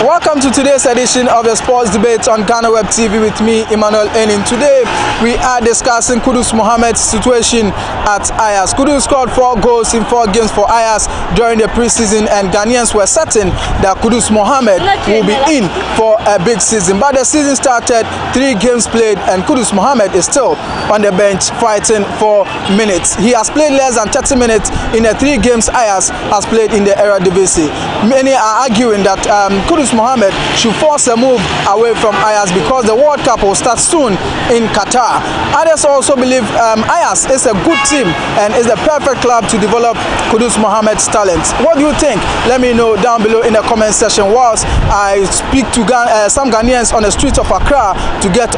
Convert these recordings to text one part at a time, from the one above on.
Welcome to today's edition of the Sports Debate on GhanaWeb TV with me, Emmanuel Enin. Today, we are discussing Kudus Mohammed's situation at Ayas. Kudus scored 4 goals in 4 games for Ayas during the preseason, and Ghanaians were certain that Kudus Mohammed will be in for a big season. But the season started, 3 games played, and Kudus Mohammed is still on the bench fighting for minutes. He has played less than 30 minutes in the 3 games Ayas has played in the Eredivisie. Many are arguing that Kudus Mohammed should force a move away from Ayas because the World Cup will start soon in Qatar. Others also believe Ayas is a good team and is the perfect club to develop Kudus Mohammed's talents. What do you think? Let me know down below in the comment section whilst I speak to some Ghanaians on the streets of Accra to get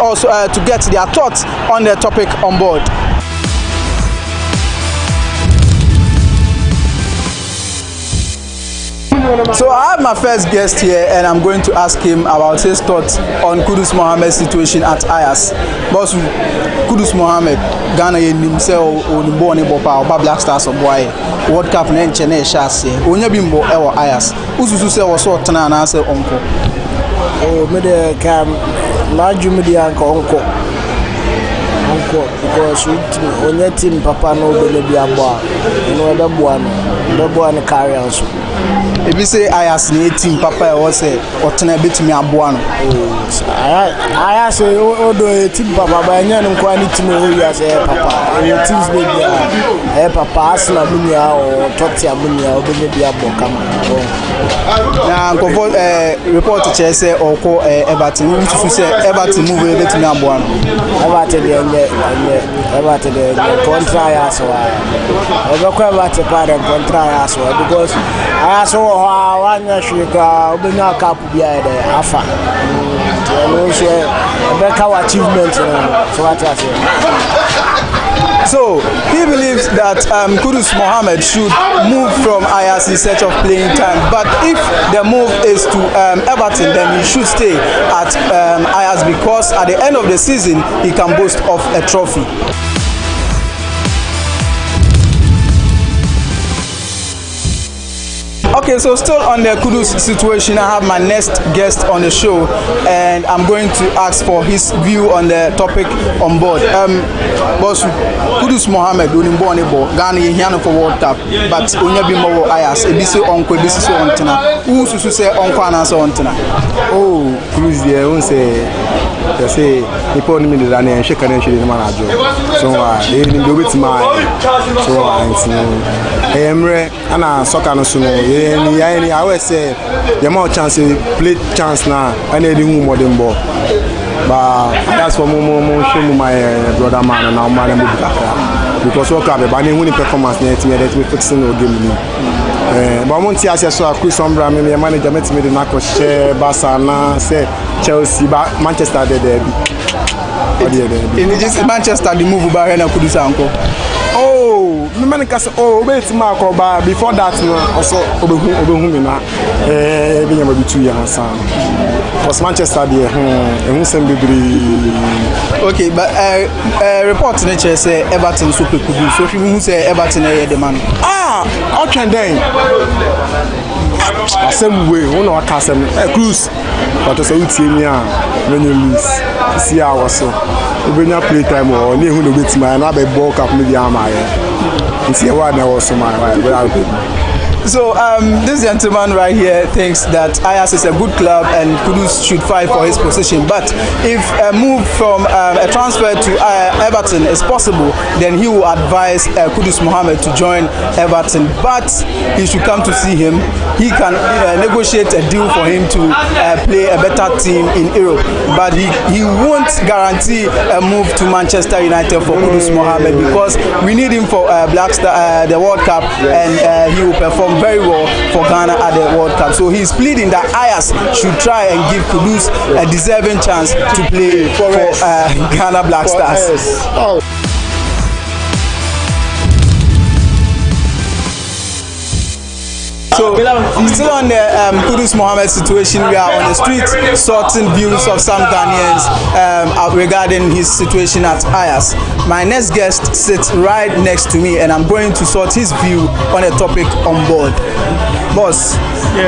their thoughts on the topic on board. So I have my first guest here, and I'm going to ask him about his thoughts on Kudus Mohammed's situation at Ayas. Boss, Kudus Mohammed, Ghana himself on born in Bopa, Black Stars of Boy, World Cup in Chennai Chassis, Onya Bimbo, or Ayas. Usu say was sort of an answer, uncle. Oh, Media Cam, large media uncle. Because on your team, Papa no baby a bar, no other one carry also. If you say Ayas team, Papa was a or ten a bit to me a buano. I say, oh, do team Papa by any quality movie as a Papa. Your teams may be a Papa, Slabunia or Totia Bunia or maybe a Bocama. Now, report to Chelsea or call Everton. You say Everton move a bit to me a buano. Everton the contrast or ever to part and contrast because I saw one Africa open a cup behind the Afa. A achievement. So what I say. So he believes that Kudus Mohammed should move from Ayas in search of playing time. But if the move is to Everton, then he should stay at Ayas because at the end of the season he can boast of a trophy. Okay, so still on the Kudus situation, I have my next guest on the show, and I'm going to ask for his view on the topic on board. Boss, Kudus Mohammed, born in Ghana, here for World Cup, but Onya Bimbo Ayas, Ebiso Onko, Ebiso Ontena. Who should say Onko and answer Ontena? Oh, Kudus, they won't say. They say people need to run and shake and shake the manager. So they didn't do it my. So I am soccer no sumo. I always say the more chance play chance now. I need more than ball. But that's for more show my brother man and now man because what can be but winning performance near team that we fixing no game. But I want to see so Chris Sombra me manager met me the Nako share Barcelona say Chelsea but Manchester there. In just Manchester the move by Hena Kudus uncle. Oh, the man can say, oh, wait, Marco, but before that, also, Obehu, being able to 2 years. Was Manchester there, and okay, but report nature say Everton super Kudus. So if you say Everton, the man. Ah, okay, then. Same way, one of our cruise, but as a team, when you lose, see our so. When you play time or near who the my another ball cup with the arm, and see what I was my way. So this gentleman right here thinks that Ayas is a good club and Kudus should fight for his position. But if a move from a transfer to Everton is possible, then he will advise Kudus Mohammed to join Everton. But he should come to see him. He can negotiate a deal for him to play a better team in Europe. But he won't guarantee a move to Manchester United for Kudus Mohammed because we need him for Black Star, the World Cup, and he will perform very well for Ghana at the World Cup. So he's pleading that Ayas should try and give Kudus a deserving chance to play for Ghana Black Stars. So still on the Kudus Mohammed situation, we are on the street sorting views of some Ghanaians regarding his situation at Ayas. My next guest sits right next to me, and I'm going to sort his view on a topic on board. Boss,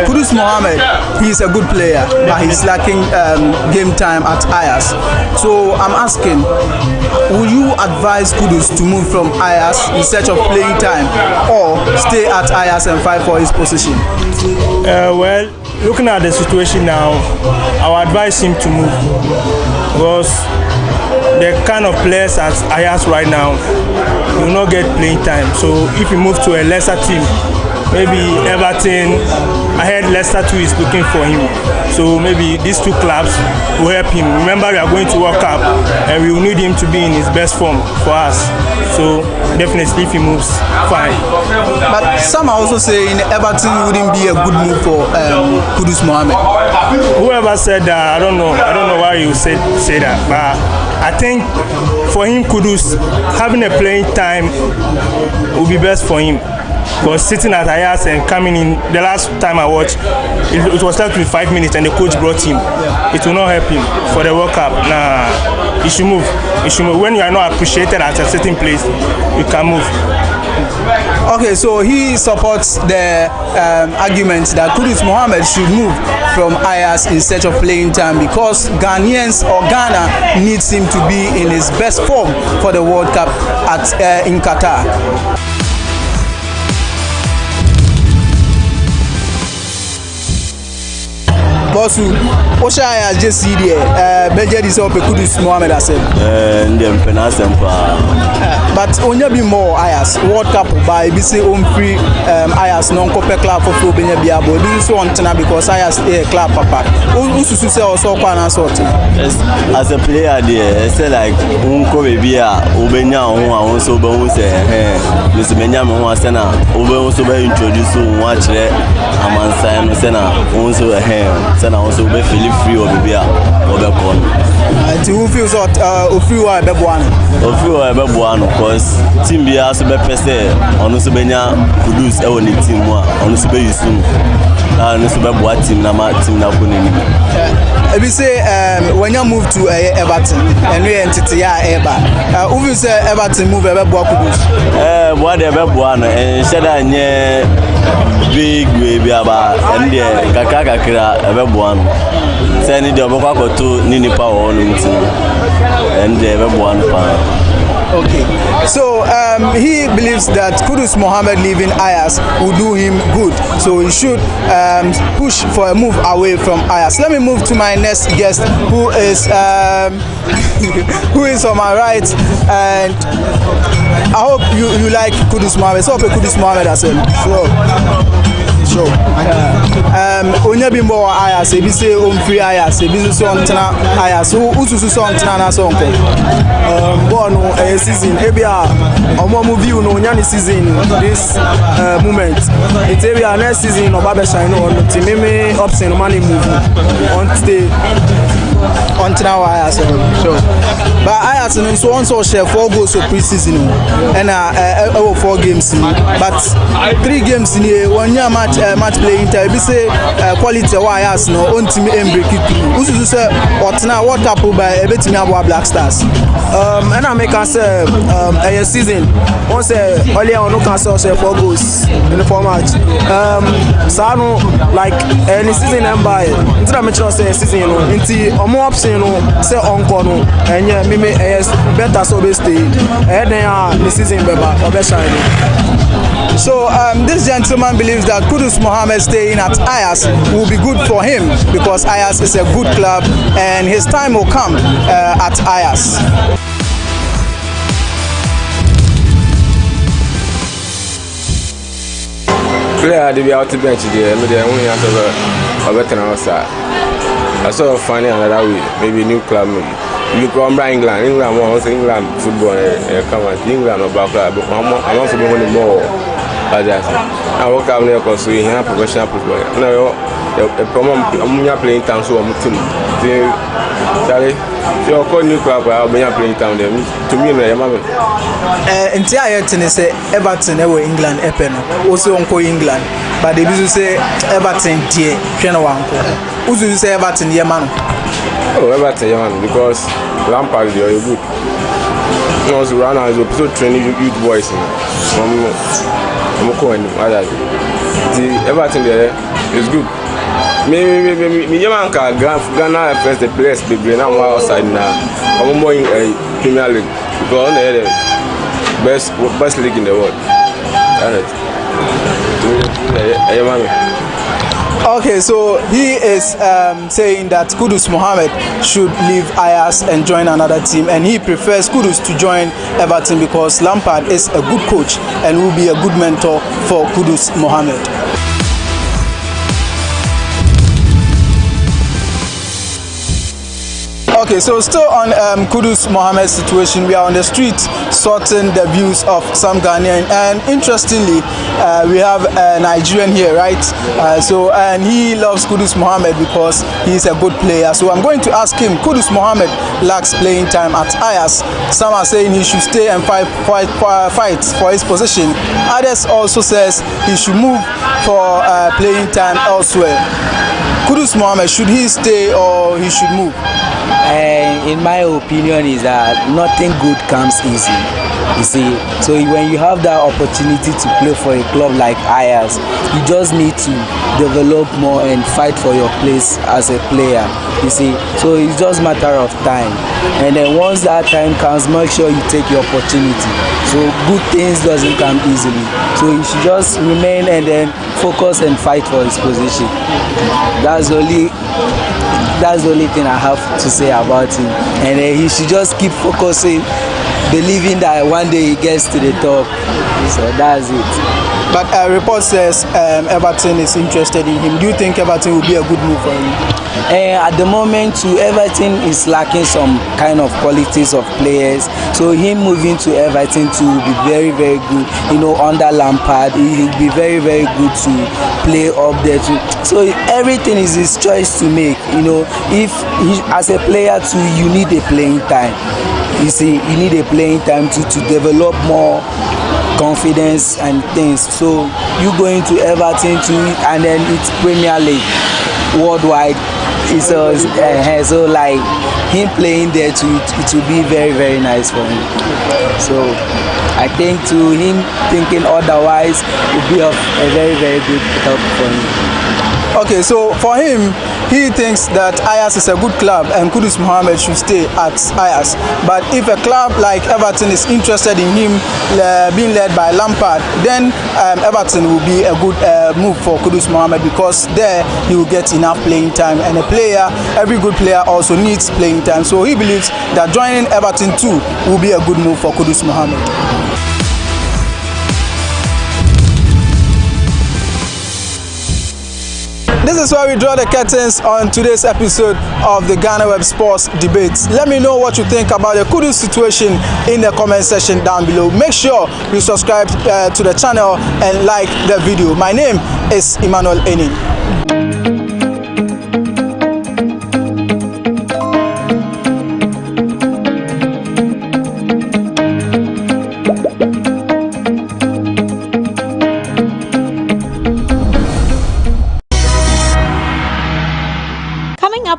Kudus Mohammed, he's a good player, but he's lacking game time at Ayas. So I'm asking, will you advise Kudus to move from Ayas in search of playing time, or stay at Ayas and fight for his position? Well, looking at the situation now, I would advise him to move, because the kind of players at Ayas right now will not get playing time. So if he moves to a lesser team, maybe Everton, I heard Leicester too is looking for him. So maybe these two clubs will help him. Remember, we are going to World Cup and we will need him to be in his best form for us. So definitely if he moves, fine. But some are also saying Everton wouldn't be a good move for Kudus Mohammed. Whoever said that, I don't know why you say that, but I think for him, Kudus, having a playing time will be best for him. Because sitting at Ayas and coming in, the last time I watched, it was left with 5 minutes and the coach brought him. It will not help him for the World Cup. Nah, he should move. He should move. When you are not appreciated at a certain place, you can move. Okay, so he supports the argument that Kudus Mohammed should move from Ayas in search of playing time because Ghanaians or Ghana needs him to be in his best form for the World Cup in Qatar. Bosu, Osha has just seen here. Benjamin is up a Kudus Mohammed as but only be more Ayas World Cup by BC free Ayas non-copper club for Flobenia Biabo. Do you so on because Ayas a club papa? Who to say also Kwana sort? As a player, there, it's like Unko Bia, Ubenya, who are also both Mr. Benjamin was also introduced to watch it. Amansa Sena also a hand. Sena also be feeling free or be a who feels out of few are Bebuano. Of few are Bebuano, because Team Bia so be peste on Usubenya Kudus on the team on Usube soon. And Usube team Nama team Nakuni. If you say when you move to Everton and we entity Eba, who will say Everton move a Kudus? What the Bebuano and Shada big baby about and the Kakaka Kira Everbuano. Send the Bokako to Nini Power and the Everbuano. Okay, so he believes that Kudus Mohammed leaving Ayas will do him good, so he should push for a move away from Ayas. Let me move to my next guest, who is who is on my right, and I hope you like Kudus Mohammed. So Kudus Mohammed as well. Sure. Onye bi mbo Ayas, ebi say free Ayas, ebi so on tena Ayas. Who so on tena na so on ko. Born a season, maybe a movie no nyani season this moment. It's maybe a next season or Baba Shine on the team option money move on today. On now Ayas, sure. But Ayas so on so share 4 goals for pre-season and 4 games. But 3 games in here, 1 year match playing time. We say quality of Ayas no on team break it through. Who say what now? What happened by a bit about Black Stars? And I make us a season. Once earlier on, no can say 4 goals in the format. Sano like any season and by until I mention say season until more option say encore and yeah me better so be stay and then the season better or be shining. So this gentleman believes that Kudus Mohammed staying at Ayas will be good for him because Ayas is a good club and his time will come at Ayas. Player they be out to bench there. Maybe they only have a veteran outside. I saw finding another way. Maybe new club. Maybe you come by England. England wants England football. Come on, England or back club. But I'm not football anymore. I work out there because we have professional football. Now the problem I'm playing time so I'm team. Charlie, if you're calling new club, I'll be playing town there. To me, I'm entire thing is Everton in England, also on England, but they used to say Everton dear, who do you say Everton, yeah, man? Oh, Everton, yeah, man, because Lampard, you're good. You know, so right now, he's also training youth boys from Nkommo Wo Ho. The Everton there is good. Me Ghana first the players be now outside now. I'm more in Premier League because on the best league in the world. Okay, so he is saying that Kudus Mohammed should leave Ajax and join another team, and he prefers Kudus to join Everton because Lampard is a good coach and will be a good mentor for Kudus Mohammed. Okay, so still on Kudus Mohammed's situation, we are on the street sorting the views of some Ghanaian, and interestingly, we have a Nigerian here, right? And he loves Kudus Mohammed because he's a good player. So I'm going to ask him, Kudus Mohammed lacks playing time at Ajax. Some are saying he should stay and fight for his position. Others also says he should move for playing time elsewhere. Kudus Mohammed, should he stay or he should move? In my opinion is that nothing good comes easy, you see. So when you have that opportunity to play for a club like Ajax, you just need to develop more and fight for your place as a player, you see. So it's just a matter of time, and then once that time comes, make sure you take your opportunity. So good things doesn't come easily, so you should just remain and then focus and fight for his position. That's the only thing I have to say about him, and he should just keep focusing, believing that one day he gets to the top. So that's it. But a report says Everton is interested in him. Do you think Everton will be a good move for him? At the moment, Everton is lacking some kind of qualities of players. So him moving to Everton to will be very, very good. You know, under Lampard, he'll be very, very good to play up there too. So everything is his choice to make. You know, if he, as a player too, you need a playing time. You see, you need a playing time to develop more confidence and things. So you going to Everton too, and then it's Premier League worldwide. So like him playing there too, it will be very, very nice for him. So I think to him thinking otherwise would be of a very, very good help for him. Okay, so for him, he thinks that Ajax is a good club and Kudus Mohammed should stay at Ajax. But if a club like Everton is interested in him being led by Lampard, then Everton will be a good move for Kudus Mohammed because there he will get enough playing time. And a player, every good player also needs playing time. So he believes that joining Everton too will be a good move for Kudus Mohammed. This is where we draw the curtains on today's episode of the GhanaWeb Sports Debates. Let me know what you think about the Kudus situation in the comment section down below. Make sure you subscribe to the channel and like the video. My name is Emmanuel Enin.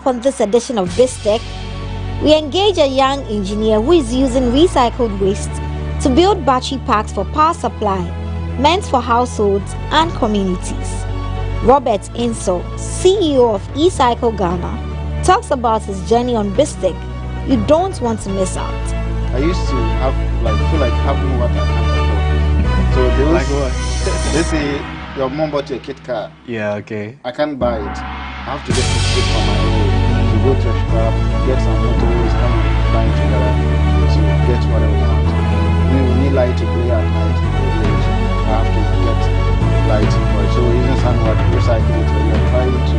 On this edition of BizTech, we engage a young engineer who is using recycled waste to build battery packs for power supply meant for households and communities. Robert Insel, CEO of eCycle Ghana, talks about his journey on BizTech. You don't want to miss out. I used to feel like having what I can't afford. So they like what? They say your mom bought you a kit car. Yeah, okay. I can't buy it. I have to get this shit on my own. To go to a shop, get some motorways, come and bind together to get whatever we want. We need light to play at night in the village. I have to get light for it. So we're using somewhat recycle it. We are trying to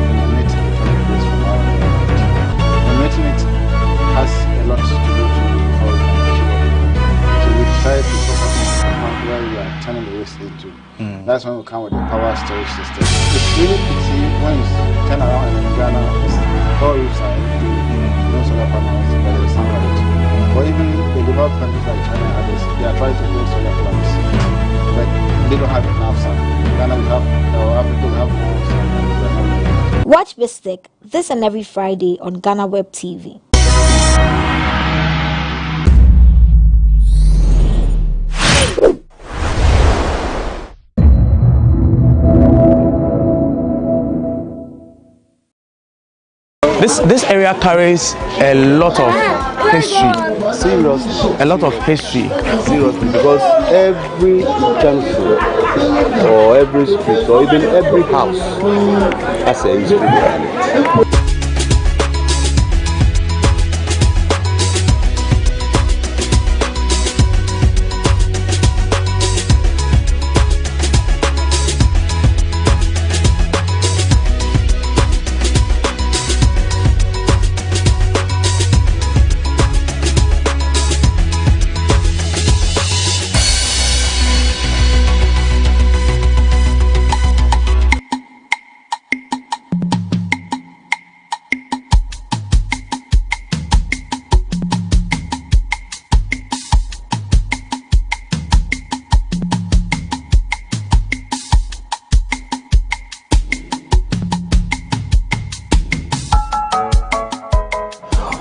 eliminate electronic waste from our environment. Eliminating it has a lot to do to before we can achieve what we want. So we try to focus on where we are turning the waste into. That's when we come with the power storage system. It's really pity when you turn around and in Ghana, all roofs are empty. no solar panels, there is sunlight. Or even the developed countries like China and others, they are trying to build solar plants, but they don't have enough sun. Ghana we have, Africa we have more sun. Watch BizTech this and every Friday on GhanaWeb TV. This area carries a lot of history. Seriously. A lot of history. Seriously, because every junction or every street or even every house has a history behind it.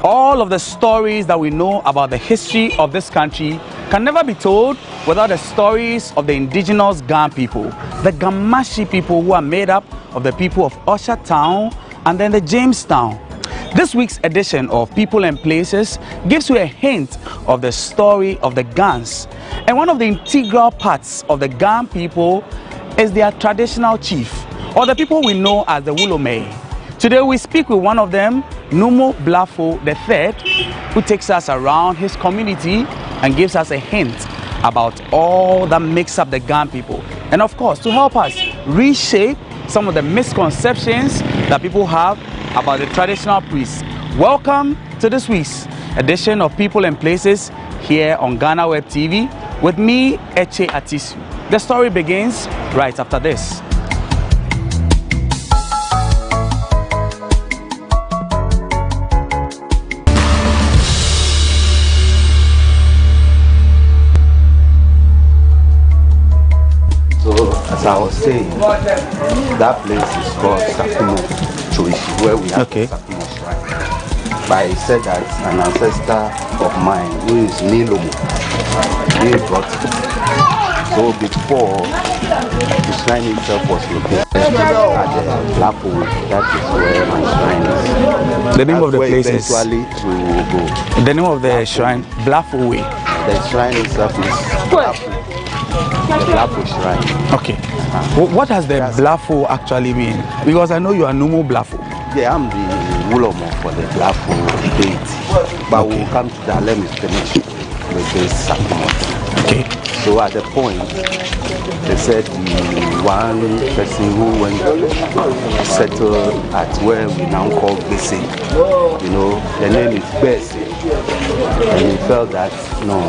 All of the stories that we know about the history of this country can never be told without the stories of the indigenous Gan people, the Gamashi people who are made up of the people of Usher Town and then the Jamestown. This week's edition of People and Places gives you a hint of the story of the Gans. And one of the integral parts of the Gan people is their traditional chief, or the people we know as the Wulome. Today we speak with one of them, Nkommo Wo Ho III, who takes us around his community and gives us a hint about all that makes up the Gan people. And of course, to help us reshape some of the misconceptions that people have about the traditional priests. Welcome to this week's edition of People and Places here on GhanaWeb TV with me, Eche Atisu. The story begins right after this. As I was saying, that place is called Nkommo Wo Ho, where we have the Nkommo Shrine. But he said that an ancestor of mine, who is Nilomo, he brought it. So before the shrine itself was located at the Wo Ho, that is where my shrine is. The name of the place is? Eventually to go. The name of the shrine, Wo Ho. The shrine itself is Wo Ho. The Wo Ho Shrine. Okay. What does the Wo Ho actually mean? Because I know you are Nkommo Wo Ho. Yeah, I'm the Wulomo for the Wo Ho deity. But we'll come to that. Let me finish with this sacrament. Okay. So at the point, they said the one person who went to settle at where we now call Bese, you know, the name is Bese. And he felt that, no,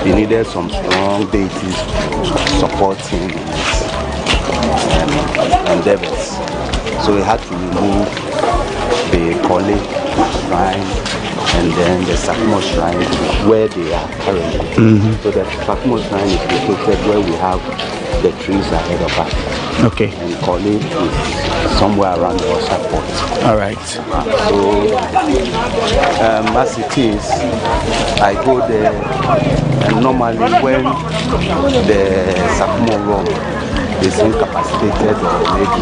he needed some strong deities to support him in his endeavors. So he had to remove the Kole shrine and then the Nkommo shrine where they are currently. So the Nkommo shrine is located where we have the trees ahead of us. Okay. And Kole is somewhere around the Osha Port. All right. So as it is, I go there, and normally when the Nkommo run is incapacitated or maybe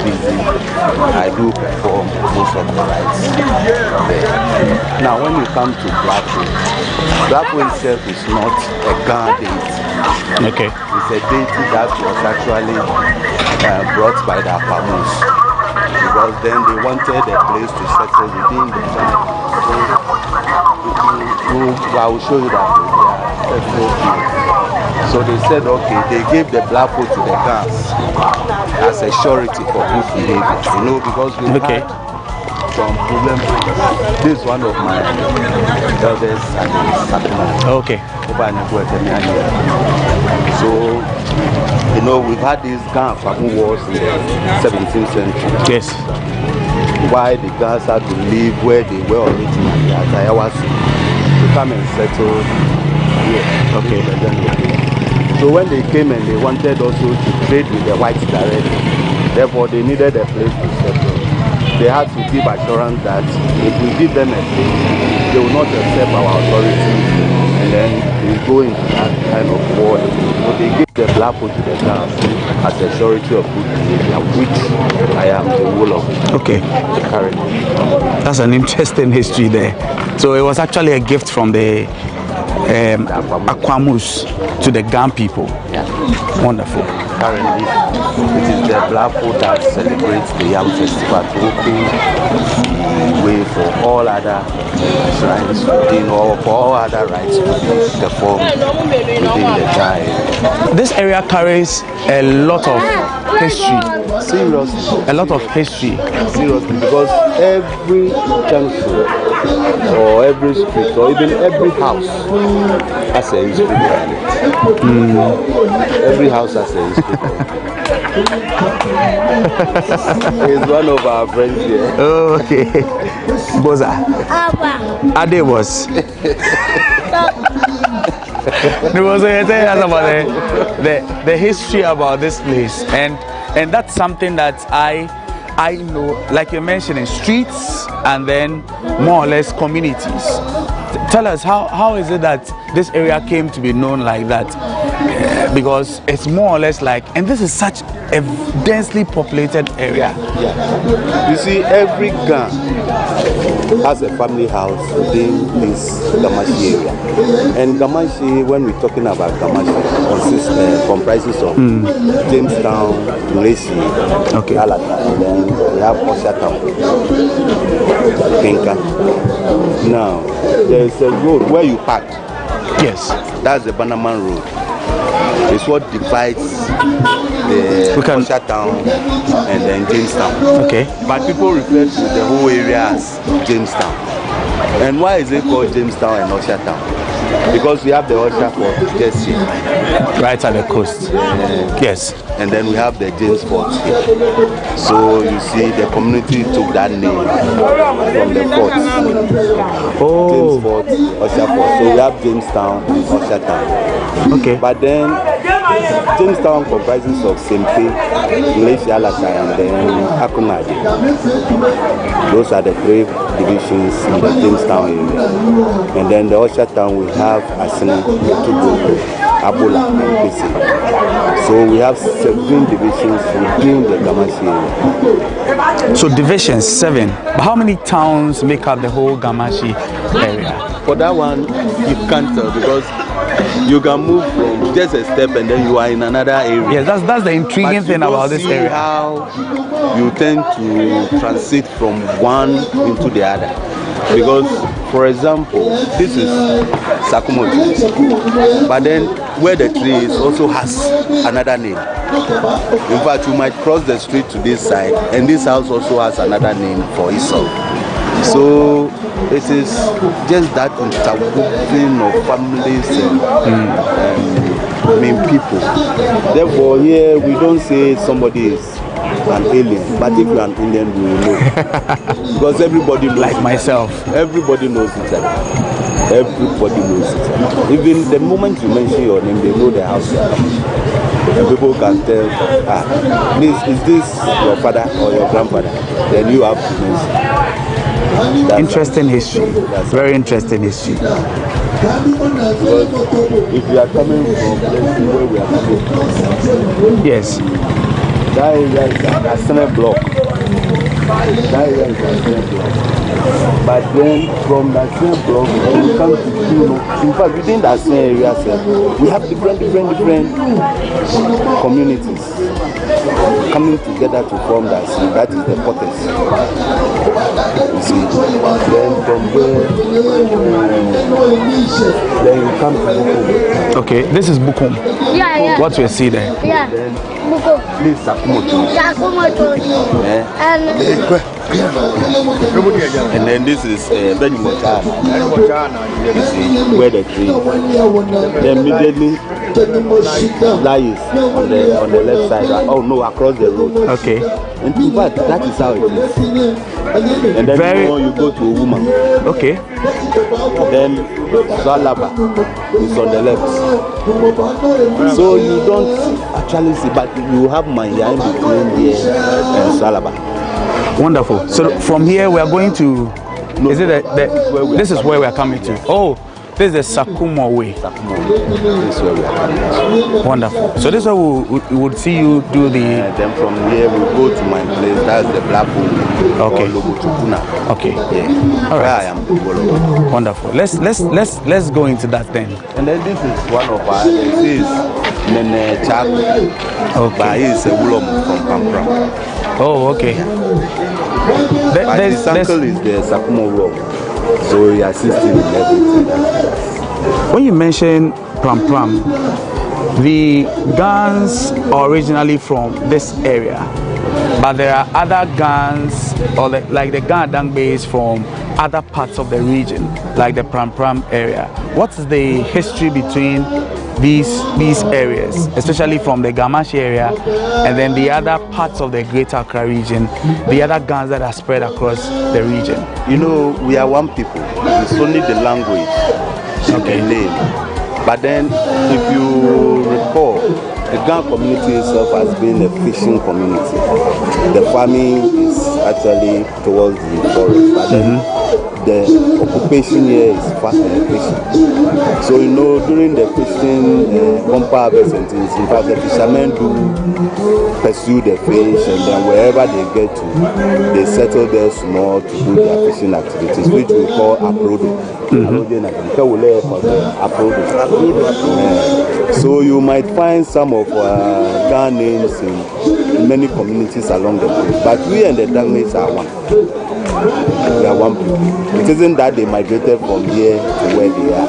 busy, I do perform most of the rites there. Now when you come to Wo Ho itself is not a Gan deity. Okay. It's a deity that was actually brought by the Apamus, because then they wanted a place to settle within the town. I will show you that there are several fields. So they said, okay, they gave the Wo Ho to the Gans as a surety for good behavior, you know, because we had some problems. This is one of my elders and his sacrament. Okay. So, you know, we've had these Gan Famu wars in the 17th century. Yes. why the Gans had to leave where they were originally at Ayawasu to come and settle here. Okay. So when they came and they wanted also to trade with the whites directly, therefore they needed a place to settle. They had to give assurance that if we give them a place, they will not accept our authority, and then we go into that kind of war. So they gave the black to the Gans as a surety of good behavior, which I am the rule of. Okay. Currently. That's an interesting history there. So it was actually a gift from the Akwamus to the Gan people. Yeah. Wonderful. Currently, it is the black food that celebrates the Yam Festival to open the way for all other shrines or for all other rites to be performed within the tribe. This area carries a lot of history. Seriously. A lot of history. Seriously, because every junction or every street or even every house has a history behind it. Every house has a history. He's one of our friends here. Oh, okay. Boza. Ade was. There was about the history about this place, and that's something that I know, like you mentioned, in streets and then more or less communities. Tell us, how is it that this area came to be known like that? Because it's more or less like, and this is such a densely populated area. Yeah. You see, every Gan has a family house within this Gamashi area. And Gamashi, when we're talking about Gamashi, comprises of Jamestown, Muresi, Alata, and then we have Osha Town, Kenka. Now, there is a road where you park. Yes. That's the Banaman Road. It's what divides the Osha Town and then Jamestown. Okay. But people refer to the whole area as Jamestown. And why is it called Jamestown and Osha Town? Because we have the Osha Fort just here. Right at the coast. Yes. And then we have the James Fort here. So you see the community took that name from the fort. Oh. James Fort, Osha Fort. So we have Jamestown and Osha Town. Okay. But then Jamestown comprises of Sempe, Malaysia Alata, and then Akunade. Those are the three divisions in the Jamestown area. And then the Osha Town we have Asini, Tubu, Abola, and Bisi. So we have 7 divisions within the Gamashi area. So divisions 7. But how many towns make up the whole Gamashi area? For that one, you can't tell because you can move from just a step and then you are in another area. Yes, that's the intriguing thing about this area. How you tend to transit from one into the other. Because, for example, this is Nkommo tree, but then where the tree is also has another name. In fact, you might cross the street to this side, and this house also has another name for itself. So it is just that interwoven of families and people. Therefore, here we don't say somebody is an alien, but if you're an Indian, we will know. Because everybody knows like myself. Everybody knows each other. Everybody knows each other. Even the moment you mention your name, they know the house. And people can tell, is this your father or your grandfather? Then you have to mention. Interesting history. Very interesting history. Because if you are coming from where we are coming, yes, that area is a Senate block. That area is a Senate block. But then from that Senate block, we come to in fact within that same area, we have different communities coming together to form that scene. That is the potters. You see, then from there, then you come to Bukum. Okay, this is Bukum. Yeah. What we see there? Yeah. Then, Bukum. Please, Nkommo. Nkommo. And then this is Benimochana, where the tree. Then immediately lies on the left side. Oh no, across the road. Okay. And in fact, that is how it is. And then you go to a woman. Okay. Then Zalaba is on the left. So you don't actually see, but you have Maya in between here and Zalaba. Wonderful. So from here we are going to. No, is it this is where we are coming to? Oh, this is the Nkommo way. This is where we are coming to. Wonderful. So this is where we would see you do the. Then from here we go to my place. That's the Black Hole. Okay. Okay. Yeah. All right. I am. Wonderful. Let's go into that then. And then this is one of our. This is Nene Chak. Okay. But he is a Wulom from Pampram. Oh, okay. His uncle is the Nkommo Wo Ho, so he assists him in everything. When you mention Pram, the guns are originally from this area, but there are other guns, or like the Gun base from other parts of the region, like the Pram area. What's the history between these areas, especially from the Gamashi area and then the other parts of the Greater Accra region, the other guns that are spread across the region? You know, we are one people. It's only the language, okay, name. But then, if you recall, the Gan community itself has been a fishing community. The farming is actually towards the forest, but then the occupation here is fishing. So you know, during the fishing bumper harvest and things, in fact the fishermen do pursue the fish, and then wherever they get to, they settle there small to do their fishing activities, which we call aprodo. So you might find some of Gan names in many communities along the way, but we and the Dangmates are one. We are one people. It isn't that they migrated from here to where they are.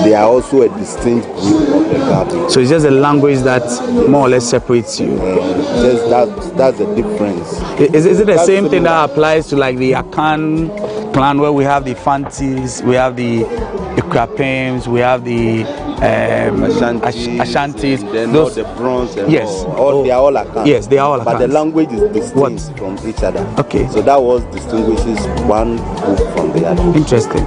They are also a distinct group of the Gan. So it's just a language that more or less separates you. That's the difference. Is it the same thing that applies to like the Akan clan, where we have the Fantis, we have the Ikrapims, we have the Ashantis, those the Bronze, and yes, they are all Akan. Yes, they are all Akan. But the language is distinct from each other. Okay. So that was distinguishes one group from the other. Interesting.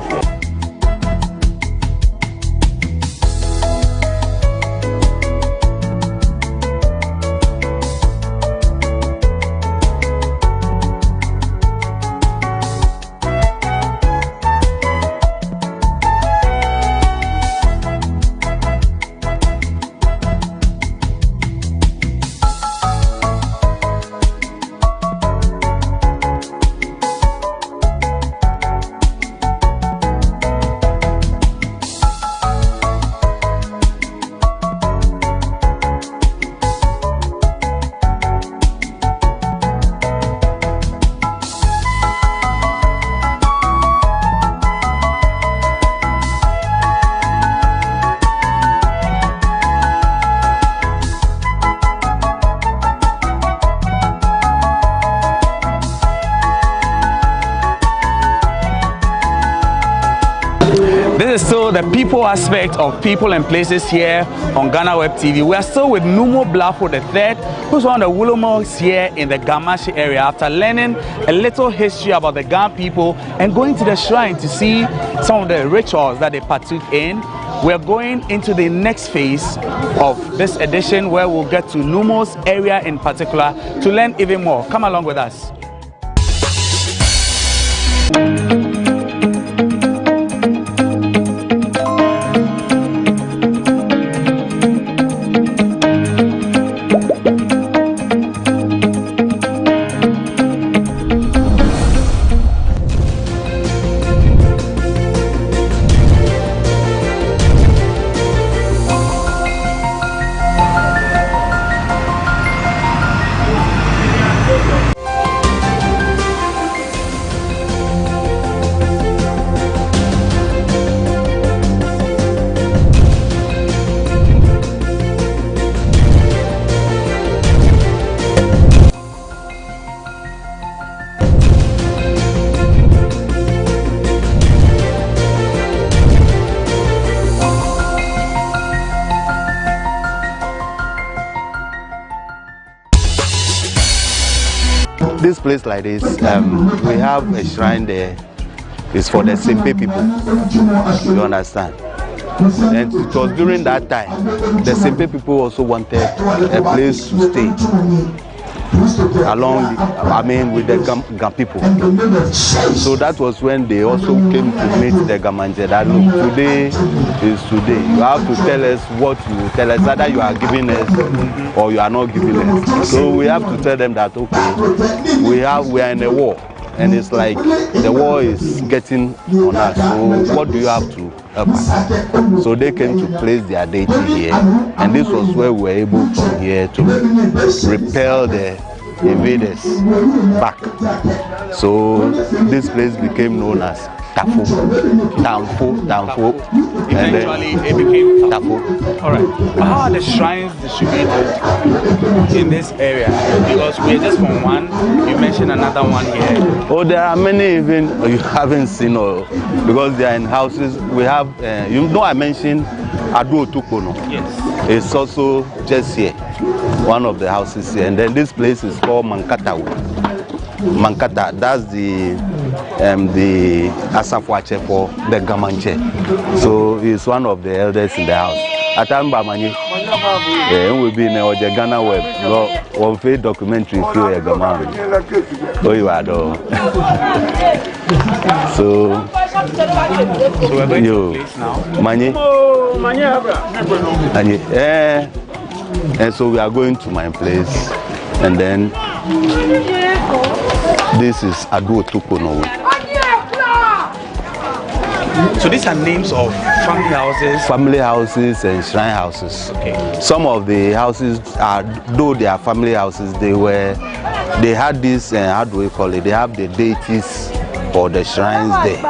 This is still the people aspect of People and Places here on GhanaWeb TV. We are still with Nkommo Wo Ho III, who's one of the Wulomos here in the Gamashi area. After learning a little history about the Gan people and going to the shrine to see some of the rituals that they partook in, we're going into the next phase of this edition, where we'll get to Nkommo's area in particular to learn even more. Come along with us. this place like this, we have a shrine there. It's for the Simpe people. You understand? And it was during that time the Simpe people also wanted a place to stay along, with the Gam people. So that was when they also came to meet the Gamanje. That look, today is today. You have to tell us what you tell us, either you are giving us or you are not giving us. So we have to tell them that okay, we are in a war, and it's like the war is getting on us. So what do you have to help us? So they came to place their deity here, and this was where we were able from here to repel the invaders back. So this place became known as Tafo. Eventually it became Tafo. Alright. How are the shrines distributed in this area? Because we're just from one, you mentioned another one here. Oh, there are many even you haven't seen, because they are in houses. We have, I mentioned Adu Otukono. Yes. It's also just here, one of the houses here. And then this place is called Mankata. Mankata, that's the Asafwache for the Gamanche. So he's one of the elders in the house. Atamba Mani, will be in the GhanaWeb. One free documentary for a Gaman. Oh, you are though. So we're going to the place now. Mani. And so we are going to my place, and then this is Adu Otukono. So these are names of family houses? Family houses and shrine houses. Okay. Some of the houses are, though they are family houses, they had this, how do we call it? They have the deities or the shrines there.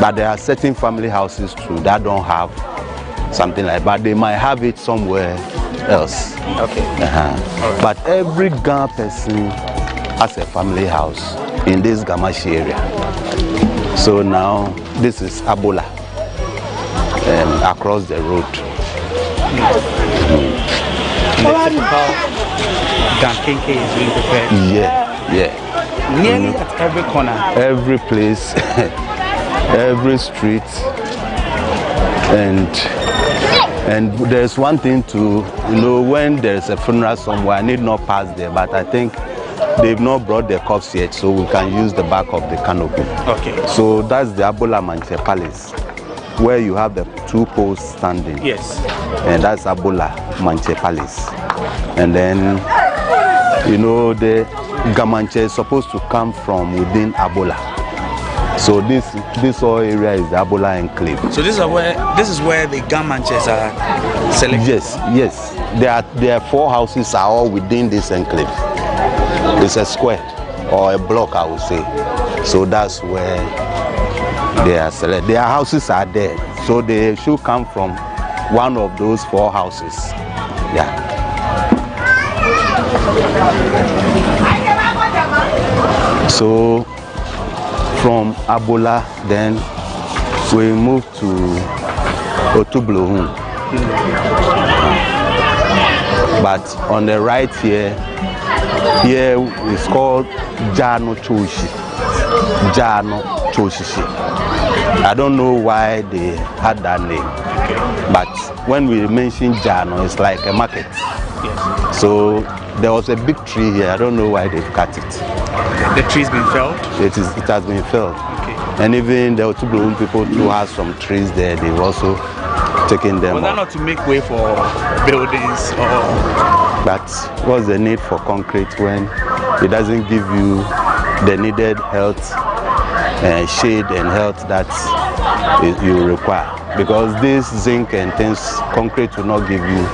But there are certain family houses too that don't have something like that. But they might have it somewhere else. Okay. Right. But every Ghana person has a family house in this Gamashi area. So now this is Abola across the road. Gankenke is being prepared. Yeah. Nearly at every corner. Every place, every street, and there's one thing to when there's a funeral somewhere, I need not pass there, but I think they've not brought the corpse yet, so we can use the back of the canopy. Okay. So that's the Abola Manche Palace, where you have the two posts standing. Yes. And that's Abola Manche Palace. And then, the Gamanche is supposed to come from within Abola. So this whole area is the Abola enclave. So this is where the Gamanches are selected? Yes. There are 4 houses are all within this enclave. It's a square or a block, I would say. So that's where they are selected. Their houses are there, so they should come from one of those 4 houses. Yeah. So from Abola, then we move to Otublohun. But on the right here is called Jano Choshi. I don't know why they had that name, but when we mention Jano, it's like a market. Yes. So there was a big tree here. I don't know why they've cut it. The tree's been felled? It has been felled. Okay. And even the Otublohun people who have some trees there, they've also taken them. Was that not to make way for buildings or? But what's the need for concrete when it doesn't give you the needed health, shade and health that you require? Because this zinc and things, concrete will not give you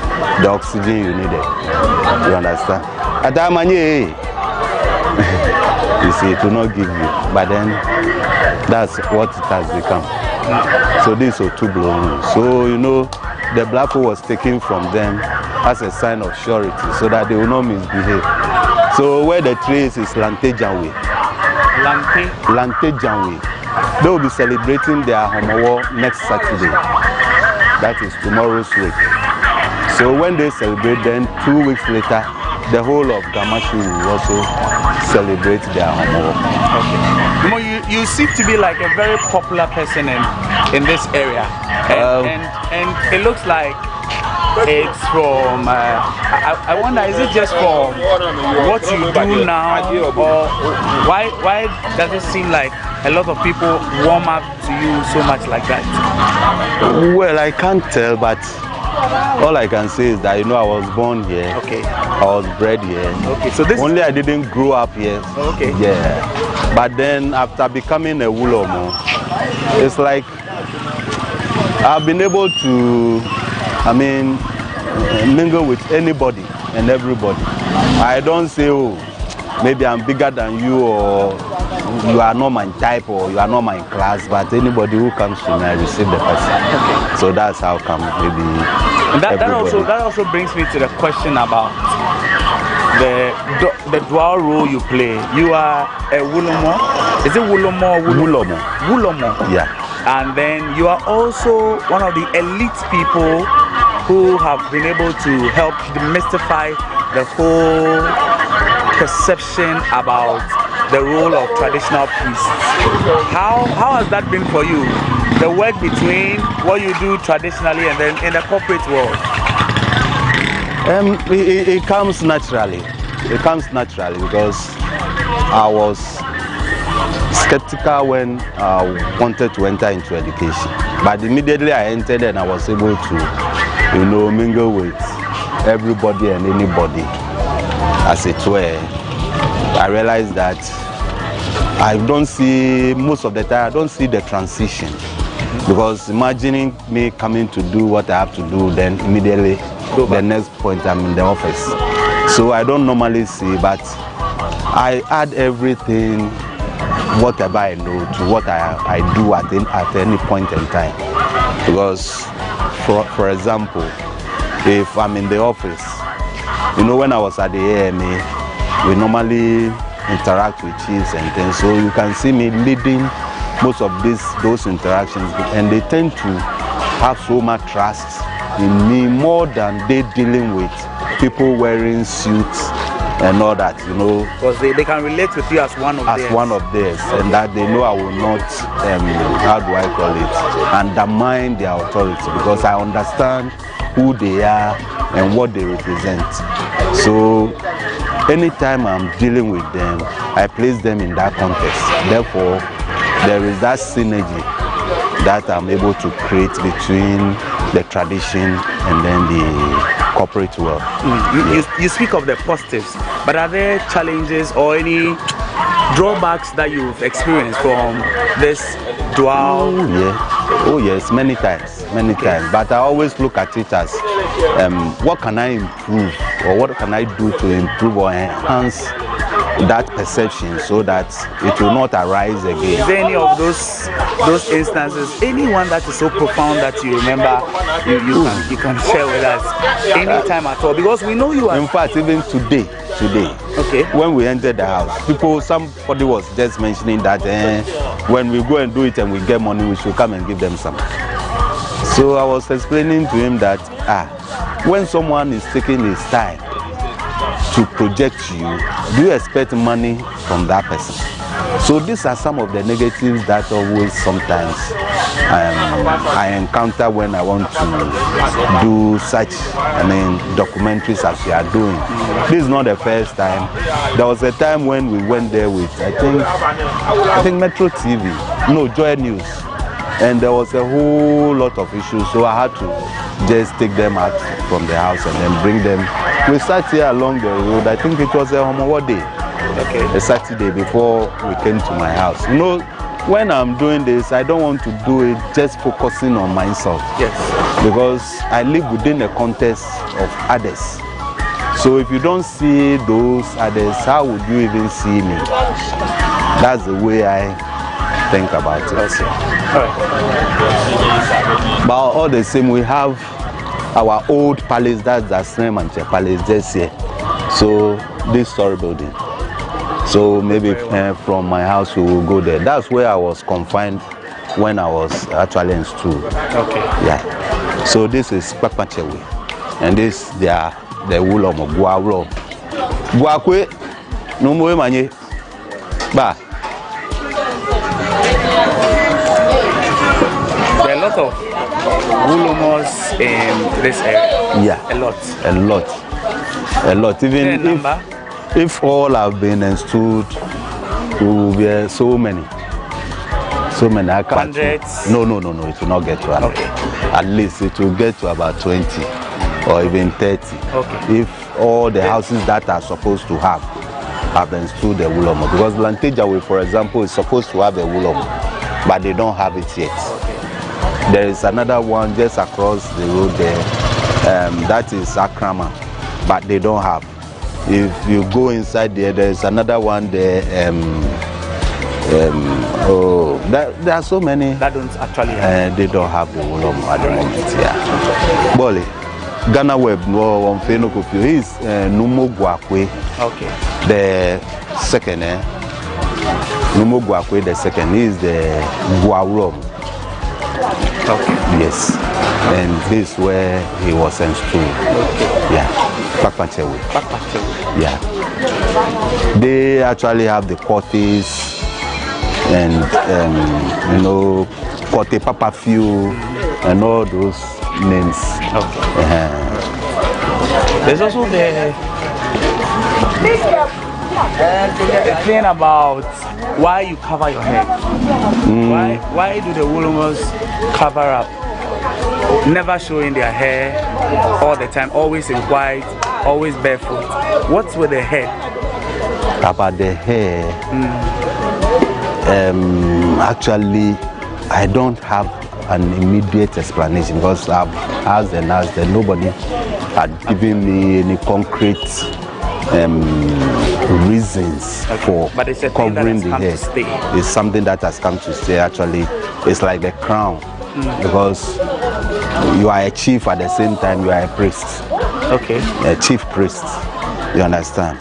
the oxygen you needed. You understand? You see, it will not give you. But then that's what it has become. So this is Otublohun. So the black hole was taken from them as a sign of surety, so that they will not misbehave. So where the tree is Lantejanwe. Lantejanwe. They will be celebrating their Nkommo Wo next Saturday. That is tomorrow's week. So when they celebrate, then 2 weeks later, the whole of Gamashi will also celebrate their Nkommo. Okay. You seem to be like a very popular person in this area, and it looks like it's from. I wonder, is it just from what you do now, or why does it seem like a lot of people warm up to you so much like that? Well, I can't tell, but all I can say is that, you know, I was born here. Okay. I was bred here. Okay. So this only I didn't grow up here. Okay. Yeah. But then after becoming a Wulomo, it's like I've been able to, I mean, mingle with anybody and everybody. I don't say, oh, maybe I'm bigger than you, or you are not my type, or you are not my class, but anybody who comes to me, I receive the person. So that's how come maybe. And that also brings me to the question about the dual role you play. You are a Wulomo. Is it Wulomo or Wulomo? Wulomo. Yeah. And then you are also one of the elite people who have been able to help demystify the whole perception about the role of traditional priests. How has that been for you? The work between what you do traditionally and then in the corporate world? It comes naturally. It comes naturally because I was skeptical when I wanted to enter into education. But immediately I entered and I was able to, you know, mingle with everybody and anybody. As it were, I realized that I don't see, most of the time, I don't see the transition. Because imagining me coming to do what I have to do, then immediately the next point I'm in the office. So I don't normally see, but I add everything, whatever I know, to what I do at any point in time. Because, for example, if I'm in the office, you know, when I was at the AMA, we normally interact with chiefs and things, so you can see me leading most of those interactions, and they tend to have so much trust in me more than they dealing with people wearing suits and all that, you know. Because they can relate with you as one of theirs. As one of theirs, and that they know I will not, how do I call it, undermine their authority, because I understand who they are and what they represent. So anytime I'm dealing with them, I place them in that context. Therefore, there is that synergy that I'm able to create between the tradition and then the corporate world. You speak of the positives, but are there challenges or any drawbacks that you've experienced from this dual? Oh yes, many times. But I always look at it as what can I improve, or what can I do to improve or enhance that perception so that it will not arise again. Is there any of those instances, anyone that is so profound that you remember you can share with us anytime at all? Because we know you are. In fact, even today, okay, when we entered the house, somebody was just mentioning that when we go and do it and we get money, we should come and give them some. So I was explaining to him that when someone is taking his time to project you, do you expect money from that person? So these are some of the negatives that always sometimes I encounter when I want to do such, documentaries as we are doing. This is not the first time. There was a time when we went there with, I think Metro TV, no, Joy News. And there was a whole lot of issues, so I had to just take them out from the house and then bring them. We sat here along the road. I think it was a Nkommo Wo Day, a Saturday before we came to my house. You know, when I'm doing this, I don't want to do it just focusing on myself. Yes. Because I live within a context of others. So if you don't see those others, how would you even see me? That's the way I think about it. Okay. All right. But all the same, we have our old palace, that's the Stonebwoy Palace, just here. So this story building. So maybe from my house we will go there. That's where I was confined when I was actually in school. Okay. Yeah. So this is Papachewe, and this they are the Wulomo Wo Ho. Guakwe no more manye. Ba. There are a lot of Wolomos in this area. Yeah. A lot. Even if all have been installed, we will be so many. I can't. Hundreds? No. It will not get to 100. Okay. At least it will get to about 20 or even 30. Okay. If all the houses that are supposed to have installed the Wulomo. Because Lantejawe, for example, is supposed to have a Wulomo, but they don't have it yet. Okay. There is another one just across the road there. That is Akrama, but they don't have. If you go inside there is another one there. There are so many that don't actually have. They don't have the Wulomo at the moment. Yeah. Bole, GhanaWeb no one feno kopio is Nkommo Wo Ho. Okay. The second, Nkommo Wo Ho, the second is the Guaurom. Okay. Yes. And this is where he was installed. Okay. Yeah. Pakpachewe. Yeah. They actually have the quarters and Kote Papa Few and all those names. Okay. There's also the thing about why you cover your head. Why do the Wolomos cover up? Never showing their hair all the time, always in white, always barefoot. What's with the head? About the hair, actually, I don't have an immediate explanation because I've asked and nobody had given me any concrete reasons for covering the hair. It's something that has come to stay. Actually, it's like the crown because you are a chief at the same time you are a priest. Okay. A chief priest. You understand?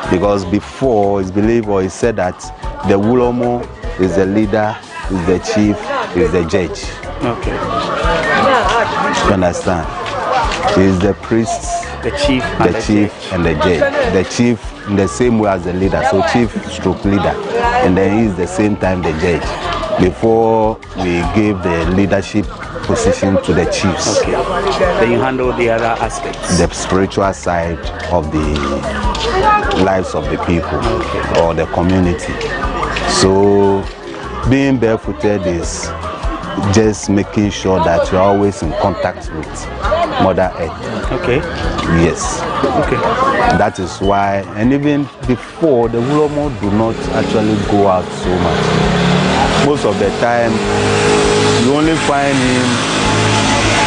Because before it's believed or it's said that the Wulomo is the leader, is the chief, is the judge. Okay. You understand? Is the priest, the chief, and the judge. The chief in the same way as the leader, so chief stroke leader, and then he is the same time the judge. Before we gave the leadership position to the chiefs. Okay. Then you handle the other aspects. The spiritual side of the lives of the people or the community. So being barefooted is just making sure that you're always in contact with Mother Earth. Okay. Yes. Okay. That is why, and even before, the Wulomo do not actually go out so much. Most of the time, you only find him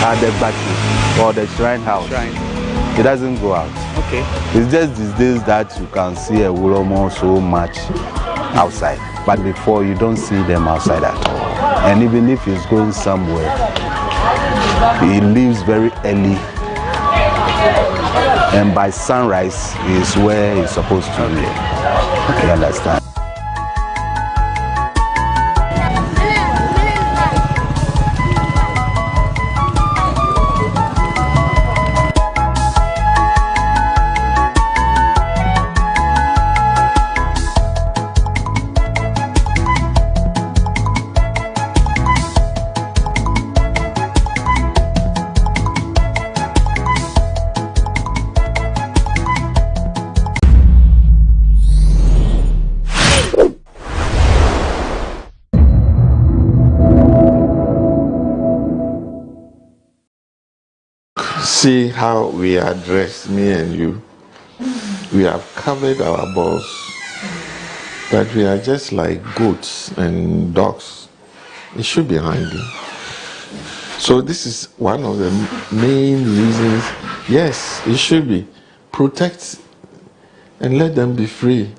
at the battery or the shrine house. He doesn't go out. Okay. It's just these days that you can see a Wulomo so much outside. But before, you don't see them outside at all. And even if he's going somewhere, he leaves very early. And by sunrise is where he's supposed to be. Okay. You understand? See how we are dressed, me and you. We have covered our balls, but we are just like goats and dogs. It should be hiding. So this is one of the main reasons. Yes, it should be. Protect and let them be free.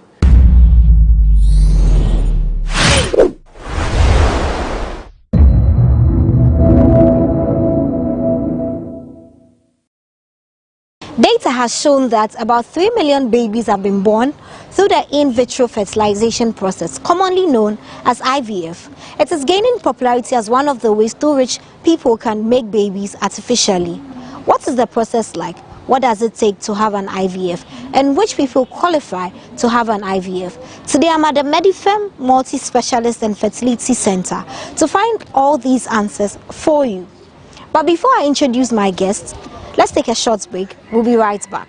Data has shown that about 3 million babies have been born through the in vitro fertilization process, commonly known as IVF. It is gaining popularity as one of the ways through which people can make babies artificially. What is the process like? What does it take to have an IVF? And which people qualify to have an IVF? Today I'm at the Medifem Multi-Specialist and Fertility Center to find all these answers for you. But before I introduce my guests, let's take a short break. We'll be right back.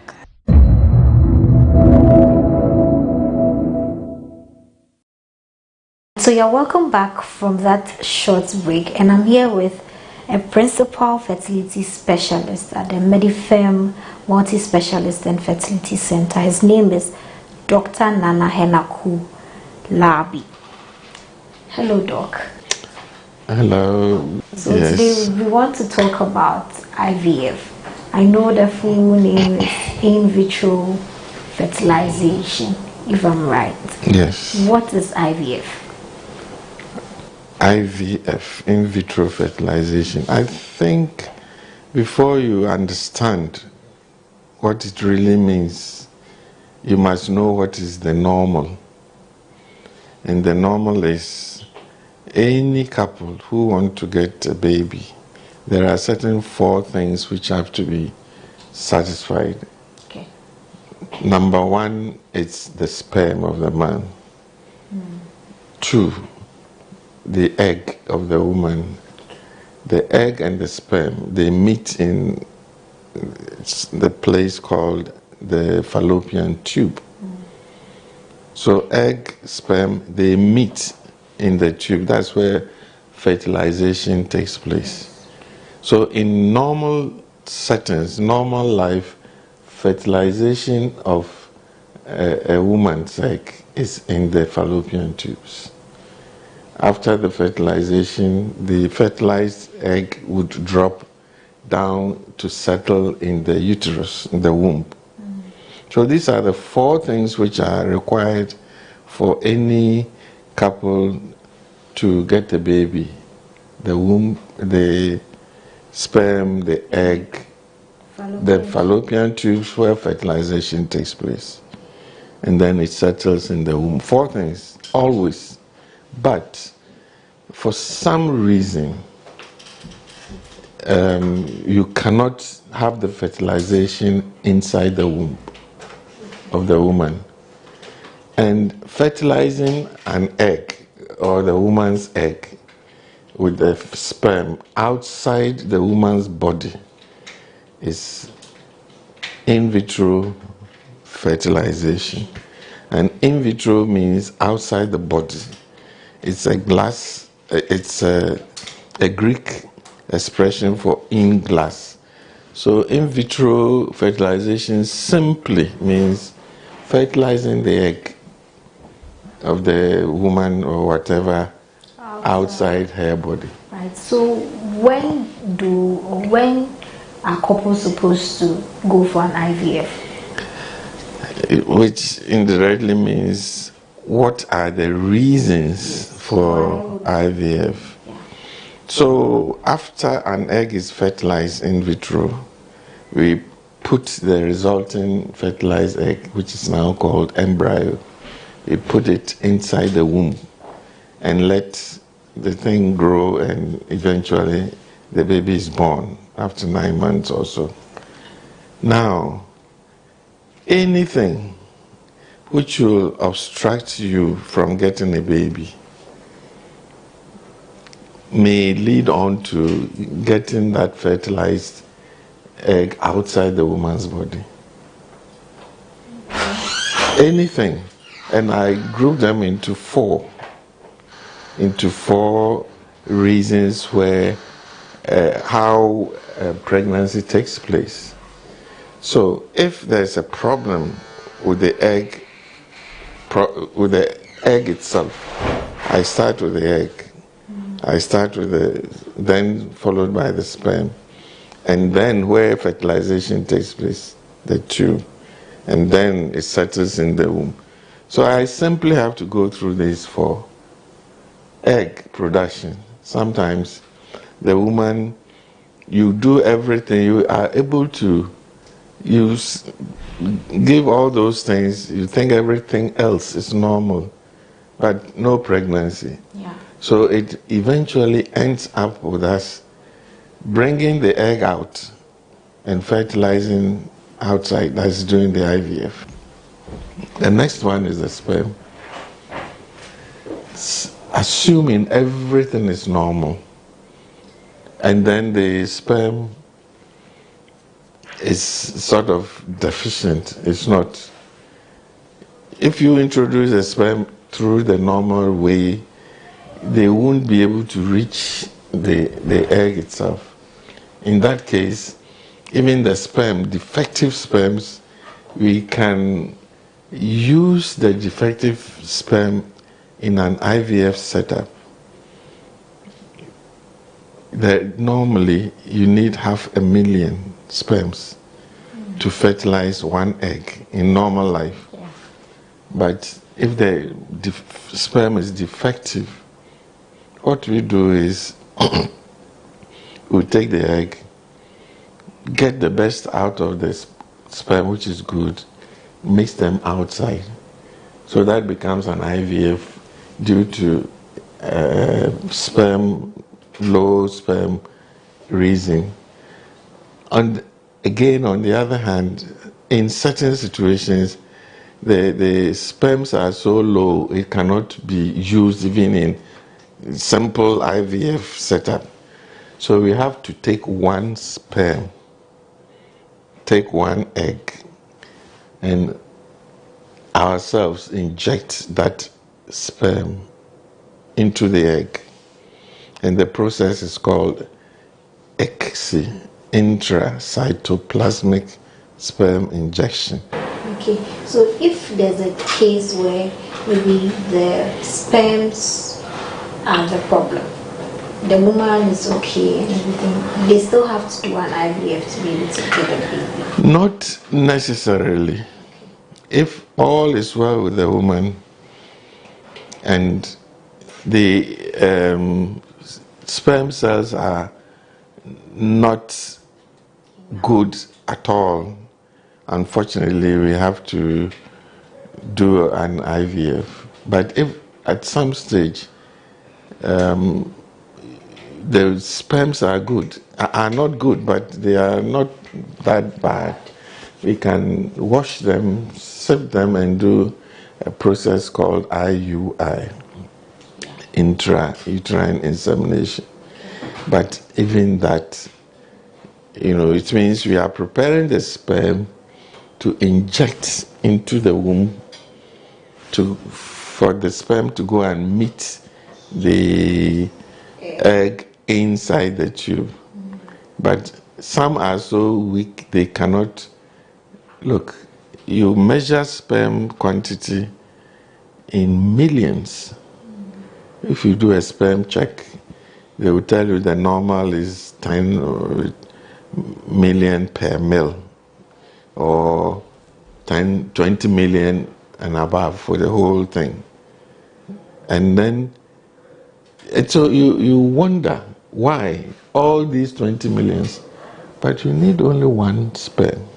So you're welcome back from that short break, and I'm here with a principal fertility specialist at the Medifem Multi-Specialist and Fertility Center. His name is Dr. Nana Henaku Labi. Hello, Doc. Hello. So yes. Today we want to talk about IVF. I know the full name is in vitro fertilization, if I'm right. Yes. What is IVF? IVF, in vitro fertilization. I think before you understand what it really means, you must know what is the normal. And the normal is any couple who want to get a baby, there are certain 4 things which have to be satisfied. Okay. Number 1, it's the sperm of the man. 2, the egg of the woman. The egg and the sperm, they meet in the place called the fallopian tube. So egg, sperm, they meet in the tube. That's where fertilization takes place. So in normal settings, normal life, fertilization of a woman's egg is in the fallopian tubes. After the fertilization, the fertilized egg would drop down to settle in the uterus, in the womb. So these are the 4 things which are required for any couple to get a baby. The womb, the sperm, the egg, the fallopian tubes where fertilization takes place. And then it settles in the womb. 4 things, always. But for some reason, you cannot have the fertilization inside the womb of the woman. And fertilizing an egg, or the woman's egg, with the sperm outside the woman's body is in vitro fertilization. And in vitro means outside the body. It's a Greek expression for in glass. So in vitro fertilization simply means fertilizing the egg of the woman or whatever outside her body. Right. So when are couples supposed to go for an IVF? Which indirectly means what are the reasons for IVF? So after an egg is fertilized in vitro, we put the resulting fertilized egg, which is now called embryo, we put it inside the womb and let the thing grow, and eventually the baby is born after 9 months or so. Now, anything which will obstruct you from getting a baby may lead on to getting that fertilized egg outside the woman's body. Anything. And I group them into 4 reasons where how pregnancy takes place. So if there's a problem with the egg itself, I start with the egg. I start with then followed by the sperm, and then where fertilization takes place, the tube, and then it settles in the womb. So I simply have to go through these 4. Egg production. Sometimes the woman, you do everything, you are able to give all those things, you think everything else is normal, but no pregnancy. Yeah. So it eventually ends up with us bringing the egg out and fertilizing outside, that's doing the IVF. The next one is the sperm. Assuming everything is normal, and then the sperm is sort of deficient. It's not. If you introduce a sperm through the normal way, they won't be able to reach the egg itself. In that case, even the sperm, defective sperms, we can use the defective sperm in an IVF setup. Normally, you need 500,000 sperms to fertilize one egg in normal life. Yeah. But if the sperm is defective, what we do is we take the egg, get the best out of the sperm, which is good, mix them outside. So that becomes an IVF due to low sperm raising. And again, on the other hand, in certain situations, the sperms are so low, it cannot be used even in simple IVF setup. So we have to take one sperm, take one egg, and ourselves inject that sperm into the egg. And the process is called ECSI, intracytoplasmic sperm injection. Okay, so if there's a case where maybe the sperms are the problem, the woman is okay and everything, they still have to do an IVF to be able to get a baby? Not necessarily. If all is well with the woman and the sperm cells are not good at all, unfortunately we have to do an IVF. But if at some stage the sperms are not good, but they are not that bad, we can wash them, sieve them, and do a process called IUI, intrauterine insemination. But even that, it means we are preparing the sperm to inject into the womb for the sperm to go and meet the egg inside the tube. But some are so weak they cannot. Look, you measure sperm quantity in millions. If you do a sperm check, they will tell you the normal is 10 million per mil, or 20 million and above for the whole thing. And then, so you wonder why all these 20 millions, but you need only one sperm.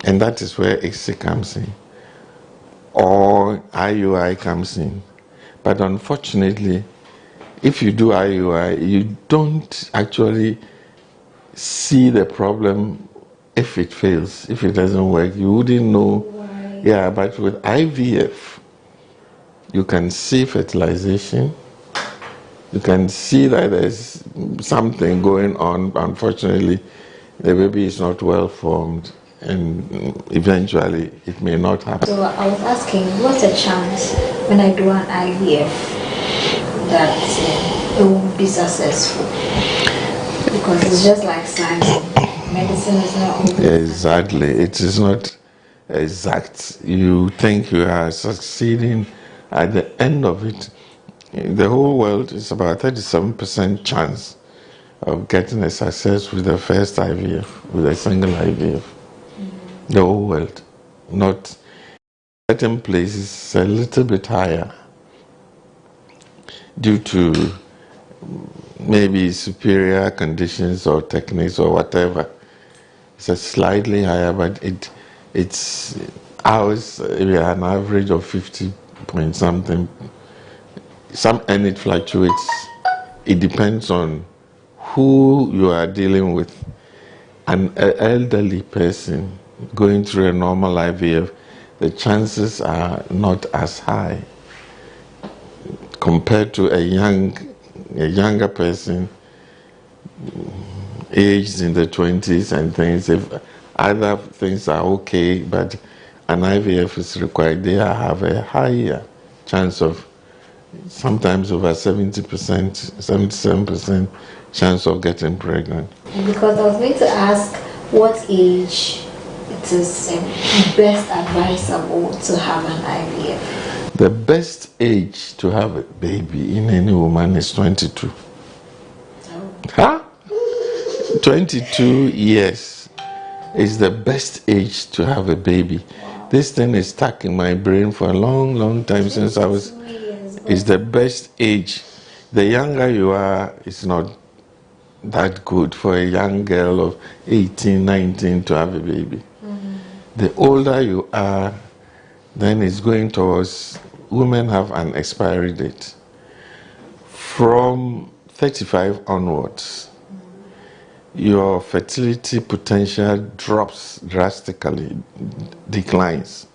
And that is where ECSI comes in, or IUI comes in. But unfortunately, if you do IUI, you don't actually see the problem if it fails, if it doesn't work. You wouldn't know. Right. Yeah, but with IVF, you can see fertilization. You can see that there's something going on. Unfortunately, the baby is not well formed, and eventually it may not happen. So I was asking, what's the chance when I do an IVF that it won't be successful? Because it's just like science. Medicine is not always exactly. It is not exact. You think you are succeeding. At the end of it, the whole world is about 37% chance of getting a success with the first IVF, with a single IVF. The whole world. Not certain places a little bit higher due to maybe superior conditions or techniques or whatever. It's a slightly higher, but it's ours. We are an average of 50 point something. And it fluctuates. It depends on who you are dealing with. an elderly person going through a normal IVF, the chances are not as high compared to a younger person aged in the 20s and things. If other things are okay, but an IVF is required, they have a higher chance of, sometimes over 70%, 77% chance of getting pregnant. Because I was going to ask what age it is best advisable to have an IVF. The best age to have a baby in any woman is 22. Oh. Huh? 22 years is the best age to have a baby. Wow. This thing is stuck in my brain for a long, long time since I was. It's the best age. The younger you are, it's not that good for a young girl of 18, 19 to have a baby. Mm-hmm. The older you are, then it's going towards, women have an expiry date. From 35 onwards, your fertility potential drops drastically, declines.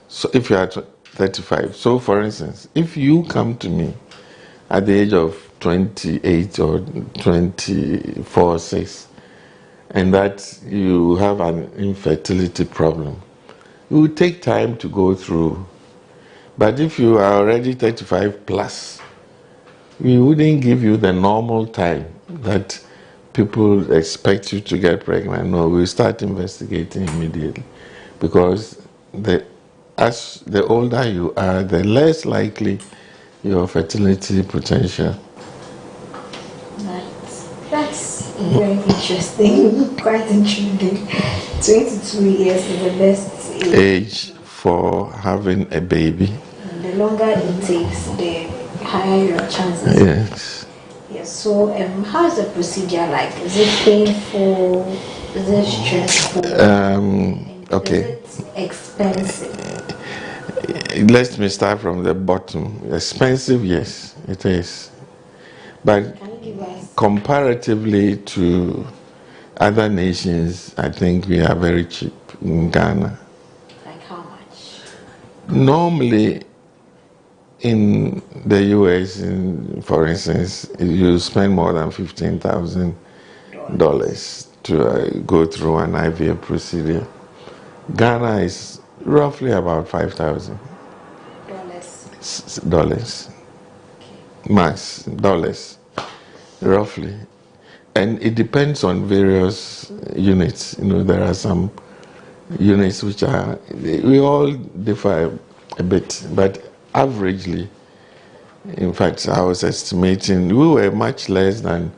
So if you are 35, so for instance, if you come to me at the age of 28 or 24, 6, and that you have an infertility problem, it will take time to go through. But if you are already 35 plus, we wouldn't give you the normal time that people expect you to get pregnant. No, we'll start investigating immediately, because as the older you are, the less likely your fertility potential. Right. That's very interesting, quite intriguing. 22 years is the best age for having a baby. And the longer it takes, the higher your chances. Yes. Yes. So, how is the procedure like? Is it painful? Is it stressful? Okay. Is it expensive? Let me start from the bottom. Expensive, yes, it is. But comparatively to other nations, I think we are very cheap in Ghana. Like how much? Normally, in the US, for instance, you spend more than $15,000 to go through an IVF procedure. Ghana is roughly about $5,000. Dollars. Max dollars, roughly. And it depends on various units. You know, there are some units which are, we all differ a bit, but averagely, in fact, I was estimating, we were much less than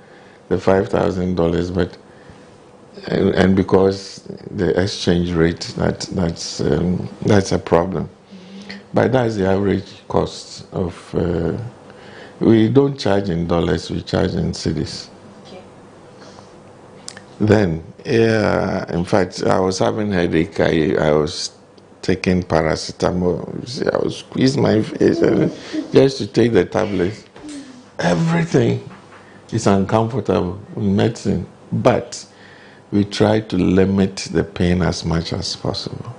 the $5,000, but, and because the exchange rate, that's a problem. But that's the average cost of, we don't charge in dollars, we charge in cedis. Okay. Then, in fact, I was having headache, I was taking paracetamol, I was squeezing my face just to take the tablets. Everything is uncomfortable in medicine, but we try to limit the pain as much as possible.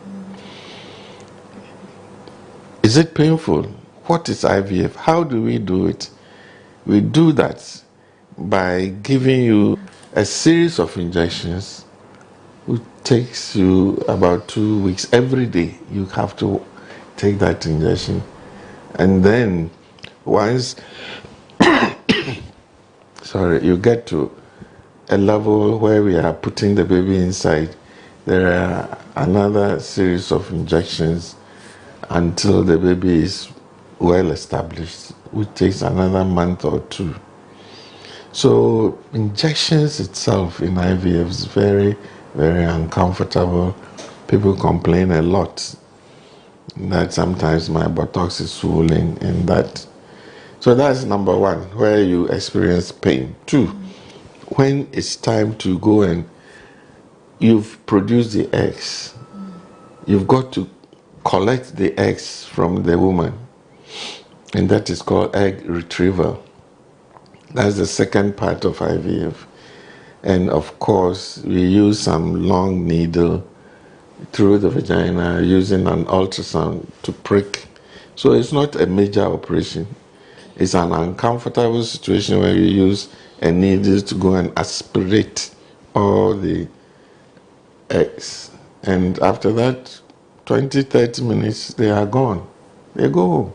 Is it painful? What is IVF? How do we do it? We do that by giving you a series of injections, which takes you about 2 weeks. Every day you have to take that injection. And then once you get to a level where we are putting the baby inside, there are another series of injections until the baby is well established, which takes another month or 2. So injections itself in IVF is very, very uncomfortable. People complain a lot that sometimes my buttocks is swollen and that. So that's number 1, where you experience pain. 2, when it's time to go and you've produced the eggs, you've got to collect the eggs from the woman, and that is called egg retrieval. That's the second part of IVF. And of course, we use some long needle through the vagina using an ultrasound to prick. So it's not a major operation. It's an uncomfortable situation where you use a needle to go and aspirate all the eggs. And after that, 20, 30 minutes, they are gone. They go home.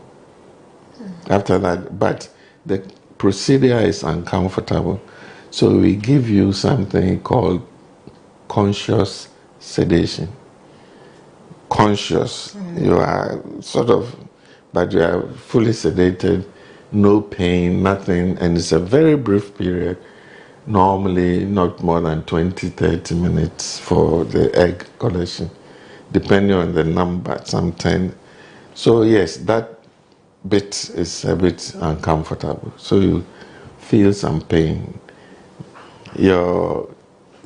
After that, but the procedure is uncomfortable. So we give you something called conscious sedation. Conscious. You are sort of, but you are fully sedated, no pain, nothing, and it's a very brief period, normally not more than 20, 30 minutes for the egg collection, depending on the number, some 10. So yes, that bit is a bit uncomfortable. So you feel some pain. Your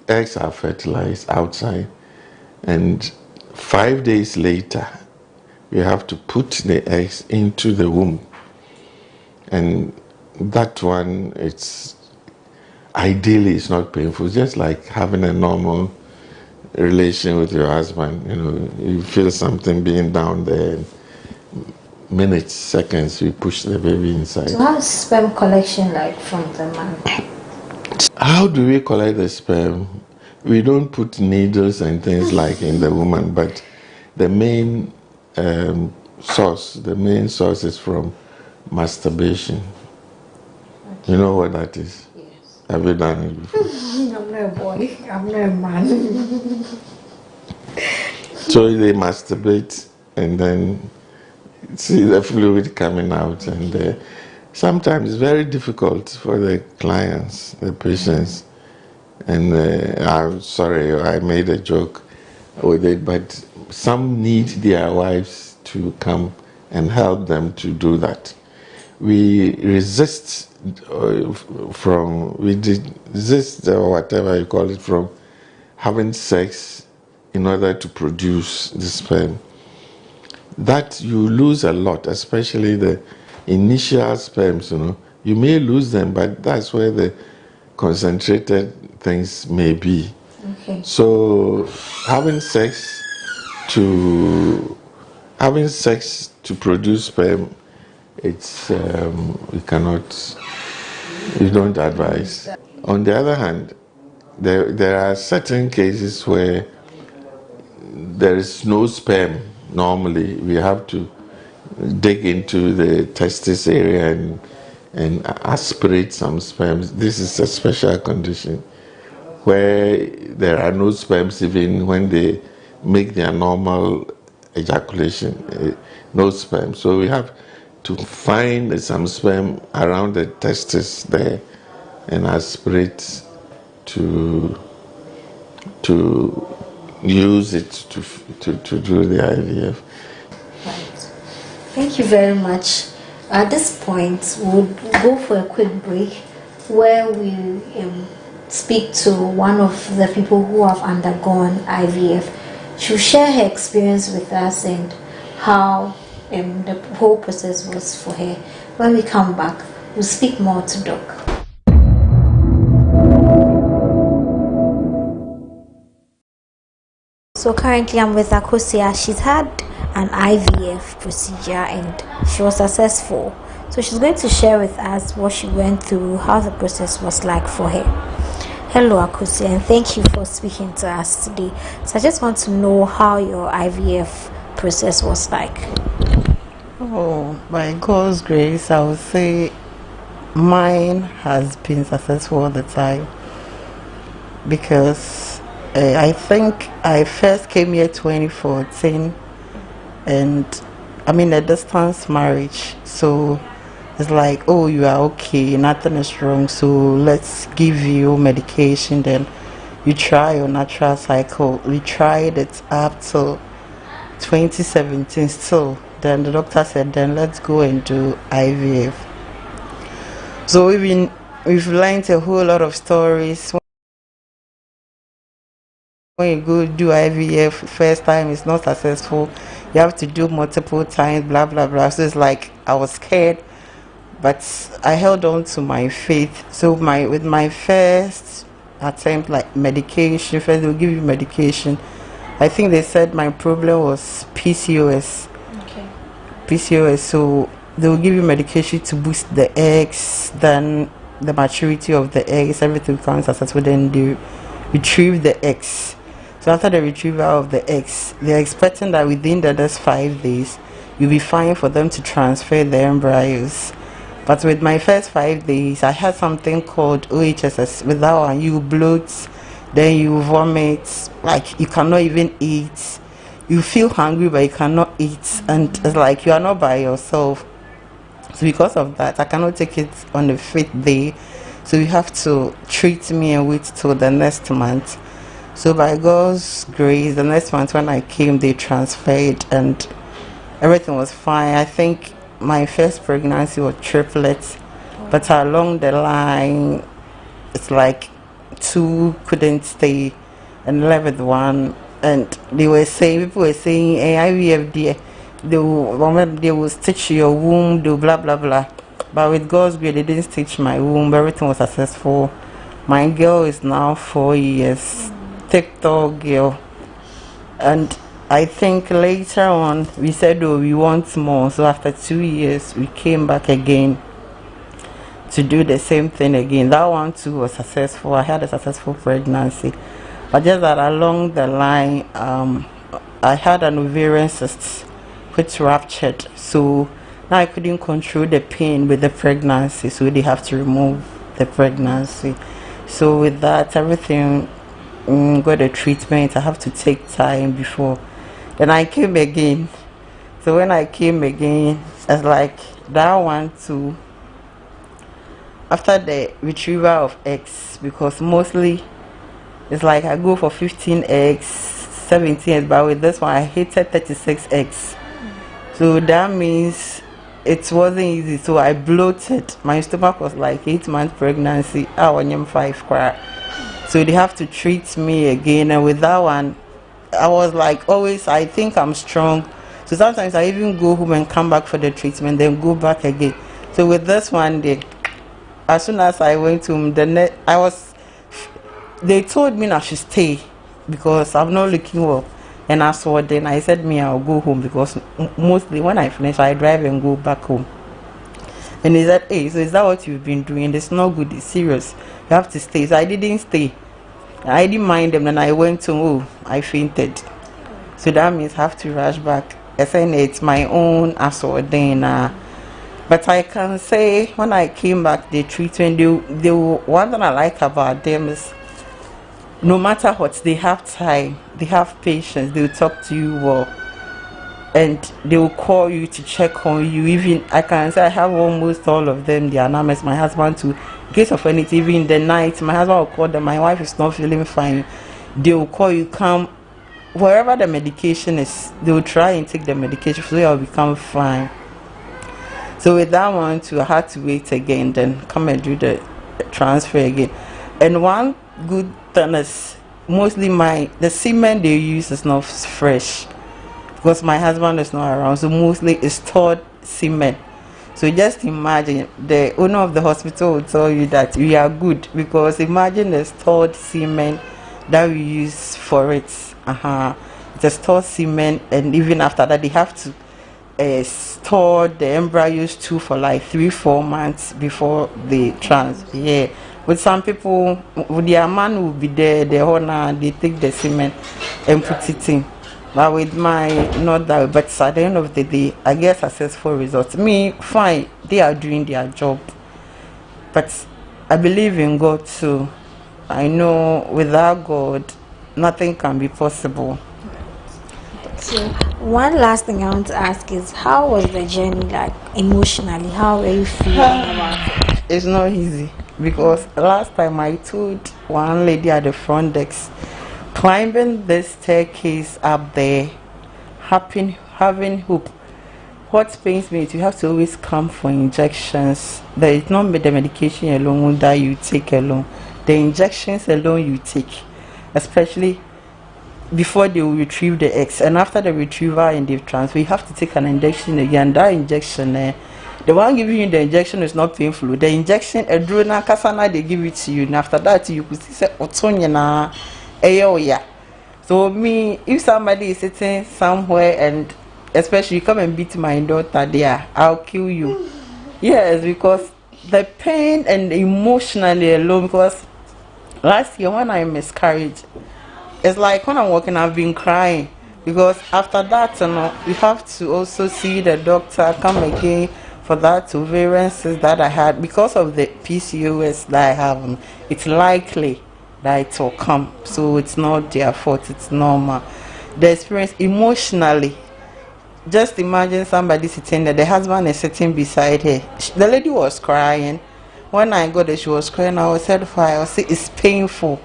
eggs are fertilized outside, and 5 days later, you have to put the eggs into the womb. And that one, it's ideally it's not painful, just like having a normal relation with your husband. You know, you feel something being down there, and minutes, seconds, you push the baby inside. So how's sperm collection like from the man? How do we collect the sperm? We don't put needles and things like in the woman, but the main source is from masturbation. Okay. You know what that is? Yes. Have you done it before? I'm not a boy. I'm not a man. So they masturbate and then see the fluid coming out, and sometimes it's very difficult for the clients, the patients. And I'm sorry, I made a joke with it, but some need their wives to come and help them to do that. We resist or whatever you call it, from having sex in order to produce the sperm. That you lose a lot, especially the initial sperms, you know. You may lose them, but that's where the concentrated things may be. Okay. So having sex to produce sperm, it's we don't advise. On the other hand, there are certain cases where there is no sperm. Normally, we have to dig into the testis area and aspirate some sperms. This is a special condition where there are no sperms even when they make their normal ejaculation, no sperm. So we have to find some sperm around the testis there and aspirate to use it to do the IVF. Right. Thank you very much. At this point, we'll go for a quick break where we speak to one of the people who have undergone IVF. She'll share her experience with us and how the whole process was for her. When we come back, we'll speak more to Doc. So currently I'm with Akosia. She's had an IVF procedure and she was successful. So she's going to share with us what she went through, how the process was like for her. Hello Akosia, and thank you for speaking to us today. So I just want to know how your IVF process was like. Oh, by God's grace, I would say mine has been successful all the time, because I think I first came here 2014, and I'm in a distance marriage, so it's like, oh, you are okay, nothing is wrong, so let's give you medication, then you try your natural cycle. We tried it up till 2017 still. Then the doctor said, then let's go and do IVF. So we've learned a whole lot of stories. When you go do IVF, first time it's not successful, you have to do multiple times, blah blah blah. So it's like I was scared, but I held on to my faith. So with my first attempt like medication. First they'll give you medication. I think they said my problem was PCOS. Okay. PCOS, so they will give you medication to boost the eggs, then the maturity of the eggs, everything becomes successful, then they retrieve the eggs. So after the retrieval of the eggs, they're expecting that within the next 5 days, you'll be fine for them to transfer the embryos. But with my first 5 days, I had something called OHSS. With that one, you bloat, then you vomit, like you cannot even eat. You feel hungry, but you cannot eat, and it's like you are not by yourself. So because of that, I cannot take it on the 5th day. So you have to treat me and wait till the next month. So by God's grace, the next month when I came, they transferred and everything was fine. I think my first pregnancy was triplets, but along the line, it's like 2 couldn't stay and left with 1. And they were saying, people were saying, IVF, they will stitch your womb, do blah blah blah. But with God's grace, they didn't stitch my womb. Everything was successful. My girl is now 4 years, TikTok girl. And I think later on we said, oh, we want more. So after 2 years, we came back again to do the same thing again. That one too was successful. I had a successful pregnancy. But just that along the line, I had an ovarian cyst which ruptured. So now I couldn't control the pain with the pregnancy. So they have to remove the pregnancy. So with that, everything got a treatment. I have to take time before. Then I came again. So when I came again, it's like that one too. After the retrieval of eggs, because mostly it's like I go for 15 eggs, 17 eggs, but with this one I hated 36 eggs. So that means it wasn't easy. So I bloated. My stomach was like 8-month pregnancy. I was 5 cry. So they have to treat me again. And with that one, I was like always, I think I'm strong. So sometimes I even go home and come back for the treatment, then go back again. So with this one, as soon as I went home, they told me I should stay because I'm not looking well. And I saw then I said I'll go home because mostly when I finish I drive and go back home. And he said, hey, so is that what you've been doing? It's not good, it's serious. You have to stay. So I didn't stay. I didn't mind them. Then I went to, I fainted. So that means I have to rush back. I said it's my own then. But I can say when I came back, the treatment, one thing I like about them is no matter what, they have time, they have patience, they will talk to you well, and they will call you to check on you. Even I can say I have almost all of them. They are anonymous. My husband too. In case of anything, even in the night, my husband will call them. My wife is not feeling fine. They will call you, come wherever the medication is. They will try and take the medication so you'll become fine. So with that one too, I had to wait again, then come and do the transfer again. And one good thing is mostly the semen they use is not fresh because my husband is not around, so mostly it's stored semen. So just imagine the owner of the hospital will tell you that we are good because imagine the stored semen that we use for it. It's a stored semen, and even after that they have to store the embryos too for like 3-4 months before they transfer. Yeah. With some people, their man will be there, the owner, they take the semen and put it in. But with my, not that, but at the end of the day, I get successful results. Me, fine, they are doing their job. But I believe in God too. I know without God, nothing can be possible. So, one last thing I want to ask is, how was the journey like emotionally? How were you feeling about it? It's not easy because last time I told one lady at the front desk, climbing this staircase up there, having hope. What pains me is you have to always come for injections. There is not the medication alone that you take alone. The injections alone you take, especially before they will retrieve the eggs, and after the retrieval and the transfer, you have to take an injection again. That injection, The one giving you the injection is not painful. The injection, a drona kasana, they give it to you, and after that you could see otonya yeah. So me, if somebody is sitting somewhere and especially you come and beat my daughter there, I'll kill you. Yes, because the pain and emotionally alone, because last year when I miscarried, it's like when I'm walking, I've been crying. Because after that, you have to also see the doctor, come again for that ovarian cyst that I had. Because of the PCOS that I have, it's likely that it will come. So it's not their fault, it's normal. The experience emotionally, just imagine somebody sitting there, the husband is sitting beside her. The lady was crying. When I got there, she was crying. I was certified. I was saying, it's painful.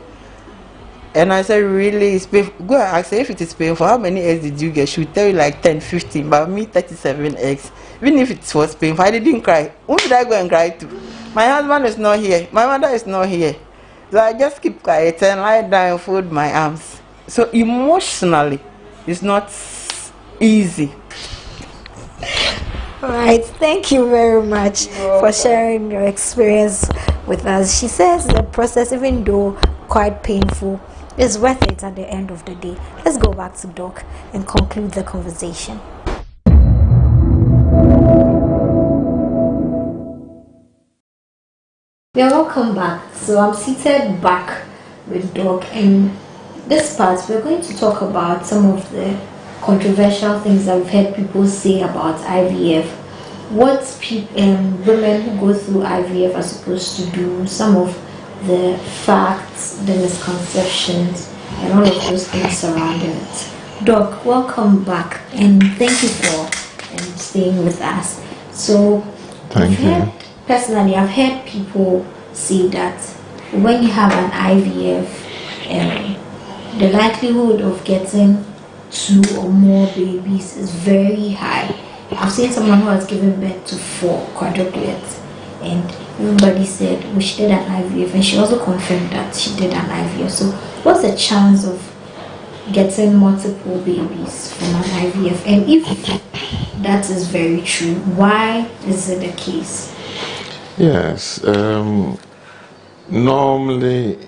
And I said, really, it's painful. Go and ask her if it is painful. How many eggs did you get? She would tell you like 10, 15, but me 37 eggs. Even if it was painful, I didn't cry. Who did I go and cry to? My husband is not here. My mother is not here. So I just keep quiet and lie down and fold my arms. So emotionally, it's not easy. All right, thank you very much for sharing your experience with us. She says the process, even though quite painful, is worth it at the end of the day. Let's go back to Doc and conclude the conversation. We are welcome back. So I'm seated back with Doc, and this part we're going to talk about some of the controversial things that we've heard people say about IVF. What women who go through IVF are supposed to do, some of the facts, the misconceptions, and all of those things surrounding it. Doc, welcome back, and thank you for staying with us. So, personally, I've heard people say that when you have an IVF, the likelihood of getting 2 or more babies is very high. I've seen someone who has given birth to 4 quadruplets, and everybody said, well, she did an IVF, and she also confirmed that she did an IVF. So what's the chance of getting multiple babies from an IVF? And if that is very true, why is it the case? Yes. Normally,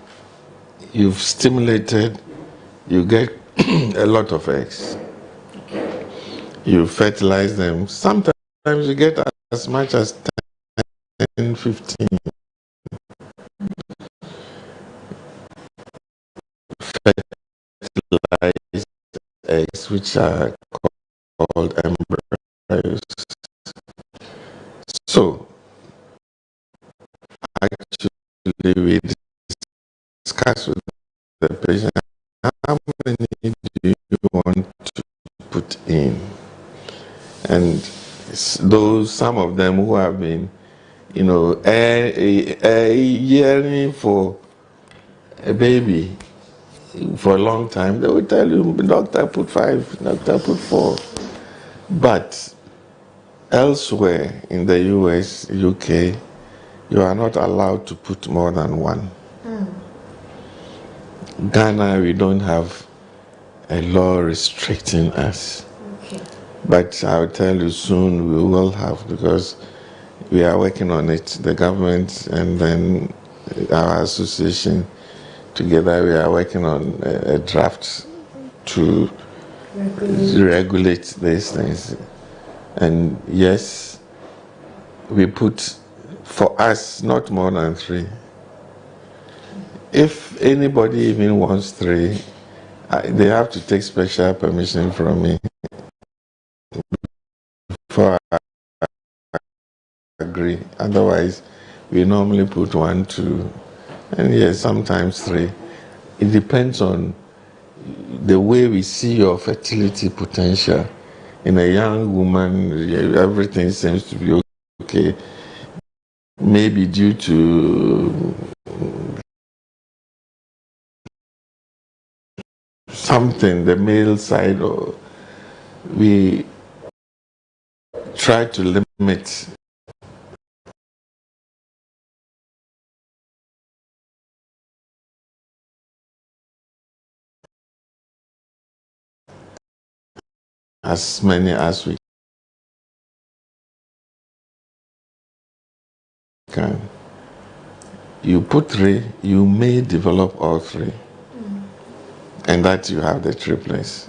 you've stimulated, you get a lot of eggs. You fertilize them. Sometimes you get as much as 10, 15. Fertilized eggs, which are called embryos. So, actually, we discuss with the patient, how many do you want to put in? And some of them who have been, yearning for a baby for a long time, they will tell you, doctor, put 5, doctor, put 4. But elsewhere in the US, UK, you are not allowed to put more than 1. Ghana, we don't have a law restricting us. Okay. But I'll tell you soon we will have, because we are working on it. The government and then our association together, we are working on a draft to regulate these things. And yes, we put, for us, not more than 3. If anybody even wants 3, they have to take special permission from me before I agree. Otherwise, we normally put 1, 2, and yes, sometimes 3. It depends on the way we see your fertility potential. In a young woman, everything seems to be okay. Maybe due to something, the male side, or we try to limit as many as we You put 3, you may develop all 3. And that you have the triplets.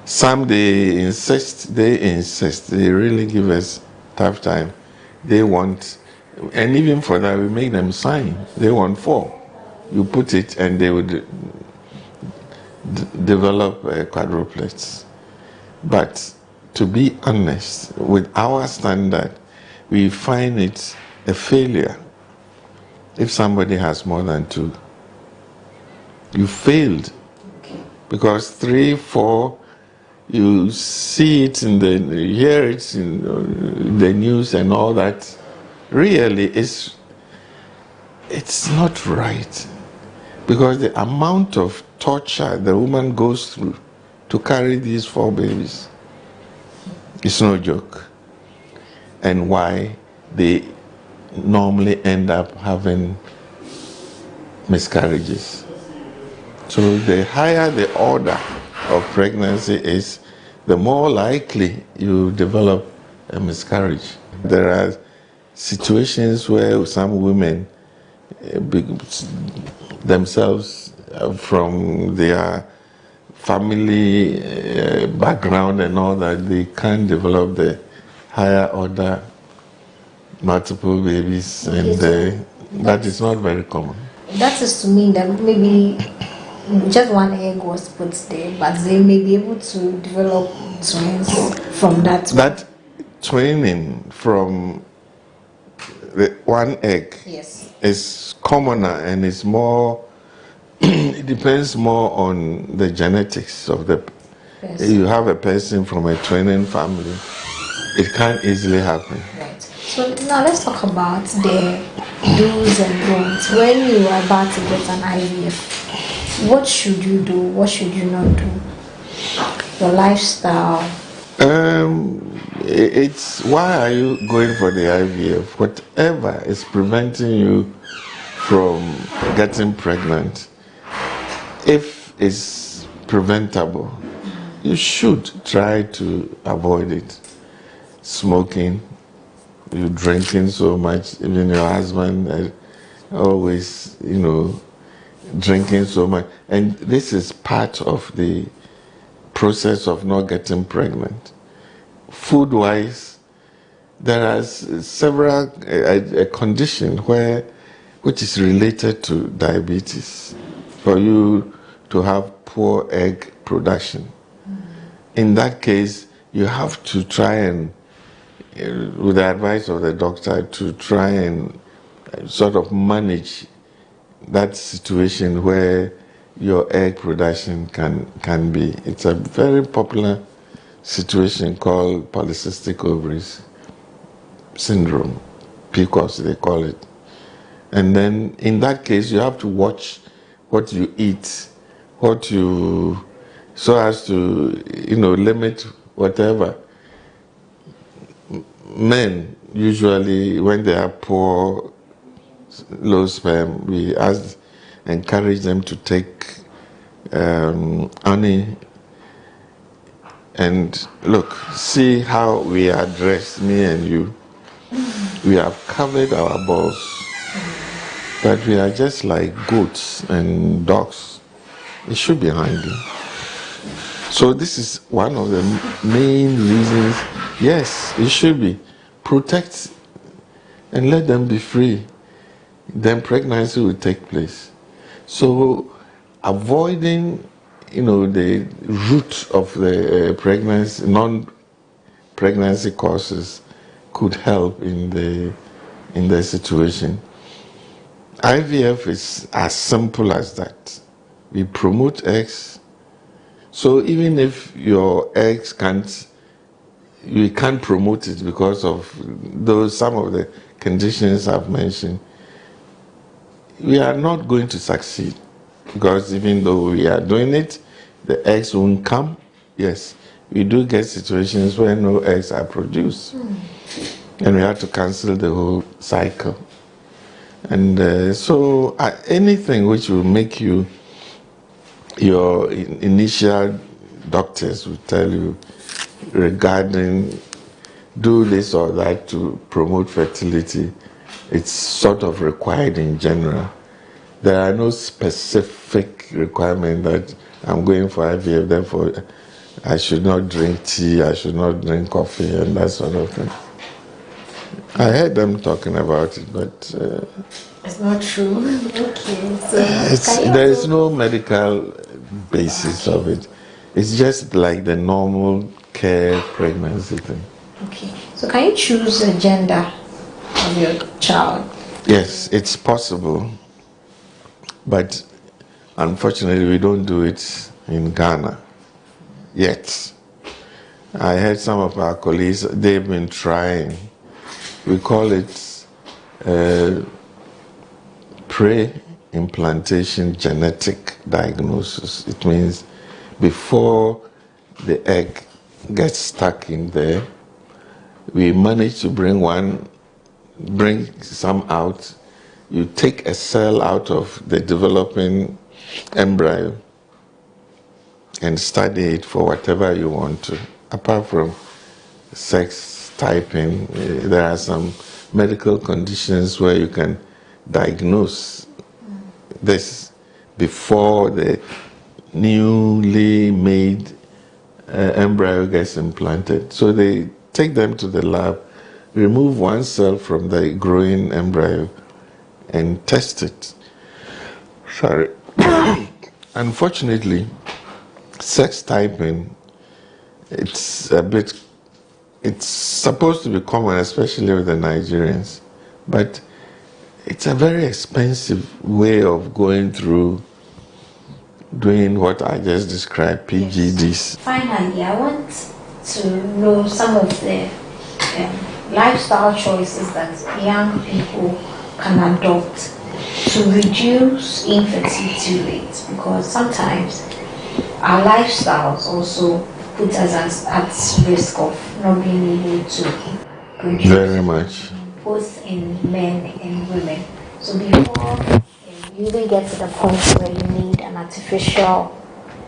Some they insist, they really give us tough time. They want, and even for that we make them sign. They want 4. You put it and they would develop quadruplets. But to be honest, with our standard, we find it a failure if somebody has more than 2. You failed. Because 3, 4, you see it in you hear it in the news and all that. Really, it's not right. Because the amount of torture the woman goes through to carry these 4 babies is no joke. And why they normally end up having miscarriages. So the higher the order of pregnancy is, the more likely you develop a miscarriage. There are situations where some women themselves from their family background and all that, they can't develop the higher order multiple babies, and that is not very common. That is to mean that maybe just 1 egg was put there, but they may be able to develop twins from that. That twinning from the 1 egg, yes, is commoner and is more, it depends more on the genetics of the person. You have a person from a twinning family, it can't easily happen. Right. So now let's talk about the do's and don'ts. When you are about to get an IVF, what should you do? What should you not do? Your lifestyle. It's why are you going for the IVF? Whatever is preventing you from getting pregnant, if it's preventable, you should try to avoid it. Smoking, you drinking so much, even your husband always, drinking so much. And this is part of the process of not getting pregnant. Food-wise, there are several conditions which is related to diabetes, for you to have poor egg production. In that case, you have to try and, with the advice of the doctor, to try and sort of manage that situation where your egg production can be. It's a very popular situation called polycystic ovaries syndrome, PCOS they call it. And then in that case, you have to watch what you eat, so as to, limit whatever. Men, usually, when they are poor, low sperm, we encourage them to take honey. And look, see how we are dressed, me and you. We have covered our balls, but we are just like goats and dogs. It should be hiding. So this is one of the main reasons. Yes, it should be. Protect and let them be free. Then pregnancy will take place. So avoiding, the root of the pregnancy, non-pregnancy causes could help in the situation. IVF is as simple as that. We promote eggs. So even if your eggs you can't promote it because of some of the conditions I've mentioned, we are not going to succeed, because even though we are doing it, the eggs won't come. Yes, we do get situations where no eggs are produced, and we have to cancel the whole cycle. And so anything which will make you, your initial doctors will tell you regarding do this or that to promote fertility, it's sort of required in general. There are no specific requirement that I'm going for IVF, therefore I should not drink tea, I should not drink coffee, and that sort of thing. I heard them talking about it, but it's not true. Okay, so there is no medical basis of it. It's just like the normal care pregnancy thing. Okay, so can you choose the gender of your child? Yes, it's possible, but unfortunately we don't do it in Ghana yet. I heard some of our colleagues, they've been trying. We call it pre-implantation genetic diagnosis. It means before the egg gets stuck in there, we manage to bring some out. You take a cell out of the developing embryo and study it for whatever you want to. Apart from sex typing, there are some medical conditions where you can diagnose this before the newly made embryo gets implanted. So they take them to the lab, remove one cell from the growing embryo and test it. Sorry. Unfortunately, sex typing, it's supposed to be common, especially with the Nigerians, but it's a very expensive way of going through doing what I just described, PGDs. Yes. Finally, I want to know some of the lifestyle choices that young people can adopt to reduce infertility rates, because sometimes our lifestyles also put us at risk of not being able to produce. Very much. Both in men and women. So before you even get to the point where you need an artificial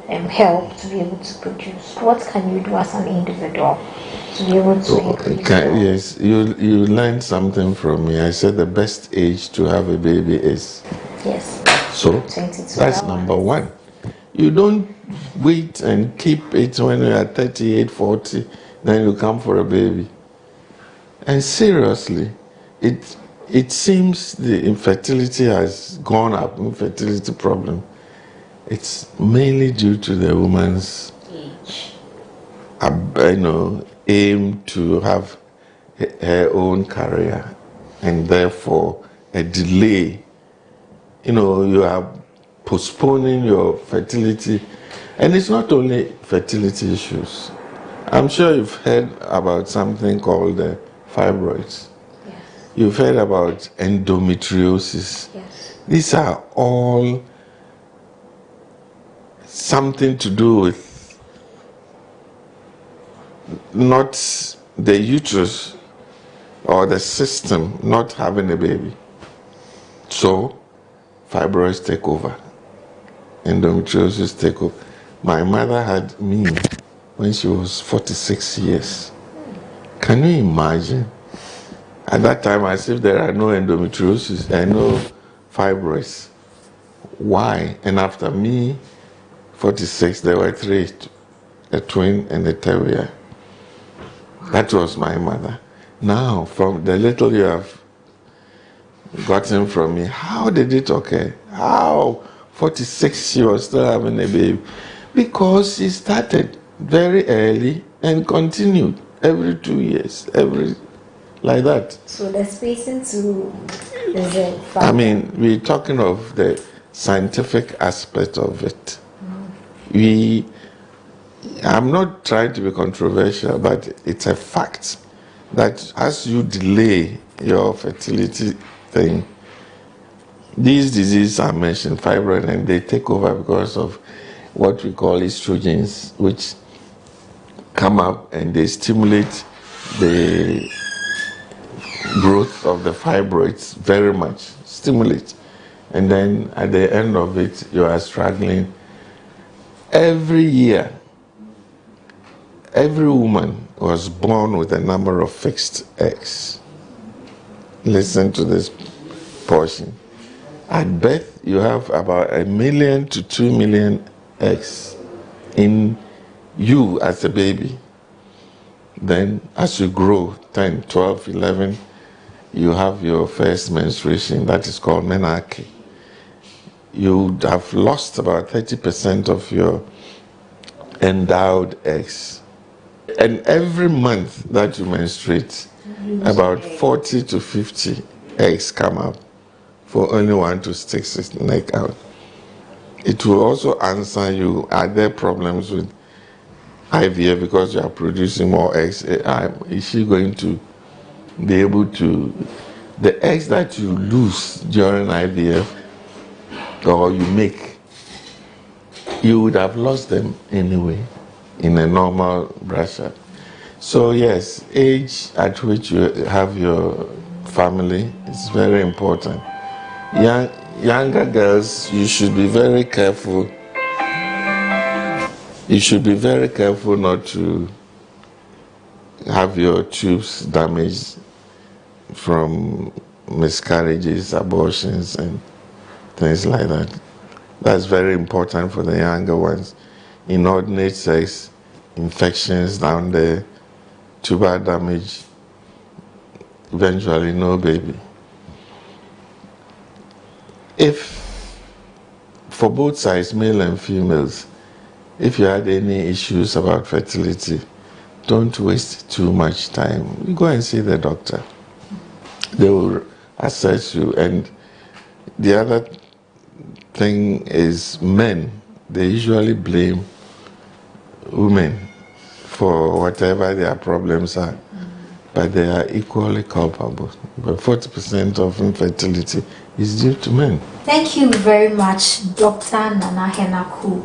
help to be able to produce, what can you do as an individual to be able to increase? Yes, you learned something from me. I said the best age to have a baby is. Yes. So that's number one. You don't wait and keep it when you are 38, 40, then you come for a baby. And seriously, it seems the infertility has gone up, infertility problem. It's mainly due to the woman's age. Aim to have her own career, and therefore a delay. You are postponing your fertility, and it's not only fertility issues. I'm sure you've heard about something called fibroids. Yes. You've heard about endometriosis. Yes. These are all something to do with not the uterus or the system not having a baby. So fibroids take over. Endometriosis take over. My mother had me when she was 46 years. Can you imagine? At that time, as if there are no endometriosis and no fibroids. Why? And after me, 46, there were 3, a twin and a terrier. That was my mother. Now, from the little you have gotten from me, how did it occur? How 46 she was still having a baby? Because she started very early and continued every 2 years, like that. So the spacing to is I mean, we're talking of the scientific aspect of it. I'm not trying to be controversial, but it's a fact that as you delay your fertility thing, these diseases are mentioned, fibroid, and they take over because of what we call estrogens, which come up and they stimulate the growth of the fibroids very much, stimulate. And then at the end of it, you are struggling. Every year, every woman was born with a number of fixed eggs. listen to this portion. At birth, you have about 1 million to 2 million eggs in you as a baby. Then as you grow, 10, 12, 11, you have your first menstruation. That is called menarche. You would have lost about 30% of your endowed eggs. And every month that you menstruate, about 40 to 50 eggs come out for only one to stick his neck out. It will also answer you, are there problems with IVF because you are producing more eggs? Is she going to be able to, the eggs that you lose during IVF or you make, you would have lost them anyway in a normal brush-up. So yes, age at which you have your family is very important. Younger girls, you should be very careful. You should be very careful not to have your tubes damaged from miscarriages, abortions, and things like that. That's very important for the younger ones. Inordinate sex, infections down there, tuber damage, eventually no baby. If, for both sides, male and females, if you had any issues about fertility, don't waste too much time. You go and see the doctor. They will assess you. And the other thing is men, they usually blame women for whatever their problems are, but they are equally culpable. But 40% of infertility is due to men. Thank you very much, Dr. Nana Henaku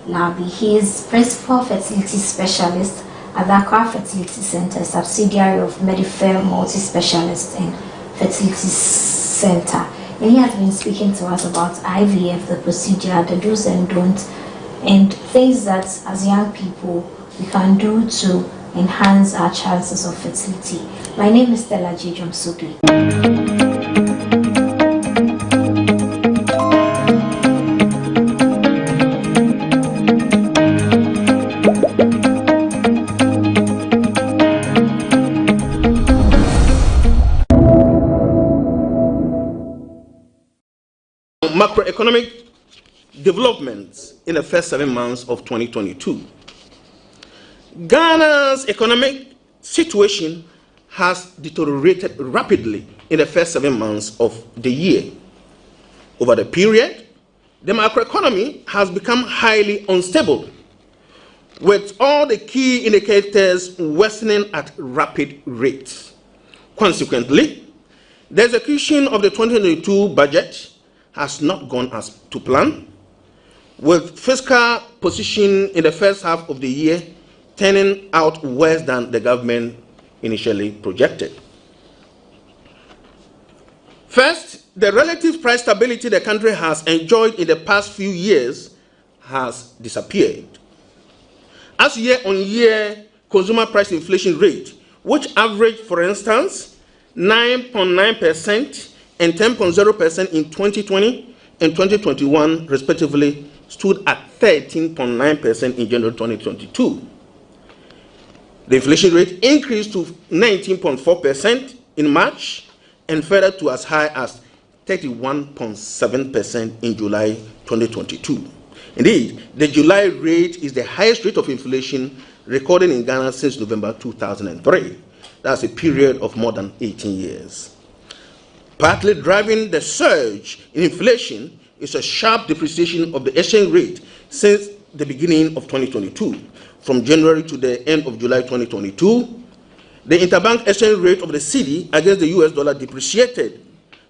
Labi. He is Principal Fertility Specialist at the Accra Fertility Center, subsidiary of Medifair Multi-Specialist and Fertility Center. And he has been speaking to us about IVF, the procedure, the do's and don'ts, and things that as young people we can do to enhance our chances of fertility. My name is Stella J. Jomsudi. Macroeconomic developments in the first 7 months of 2022. Ghana's economic situation has deteriorated rapidly in the first 7 months of the year. Over the period, the macroeconomy has become highly unstable, with all the key indicators worsening at rapid rates. Consequently, the execution of the 2022 budget has not gone as to plan, with fiscal position in the first half of the year turning out worse than the government initially projected. First, the relative price stability the country has enjoyed in the past few years has disappeared. As year-on-year consumer price inflation rate, which averaged, for instance, 9.9% and 10.0% in 2020 and 2021, respectively, stood at 13.9% in January 2022. The inflation rate increased to 19.4% in March and further to as high as 31.7% in July 2022. Indeed, the July rate is the highest rate of inflation recorded in Ghana since November 2003. That's a period of more than 18 years. Partly driving the surge in inflation is a sharp depreciation of the exchange rate since the beginning of 2022. From January to the end of July 2022, the interbank exchange rate of the cedi against the US dollar depreciated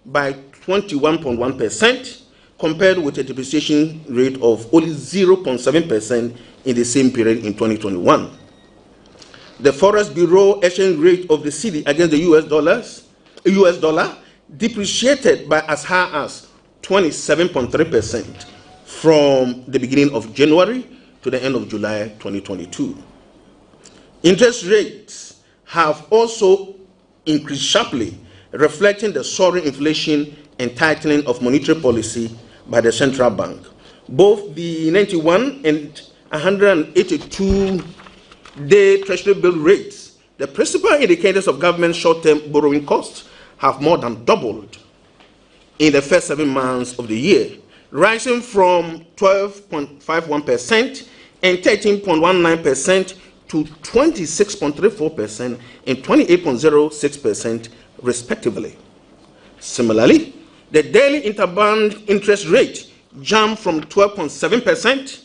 by 21.1%, compared with a depreciation rate of only 0.7% in the same period in 2021. The Forex Bureau exchange rate of the cedi against the US dollar depreciated by as high as 27.3% from the beginning of January to the end of July 2022. Interest rates have also increased sharply, reflecting the soaring inflation and tightening of monetary policy by the central bank. Both the 91 and 182-day Treasury bill rates, the principal indicators of government short-term borrowing costs, have more than doubled in the first 7 months of the year, rising from 12.51% and 13.19% to 26.34% and 28.06% respectively. Similarly, the daily interbank interest rate jumped from 12.7%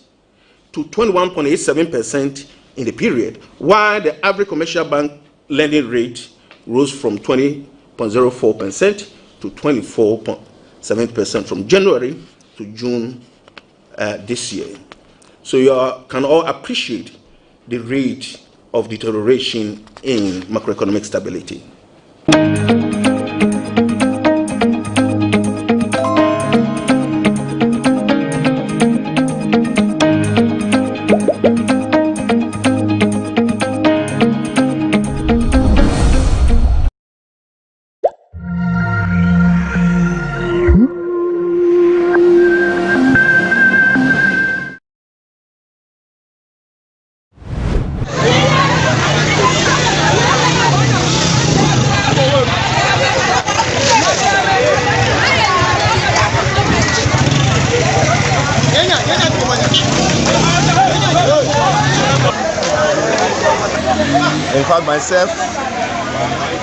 to 21.87% in the period, while the average commercial bank lending rate rose from 20.04% to 24.7% from January to June this year. So you can all appreciate the rate of deterioration in macroeconomic stability. In fact, myself,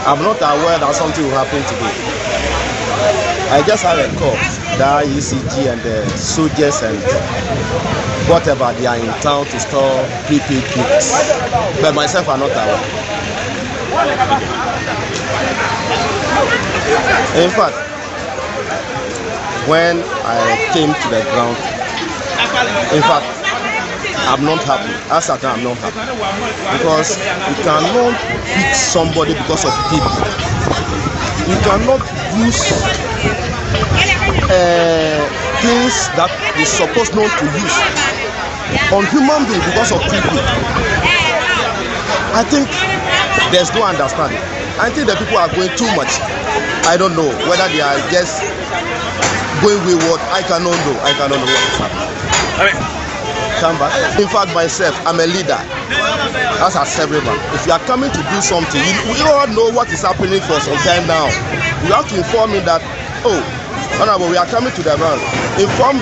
I'm not aware that something will happen today. I just have a call that ECG and the soldiers and whatever, they are in town to store prepaid goods. But myself, I'm not aware. In fact, when I came to the ground, in fact, I'm not happy. As I am not happy. Because you cannot beat somebody because of people. You cannot use things that you're supposed not to use on human beings because of people. I think there's no understanding. I think the people are going too much. I don't know whether they are just going wayward. I cannot know. I cannot know what is happening. Come back. In fact, myself, I'm a leader. As everyone. If you are coming to do something, we all know what is happening for some time now. You have to inform me that, oh, honorable, we are coming to the ground. Inform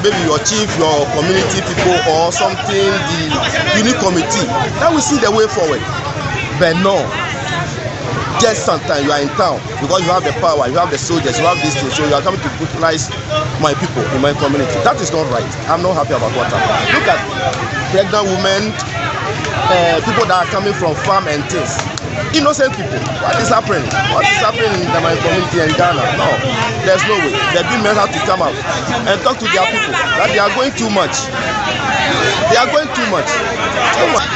maybe your chief, your community people, or something, the unit committee. Then we see the way forward. But no. Just sometimes you are in town because you have the power, you have the soldiers, you have these things, so you are coming to brutalize my people in my community. That is not right. I'm not happy about what happened. Look at pregnant women, people that are coming from farm and things. Innocent people. What is happening? What is happening in my community in Ghana? No, there's no way. The big men have to come out and talk to their people that they are going too much. They are going too much. Too much.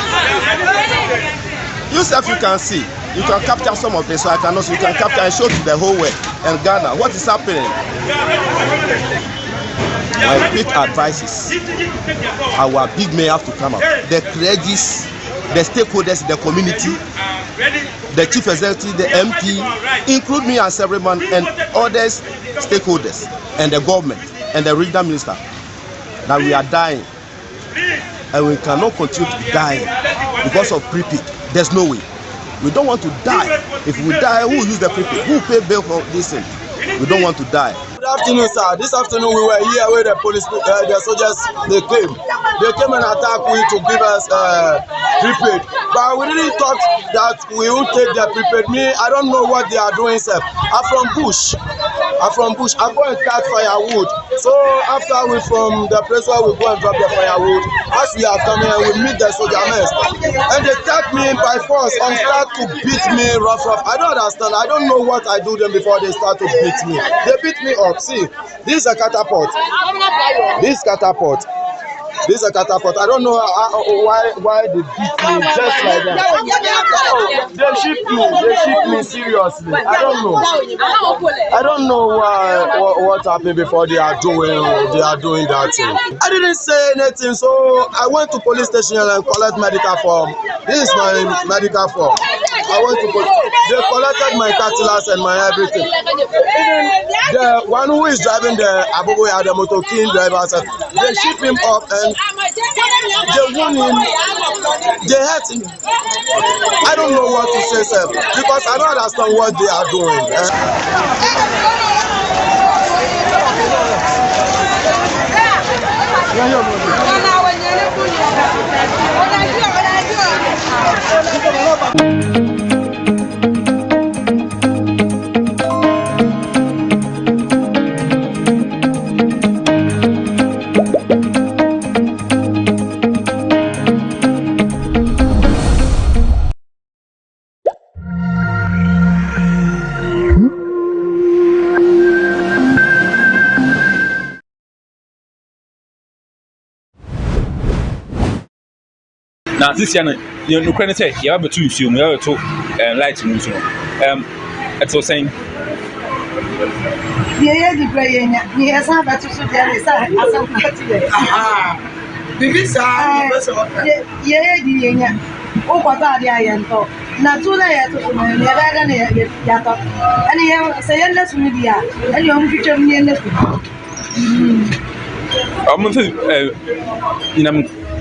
You self, you can see. You can capture some of this, so I can also, you can capture and show to the whole world and Ghana what is happening. My big advice is our big men have to come out. The clergies, the stakeholders in the community, the chief executive, the MP, include me as everyone and others stakeholders and the government and the regional minister, that we are dying and we cannot continue to die because of prepaid. There's no way. We don't want to die. If we die, who will use the prepaid? Who will pay bail for this thing? We don't want to die. Good afternoon, sir. This afternoon we were here where the police, the soldiers, they came. They came and attacked we to give us prepaid. But we didn't thought that we would take the prepaid. Me, I don't know what they are doing, sir. I'm from Bush. I go and start firewood. So after we from the place where we go and drop the firewood, as we are coming and we meet the soldier men. And they attack me by force and start to beat me rough. I don't understand. I don't know what I do them before they start to beat me. They beat me up. See, this is a catapult. This catapult. I don't know why they beat me just like that. They shoot me seriously. I don't know what happened before they are doing that thing. I didn't say anything, so I went to police station and collect medical form. This is my medical form. I went to police. They collected my cutlass and my everything. Even the one who is driving the Aboboya, the motor king driver, they ship him up and they wound him. They hurt him. I don't know what to say, sir, because I don't understand what they are doing. Now this year, you can say you have to assume you have to light moves. It's all saying. Yeah, the playing. Yes, I have to suit yeah, oh, what are the iron talk? Not too late to never than Yato. And you say endless media, and you future me in the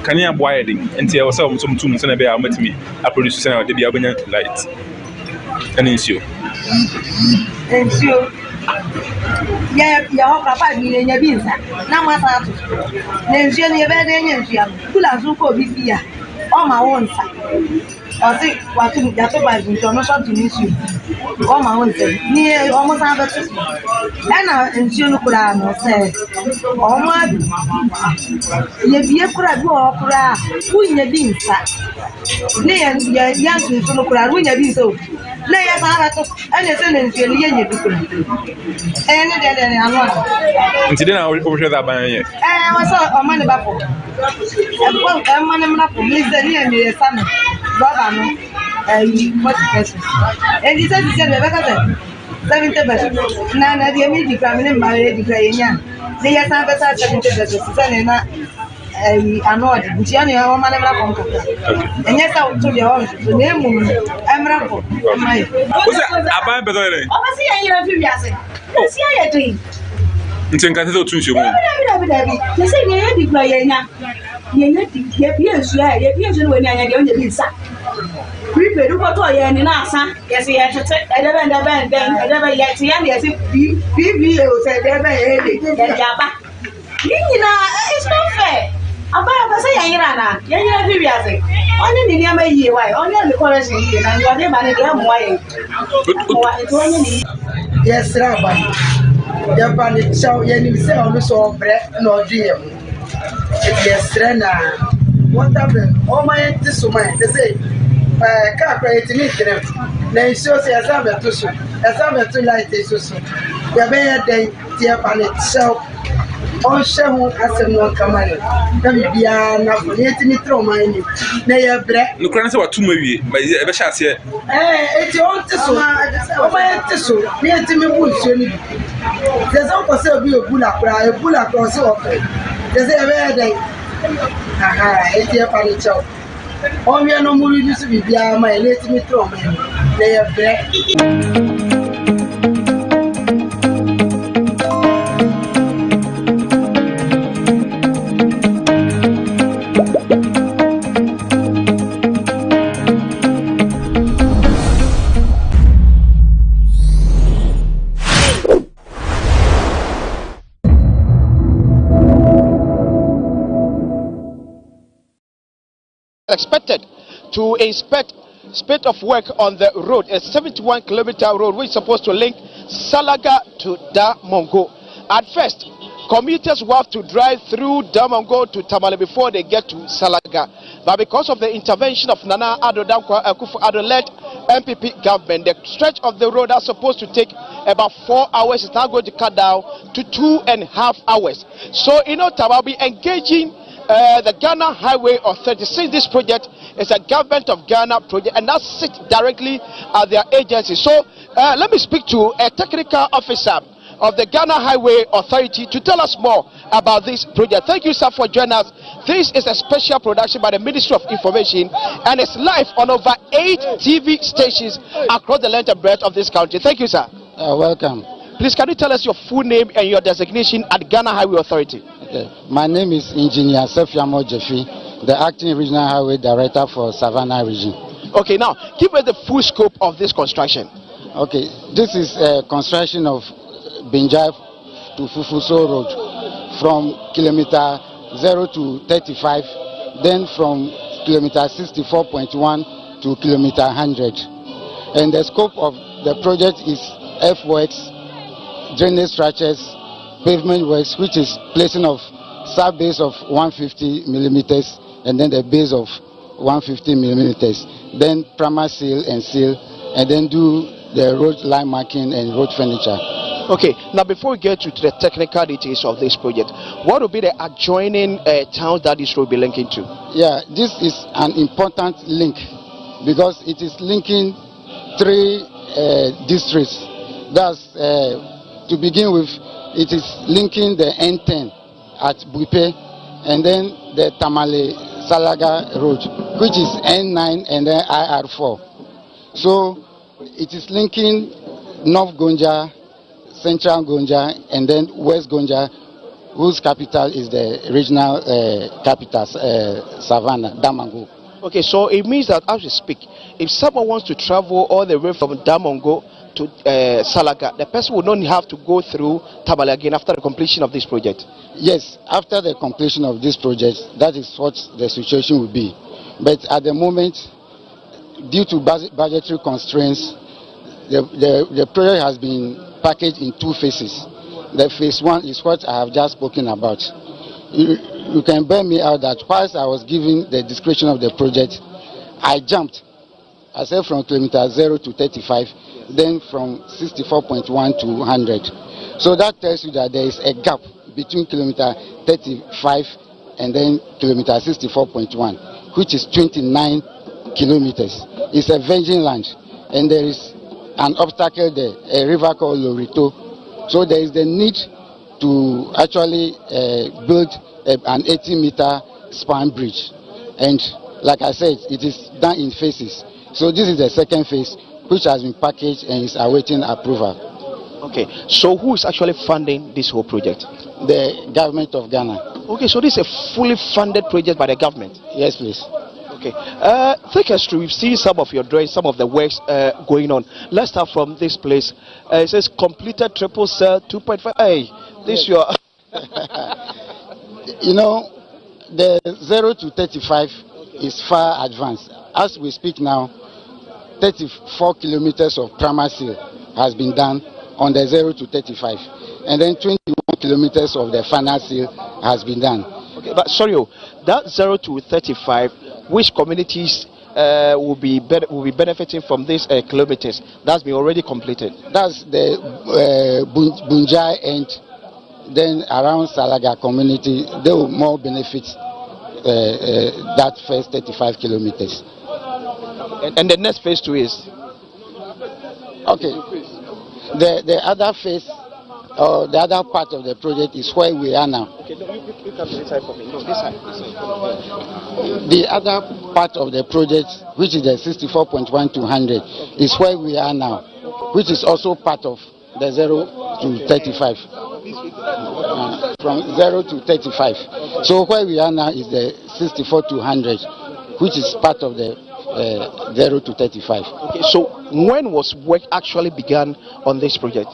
Can you avoid it until I was some 2 months and a bit? I met me. I produce the Biabana light. And ensure. Yeah, your papa in your business. Now, my father. Then she never did who has Zuko Bibia on my own side. I think what to get by information to miss you. On my own side, near almost have a system. And I ensure Kurano said, oh, my, you be a Kurabu opera, who in your being sat. Near young to Kura, when you be so. Lay a part and a sentence in the people. And then I want. Today, I will over that by you. I was a money bubble. And money for me, the near son, Baba, and he said, 70 pesos. Nana, the immediate family married the Ukrainian. They have 70 pesos. I know it. Gianni, our man, and yes, I will tell you all the name. I'm Rapo. What's that? I buy better. Oh, I see you have you. See, I agree. It's in Cathedral to you. You say, you're the Ukrainian. Yes, when I had the only son. We do what I am in answer. Yes, he had to take a band, I never yet see any as if PBO said, never it's not fair. I'm going to say, Yana, only the name of you, why? Only the chorus in here, and you are never yes, Rabbi. Japan, so you say, also bread no dream. Yes, Rena. What happened? Oh, my, this woman, they say, car creating it. They show say, as I'm to light this. We are very Japan itself. On Shamu as a no command. Biana for letting me throw my name. Nay, a bread. No, Crancy, what 2 maybe, but ever shall see it. It's your own tissue. Oh, my tissue. Near to me, bush. There's also be a bullock across the office. There's a rare day. Aha, it's your funny chow. Oh, we are no more used to be beyond my letting me throw my name. They are bread. Expected to inspect speed of work on the road, a 71-kilometer road which is supposed to link Salaga to Damongo. At first, commuters will have to drive through Damongo to Tamale before they get to Salaga. But because of the intervention of Nana Addo Dankwa Akufo-Addo-led MPP government, the stretch of the road that's supposed to take about 4 hours is now going to cut down to 2.5 hours. So, we'll be engaging the Ghana Highway Authority. Since this project is a government of Ghana project and that sits directly at their agency. So let me speak to a technical officer of the Ghana Highway Authority, to tell us more about this project. Thank you, sir, for joining us. This is a special production by the Ministry of Information, and it's live on over 8 TV stations across the length and breadth of this country. Thank you, sir. Welcome. Please, can you tell us your full name and your designation at Ghana Highway Authority? Okay. My name is Engineer Sefiamo Jeffy, the Acting Regional Highway Director for Savannah Region. Okay, now, give us the full scope of this construction. Okay, this is a construction of Binjai to Fufuso Road from kilometer 0 to 35, then from kilometer 64.1 to kilometer 100. And the scope of the project is earthworks, drainage structures, pavement works, which is placing of sub base of 150 millimeters and then the base of 150 millimeters, then primer seal, and then do the road line marking and road furniture. Okay, now before we get to the technical details of this project, what will be the adjoining towns that this road will be linking to? Yeah, this is an important link because it is linking 3 districts. That's to begin with, it is linking the N10 at Buipe and then the Tamale Salaga Road, which is N9 and then IR4. So it is linking North Gonja, Central Gonja, and then West Gonja, whose capital is the regional capital, Savannah, Damongo. Okay, so it means that as we speak, if someone wants to travel all the way from Damongo to Salaga, the person will not have to go through Tamale again after the completion of this project? Yes, after the completion of this project, that is what the situation will be. But at the moment, due to budgetary constraints, the project has been packaged in 2 phases. The phase 1 is what I have just spoken about. You can bear me out that whilst I was giving the description of the project, I jumped. I said from kilometer 0 to 35, then from 64.1 to 100. So that tells you that there is a gap between kilometer 35 and then kilometer 64.1, which is 29 kilometers. It's a virgin land, and there is an obstacle there, a river called Lorito. So there is the need to actually build an 80-meter span bridge. And like I said, it is done in phases. So this is the second phase, which has been packaged and is awaiting approval. Okay, so who is actually funding this whole project? The government of Ghana. Okay, so this is a fully funded project by the government? Yes, please. Okay, take us through. We've seen some of your drawings, some of the works going on. Let's start from this place. It says completed triple cell 2.5. Hey, this your. You know, the 0 to 35 is far advanced. As we speak now, 34 kilometers of primer seal has been done on the 0 to 35, and then 21 kilometers of the final seal has been done. Okay, but sorry, that 0 to 35, which communities will be benefiting from these kilometers? That's been already completed. That's the Bunjai and then around Salaga community. They will more benefit that first 35 kilometers. And the next phase 2 is? Okay. The other phase, or the other part of the project is where we are now. Okay, no, you come this side for me. No, this side. The other part of the project, which is the 64.1 to 100, is where we are now, which is also part of the 0 to 35. From 0 to 35. So where we are now is the 64 to 100, which is part of the 0 to 35. Okay, so when was work actually began on this project?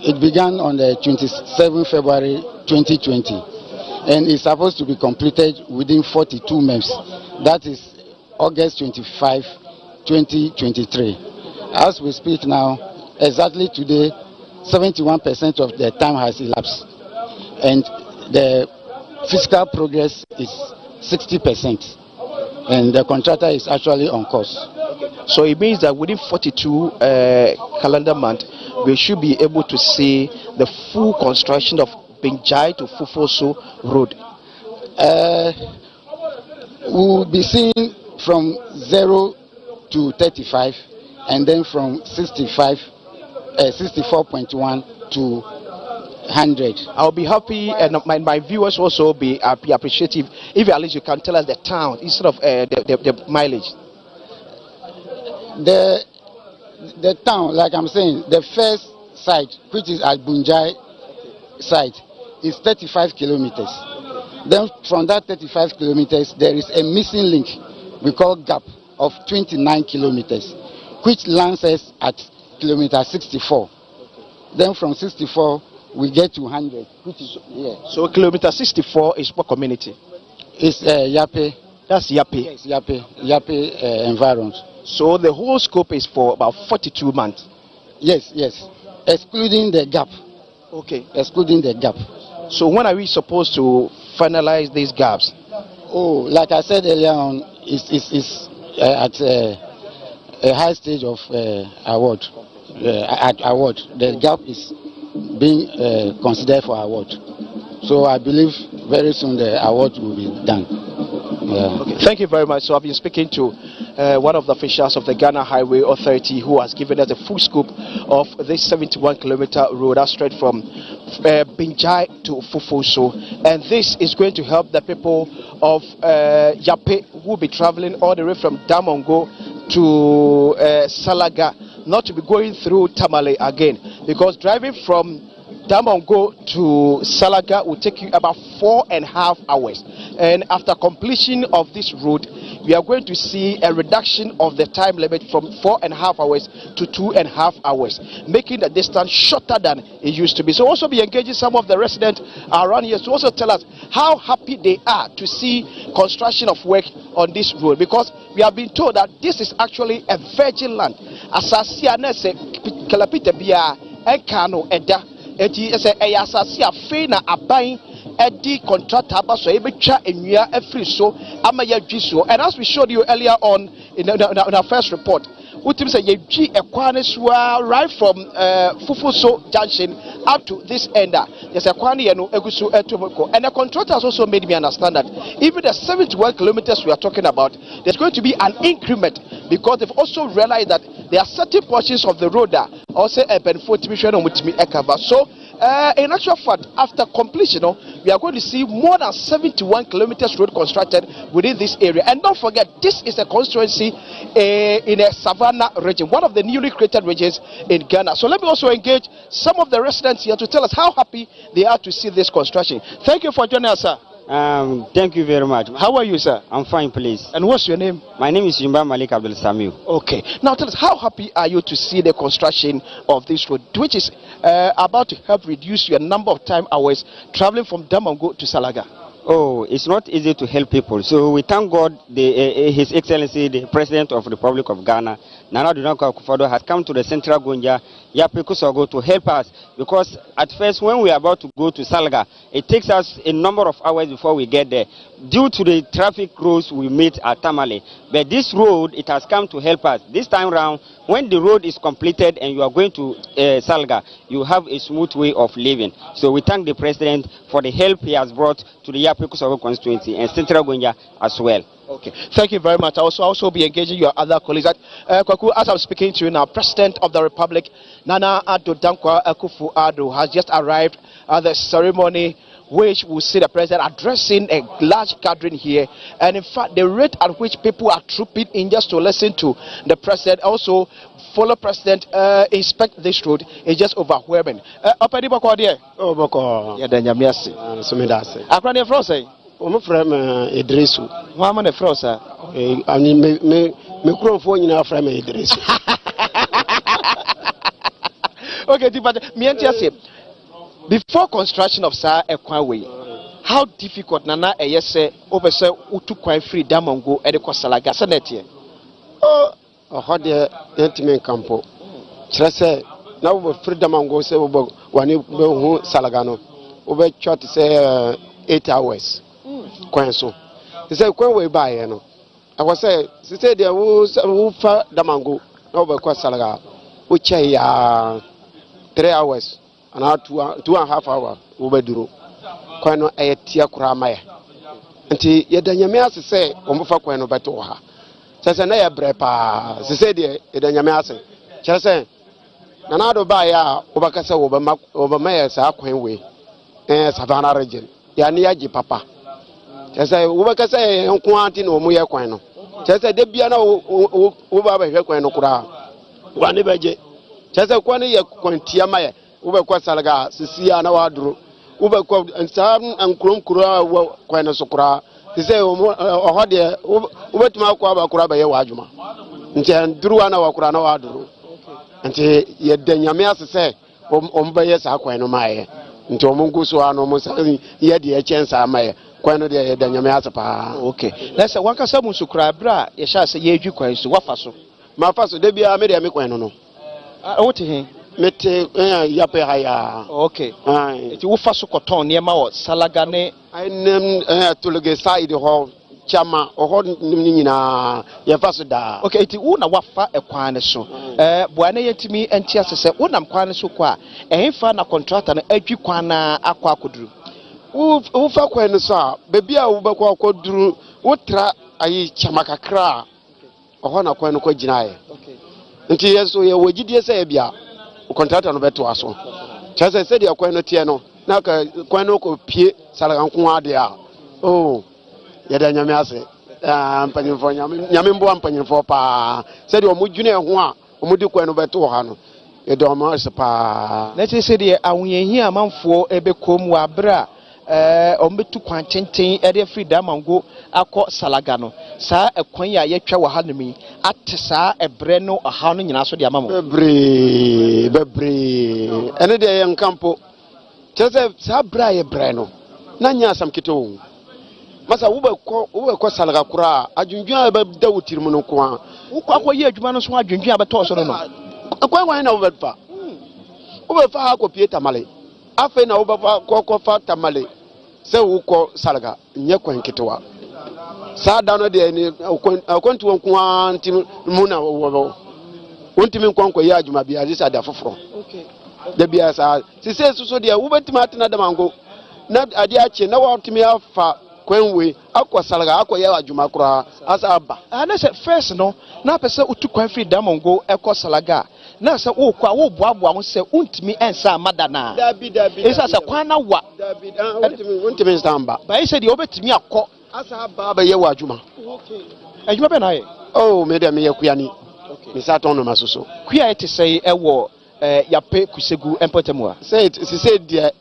It began on the 27th February 2020, and it's supposed to be completed within 42 months. That is August 25, 2023. As we speak now, exactly today, 71% of the time has elapsed, and the physical progress is 60%. And the contractor is actually on course. So it means that within 42 calendar months, we should be able to see the full construction of Binjai to Fufoso Road. We will be seeing from 0 to 35, and then from 64.1 to 100. I'll be happy, and my viewers also be appreciative if at least you can tell us the town instead of the mileage. The town, like I'm saying, the first site, which is at Bunjai site, is 35 kilometers. Then from that 35 kilometers, there is a missing link we call gap of 29 kilometers, which lands us at kilometer 64. Then from 64, we get to 100, which is here. So kilometer 64 is what community? It's Yape. That's Yape. Yes, Yape environment. So the whole scope is for about 42 months. Yes, excluding the gap. Okay. Excluding the gap. So when are we supposed to finalize these gaps? Oh, like I said earlier on, it's at a high stage of award. Award. The gap is being considered for award. So I believe very soon the award will be done. Okay, thank you very much. So I've been speaking to one of the officials of the Ghana Highway Authority who has given us a full scoop of this 71-kilometer road that's straight from Binjai to Fufuso, and this is going to help the people of Yape who will be traveling all the way from Damongo to Salaga, not to be going through Tamale again, because driving from Damongo to Salaga will take you about 4.5 hours, and after completion of this route we are going to see a reduction of the time limit from 4.5 hours to 2.5 hours, making the distance shorter than it used to be. So also be engaging some of the residents around here to also tell us how happy they are to see construction of work on this road, because we have been told that this is actually a virgin land. Asasia na se kalapita bia enkano eda eti se eyasasia fe na aban edi contractor abaso ebetwa enua afri so amaya dwiso. And as we showed you earlier on in our first report, utim say yedwi ekwane soa right from Fufuso junction up to this end. There's a kwane ye no egusu etomoko, and the contractors also made me understand that even the 71 kilometers we are talking about, there's going to be an increment, because they've also realized that there are certain portions of the road that also a benefit ekava. So in actual fact, after completion, we are going to see more than 71 kilometers road constructed within this area. And don't forget, this is a constituency in a savannah region, one of the newly created regions in Ghana. So let me also engage some of the residents here to tell us how happy they are to see this construction. Thank you for joining us, sir. Thank you very much. How are you, sir? I'm fine, please. And what's your name? My name is Jimba Malik Abdul Samil. Okay. Now tell us, how happy are you to see the construction of this road, which is about to help reduce your number of time hours traveling from Damongo to Salaga? Oh, it's not easy to help people. So we thank God, His Excellency, the President of the Republic of Ghana, Nana Dunaka Akufo-Addo, has come to the Central Gonja, Yape Kusogo, to help us. Because at first, when we are about to go to Salaga, it takes us a number of hours before we get there, due to the traffic rules we meet at Tamale. But this road, it has come to help us. This time round, when the road is completed and you are going to Salaga, you have a smooth way of living. So we thank the President for the help he has brought to the Yape Kusogo constituency and Central Gonja as well. Okay, thank you very much. I also be engaging your other colleagues. As I'm speaking to you now, President of the Republic, Nana Addo Dankwa Akufo-Addo, has just arrived at the ceremony, which will see the president addressing a large gathering here. And in fact, the rate at which people are trooping in just to listen to the president, also follow president inspect this road, is just overwhelming. Opedi bako there. Oh, bako. Yeah, then yamiasi. Sumidase. Akrani Frose. Omo frem Idrisu. Wa man Frose. Ani me krofo nyina frem Idrisu. Okay, but me say, before construction of Sa Ekwanway, how difficult nana eyese obese utu kwan free Damongo e de Salaga senetie? Oh, how de intimate campo. Chese na wo free Damongo se wo wani be hu Salaga no. Obe short say 8 hours. Kwan so. Say kwan we buy no. I was say there wo fa Damongo na wo be Salaga. Wo che ya 3 hours. And 2.5 hours over duro. Kwano ayatia kuramaya. Anti yadanyame ase se omufa kwano beto ha. Sese na ya brepa. Sese de yadanyame ase. Chese na do ba ya obakasa obama ya sa kwan we savannah region ya ne yaji papa chese obakasa nko anti na omu ye kwan no chese de bia na wo ba hwe kwan no kura wa ne beje chese kwan ye kwantia ma ye wo be kwa salaga sisia na waduro wo be kwa nsa ankrom kura kwan no so kura chese oho de wo betuma kwa ba kura ba ye wadwuma nti nduru na wakura na waduro nti ye danyame asese ombaye sa kwan no maaye nti omunguso ano mo ye de chensa maaye kwan no de ye danyame asapa. Okay, let's wanka samu sukra bra ye sha se ye edwi kwan so wafa so ma fa so de bia me de me kwan no no wote he mete ya pe haya. Okay, nti wo fa so koton ne ma wo salaga ne nem tologe side ho chama oho nyina ye fa so da. Okay, iti wo na wafa ekwan ne so boa na yetimi enti asese wo nam kwan ne so kwa ehfa na contractor na adwi kwan na akwa akoduru wo fa kwan ne so a bebi a wo bekwa akoduru wo tra ayi chama kakra oho na kwan no kwa ginaye. Okay, nti yeso ye wogidie se bia contractor no beto aso chese se de kwan no tie no na ka kwan no ko pie salaga nko ade a oh yada nyame ase mpanyimfo nyame mbo mpanyimfo pa se de omudwune ho a omudi kwan no beto ha no yada omo ase pa na se de awuyehi amanfo ebekom wa bra ombetu kwan tenten ede free damango akọ salaga no saa ekwan ya yetwa wa hanumi ate saa ebre no aha no nyina so de amamo bebre ene de yan kampo chese saa bra ye bre no na nya asam kito masa wo be ko salaga kura adwundwan ba da wotirmu no ko a wo akọ ye adwuma no so adwundwan abeto so no akwan na wo be fa wo be fa ha ko pie tamale afa na wo be fa ko fa tamale se wo ko salaga nye kwan kitowa sa da no de ni akwantu wonko anti mu na wo wontimi nkwanko ya adwuma bia ji sa da foforo. Okay, da bia sa se so de wo betima atena da mango na ade ache na wo timi afa kwanwe akwa salaga akwa ya adwuma kura asa aba na se first no na pese utu kwan free damango ekọ salaga na se wo kwa wo boaboa ho se untimi ensa amada na dabi esa se kwan na wa dabi untimi stamba ba ise de obetimi akọ asa aba ba ye wa adwuma. Okay, adwuma be na ye me de me ye kuyani. Okay, me sa ton no masoso kuya ete sei ewo yape kusegu empotemwa say de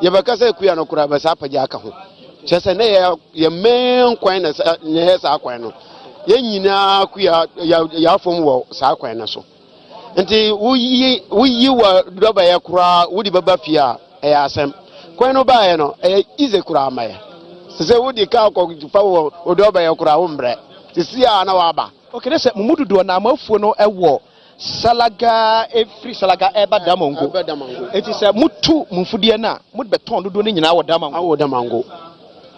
ye baka say kuya no kura ba sa paja aka ho chese na ye men kwan na ye sa kwan no ye nyina kuya ya fom wo sa kwan na so nti wuyi wa doba ya kura wudi baba fia ya asem kwan no ba ye no ize kura amaye se wudi ka ko fa wo doba ya kura wo mbre sisi a na wa ba. Okay, let's say mumudu na amafuo no ewo salaga free salaga eba damango eti se mutu mumfudie na mud beton dodo ne nyina wo damango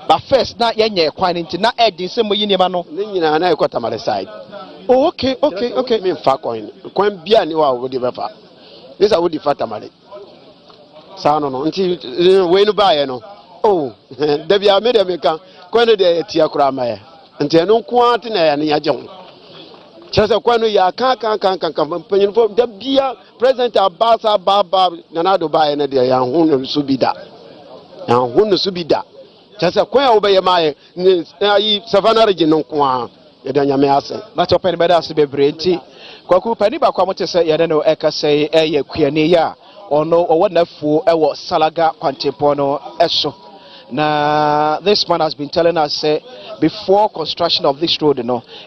ba first na yenye kwan nti na edin se moyi niema no ne nyina na ekota male side. Oh, okay, me fa kwan bia ni wa wo de befa this wo di fata male sa no nti we no ba ye no oh da bia me de me kan kwan de etia kura ma ye nti eno kwa ati na ya ne yaje ho chese kwanu ya kan panyinfo da bia president abasa baba nana do ba ene de ya hunu subida chese kwan ya obaye maye ayi savannah region nko ya da nyame ase macho pen beda ase bebre nti kwaku pani ba kwa mote se ya no eka se eye kuane ya ono owo nafuo ewo salaga kwantempo no eso. Now, this man has been telling us before construction of this road,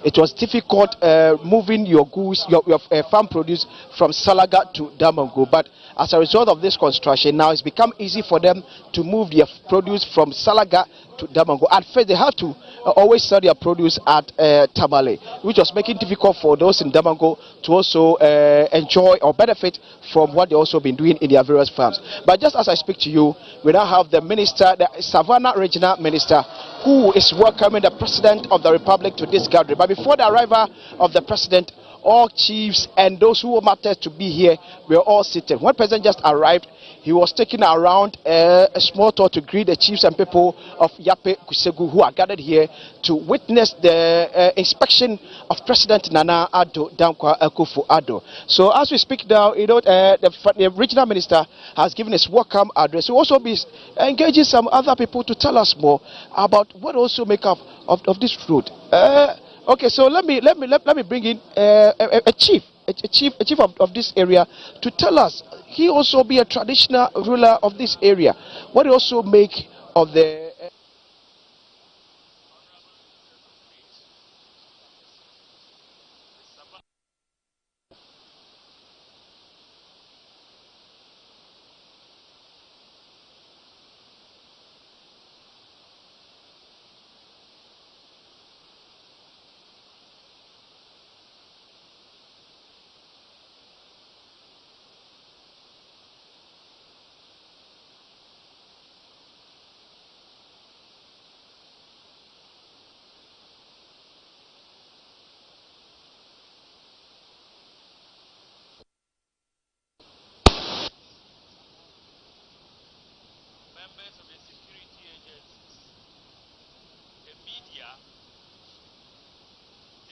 it was difficult moving your goods, your farm produce from Salaga to Damango. But as a result of this construction, now it's become easy for them to move their produce from Salaga to Damango. At first, they had to always sell their produce at Tamale, which was making it difficult for those in Damango to also enjoy or benefit from what they also been doing in their various farms. But just as I speak to you, we now have the minister, the Savannah Regional Minister, who is welcoming the President of the Republic to this gathering. But before the arrival of the President, all chiefs and those who matter to be here were all seated. When President just arrived, he was taking around a small tour to greet the chiefs and people of Yape Kusegu who are gathered here to witness the inspection of President Nana Addo Dankwa Akufo-Addo. So as we speak now, you know, the regional minister has given his welcome address. We'll also be engaging some other people to tell us more about what also make up of this road. Okay, so let me bring in a chief of this area to tell us. He also be a traditional ruler of this area. What he also make of the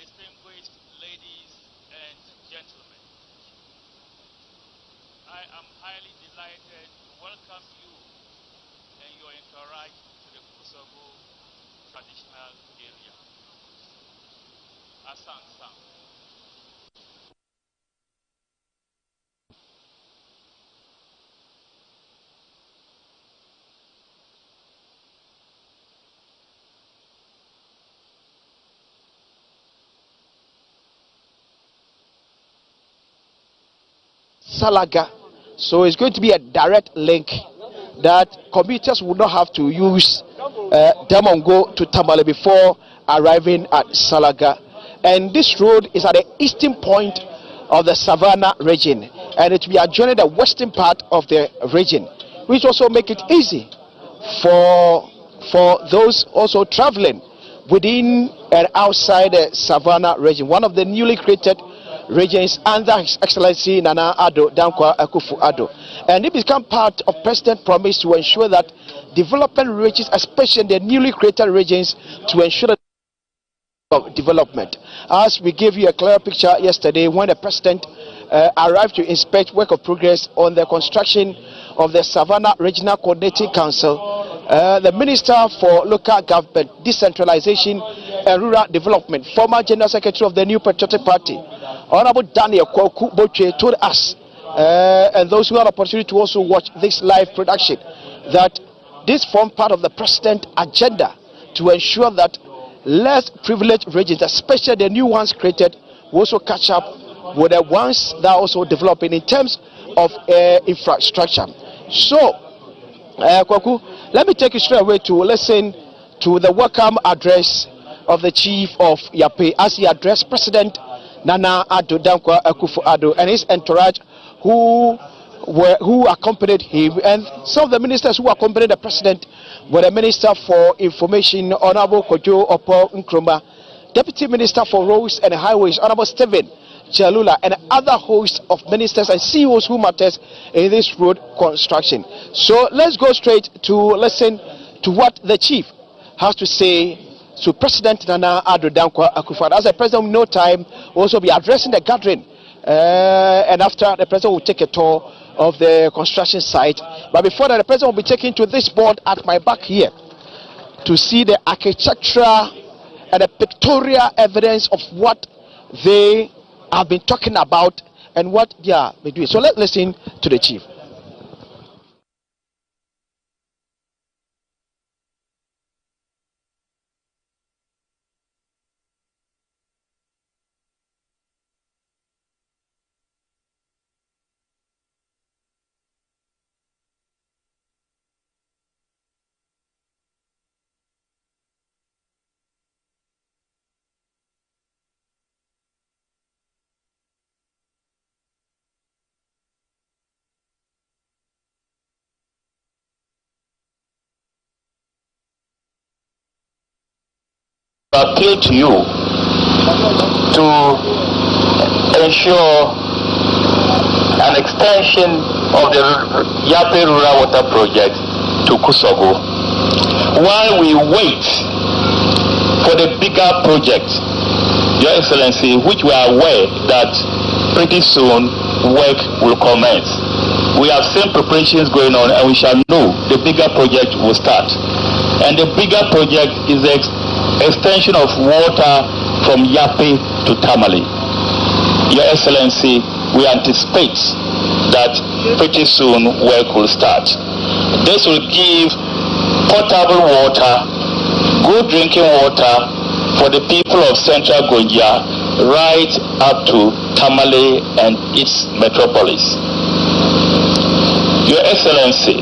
distinguished ladies and gentlemen, I am highly delighted to welcome you and your entourage to the Kusago traditional area. Asan Sam. Salaga. So it's going to be a direct link that commuters will not have to use Damongo to Tamale before arriving at Salaga. And this road is at the eastern point of the Savannah region, and it will be adjoining the western part of the region, which also make it easy for those also traveling within and outside the Savannah region, one of the newly created regions under His Excellency Nana Addo Dankwa Akufo-Addo. And it become part of President's promise to ensure that development reaches, especially the newly created regions, to ensure that of development. As we gave you a clear picture yesterday when the President arrived to inspect work of progress on the construction of the Savannah Regional Coordinating Council, the Minister for Local Government, Decentralization and Rural Development, former General Secretary of the New Patriotic Party, Honorable Daniel Kwaku Boche, told us, and those who had the opportunity to also watch this live production, that this forms part of the President's agenda to ensure that less privileged regions, especially the new ones created, will also catch up with the ones that are also developing in terms of infrastructure. So, Kwaku, let me take you straight away to listen to the welcome address of the Chief of Yape as he addressed President Nana Addo Dankwa Akufo-Addo and his entourage who accompanied him, and some of the ministers who accompanied the President were the Minister for Information, Honorable Kojo Opo Nkrumah, Deputy Minister for Roads and Highways, Honorable Stephen Chalula, and other hosts of ministers and CEOs who matters in this road construction. So let's go straight to listen to what the Chief has to say to President Nana Addo Dankwa Akufo-Addo. As the President, in no time, will also be addressing the gathering, and after the President will take a tour of the construction site. But before that, the President will be taken to this board at my back here to see the architectural and the pictorial evidence of what they have been talking about and what they are doing. So let's listen to the Chief. Appeal to you to ensure an extension of the Yape Rural Water Project to Kusogo, while we wait for the bigger project, Your Excellency, which we are aware that pretty soon work will commence. We have seen preparations going on, and we shall know the bigger project will start. And the bigger project is the extension of water from Yape to Tamale. Your Excellency, we anticipate that pretty soon work will start. This will give potable water, good drinking water for the people of Central Gonja right up to Tamale and its metropolis. Your Excellency,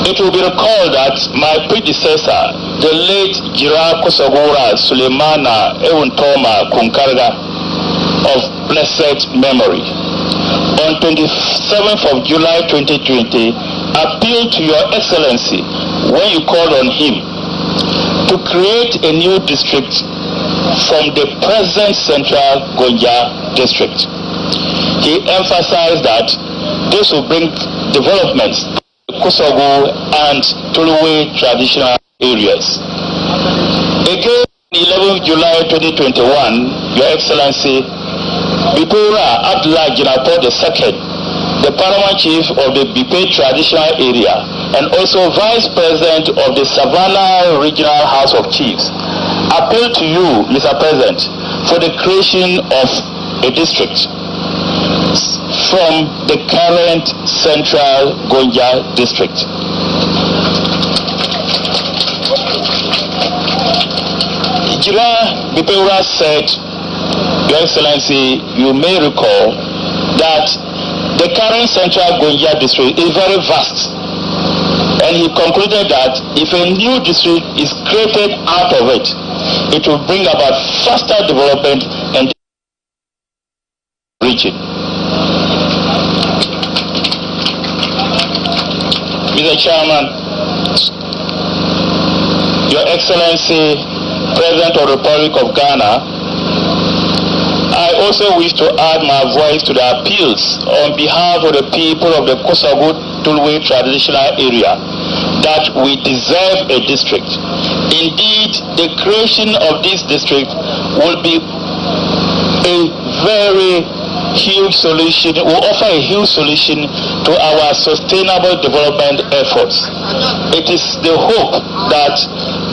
it will be recalled that my predecessor, the late Jira Kosogora Suleimana Ewuntoma Kunkarga of blessed memory, on 27th of July 2020, appealed to Your Excellency when you called on him to create a new district from the present Central Gonja district. He emphasized that this will bring developments to Kusogo and Tuluwe traditional areas. Again, 11th July 2021, Your Excellency, Bipura Abdullah Jinapo II, the paramount chief of the Bipe traditional area and also vice president of the Savannah Regional House of Chiefs, appeal to you, Mr. President, for the creation of a district from the current Central Gonja district. Jira Bipura said, Your Excellency, you may recall that the current Central Gonja district is very vast, and he concluded that if a new district is created out of it, it will bring about faster development and region. Mr. Chairman, Your Excellency, President of the Republic of Ghana, I also wish to add my voice to the appeals on behalf of the people of the Kusogo Tuluwe traditional area that we deserve a district. Indeed, the creation of this district will be a very huge solution, will offer a huge solution to our sustainable development efforts. It is the hope that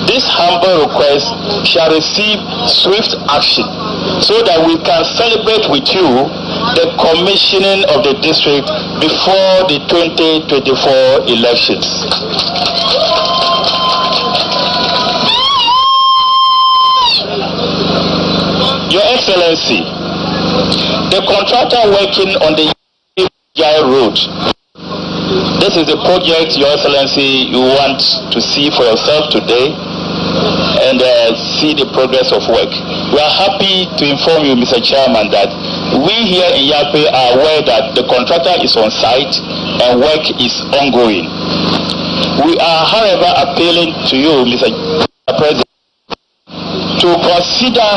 this humble request shall receive swift action so that we can celebrate with you the commissioning of the district before the 2024 elections. Your Excellency, the contractor working on the Jai Road, this is the project, Your Excellency, you want to see for yourself today and see the progress of work. We are happy to inform you, Mr. Chairman, that we here in Yape are aware that the contractor is on site and work is ongoing. We are, however, appealing to you, Mr. President, to consider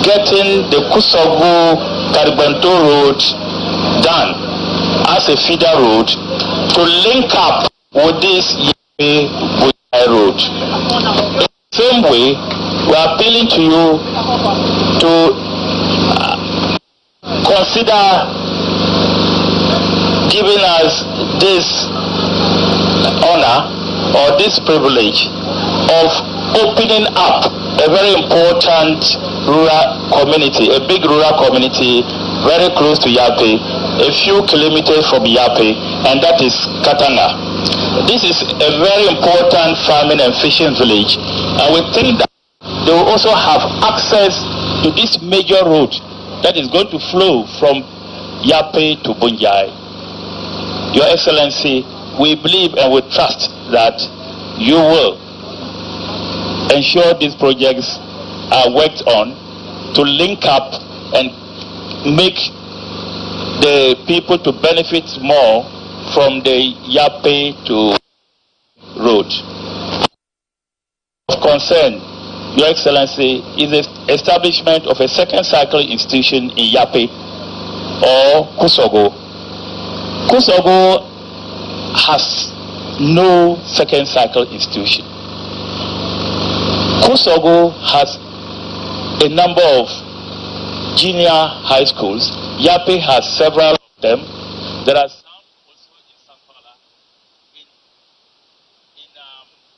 getting the Kusogo Karibanto Road done as a feeder road to link up with this Yape road. In the same way, we are appealing to you to consider giving us this honor or this privilege of opening up a very important rural community, a big rural community very close to Yape, a few kilometers from Yape, and that is Katanga. This is a very important farming and fishing village, and we think that they will also have access to this major road that is going to flow from Yape to Bunjai. Your Excellency, we believe and we trust that you will ensure these projects are worked on to link up and make the people to benefit more from the Yape to road. Of concern Your Excellency, is the establishment of a second cycle institution in Yape or Kusogo. Kusogo has no second cycle institution. Kusogo has a number of junior high schools. Yape has several of them. There are some also in Sampala, in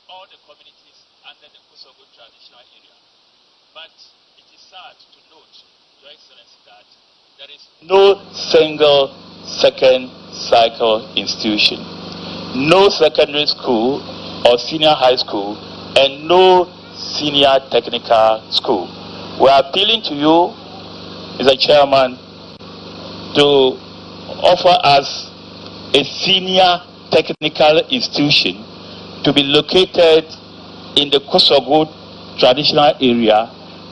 all the communities under the Kusogo traditional area. But it is sad to note, Your Excellency, that there is no single second cycle institution, no secondary school or senior high school, and no senior technical school. We are appealing to you, Mr. Chairman, to offer us a senior technical institution to be located in the Kusogo traditional area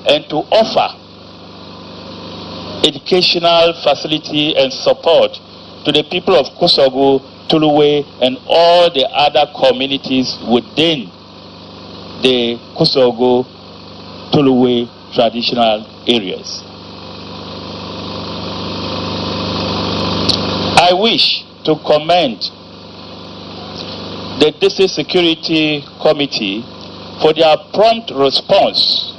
and to offer educational facility and support to the people of Kusogo, Tuluwe, and all the other communities within the Kusogo, Tuluwe traditional areas. I wish to commend the District Security Committee for their prompt response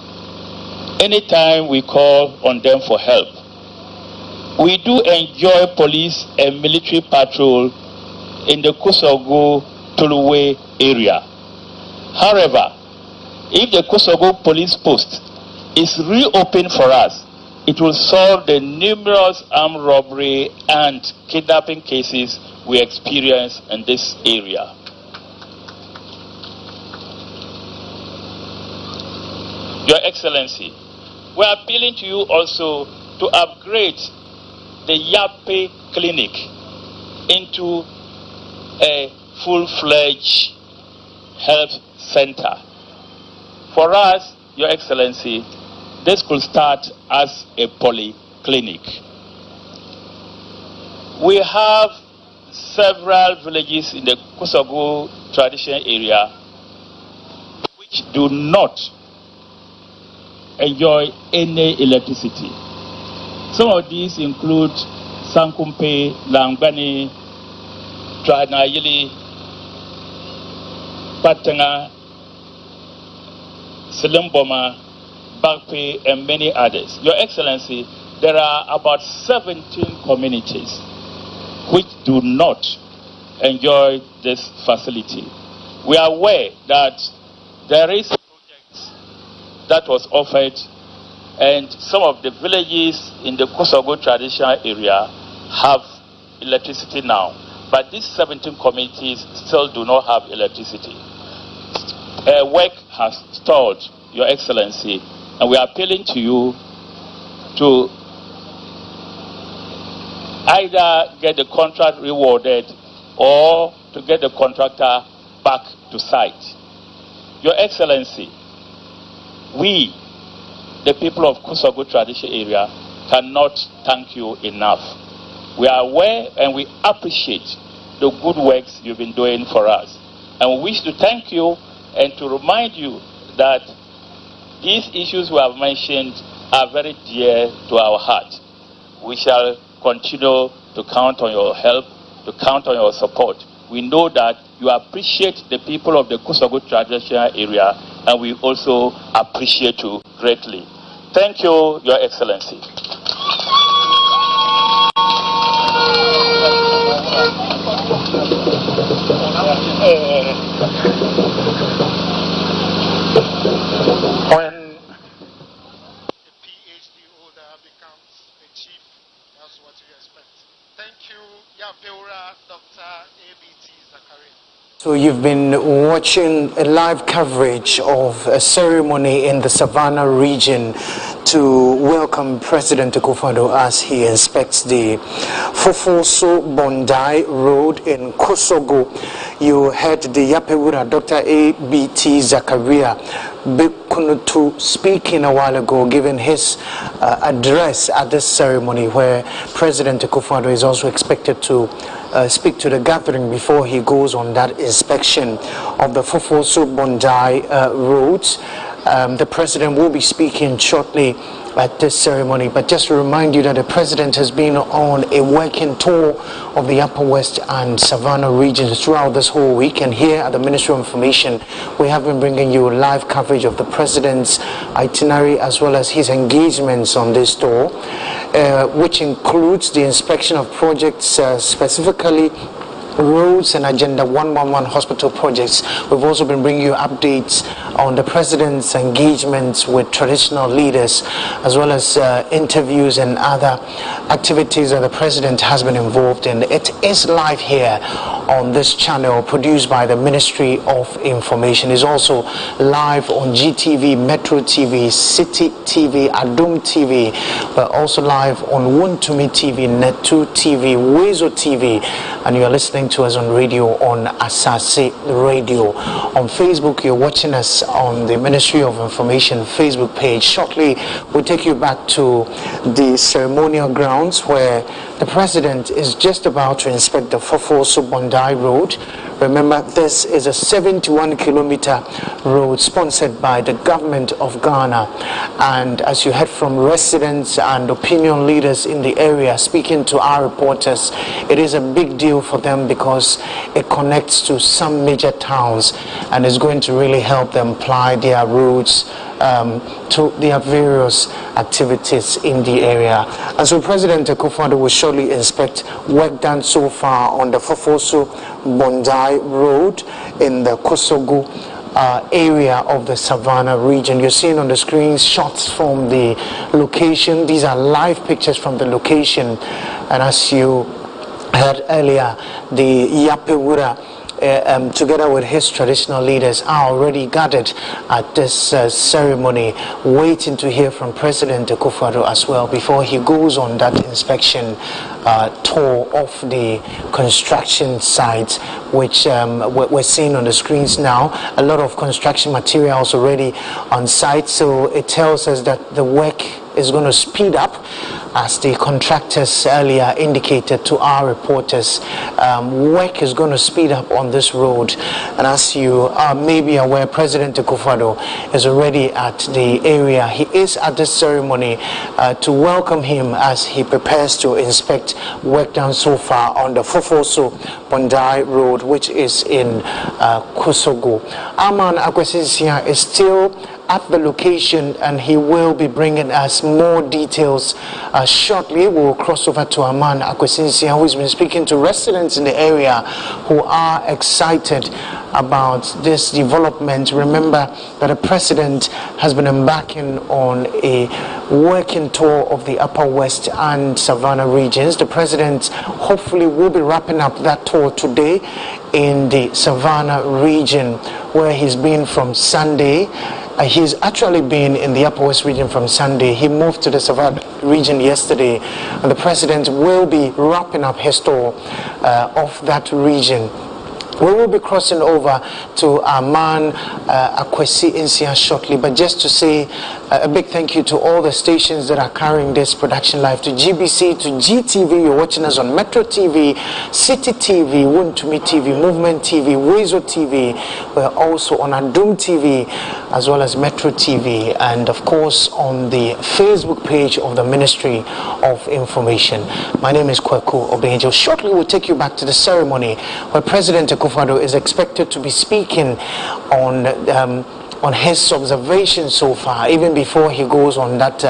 anytime we call on them for help. We do enjoy police and military patrol in the Kusogo, Tuluwe area. However, if the Kusogo police post is reopened for us, it will solve the numerous armed robbery and kidnapping cases we experience in this area. Your Excellency, we are appealing to you also to upgrade the Yape Clinic into a full-fledged health center. For us, Your Excellency, this could start as a polyclinic. We have several villages in the Kusogo traditional area which do not enjoy any electricity. Some of these include Sankumpe, Langbani, Tranayili, Patanga, Silimboma, Bakpe, and many others. Your Excellency, there are about 17 communities which do not enjoy this facility. We are aware that there is a project that was offered, and some of the villages in the Kusogo traditional area have electricity now, but these 17 communities still do not have electricity. Work has stalled, Your Excellency, and we are appealing to you to either get the contract rewarded or to get the contractor back to site. Your Excellency, we, the people of Kusogo traditional area, cannot thank you enough. We are aware and we appreciate the good works you've been doing for us. And we wish to thank you and to remind you that these issues we have mentioned are very dear to our heart. We shall continue to count on your help, to count on your support. We know that you appreciate the people of the Kusogo traditional area, and we also appreciate you greatly. Thank you, Your Excellency. When a PhD holder becomes a chief, that's what you expect. Thank you, Yapeura, Dr. ABT Zakaria. So you've been watching a live coverage of a ceremony in the Savannah region to welcome President Akufo-Addo as he inspects the Fofoso Bondai Road in Kusogo. You heard the Yapeura Dr. A.B.T. Zakaria Bekunutu speaking a while ago, giving his address at this ceremony where President Akufo-Addo is also expected to speak to the gathering before he goes on that inspection of the Fofoso Bondai roads. The president will be speaking shortly at this ceremony. But just to remind you that the president has been on a working tour of the Upper West and Savannah regions throughout this whole week. And here at the Ministry of Information, we have been bringing you live coverage of the president's itinerary as well as his engagements on this tour, which includes the inspection of projects, specifically roads and Agenda 111 hospital projects. We've also been bringing you updates on the president's engagements with traditional leaders, as well as interviews and other activities that the president has been involved in. It is live here on this channel, produced by the Ministry of Information. It's also live on GTV, Metro TV, City TV, Adum TV, but also live on Wontumi TV, Netu TV, Wezo TV, and you are listening to us on radio on Asase Radio. On Facebook, you're watching us on the Ministry of Information Facebook page. Shortly, we'll take you back to the ceremonial grounds where the president is just about to inspect the Fofoso Bondi Road. Remember, this is a 71-kilometer road sponsored by the government of Ghana. And as you heard from residents and opinion leaders in the area speaking to our reporters, it is a big deal for them because it connects to some major towns and is going to really help them ply their routes to their various activities in the area. And so President Akufo-Addo will shortly inspect work done so far on the Fofoso Bondi Road in the Kosogo area of the Savannah region. You're seeing on the screen shots from the location. These are live pictures from the location. And as you heard earlier, the Yapewura together with his traditional leaders are already gathered at this ceremony, waiting to hear from President Akufo-Addo as well before he goes on that inspection tour of the construction sites, which we're seeing on the screens now. A lot of construction materials already on site, so it tells us that the work is going to speed up, as the contractors earlier indicated to our reporters. Work is going to speed up on this road, and as you are maybe aware, President Akufo-Addo is already at the area. He is at this ceremony to welcome him as he prepares to inspect work done so far on the Fofoso Bondi Road, which is in Kosogo. Aman Akwesisia is still at the location, and he will be bringing us more details shortly. We'll cross over to Aman Akwesinsia, who has been speaking to residents in the area who are excited about this development. Remember that the president has been embarking on a working tour of the Upper West and Savannah regions. The president hopefully will be wrapping up that tour today in the Savannah region, where he's been from Sunday. He's actually been in the Upper West region from Sunday. He moved to the Savannah region yesterday, and the president will be wrapping up his tour of that region. We will be crossing over to Aman Akwesi Insia shortly, but just to say a big thank you to all the stations that are carrying this production live, to GBC, to GTV. You're watching us on Metro TV, City TV, Wontumi TV, Movement TV, Wezo TV. We're also on Adum TV as well as Metro TV, and of course on the Facebook page of the Ministry of Information. My name is Kweku Obenjo. Shortly we'll take you back to the ceremony where President Akufo-Addo is expected to be speaking on his observations so far, even before he goes on that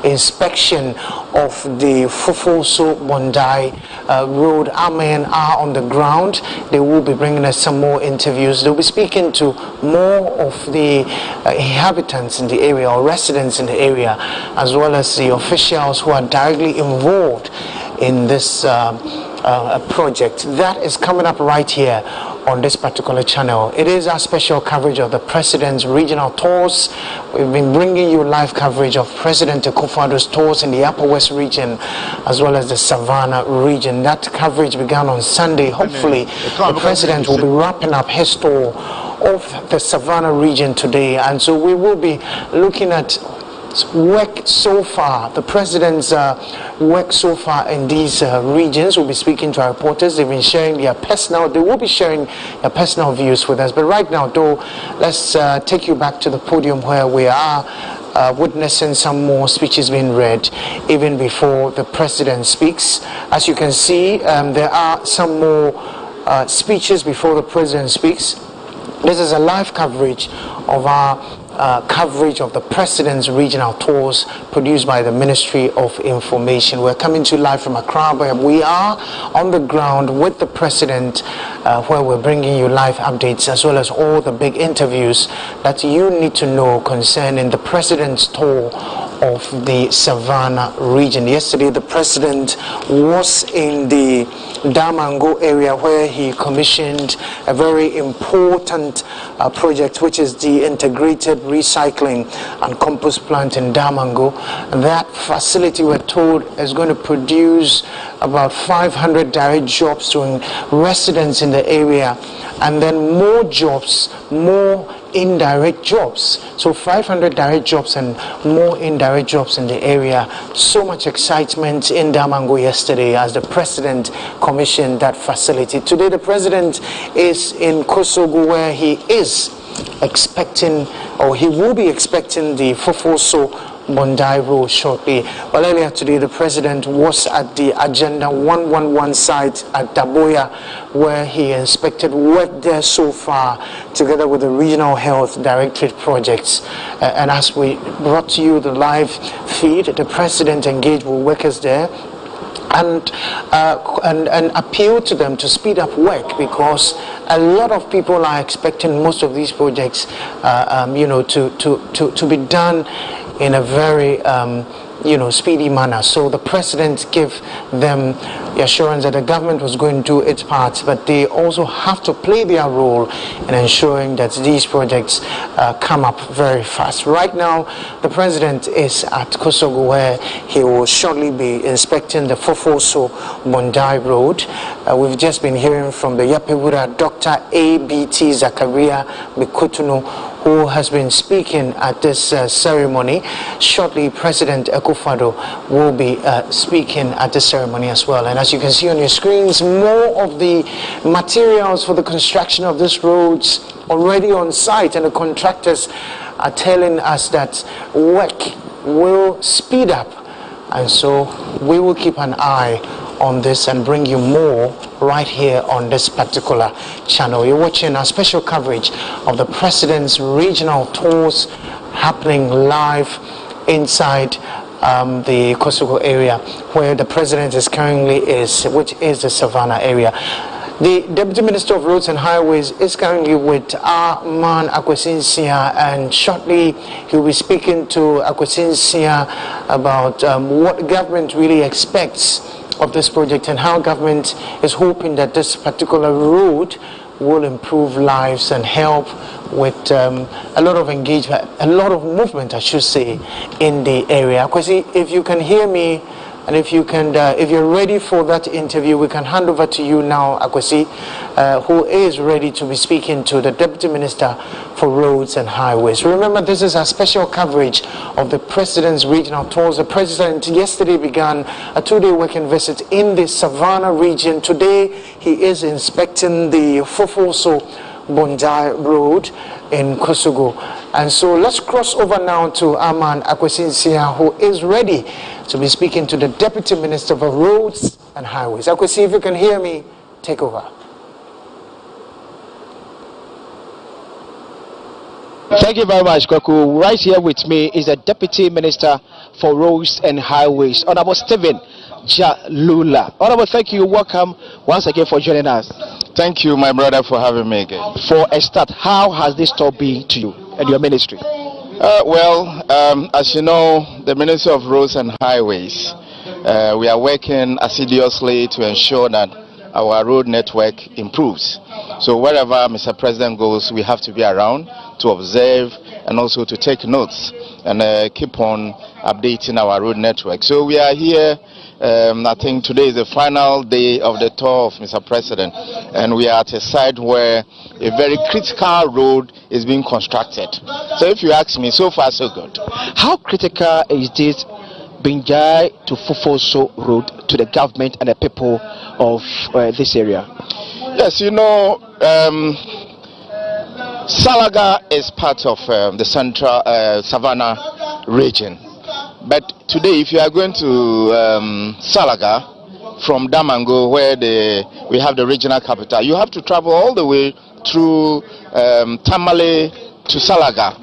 inspection of the Fofoso Bondi Road. Our men are on the ground. They will be bringing us some more interviews. They'll be speaking to more of the inhabitants in the area, or residents in the area, as well as the officials who are directly involved in this project. That is coming up right here on this particular channel. It is our special coverage of the president's regional tours. We've been bringing you live coverage of President Akufo-Addo's tours in the Upper West region as well as the Savannah region. That coverage began on Sunday. Hopefully the president will be wrapping up his tour of the Savannah region today, and so we will be looking at work so far, the president's work so far in these regions. We'll be speaking to our reporters. They've been sharing they will be sharing their personal views with us. But right now, though, let's take you back to the podium where we are witnessing some more speeches being read even before the president speaks. As you can see, there are some more speeches before the president speaks. This is a live coverage of our coverage of the president's regional tours produced by the Ministry of Information. We're coming to you live from Accra, where we are on the ground with the president, where we're bringing you live updates as well as all the big interviews that you need to know concerning the president's tour of the Savannah region. Yesterday, the president was in the Damongo area where he commissioned a very important project, which is the integrated recycling and compost plant in Damongo. That facility, we're told, is going to produce about 500 direct jobs to residents in the area, and then more jobs, more indirect jobs. So 500 direct jobs and more indirect jobs in the area. So much excitement in Damongo yesterday as the president commissioned that facility. Today the president is in Kosogo, where he is expecting, or he will be expecting, the Fofoso Bondai Road shortly. Well, earlier today, the president was at the Agenda 111 site at Daboya, where he inspected work there so far, together with the Regional Health Directorate projects. And as we brought to you the live feed, the president engaged with workers there and appeal to them to speed up work, because a lot of people are expecting most of these projects, to be done in a very speedy manner. So the president gave them the assurance that the government was going to do its part, but they also have to play their role in ensuring that these projects come up very fast. Right now, the president is at Kosogo, where he will shortly be inspecting the Fofoso Bondai Road. We've just been hearing from the Yapewura Dr. A.B.T. Zakaria Bikutuno, who has been speaking at this ceremony. Shortly, President Akufo-Addo will be speaking at the ceremony as well. And as you can see on your screens, more of the materials for the construction of these roads already on site, and the contractors are telling us that work will speed up. And so we will keep an eye on this and bring you more right here on this particular channel. You're watching a special coverage of the president's regional tours happening live inside the Kosogo area, where the president is currently which is the Savannah area. The Deputy Minister of Roads and Highways is currently with our man Akwesinsia, and shortly he'll be speaking to Akwesinsia about what government really expects of this project and how government is hoping that this particular road will improve lives and help with a lot of engagement, a lot of movement, I should say, in the area. Kwesi, if you can hear me, and if you can, if you're ready for that interview, we can hand over to you now, Akwesi, who is ready to be speaking to the Deputy Minister for Roads and Highways. Remember, this is a special coverage of the President's regional tours. The President yesterday began a 2-day working visit in the Savannah region. Today, he is inspecting the Fofoso Bondai Road in Kosogo. And so let's cross over now to Aman Akwesinsia, who is ready to be speaking to the Deputy Minister for Roads and Highways. Akwesi, if you can hear me, take over. Thank you very much, Kwaku. Right here with me is the Deputy Minister for Roads and Highways, Honorable Stephen Jalula. Honorable, thank you. Welcome once again for joining us. Thank you, my brother, for having me again. For a start, how has this tour been to you and your ministry? As you know, the Ministry of Roads and Highways, we are working assiduously to ensure that our road network improves. So wherever Mr. President goes, we have to be around to observe and also to take notes and keep on updating our road network. So we are here. I think today is the final day of the tour of Mr. President, and we are at a site where a very critical road is being constructed. So if you ask me, so far so good. How critical is this Binjai to Fufoso road to the government and the people of this area? Yes, you know, Salaga is part of the central Savannah region. But today, if you are going to Salaga from Damango, where we have the regional capital, you have to travel all the way through Tamale to Salaga,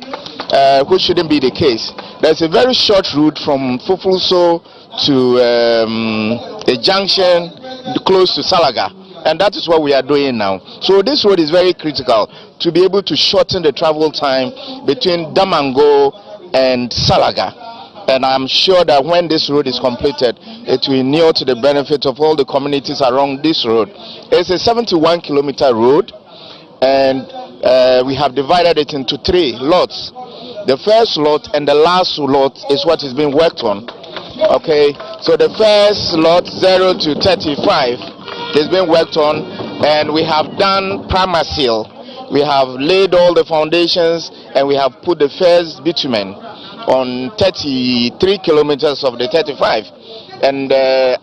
which shouldn't be the case. There's a very short route from Fufulso to a junction close to Salaga, and that is what we are doing now. So this road is very critical to be able to shorten the travel time between Damango and Salaga. And I'm sure that when this road is completed, it will inure to the benefit of all the communities around this road. It's a 71-kilometer road, and we have divided it into 3 lots. The first lot and the last lot is what is being worked on. Okay, so the first lot 0 to 35 is being worked on, and we have done primer seal. We have laid all the foundations, and we have put the first bitumen on 33 kilometers of the 35. And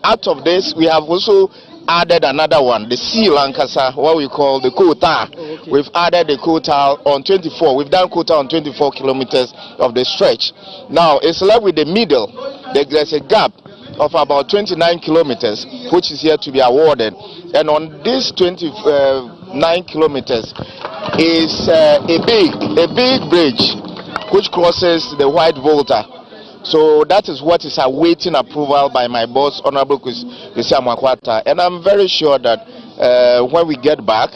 out of this, we have also added another one, the sea Lankasa, what we call the quota. Okay. We've added the quota on 24. We've done quota on 24 kilometers of the stretch. Now it's left with the middle. There's a gap of about 29 kilometers, which is here to be awarded. And on this 29 kilometers is a big bridge which crosses the White Volta. So that is what is awaiting approval by my boss, Honorable Kwesi Amoako-Attah. And I'm very sure that when we get back,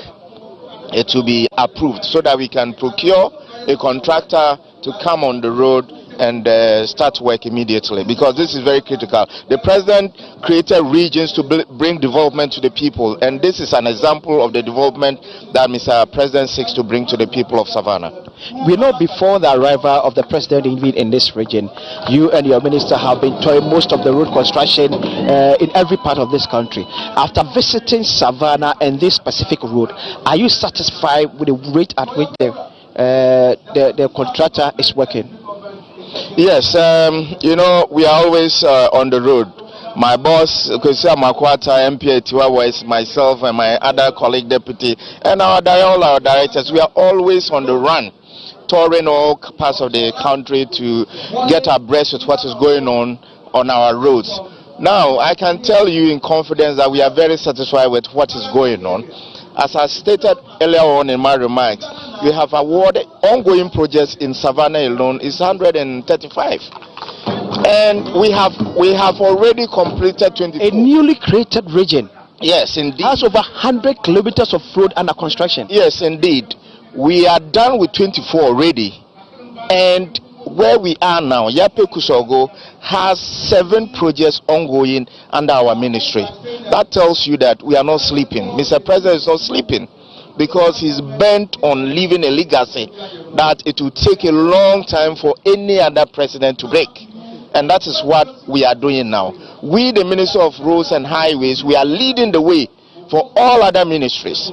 it will be approved so that we can procure a contractor to come on the road and start work immediately, because this is very critical. The president created regions to bring development to the people, and this is an example of the development that Mr. President seeks to bring to the people of Savannah. We know before the arrival of the president in this region, you and your minister have been doing most of the road construction in every part of this country. After visiting Savannah and this specific road, are you satisfied with the rate at which the contractor is working? Yes, you know, we are always on the road. My boss, Kwesi Amoako-Attah, MP Tiwawa, is myself and my other colleague deputy, and all our directors. We are always on the run, touring all parts of the country to get abreast with what is going on our roads. Now, I can tell you in confidence that we are very satisfied with what is going on. As I stated earlier on in my remarks, we have awarded ongoing projects in Savannah alone is 135, and we have already completed 24. A newly created region. Yes, indeed. Has over 100 kilometers of road under construction. Yes, indeed. We are done with 24 already, and where we are now, Yape Kusogo has 7 projects ongoing under our ministry. That tells you that we are not sleeping. Mr. President is not sleeping, because he's bent on leaving a legacy that it will take a long time for any other president to break. And that is what we are doing now. We, the Minister of Roads and Highways, we are leading the way for all other ministries.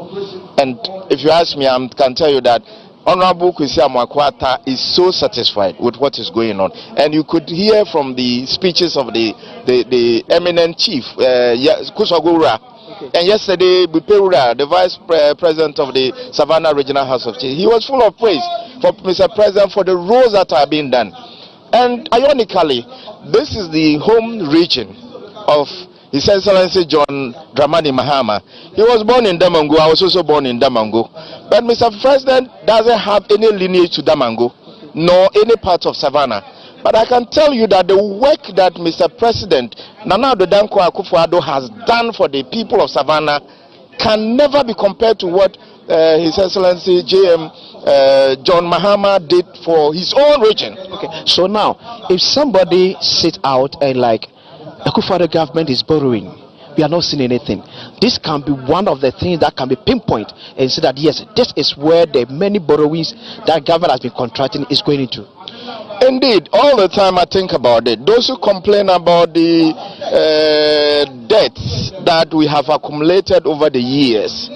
And if you ask me, I can tell you that Honorable Kwesi Amoako-Attah is so satisfied with what is going on. And you could hear from the speeches of the eminent chief, Kusogura. Okay. And yesterday, Bupeura, the vice president of the Savannah Regional House of Chiefs, he was full of praise for Mr. President for the roads that are being done. And ironically, this is the home region of His Excellency John Dramani Mahama. He was born in Damango. I was also born in Damango. But Mr. President doesn't have any lineage to Damango, nor any part of Savannah. But I can tell you that the work that Mr. President Nana Addo Dankwa Akufo-Addo has done for the people of Savannah can never be compared to what His Excellency J.M. John Mahama did for his own region. Okay, so now, if somebody sits out and like, Akufo-Addo government is borrowing, we are not seeing anything, this can be one of the things that can be pinpointed and say that yes, this is where the many borrowings that government has been contracting is going into. Indeed, all the time I think about it. Those who complain about the debts that we have accumulated over the years,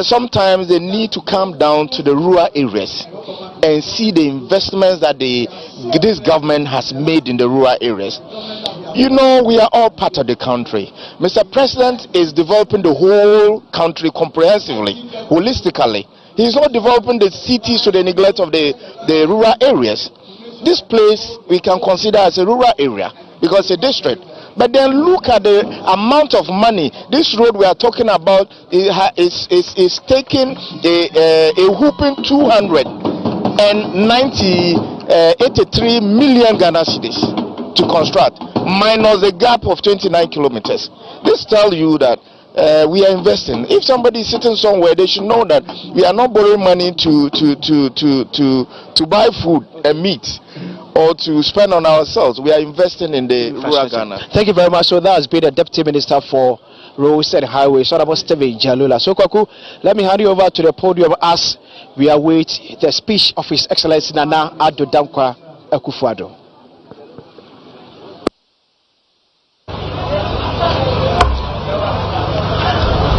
sometimes they need to come down to the rural areas and see the investments that this government has made in the rural areas. You know, we are all part of the country. Mr. President is developing the whole country comprehensively, holistically. He's not developing the cities to the neglect of the rural areas. This place we can consider as a rural area because it's a district. But then look at the amount of money. This road we are talking about is taking a whooping 283 million Ghana cedis to construct, minus the gap of 29 kilometers. This tells you that we are investing. If somebody is sitting somewhere, they should know that we are not borrowing money to buy food and meat or to spend on ourselves. We are investing in the rural Ghana. Thank you very much. So that has been the Deputy Minister for Roads and Highways, Honorable Stephen Jalula. So Kwaku, let me hand you over to the podium as we await the speech of His Excellency Nana Addo Dankwa Akufo-Addo.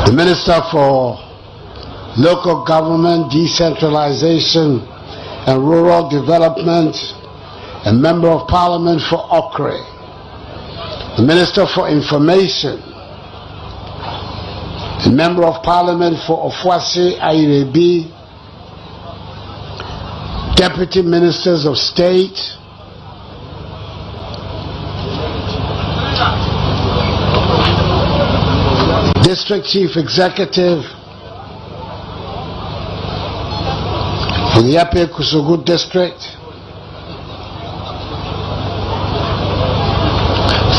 The Minister for Local Government, Decentralization and Rural Development, and Member of Parliament for Okre, the Minister for Information, the Member of Parliament for Ofuase Airebi, Deputy Ministers of State, District Chief Executive for the Yape Kusogu District,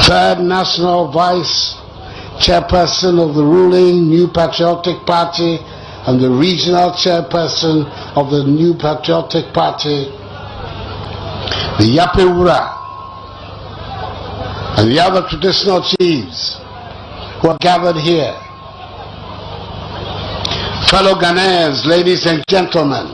Third National Vice Chairperson of the ruling New Patriotic Party and the Regional Chairperson of the New Patriotic Party, the Yape Wura, and the other traditional chiefs who are gathered here. Fellow Ghanaians, ladies and gentlemen,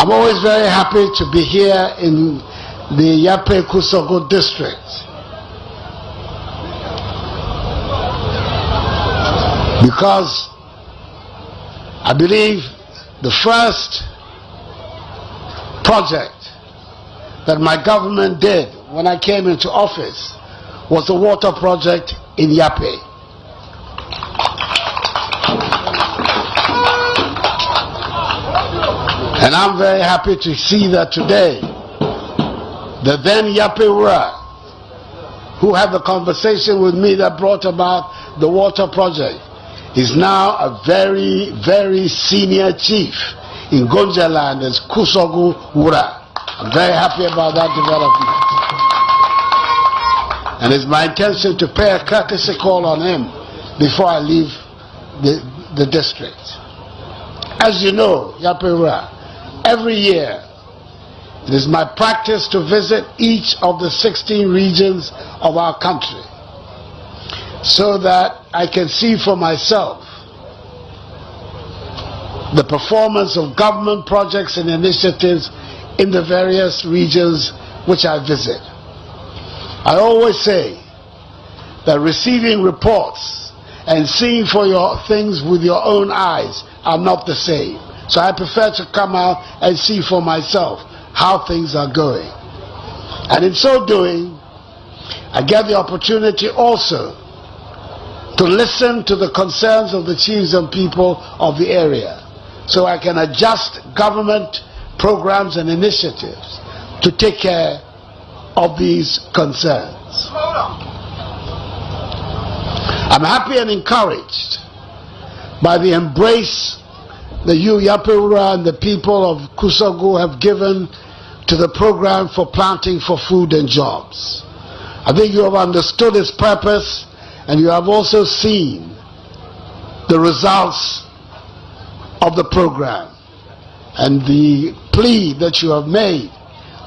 I'm always very happy to be here in the Yape Kusogo district because I believe the first project that my government did when I came into office was the water project in Yape. And I'm very happy to see that today, the then Yape Wura, who had the conversation with me that brought about the water project, is now a very, very senior chief in Gonjaland as Kusogu Wura. I'm very happy about that development. And it's my intention to pay a courtesy call on him before I leave the district. As you know, Yape Wura, every year it is my practice to visit each of the 16 regions of our country so that I can see for myself the performance of government projects and initiatives in the various regions which I visit. I always say that receiving reports and seeing for your things with your own eyes are not the same. So I prefer to come out and see for myself how things are going. And in so doing, I get the opportunity also to listen to the concerns of the chiefs and people of the area, so I can adjust government programs and initiatives to take care of these concerns. I'm happy and encouraged by the embrace that you, Yape Wura, and the people of Kusogu have given to the program for planting for food and jobs. I think you have understood its purpose, and you have also seen the results of the program. And the plea that you have made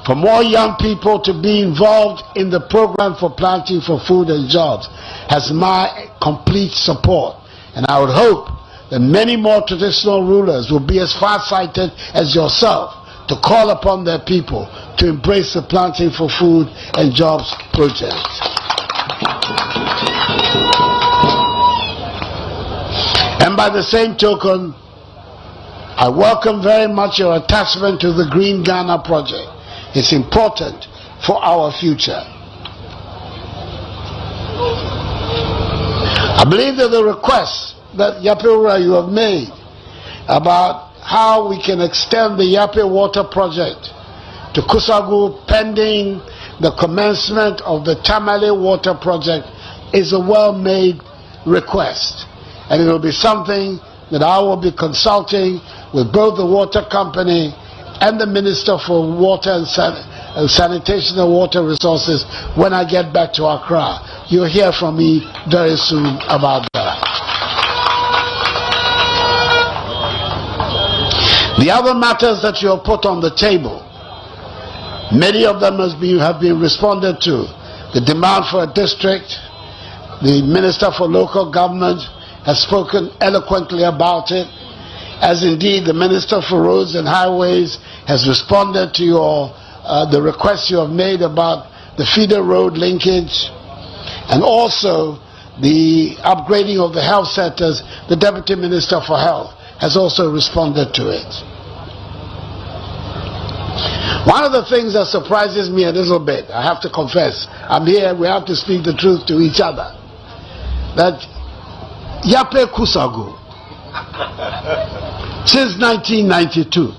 for more young people to be involved in the program for planting for food and jobs has my complete support. And I would hope that many more traditional rulers will be as far-sighted as yourself to call upon their people to embrace the planting for food and jobs project. And by the same token, I welcome very much your attachment to the Green Ghana project. It's important for our future. I believe that the request that Yapewura you have made about how we can extend the Yape water project to Kusagu pending the commencement of the Tamale water project is a well-made request. And it will be something that I will be consulting with both the water company and the Minister for Water and Sanitation and Water Resources when I get back to Accra. You'll hear from me very soon about that. The other matters that you have put on the table, many of them have been responded to. The demand for a district, the Minister for Local Government has spoken eloquently about it, as indeed the Minister for Roads and Highways has responded to the request you have made about the feeder road linkage, and also the upgrading of the health centers. The Deputy Minister for Health has also responded to it. One of the things that surprises me a little bit, I have to confess, I'm here, we have to speak the truth to each other, that Yape Kusagu, since 1992,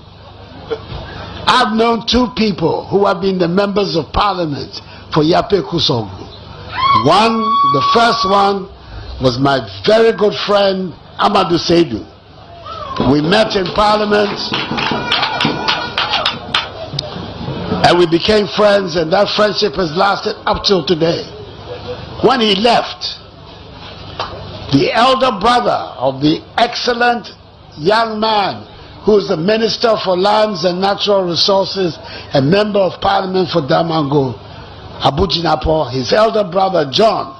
I've known two people who have been the members of parliament for Yape Kusagu. The first one was my very good friend Amadou Seydou. We met in parliament and we became friends, and that friendship has lasted up till today. When he left, the elder brother of the excellent young man who is the Minister for Lands and Natural Resources and Member of Parliament for Damango, Abujinapo, his elder brother John,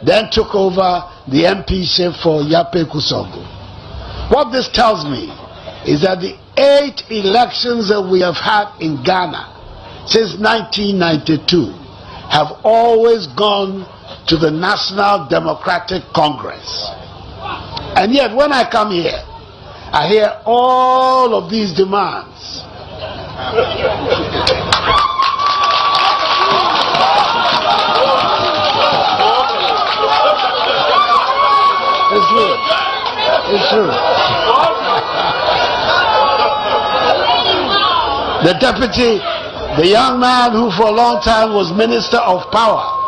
then took over the MPship for Yape Kusagu. What this tells me is that the 8 elections that we have had in Ghana since 1992 have always gone to the National Democratic Congress. And yet when I come here, I hear all of these demands. It's true. It's true. The deputy, the young man who for a long time was Minister of Power,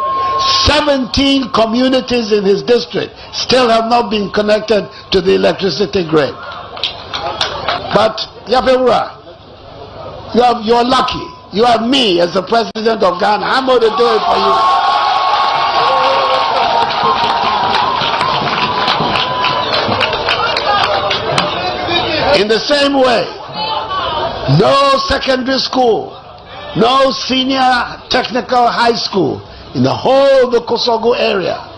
17 communities in his district still have not been connected to the electricity grid. But Yapewura, you're lucky. You have me as the President of Ghana. I'm going to do it for you. In the same way, no secondary school, no senior technical high school in the whole of the Kusagu area.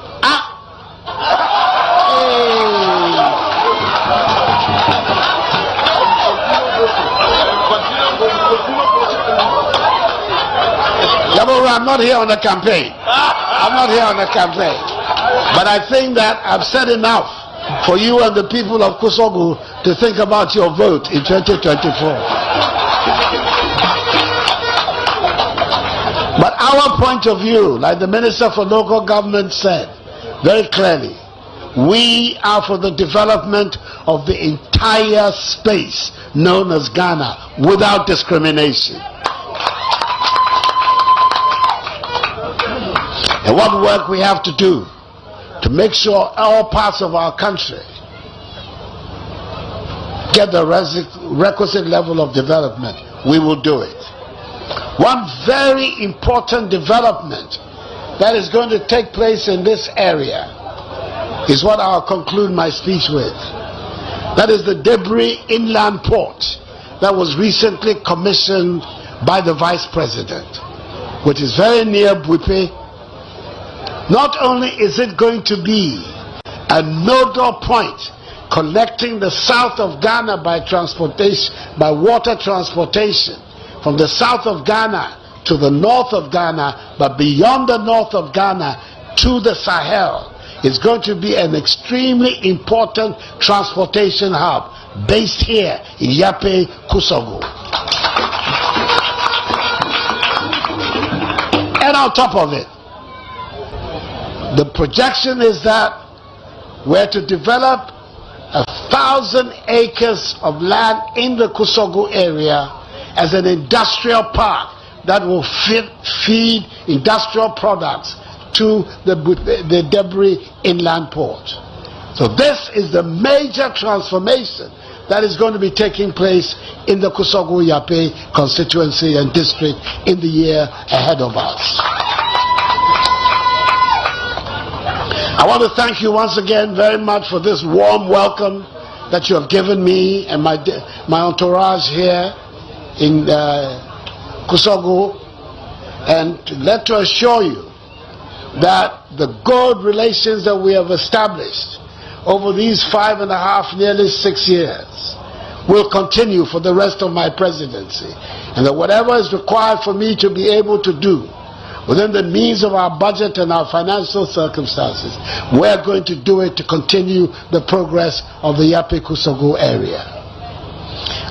I'm not here on a campaign. I'm not here on a campaign. But I think that I've said enough for you and the people of Kusagu to think about your vote in 2024. But our point of view, like the Minister for Local Government said very clearly, we are for the development of the entire space known as Ghana without discrimination. And what work we have to do to make sure all parts of our country get the requisite level of development, we will do it. One very important development that is going to take place in this area is what I'll conclude my speech with. That is the Debris Inland Port that was recently commissioned by the Vice President, which is very near Buipe. Not only is it going to be a nodal point connecting the south of Ghana by transportation, by water transportation, from the south of Ghana to the north of Ghana, but beyond the north of Ghana to the Sahel. It's going to be an extremely important transportation hub based here in Yape, Kusogo. And on top of it, the projection is that we're to develop 1,000 acres of land in the Kusogo area as an industrial park that will feed industrial products to the Debris Inland Port. So this is the major transformation that is going to be taking place in the Kusogo Yape constituency and district in the year ahead of us. I want to thank you once again very much for this warm welcome that you have given me and my entourage here in Kusogo, and to assure you that the good relations that we have established over these 5.5, nearly 6 years will continue for the rest of my presidency, and that whatever is required for me to be able to do within the means of our budget and our financial circumstances, we're going to do it to continue the progress of the Yape Kusogo area.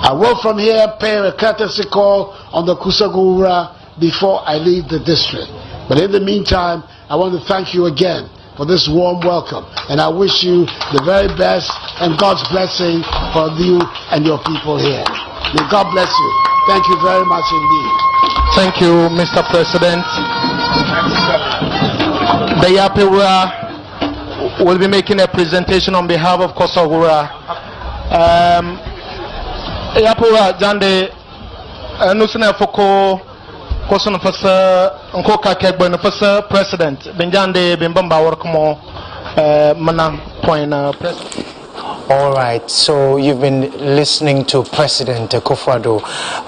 I will from here pay a courtesy call on the Kusogo Ura before I leave the district. But in the meantime, I want to thank you again for this warm welcome, and I wish you the very best and God's blessing for you and your people here. May God bless you. Thank you very much indeed. Thank you, Mr. President. The Yape Ura will be making a presentation on behalf of Kusogo Ura. Yape Ura Jande Nusina Foko Koson Fasa Nkoka Kegben Fasa President Benjande Bimbamba Workmo Mana Point President. All right, so you've been listening to President Akufo-Addo,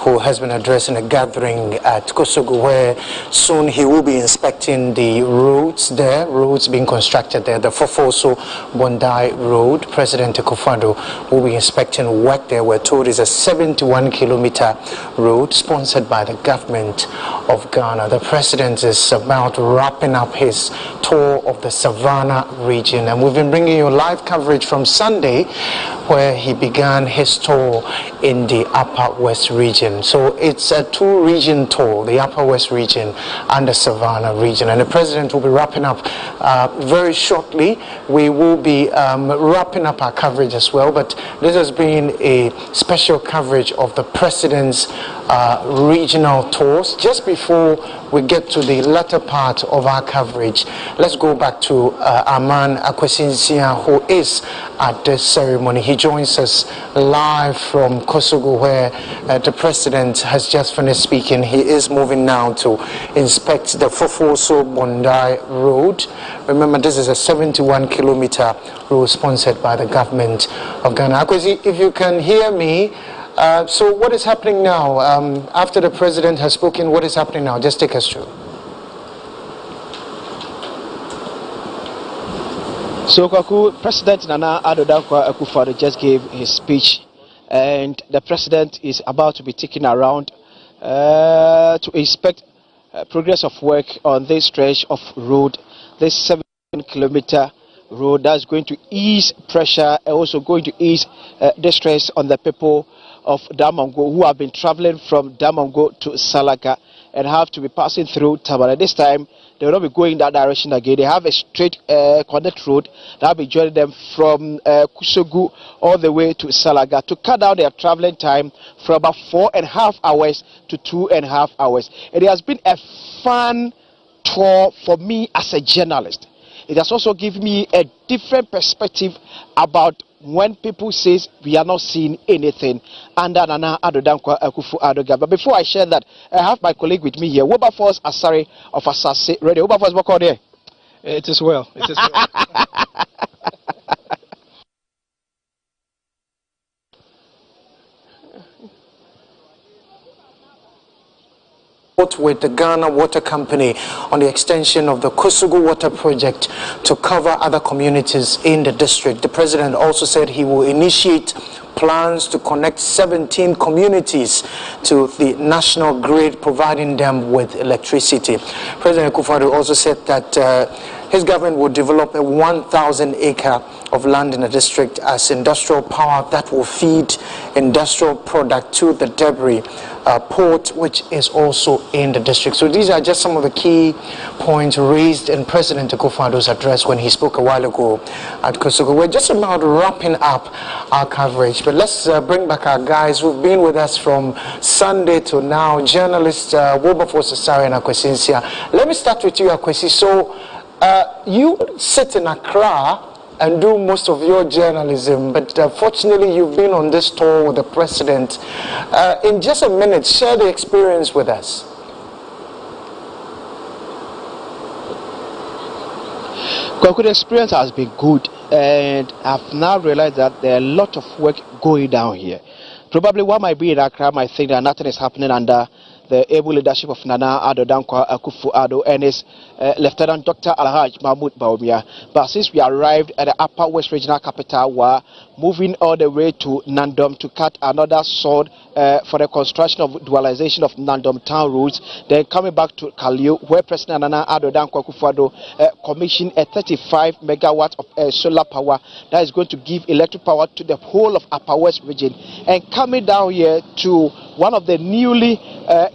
who has been addressing a gathering at Kusogo, where soon he will be inspecting the roads there, roads being constructed there, the Fofoso Bondai Road. President Akufo-Addo will be inspecting work there. We're told it's a 71-kilometer road sponsored by the government of Ghana. The president is about wrapping up his tour of the Savannah region, and we've been bringing you live coverage from Sunday, where he began his tour in the Upper West region. So it's a two-region tour, the Upper West region and the Savannah region. And the president will be wrapping up very shortly. We will be wrapping up our coverage as well, but this has been a special coverage of the president's regional tours. Just before we get to the latter part of our coverage, let's go back to Aman Akwesinsia, who is at this ceremony. He joins us live from Kusogo, where the president has just finished speaking. He is moving now to inspect the Fofoso Bondai Road. Remember, this is a 71-kilometer road sponsored by the government of Ghana. Akwesi, if you can hear me, so what is happening now? After the president has spoken, what is happening now? Just take us through. So, Kwaku, President Nana Addo Dankwa Akufo-Addo just gave his speech, and the president is about to be taken around to inspect progress of work on this stretch of road, this 7-kilometer road that's going to ease pressure and also going to ease the stress on the people of Damongo who have been traveling from Damongo to Salaga and have to be passing through Tabana. This time they will not be going that direction again. They have a straight connect road that will be joining them from Kusogo all the way to Salaga to cut down their traveling time from about 4.5 hours to 2.5 hours. It has been a fun tour for me as a journalist. It has also given me a different perspective about when people say we are not seeing anything under Nana Addo Dankwa Akufo-Addo. But before I share that, I have my colleague with me here, Wilberforce Asare of Asase Radio. Wilberforce, what are there? It is well. It is well. With the Ghana Water Company on the extension of the Kusogo Water Project to cover other communities in the district. The president also said he will initiate plans to connect 17 communities to the national grid, providing them with electricity. President Akufo-Addo also said that his government will develop a 1,000 acre of land in the district as industrial power that will feed industrial product to the Debris port, which is also in the district. So these are just some of the key points raised in President Akufo-Addo's address when he spoke a while ago at Kosogo. We're just about wrapping up our coverage, but let's bring back our guys who've been with us from Sunday to now, journalists Wilberforce Asare and Akwesi Nsia. Let me start with you, Akwesi. So you sit in Accra and do most of your journalism, but fortunately you've been on this tour with the president. In just a minute, share the experience with us. The experience has been good, and I've now realized that there are a lot of work going down here. Probably one might be in Accra might think that nothing is happening under the able leadership of Nana Addo Dankwa Akufo-Addo and his Lieutenant Dr. Alhaj Mahmoud Bawumia. But since we arrived at the Upper West Regional Capital, we're moving all the way to Nandom to cut another sword for the construction of dualization of Nandom town roads. Then coming back to Kalio, where President Nana Addo Dankwa Akufo-Addo commissioned a 35 megawatt of solar power that is going to give electric power to the whole of Upper West region. And coming down here to one of the newly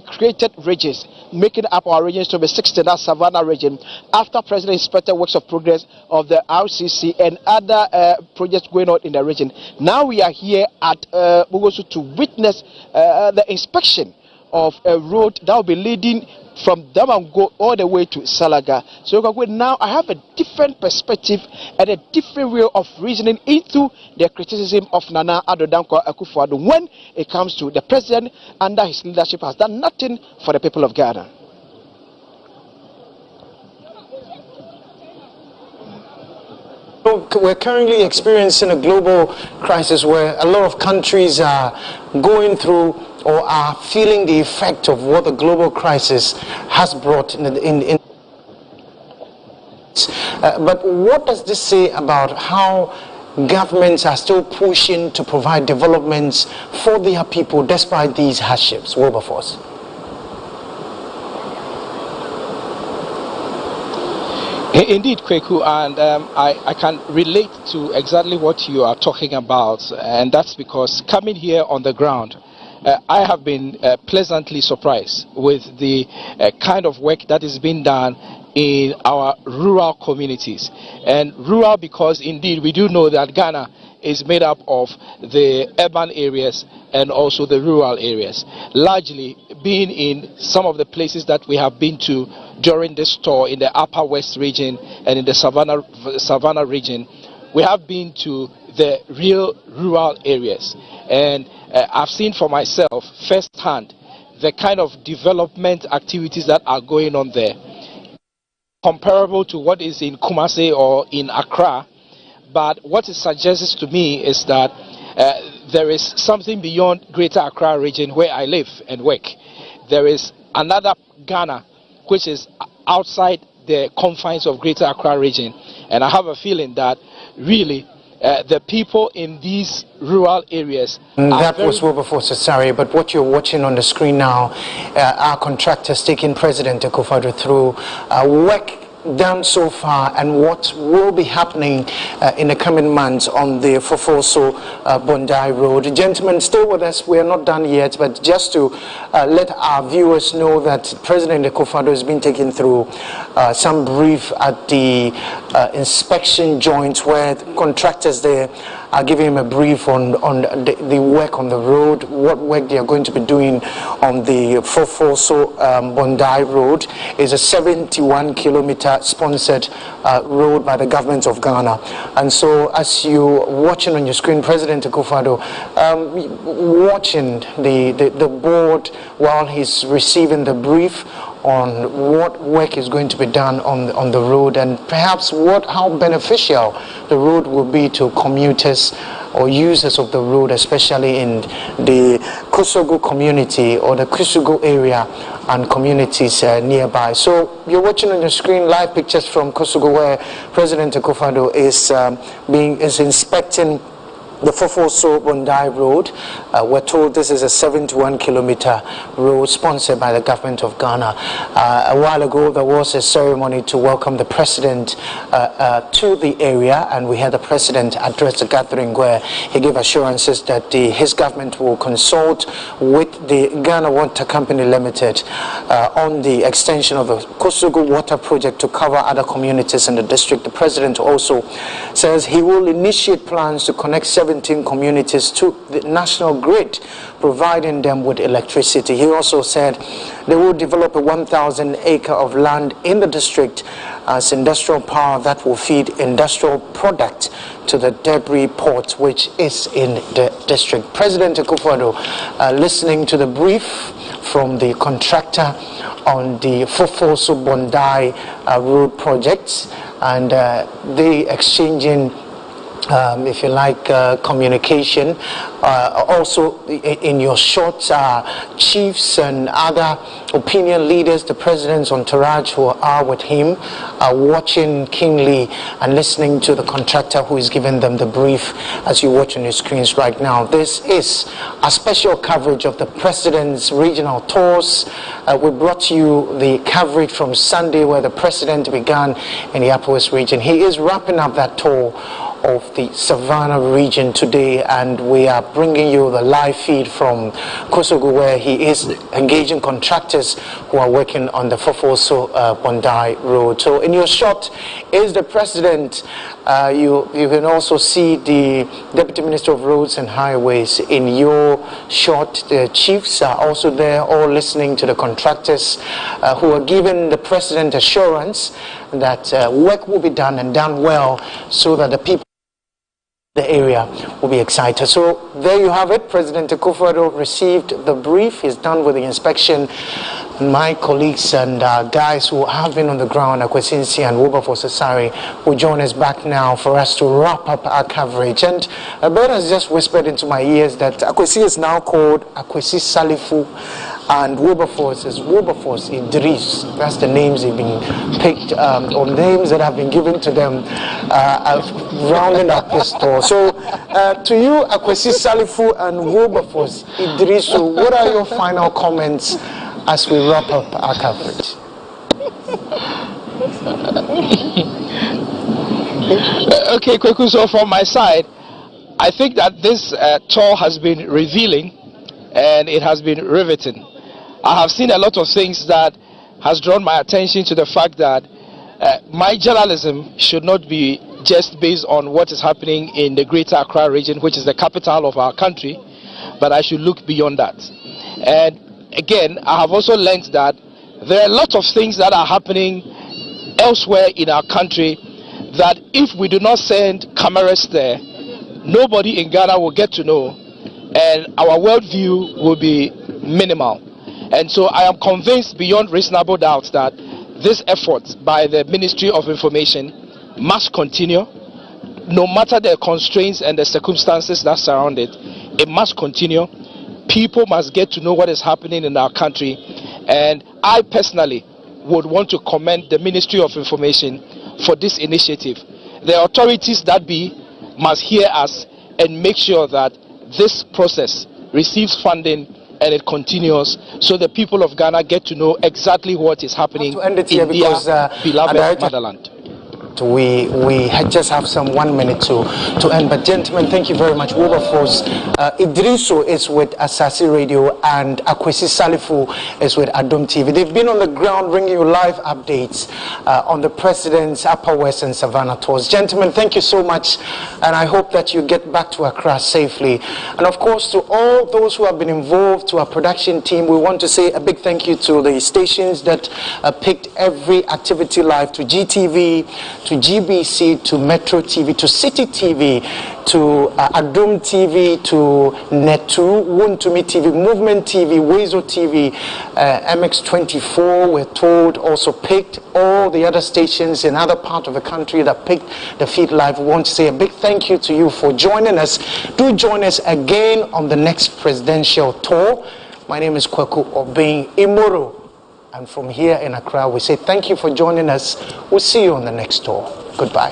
created regions, making up our regions to be 16, that Savannah region, after President inspected works of progress of the RCC and other projects going on in the region. Now we are here at Bugosu to witness the inspection of a road that will be leading from Damango all the way to Salaga. So now I have a different perspective and a different way of reasoning into the criticism of Nana Addo Dankwa Akufo-Addo when it comes to the president under his leadership has done nothing for the people of Ghana. We're currently experiencing a global crisis where a lot of countries are going through or are feeling the effect of what the global crisis has brought in. But what does this say about how governments are still pushing to provide developments for their people despite these hardships? Wilberforce. Indeed, Kweku, and I can relate to exactly what you are talking about, and that's because coming here on the ground, I have been pleasantly surprised with the kind of work that is being done in our rural communities. And rural because indeed we do know that Ghana is made up of the urban areas and also the rural areas. Largely being in some of the places that we have been to during this tour in the Upper West region and in the Savannah region, we have been to the real rural areas. And I've seen for myself firsthand the kind of development activities that are going on there, comparable to what is in Kumasi or in Accra. But what it suggests to me is that there is something beyond Greater Accra region where I live and work. There is another Ghana which is outside the confines of Greater Accra region. And I have a feeling that really the people in these rural areas that was Wilberforce Asare, but what you're watching on the screen now, our contractors taking President Akufo-Addo through work done so far and what will be happening in the coming months on the Fofoso Bondi Road. Gentlemen, stay with us. We are not done yet, but just to let our viewers know that President Akufo-Addo has been taken through some brief at the inspection joint where the contractors there are giving him a brief on the work on the road, what work they are going to be doing on the Fofoso Bondi Road. Is a 71-kilometer sponsored road by the government of Ghana. And so as you're watching on your screen, President Akufo-Addo watching the board while he's receiving the brief on what work is going to be done on the road and perhaps how beneficial the road will be to commuters or users of the road, especially in the Kosogo community or the Kosogo area and communities nearby. So you're watching on your screen live pictures from Kosogo where President Akufo-Addo is inspecting the Fofoso-Bondai Road. We're told this is a 71-kilometer road sponsored by the government of Ghana. A while ago, there was a ceremony to welcome the president to the area, and we had the president address the gathering where he gave assurances that his government will consult with the Ghana Water Company Limited on the extension of the Kosogo water project to cover other communities in the district. The president also says he will initiate plans to connect 17 communities to the national grid, providing them with electricity. He also said they will develop a 1,000 acre of land in the district as industrial power that will feed industrial product to the Debris port, which is in the district. President Akufo-Addo listening to the brief from the contractor on the Fofoso-Bondai road projects, and they exchanging if you like, communication. Also, in your short, chiefs and other opinion leaders, the president's entourage who are with him, are watching keenly and listening to the contractor who is giving them the brief as you watch on your screens right now. This is a special coverage of the president's regional tours. We brought you the coverage from Sunday where the president began in the Upper West region. He is wrapping up that tour of the Savannah region today, and we are bringing you the live feed from Kosogo where he is engaging contractors who are working on the Fofoso-Bondai road. So in your shot is the president. You can also see the Deputy Minister of Roads and Highways. In your shot, the chiefs are also there, all listening to the contractors who are giving the president assurance that work will be done and done well so that the people the area will be excited. So there you have it. President Akufo-Addo received the brief. He's done with the inspection. My colleagues and guys who have been on the ground, Akwesinsi and Wilberforce Asari, will join us back now for us to wrap up our coverage. And a bird has just whispered into my ears that Akwesi is now called Akwesi Salifu, and Wilberforce is Wilberforce Idris. That's the names they've been picked, or names that have been given to them rounding up this tour. So to you, Akwesi Salifu and Wilberforce Idris, so what are your final comments as we wrap up our coverage? Okay, Kweku, so from my side, I think that this tour has been revealing and it has been riveting. I have seen a lot of things that has drawn my attention to the fact that my journalism should not be just based on what is happening in the Greater Accra region, which is the capital of our country, but I should look beyond that. And again, I have also learned that there are a lot of things that are happening elsewhere in our country that if we do not send cameras there, nobody in Ghana will get to know, and our worldview will be minimal. And so I am convinced beyond reasonable doubt that this effort by the Ministry of Information must continue, no matter the constraints and the circumstances that surround it. It must continue. People must get to know what is happening in our country, and I personally would want to commend the Ministry of Information for this initiative. The authorities that be must hear us and make sure that this process receives funding and it continues, so the people of Ghana get to know exactly what is happening in their beloved motherland. We just have some 1 minute to end, but gentlemen, thank you very much. Wilberforce Idrisu is with Asasi Radio and Akwesi Salifu is with Adom TV. They've been on the ground bringing you live updates on the President's Upper West and Savannah tours. Gentlemen, thank you so much, and I hope that you get back to Accra safely. And of course, to all those who have been involved, to our production team, we want to say a big thank you to the stations that picked every activity live, to GTV, to GBC, to Metro TV, to City TV, to Adom TV, to Netu, Wuntumi TV, Movement TV, Wezo TV, MX24, we're told, also picked all the other stations in other parts of the country that picked the feed live. We want to say a big thank you to you for joining us. Do join us again on the next presidential tour. My name is Kweku Obeng Imoro. And from here in Accra, we say thank you for joining us. We'll see you on the next tour. Goodbye.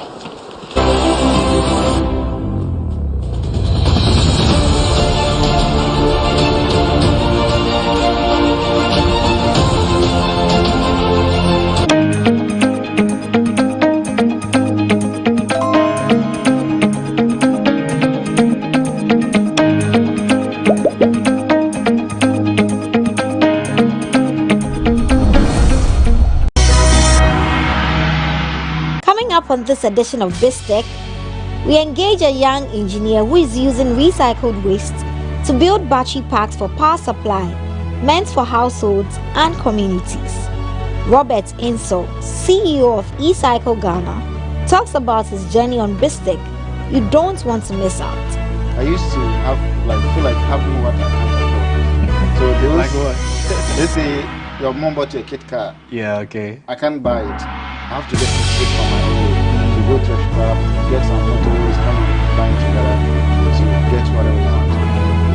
Coming up on this edition of BizTech, we engage a young engineer who is using recycled waste to build battery packs for power supply, meant for households and communities. Robert Insel, CEO of eCycle Ghana, talks about his journey on BizTech. You don't want to miss out. I used to feel like having what I can't afford. So they was, they say your mom bought you a kit car. Yeah, okay. I can't buy it. I have to get it straight from my own. To go to a shop, get some motorways, come and combine together to get whatever we want.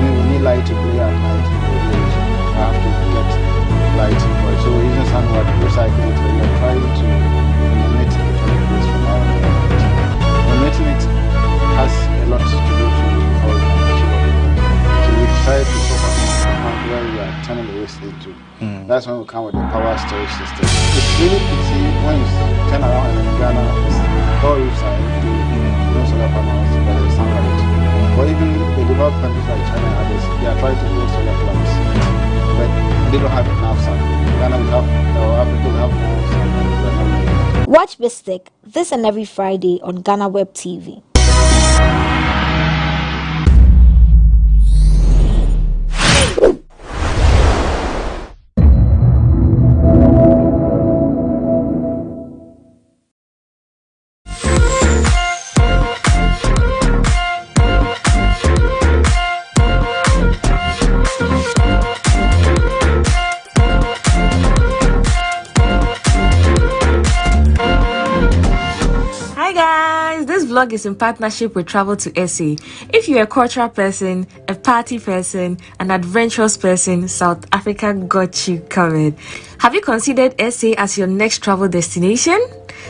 We need light to play at night in the village. I have to get light for it. So we're using somewhat recycle it. We are trying to eliminate electronic waste from our environment. Eliminating it has a lot to do with how we can achieve what we want. So we decided to focus on where we are turning the waste into. That's when we come with the power storage system. It's really pity when you turn around and in Ghana, all roofs are empty, no solar panels, but there's sunlight. But even the developed countries like China and others, they are trying to build solar plants, but they don't have enough sun. Ghana, we have, or Africa, we have more sun than we have. Watch BizTech this and every Friday on GhanaWeb TV. Vlog is in partnership with Travel to SA. If you're a cultural person, a party person, an adventurous person, South Africa got you covered. Have you considered SA as your next travel destination?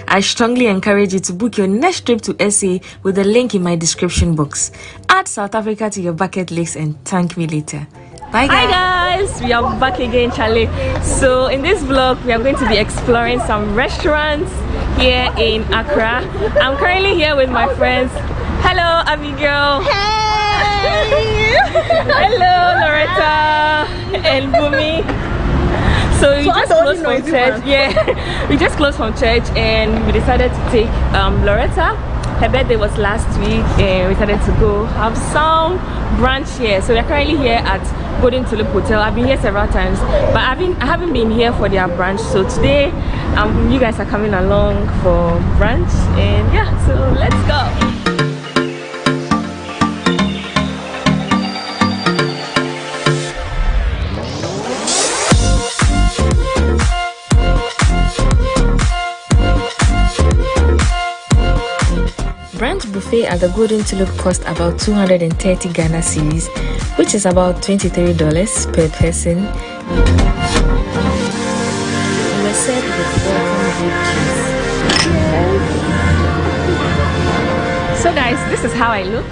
I strongly encourage you to book your next trip to SA with the link in my description box. Add South Africa to your bucket list and thank me later. Bye guys. Hi guys, we are back again, Charlie. So in this vlog we are going to be exploring some restaurants here in Accra. I'm currently here with my friends. Hello Abigail. Hey. Hello Loretta and Bumi. So we just closed from church. Yeah, we just closed from church and we decided to take Loretta. Her birthday was last week and we decided to go have some brunch here. So we're currently here at Golden Tulip Hotel. I've been here several times, but I haven't been here for their brunch. So today you guys are coming along for brunch and yeah, so let's go. Brunch buffet at the Golden Tulip cost about 230 Ghana cedis, which is about $23 per person. We were served with welcome drinks. So guys, this is how I look.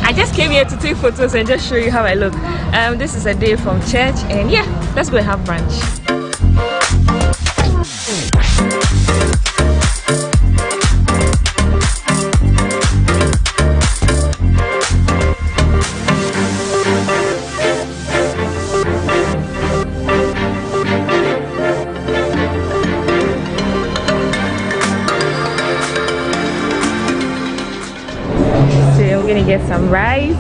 I just came here to take photos and just show you how I look. This is a day from church and yeah, let's go and have brunch. So we're gonna get some rice.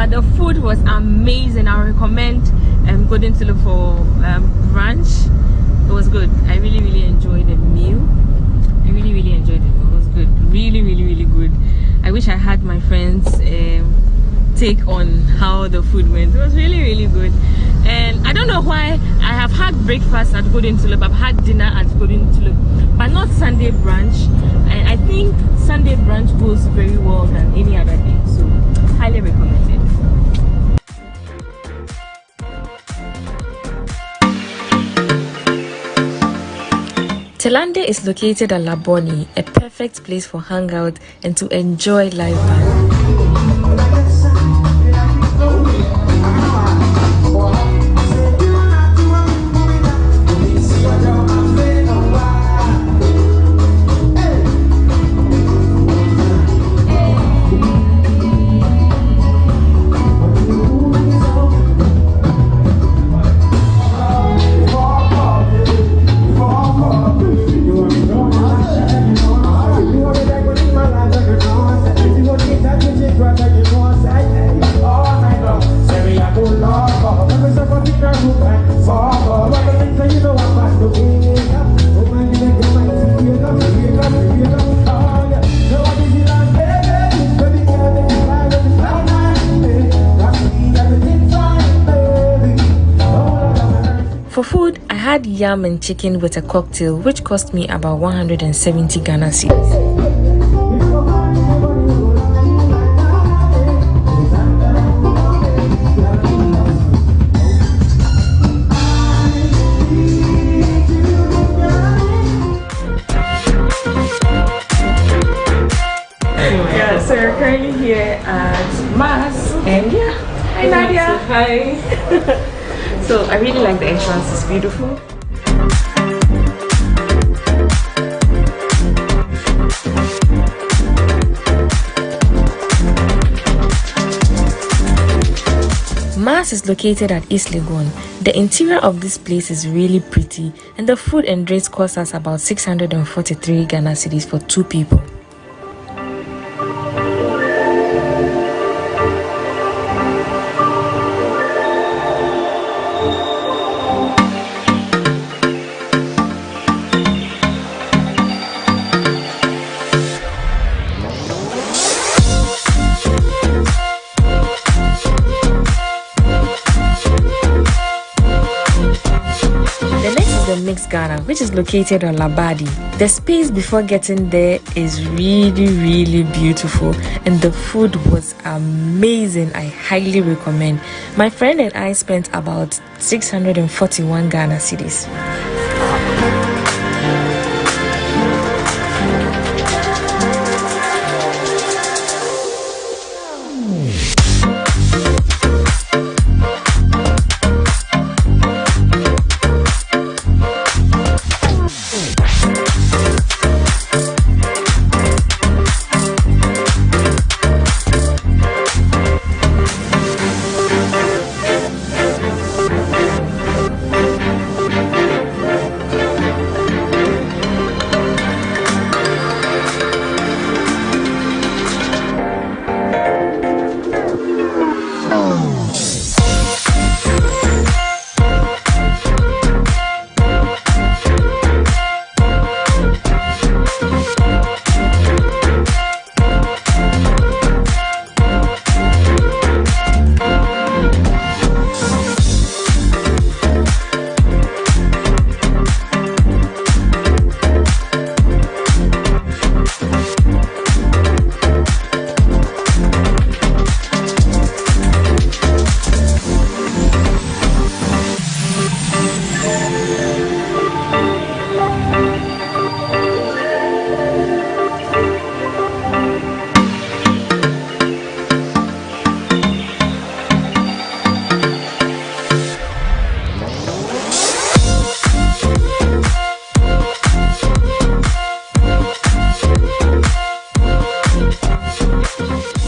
The food was amazing. I recommend going to look for brunch. It was good. I really enjoyed the meal. I really enjoyed it. It was good. Really good. I wish I had my friends take on how the food went. It was really good. And I don't know why I have had breakfast at Golden Tulip, I've had dinner at Golden Tulip, but not Sunday brunch. And I think Sunday brunch goes very well than any other day. So highly recommend. Chelande is located at Laboni, a perfect place for hangout and to enjoy live band. For food, I had yam and chicken with a cocktail, which cost me about 170 Ghana cedis. Yeah, so we're currently here at Mass, and yeah, hi Nadia. Hi. So I really like the entrance, it's beautiful. Mass is located at East Legon. The interior of this place is really pretty, and the food and drinks cost us about 643 Ghana cedis for 2 people. Ghana, which is located on Labadi. The space before getting there is really beautiful, and the food was amazing. I highly recommend. My friend and I spent about 641 Ghana cedis.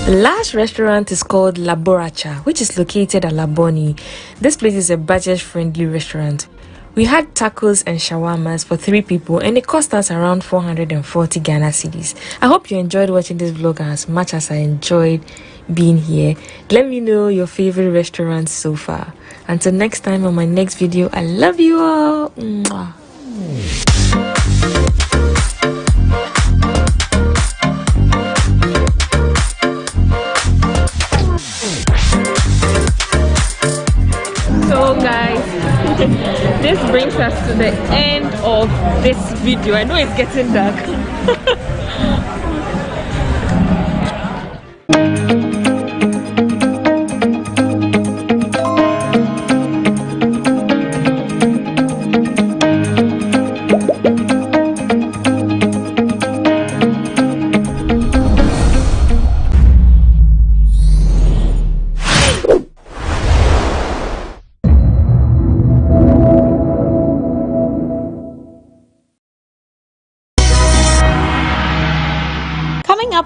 The last restaurant is called Laboracha, which is located at Laboni. This place is a budget-friendly restaurant. We had tacos and shawarmas for 3 people, and it cost us around 440 Ghana cedis. I hope you enjoyed watching this vlog as much as I enjoyed being here. Let me know your favorite restaurants so far. Until next time on my next video, I love you all. Mwah. So guys, this brings us to the end of this video. I know it's getting dark.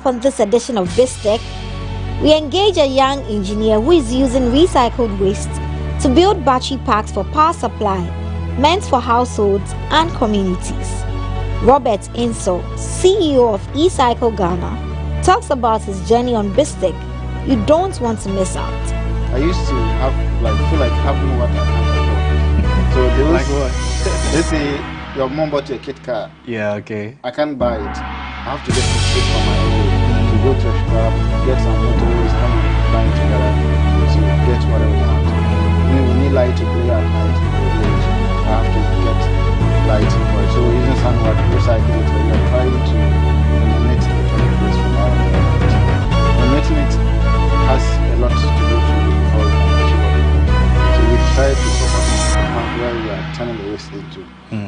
up on this edition of BizTech, we engage a young engineer who is using recycled waste to build battery packs for power supply, meant for households and communities. Robert Inso, CEO of eCycle Ghana, talks about his journey on BizTech. You don't want to miss out. I used to feel like having what I can't afford. So they like what? They say your mom bought you a kit car. Yeah, okay. I can't buy it. I have to get it from my own. To go to a shop, get some motorways, come and combine together to get whatever we want. We need light to play at night in the village. I have to get light for it. So we're using somewhat recycle it. We are trying to eliminate electronic waste from our environment. Eliminating it has a lot to do before we can achieve what we want. So we try to focus on where we are turning the waste into.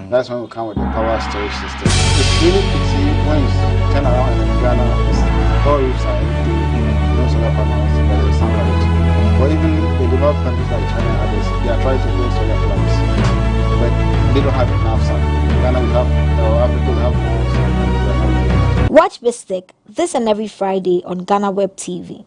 That's when we come with the power storage system. It's really easy when you turn around and in Ghana, all roofs are empty, no solar panels, but there's sunlight. But even the developed countries like China and others, they are trying to build solar plants, but they don't have enough sun. In Ghana, we have, Africa, we have more sun than we are not using. Watch BizTech this and every Friday on GhanaWeb TV.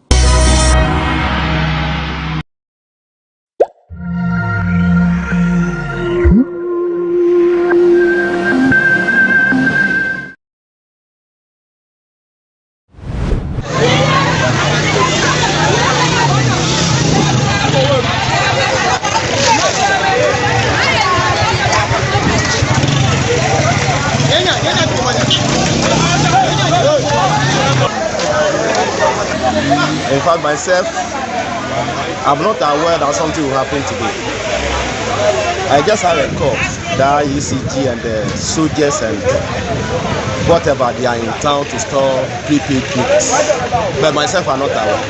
In fact, myself, I'm not aware that something will happen today. I just have a call that ECG and the soldiers and whatever, they are in town to store prepaid goods. But myself, I'm not aware.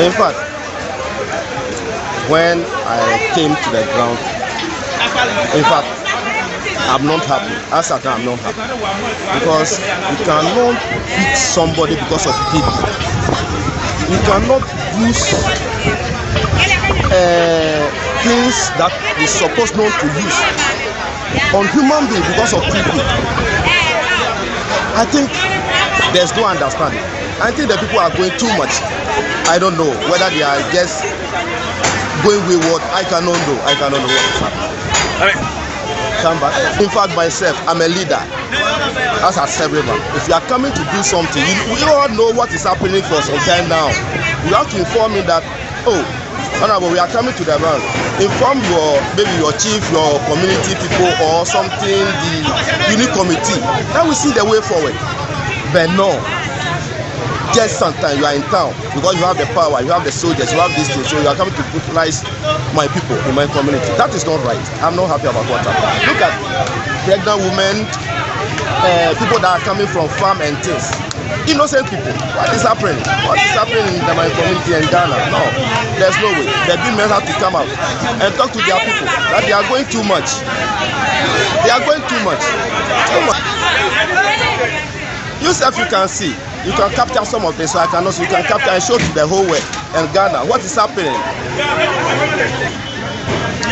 In fact, when I came to the ground, in fact, I'm not happy. As I can, I'm not happy. Because you cannot beat somebody because of people. You cannot use things that you're supposed not to use on human beings because of people. I think there's no understanding. I think the people are going too much. I don't know whether they are just going wayward. I cannot know what is happening. Come back. In fact, myself, I'm a leader. As I said, if you are coming to do something, we all know what is happening for some time now. You have to inform me that, oh, honorable, we are coming to the ground. Inform maybe your chief, your community people, or something, the unit committee. Then we see the way forward. But no. Just sometimes you are in town because you have the power, you have the soldiers, you have these things, so you are coming to brutalize my people in my community. That is not right. I'm not happy about what happened. Look at pregnant women, people that are coming from farm and things. Innocent people. What is happening? What is happening in my community in Ghana? No, there's no way. The big men have to come out and talk to their people that they are going too much. They are going too much. Too much. Yourself, you can see. You can capture some of this, so I can also, you can capture and show to the whole world and Ghana what is happening.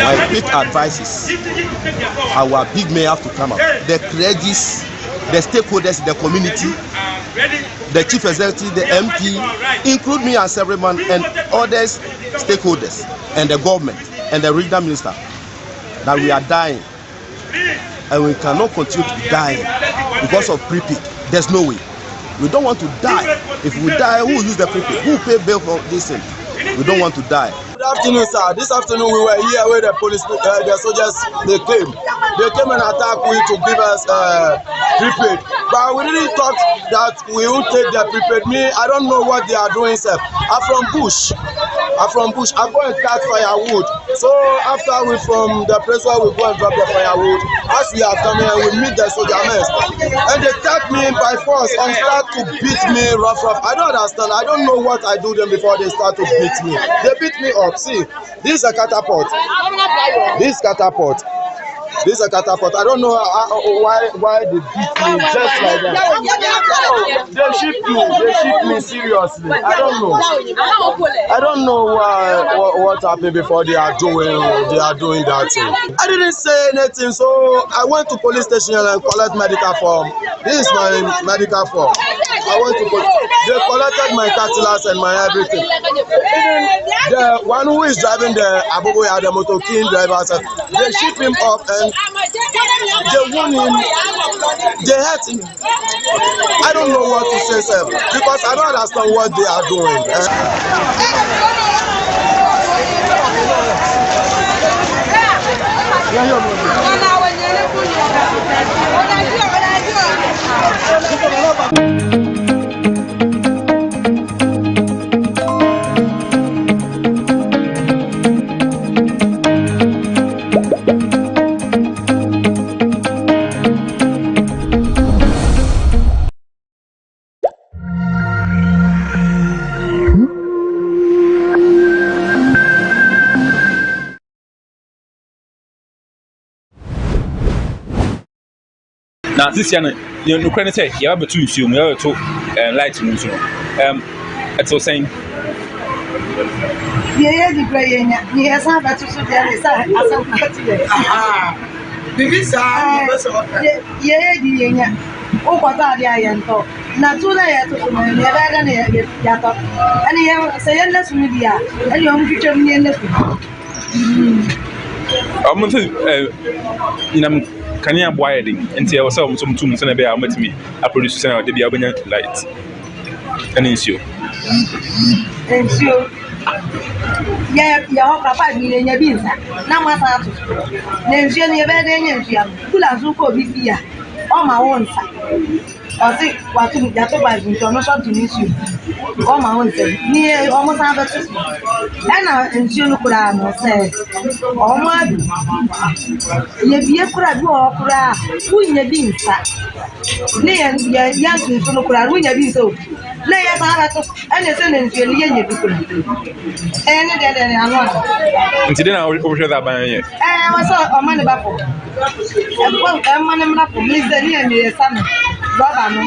My big advice is our big men have to come out. The credits, the stakeholders in the community, the chief executive, the MP, include me as everyone and others stakeholders and the government and the regional minister, that we are dying and we cannot continue to be dying because of prepaid. There's no way. We don't want to die. If we die, who will use the prepaid? Who will pay bill for this thing? We don't want to die. Good afternoon, sir. This afternoon we were here where the police, the soldiers, they came and attacked we to give us prepaid. But we didn't talk that we will take their prepaid. Me, I don't know what they are doing, sir. I'm from bush. I go and cut firewood. So after we from the place where we go and drop the firewood, as we are coming and we meet the soldier men, and they take me by force and start to beat me rough. I don't understand. I don't know what I do them before they start to beat me. They beat me up. See, this is a catapult. This catapult. I don't know why they beat me just like that. They ship me seriously. I don't know. I don't know what happened before they are doing that thing. I didn't say anything, so I went to police station and collect medical form. This is my medical form. I went to police. They collected my cutlass and my everything. Even the one who is driving the Aboboya, the motor king driver, they ship him up and they wound him. They hurt him. I don't know what to say, sir, because I don't understand what they are doing. Now this year, you know, say you have to assume you have to light moves. It's all saying. Yeah, the brain. Yes, I have to say yeah, oh, what are the iron talk? Not too late to never than Yato. And you say, endless media, and you future me in the I'm going to can you avoid it until some tunes and a bear met me? I produce the Albanian light. And ensure. Yeah, your papa in your business. Now, my father. Then she never then you are so busy on my own side. I think what to get by international to miss you. On my own side. Near almost have a system. And I ensure Kurano said, oh, my. You be a crab or who in your being sat. Near young to look around when you be so. Lay a part and a sentence you're near people. And then I'm not. Today, I will over that by you. I saw a man about a man up for Mr. Near son, Robano,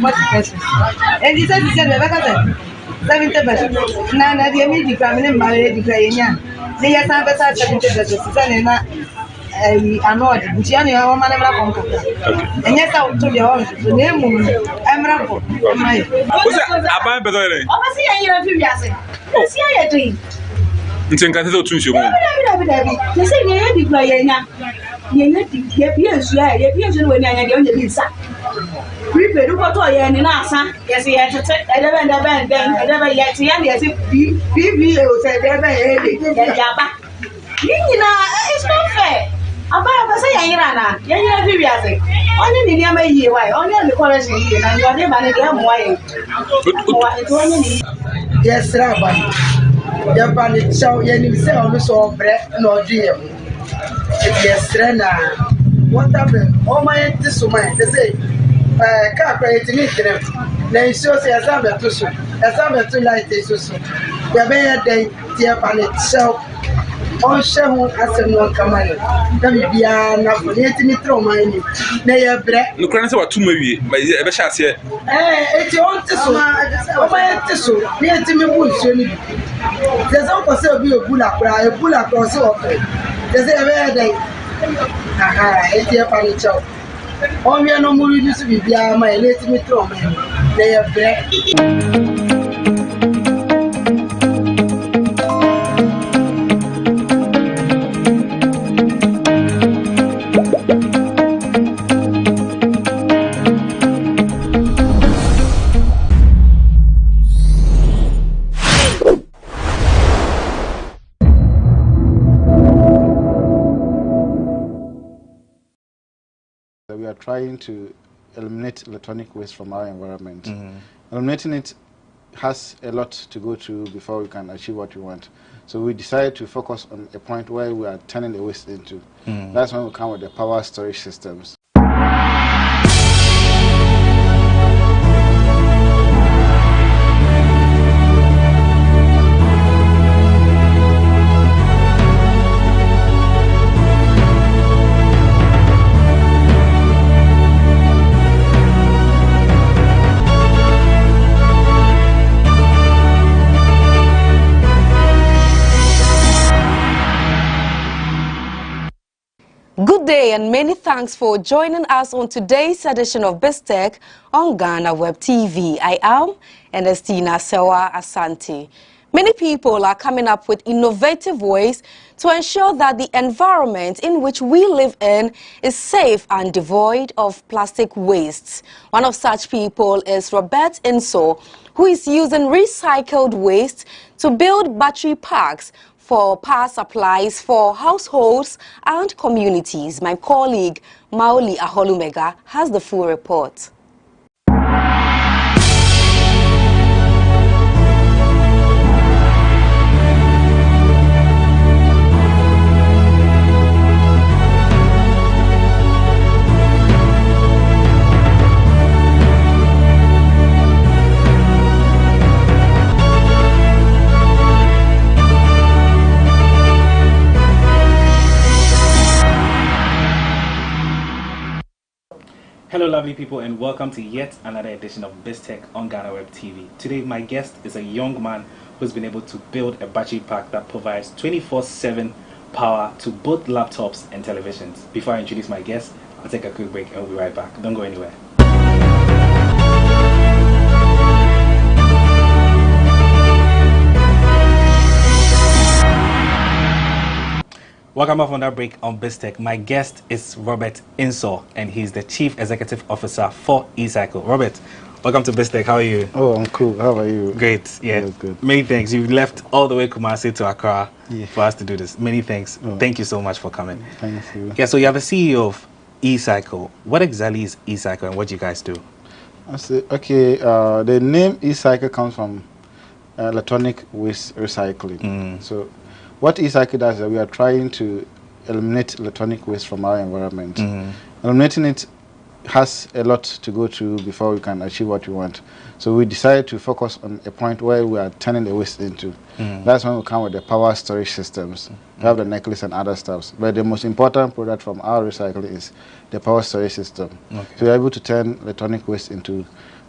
what person. And he said, 70 pesos. Nana, the immediate family married the Guyana. They have 70 pesos. I know it. Gianni, our man, and yes, I will tell you all the name. I'm Rambo. I buy better. Oh, see, I hear you. Oh, see, I dream. It's in Cathedral to you. They say, you when I had the visa. We pay what I am in Asa. Yes, he had to take a band, I never yet see any as if BBO said, it's not fair. I'm about to say, Irana, you're only in the year, why? Only the college here, and you're never why. Yes, Rabbi. Japan, so you say, also bread, no dear. Yes, Rena. What happened? Oh, my, this woman, they say, car creating it. They show say, as I'm a too soon, as I'm a too light, is so soon. We're very day, Japan itself. On Shamu as a no command. Nabiana for letting me throw my name. They are bread. No crowns about 2 maybe, but ever shall say, it's your own tissue. Near to me, bush. There's also be a bull across the there's a rare day. Aha, it's your funny chow. Oh, we are no more used to be beyond my letting me throw me. They are bread. We are trying to eliminate electronic waste from our environment. Eliminating it has a lot to go through before we can achieve what we want. So we decided to focus on a point where we are turning the waste into. That's when we come with the power storage systems. day and many thanks for joining us on today's edition of BizTech on GhanaWeb TV. I am Ernestina Sewa Asante. Many people are coming up with innovative ways to ensure that the environment in which we live in is safe and devoid of plastic wastes. One of such people is Robert Inso, who is using recycled waste to build battery packs for power supplies for households and communities. My colleague Maoli Aholumega has the full report. Hello lovely people and welcome to yet another edition of BizTech on GhanaWeb TV. Today my guest is a young man who's been able to build a battery pack that provides 24/7 power to both laptops and televisions. Before I introduce my guest, I'll take a quick break and we'll be right back. Don't go anywhere. Welcome off on that break on BizTech. My guest is Robert Inso, and he's the Chief Executive Officer for eCycle. Robert, welcome to BizTech. How are you? Oh, I'm cool. How are you? Great. Yeah. Good. Many thanks. You left all the way Kumasi to Accra Yeah. for us to do this. Many thanks. Oh. Thank you so much for coming. Thank you. Yeah. So you are the CEO of eCycle. What exactly is eCycle, and what do you guys do? I say, okay. The name eCycle comes from electronic waste recycling. So, what eCycle does is that we are trying to eliminate electronic waste from our environment. Eliminating it has a lot to go through before we can achieve what we want. So we decided to focus on a point where we are turning the waste into. That's when we come with the power storage systems. We have the necklace and other stuffs. But the most important product from our recycling is the power storage system. Okay. So we're able to turn electronic waste into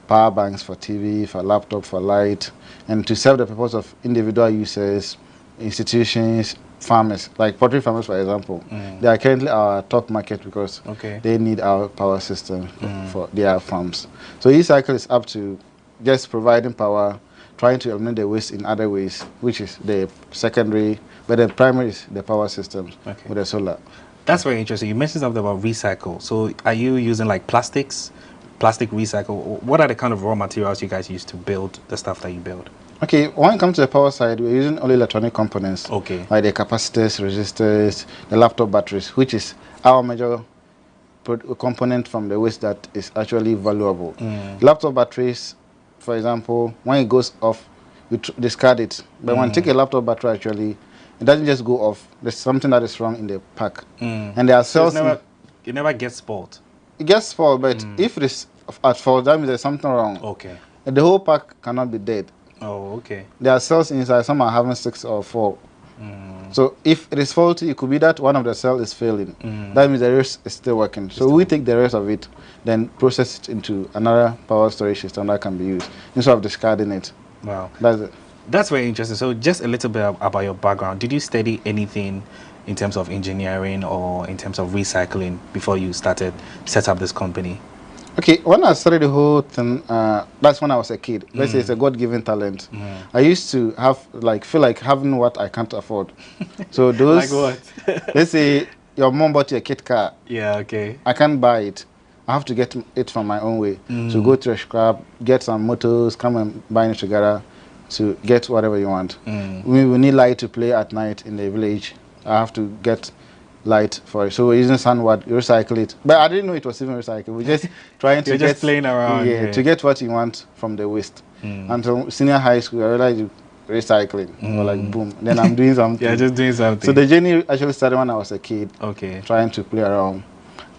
power banks for TV, for laptop, for light, and to serve the purpose of individual users, institutions, farmers, like poultry farmers, for example. They are currently our top market because they need our power system for their farms. So eCycle is up to just providing power, trying to eliminate the waste in other ways, which is the secondary, but the primary is the power system with the solar. That's very interesting. You mentioned something about recycle. So are you using like plastic recycle? What are the kind of raw materials you guys use to build the stuff that you build? Okay, when it comes to the power side, we're using only electronic components. Like the capacitors, resistors, the laptop batteries, which is our major component from the waste that is actually valuable. Laptop batteries, for example, when it goes off, you discard it. But when you take a laptop battery, actually, it doesn't just go off. There's something that is wrong in the pack. And there are cells. So it never gets spoiled. It gets spoiled, but if it is at fault, that means there's something wrong. And the whole pack cannot be dead. Oh, okay. There are cells inside, some are having 6 or 4. So if it is faulty, it could be that one of the cells is failing. That means the rest is still working. So we take the rest of it, then process it into another power storage system that can be used, instead of discarding it. Wow. That's it. That's very interesting. So just a little bit about your background. Did you study anything in terms of engineering or in terms of recycling before you set up this company? Okay, when I started the whole thing, that's when I was a kid. Let's say it's a God-given talent. I used to feel like having what I can't afford. So those, like what? Let's say your mom bought you a kid car. Yeah, okay. I can't buy it. I have to get it from my own way. So go to a scrap, get some motors, come and bind it together to get whatever you want. We need light to play at night in the village. I have to get light for it. So we're using sandwood, recycle it. But I didn't know it was even recycled. We're just trying to just playing around. Yeah, to get what you want from the waste. Until senior high school, I realized recycling. We're like, boom. Then I'm doing something. Yeah, just doing something. So the journey actually started when I was a kid. Trying to play around.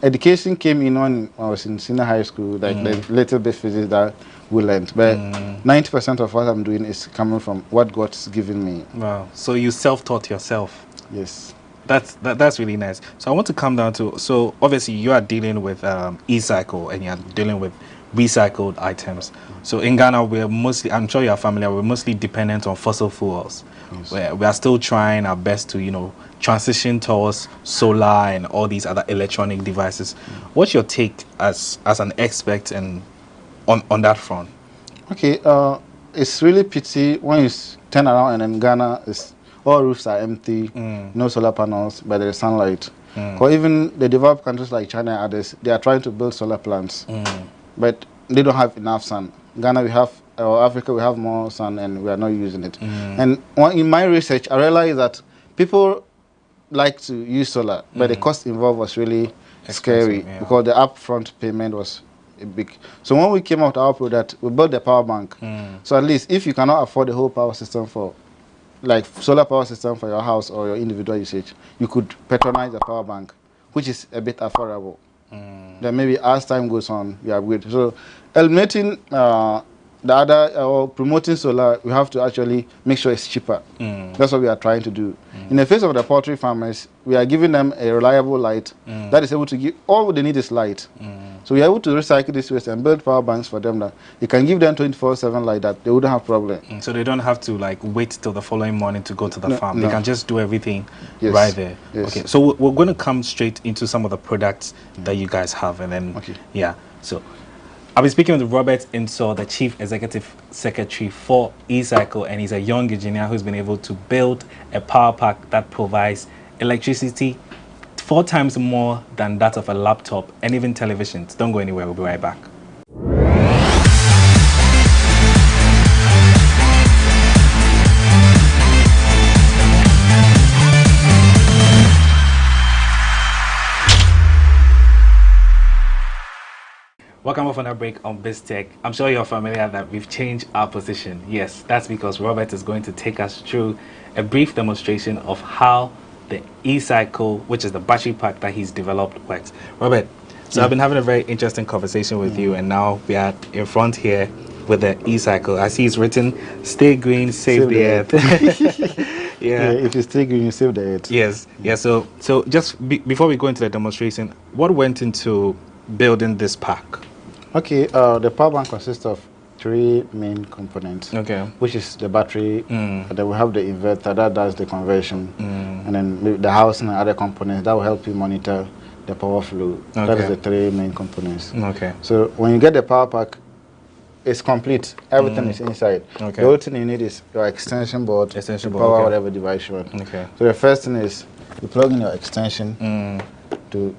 Education came in when I was in senior high school, like the little bit physics that we learned. But 90% of what I'm doing is coming from what God's given me. Wow. So you self-taught yourself? Yes. That's really nice. So I want to come down to, so obviously you are dealing with eCycle and you're dealing with recycled items. So in Ghana, we're mostly, I'm sure you're familiar, we're mostly dependent on fossil fuels. Yes. We are still trying our best to, you know, transition towards solar and all these other electronic devices. What's your take as an expert and on that front? Okay, it's really pity when you turn around and in Ghana, all roofs are empty, no solar panels, but there is sunlight. Or even the developed countries like China and others, they are trying to build solar plants, but they don't have enough sun. Ghana, we have, or Africa, we have more sun and we are not using it. And in my research, I realized that people like to use solar, but the cost involved was really scary because the upfront payment was big. So when we came out with our product, we built the power bank. So at least if you cannot afford the whole power system for, like solar power system for your house or your individual usage, you could patronize the power bank, which is a bit affordable. Then maybe as time goes on, we upgrade. So eliminating the other, or promoting solar, we have to actually make sure it's cheaper. That's what we are trying to do. In the face of the poultry farmers, we are giving them a reliable light that is able to give, all they need is light. So we are able to recycle this waste and build power banks for them that you can give them 24/7 light that they wouldn't have problem. So they don't have to like wait till the following morning to go to the farm. They can just do everything right there. Okay, so we're going to come straight into some of the products that you guys have, and then yeah. So I'll be speaking with Robert Insor, the Chief Executive Secretary for eCycle, and he's a young engineer who's been able to build a power pack that provides electricity 4 times more than that of a laptop and even televisions. Don't go anywhere, we'll be right back. Welcome off on a break on BizTech. I'm sure you're familiar that we've changed our position. Yes, that's because Robert is going to take us through a brief demonstration of how the eCycle, which is the battery pack that he's developed, works. Robert, so I've been having a very interesting conversation with you, and now we are in front here with the eCycle. I see it's written, "Stay green, save the earth." Yeah, if you stay green, you save the earth. Yes, yeah. So just before we go into the demonstration, what went into building this pack? Okay, the power bank consists of 3 main components. Okay, which is the battery, and then we have the inverter that does the conversion, and then the housing and other components that will help you monitor the power flow. Okay. That is the 3 main components. Okay. So when you get the power pack, it's complete. Everything is inside. Okay. The only thing you need is your extension board to power whatever device you want. Okay. So the first thing is you plug in your extension to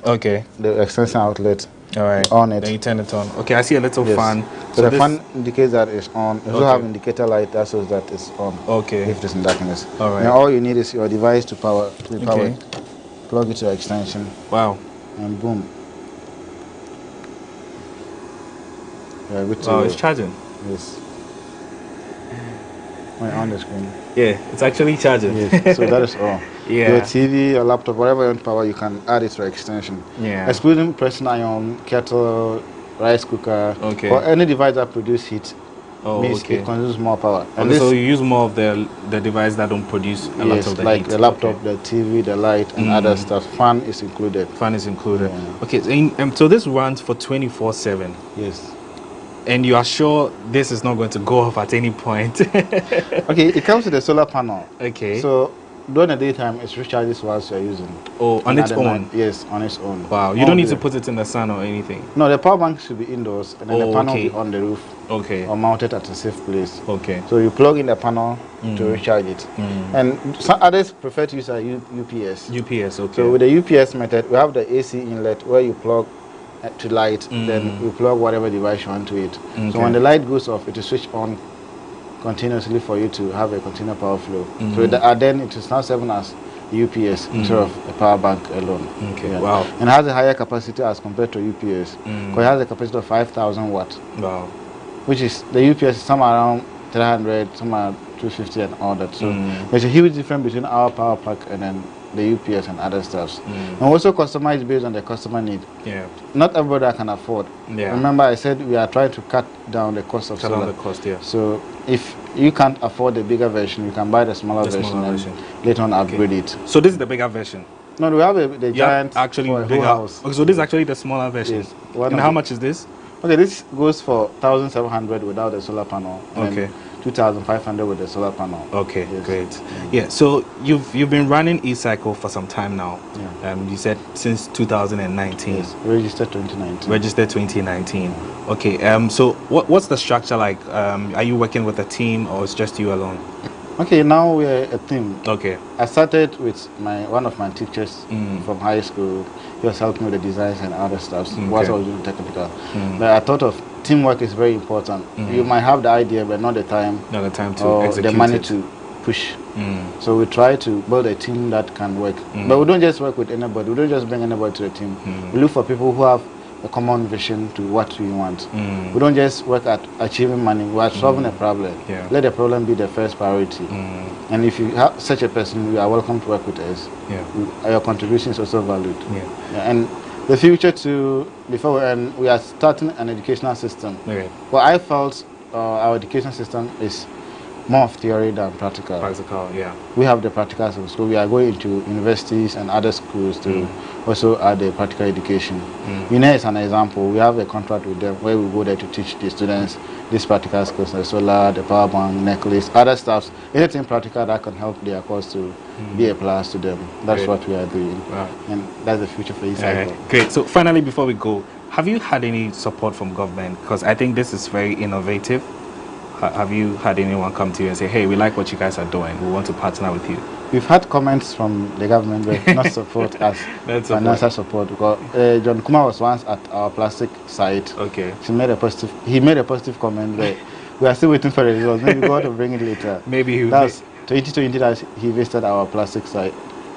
the extension outlet. All right. On it. Then you turn it on. Okay, I see a little fan. So the fan indicates that it's on. You also have indicator light that shows that it's on. Okay. If it's in darkness. All right. Now all you need is your device to power. Plug it to your extension. Wow. And boom. Yeah, good to wow, it's charging. Yes. On the screen. Yeah, it's actually charging. Yes. So that is all. Yeah. Your TV, your laptop, whatever you want power, you can add it to your extension. Yeah. Excluding pressing iron, kettle, rice cooker, or any device that produces heat. Means it consumes more power. And so you use more of the device that don't produce a lot of the like heat. The laptop, the TV, the light, and other stuff. Fan is included. Fan is included. Yeah. Okay, so this runs for 24/7. Yes. And you are sure this is not going to go off at any point? Okay, it comes with a solar panel. Okay. So during the daytime, it recharges whilst you're using. Oh, on its own? Yes, on its own. Wow, you don't need to put it in the sun or anything? No, the power bank should be indoors, and then the panel will be on the roof. Okay. Or mounted at a safe place. Okay. So you plug in the panel to recharge it. And some others prefer to use a UPS. UPS, okay. So with the UPS method, we have the AC inlet where you plug to light, then you plug whatever device you want to it. So when the light goes off, it will switch on continuously for you to have a continuous power flow. So then it is now serving as UPS instead of a power bank alone. Okay. Yeah. Wow. And it has a higher capacity as compared to UPS. Because it has a capacity of 5,000 watts. Wow. Which is, the UPS is somewhere around 300, somewhere 250 and all that. So there's a huge difference between our power pack and then the UPS and other stuffs. And also customized based on the customer need. Yeah. Not everybody can afford. Yeah. Remember I said we are trying to cut down the cost of solar. Cut down the cost, yeah. So if you can't afford the bigger version, you can buy the smaller version and later on upgrade it. So this is the bigger version? No, we have the giant actually for a whole house. Okay, so this is actually the smaller version. Yes. And how much is this? Okay, this goes for 1,700 without the solar panel. Okay. 2,500 with the solar panel. Okay, yes. Great. Yeah, so you've been running eCycle for some time now. Yeah. You said since 2019. Yes, registered 2019. Registered 2019. Okay. So what's the structure like? Are you working with a team or it's just you alone? Okay, now we're a team. Okay. I started with one of my teachers from high school. He was helping with the designs and other stuff. What I was doing technical. But I thought of teamwork is very important. You might have the idea, but not the time. Not the time to or execute the money it. to push. So we try to build a team that can work. But we don't just work with anybody. We don't just bring anybody to the team. We look for people who have a common vision to what we want. We don't just work at achieving money. We are solving a problem. Let the problem be the first priority. And if you have such a person, you are welcome to work with us. Your contribution is also valued. And the future too, before we end, we are starting an educational system. Well, I felt our education system is more of theory than practical. We have the practicals in school. We are going into universities and other schools to also add the practical education. UNE is an example. We have a contract with them where we go there to teach the students these practical skills, the solar, the power bank, necklace, other stuff, anything practical that can help their course to be a plus to them. That's what we are doing. And that's the future for eCycle. Great. So finally, before we go, have you had any support from government? Because I think this is very innovative. Have you had anyone come to you and say, hey, we like what you guys are doing, we want to partner with you? We've had comments from the government, but not support as financial support. Because John Nkommo was once at our plastic site. Okay. He made a positive comment, but we are still waiting for the results. Maybe God will bring it later. Maybe that's 2020 that he visited our plastic site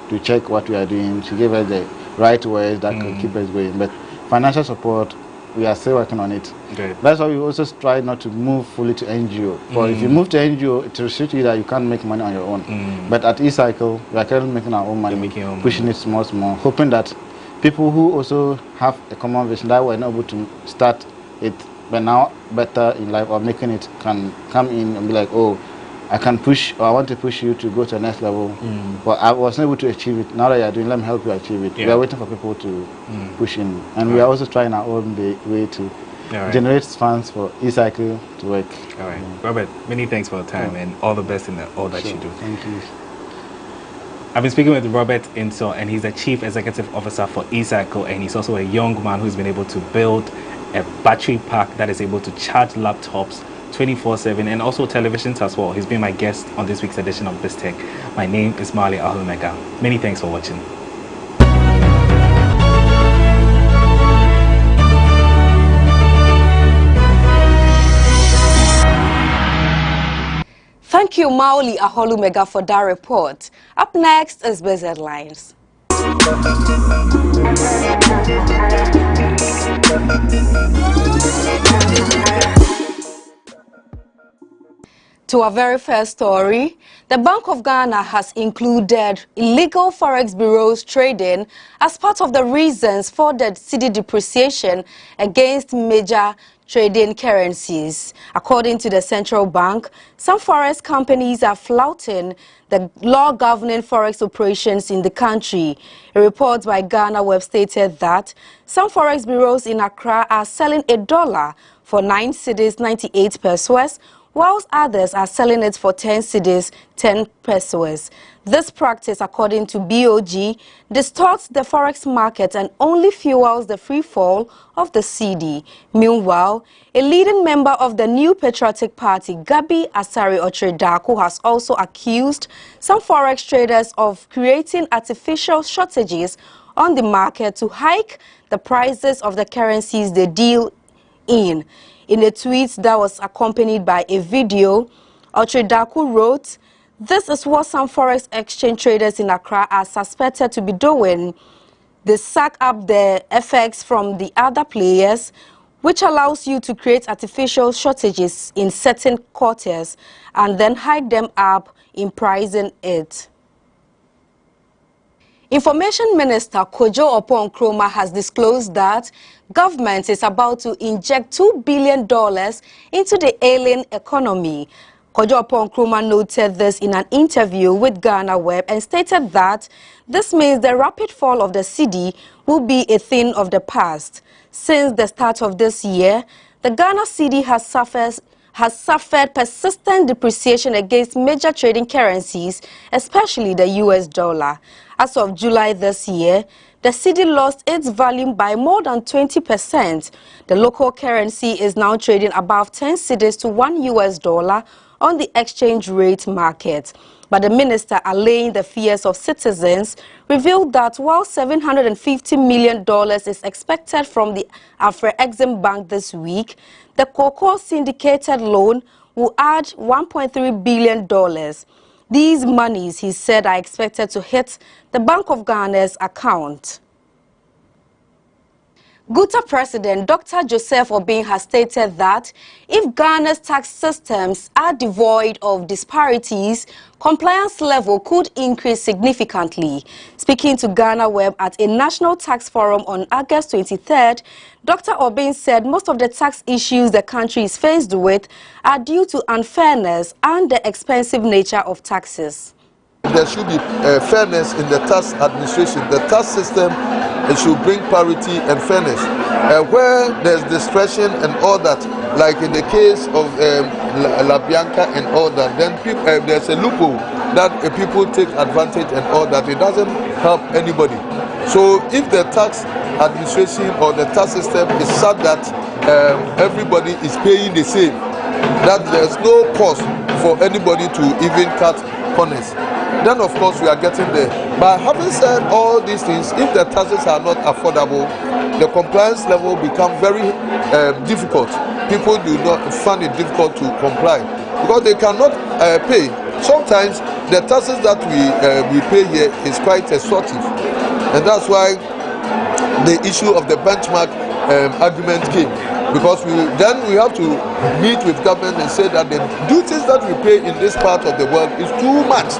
to check what we are doing. She gave us the right words that could keep us going. But financial support, we are still working on it. That's why we also try not to move fully to NGO. For if you move to NGO, it will suit you that you can't make money on your own. But at eCycle, we are currently making our own money, pushing it small, hoping that people who also have a common vision that were not able to start it, but now better in life or making it, can come in and be like, oh, I can push, or I want to push you to go to the next level. But I was not able to achieve it. Now that you are doing, let me help you achieve it. We are waiting for people to push in. And we are also trying our own way to generate funds for eCycle to work. All right. Robert, many thanks for your time and all the best in all that you do. Thank you. I've been speaking with Robert Inso, and he's the Chief Executive Officer for eCycle, and he's also a young man who's been able to build a battery pack that is able to charge laptops 24/7 and also televisions as well. He's been my guest on this week's edition of BizTech. My name is Marley Ahulmega. Many thanks for watching. Thank you, Mauli Aholumega, for that report. Up next is Biz Headlines. To our very first story, the Bank of Ghana has included illegal forex bureaus trading as part of the reasons for the cedi depreciation against major trading currencies. According to the central bank, some forex companies are flouting the law governing forex operations in the country. A report by GhanaWeb stated that some forex bureaus in Accra are selling $1 for 9 cedis 98 pesos, whilst others are selling it for 10 cedis 10 pesos. This practice, according to BOG, distorts the forex market and only fuels the free fall of the cedi. Meanwhile, a leading member of the New Patriotic Party, Gabi Asari Otredaku, has also accused some forex traders of creating artificial shortages on the market to hike the prices of the currencies they deal in. In a tweet that was accompanied by a video, Otredaku wrote, "This is what some forex exchange traders in Accra are suspected to be doing. They suck up the FX from the other players, which allows you to create artificial shortages in certain quarters and then hike them up in pricing it." Information Minister Kojo Oppong Nkrumah has disclosed that government is about to inject $2 billion into the ailing economy. Kojo Nkrumah noted this in an interview with GhanaWeb and stated that this means the rapid fall of the cedi will be a thing of the past. Since the start of this year, the Ghana cedi has suffered persistent depreciation against major trading currencies, especially the US dollar. As of July this year, the cedi lost its value by more than 20%. The local currency is now trading above 10 cedis to $1 US on the exchange rate market. But the minister, allaying the fears of citizens, revealed that while $750 million is expected from the Afro-Exim Bank this week, the cocoa syndicated loan will add $1.3 billion. These monies, he said, are expected to hit the Bank of Ghana's account. GUTA President Dr. Joseph Obin has stated that if Ghana's tax systems are devoid of disparities, compliance level could increase significantly. Speaking to GhanaWeb at a national tax forum on August 23rd, Dr. Obin said most of the tax issues the country is faced with are due to unfairness and the expensive nature of taxes. There should be fairness in the tax administration. The tax system should bring parity and fairness. Where there's discretion and all that, like in the case of La Bianca and all that, then there's a loophole that people take advantage and all that. It doesn't help anybody. So if the tax administration or the tax system is such that everybody is paying the same, that there's no cost for anybody to even cut corners, then of course we are getting there. But having said all these things, if the taxes are not affordable, the compliance level becomes very difficult. People do not find it difficult to comply because they cannot pay. Sometimes the taxes that we pay here is quite extortive, and that's why the issue of the benchmark argument came. Because then we have to meet with government and say that the duties that we pay in this part of the world is too much.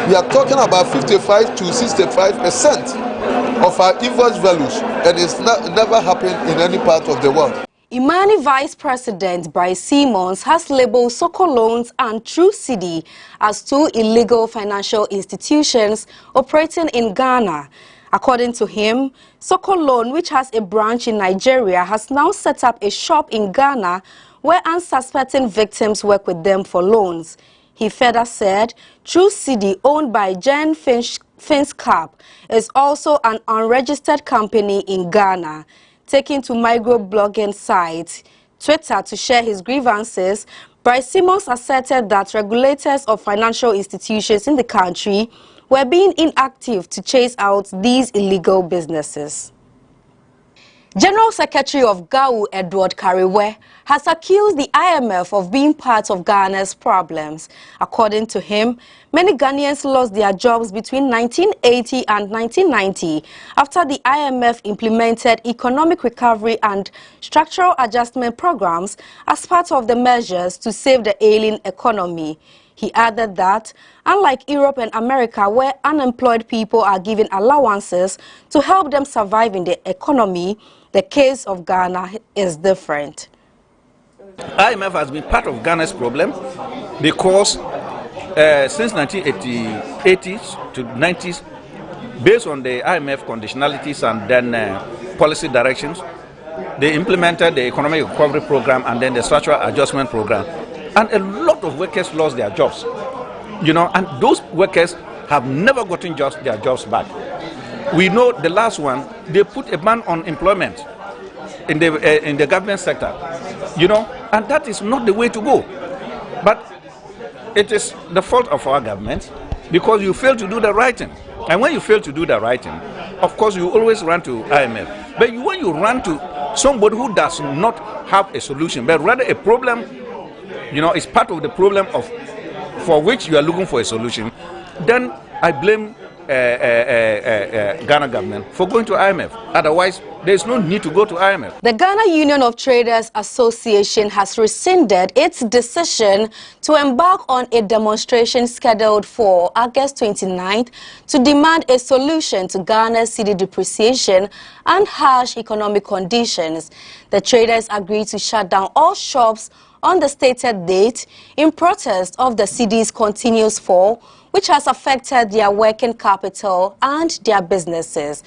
We are talking about 55 to 65% of our invoice values, and it's never happened in any part of the world. Imani Vice President Bryce Simmons has labeled Soko Loans and True Cedi as two illegal financial institutions operating in Ghana. According to him, Soko Loan, which has a branch in Nigeria, has now set up a shop in Ghana where unsuspecting victims work with them for loans. He further said True Cedi, owned by Jen Finskap, is also an unregistered company in Ghana. Taking to microblogging site Twitter to share his grievances, Bryce Simmons asserted that regulators of financial institutions in the country were being inactive to chase out these illegal businesses. General Secretary of GAU, Edward Kariwe, has accused the IMF of being part of Ghana's problems. According to him, many Ghanaians lost their jobs between 1980 and 1990 after the IMF implemented economic recovery and structural adjustment programs as part of the measures to save the ailing economy. He added that, unlike Europe and America, where unemployed people are given allowances to help them survive in the economy, the case of Ghana is different. IMF has been part of Ghana's problem because since 1980s to 90s, based on the IMF conditionalities and then policy directions, they implemented the economic recovery program and then the structural adjustment program. And a lot of workers lost their jobs, and those workers have never gotten their jobs back. We know the last one, they put a ban on employment in the government sector, and that is not the way to go. But it is the fault of our government because you fail to do the right thing. And when you fail to do the right thing, of course you always run to IMF. But when you run to somebody who does not have a solution, but rather a problem, it's part of the problem for which you are looking for a solution, then I blame Ghana government for going to IMF. Otherwise, there is no need to go to IMF. The Ghana Union of Traders Association has rescinded its decision to embark on a demonstration scheduled for August 29th to demand a solution to Ghana's cedi depreciation and harsh economic conditions. The traders agreed to shut down all shops on the stated date in protest of the cedi's continuous fall, which has affected their working capital and their businesses.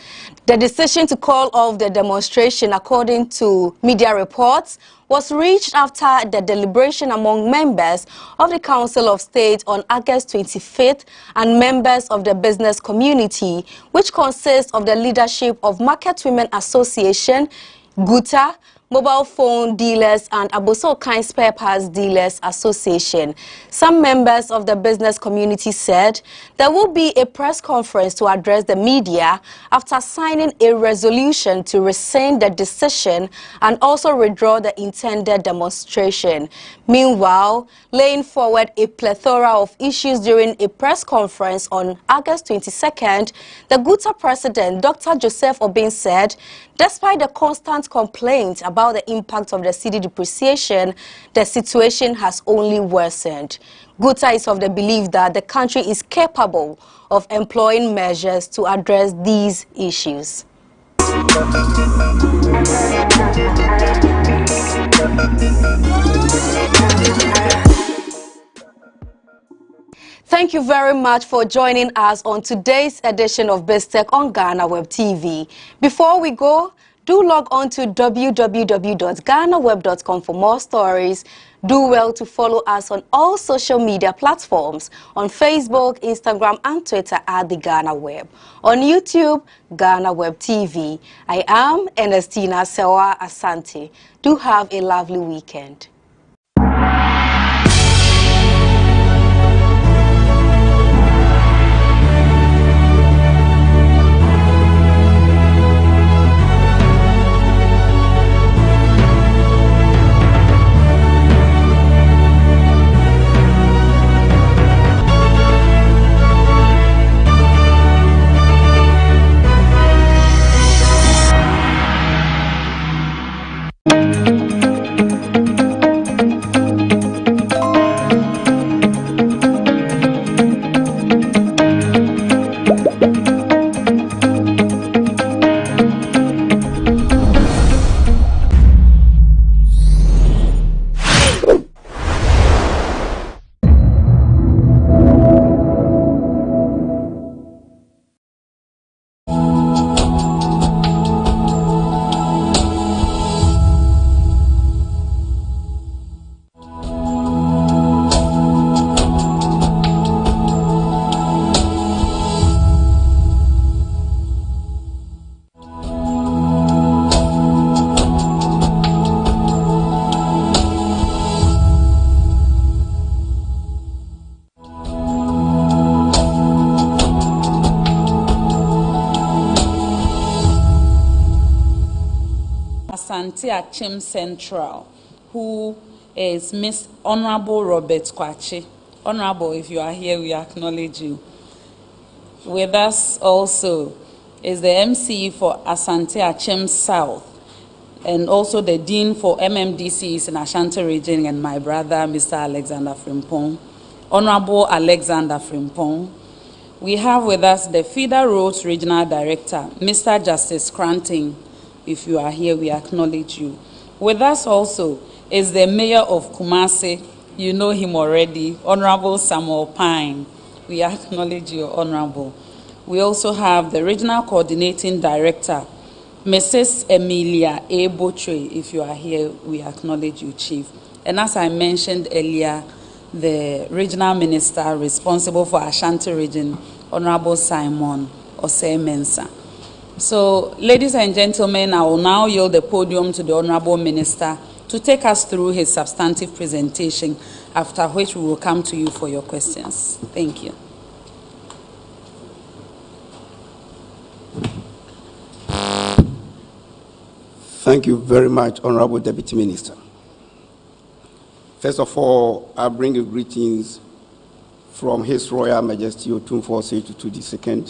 The decision to call off the demonstration, according to media reports, was reached after the deliberation among members of the Council of State on August 25th and members of the business community, which consists of the leadership of Market Women Association, GUTA, Mobile Phone Dealers and Abosokan Spare Parts Dealers Association. Some members of the business community said there will be a press conference to address the media after signing a resolution to rescind the decision and also withdraw the intended demonstration. Meanwhile, laying forward a plethora of issues during a press conference on August 22nd, the GUTA president, Dr. Joseph Obin, said, despite the constant complaints about the impact of the cedi depreciation, the situation has only worsened. GUTA is of the belief that the country is capable of employing measures to address these issues. Thank you very much for joining us on today's edition of BizTech on GhanaWeb TV. Before we go, do log on to www.ghanaweb.com for more stories. Do well to follow us on all social media platforms, on Facebook, Instagram and Twitter at the GhanaWeb. On YouTube, GhanaWeb TV. I am Ernestina Sewa Asante. Do have a lovely weekend. Asante Achim Central, who is Miss Honorable Robert Kwachi. Honorable, if you are here, we acknowledge you. With us also is the MC for Asante Achim South, and also the Dean for MMDCs in Ashanti region, and my brother, Mr. Alexander Frimpong. Honorable Alexander Frimpong. We have with us the Feeder Roads Regional Director, Mr. Justice Cranting. If you are here, we acknowledge you. With us also is the Mayor of Kumasi. You know him already, Honorable Samuel Pine. We acknowledge you, Honorable. We also have the Regional Coordinating Director, Mrs. Emilia A. Botre. If you are here, we acknowledge you, Chief. And as I mentioned earlier, the Regional Minister responsible for Ashanti region, Honorable Simon Osei Mensah. So, ladies and gentlemen, I will now yield the podium to the Honorable Minister to take us through his substantive presentation, after which we will come to you for your questions. Thank you. Thank you very much, Honorable Deputy Minister. First of all, I bring you greetings from His Royal Majesty Otumfuo Osei Tutu II,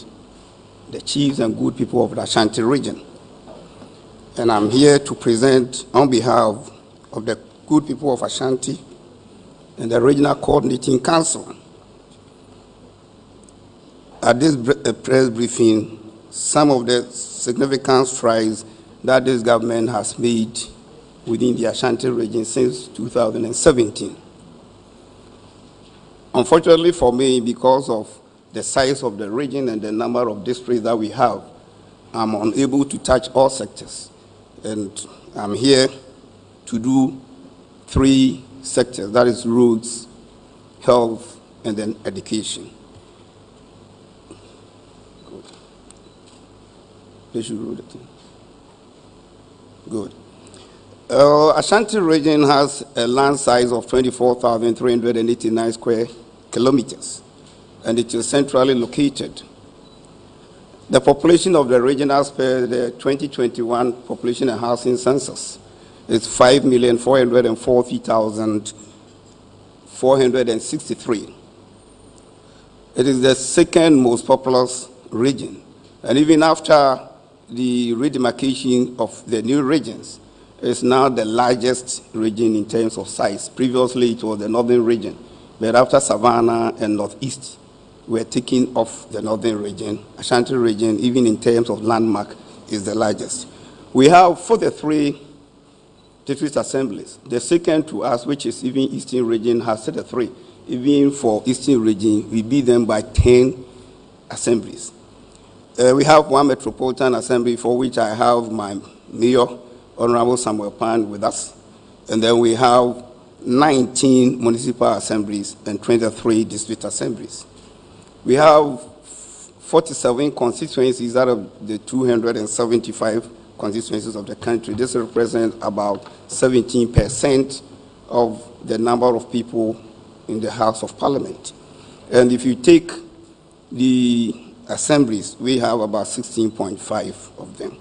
the chiefs and good people of the Ashanti region. And I'm here to present on behalf of the good people of Ashanti and the Regional Coordinating Council at this press briefing some of the significant strides that this government has made within the Ashanti region since 2017. Unfortunately for me, because of the size of the region and the number of districts that we have, I'm unable to touch all sectors. And I'm here to do 3 sectors, that is roads, health, and then education. Good. They should roll it in. Good. Ashanti region has a land size of 24,389 square kilometers, and it is centrally located. The population of the region as per the 2021 population and housing census is 5,440,463. It is the second most populous region, and even after the redemarcation of the new regions, it's now the largest region in terms of size. Previously, it was the northern region, but after Savannah and Northeast were taken off the northern region, Ashanti region, even in terms of landmark, is the largest. We have 43 district assemblies. The second to us, which is even Eastern region, has 33. Even for Eastern region, we beat them by 10 assemblies. We have 1 metropolitan assembly, for which I have my mayor, Honorable Samuel Pan, with us. And then we have 19 municipal assemblies and 23 district assemblies. We have 47 constituencies out of the 275 constituencies of the country. This represents about 17% of the number of people in the House of Parliament. And if you take the assemblies, we have about 16.5 of them.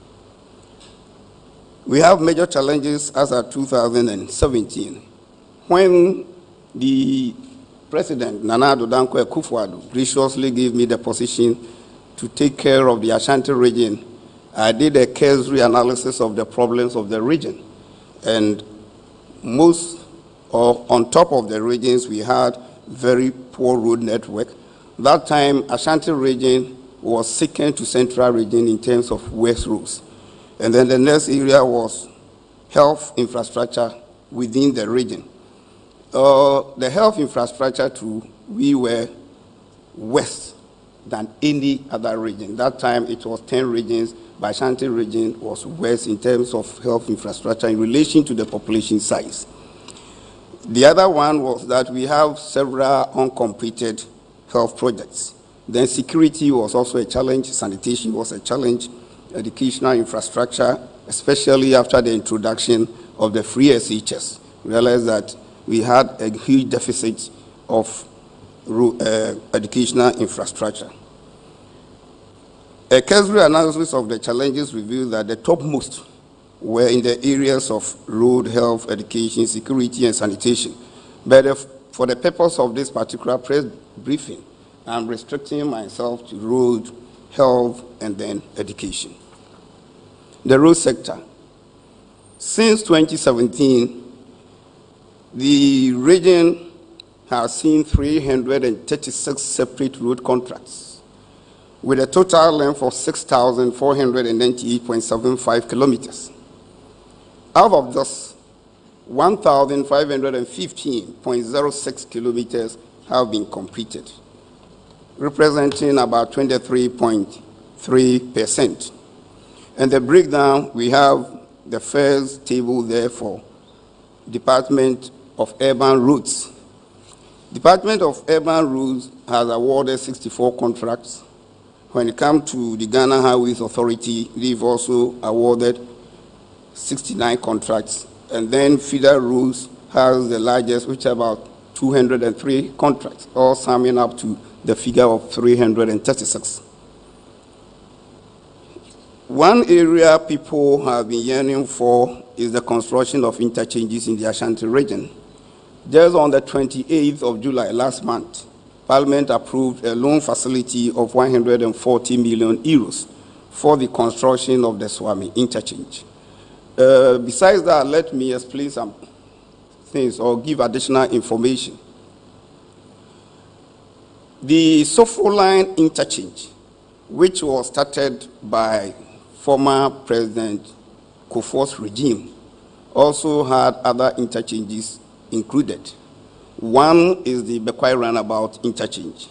We have major challenges as of 2017, when the President, Nana Addo Dankwa Akufo-Addo, graciously gave me the position to take care of the Ashanti region. I did a cursory analysis of the problems of the region, and most, or on top of the regions, we had very poor road network. That time, Ashanti region was second to Central region in terms of west roads. And then the next area was health infrastructure within the region. The health infrastructure too, we were west than any other region. That time it was 10 regions, but Ashanti region was west in terms of health infrastructure in relation to the population size. The other one was that we have several uncompleted health projects. Then security was also a challenge, sanitation was a challenge, educational infrastructure, especially after the introduction of the free SHS. We realized that we had a huge deficit of educational infrastructure. A cursory analysis of the challenges revealed that the topmost were in the areas of road, health, education, security, and sanitation. But for the purpose of this particular press briefing, I'm restricting myself to road, health, and then education. The road sector. Since 2017, the region has seen 336 separate road contracts with a total length of 6,498.75 kilometers. Out of this, 1,515.06 kilometers have been completed, representing about 23.3%. And the breakdown, we have the first table there for Department of Urban Roads. Department of Urban Roads has awarded 64 contracts. When it comes to the Ghana Highways Authority, they've also awarded 69 contracts. And then Feeder Roads has the largest, which is about 203 contracts, all summing up to the figure of 336. One area people have been yearning for is the construction of interchanges in the Ashanti region. Just on the 28th of July last month, Parliament approved a loan facility of 140 million euros for the construction of the Swami interchange. Besides that, let me explain some things or give additional information. The Sofo Line interchange, which was started by former President Kufuor's regime also had other interchanges included. One is the Bekwai roundabout interchange.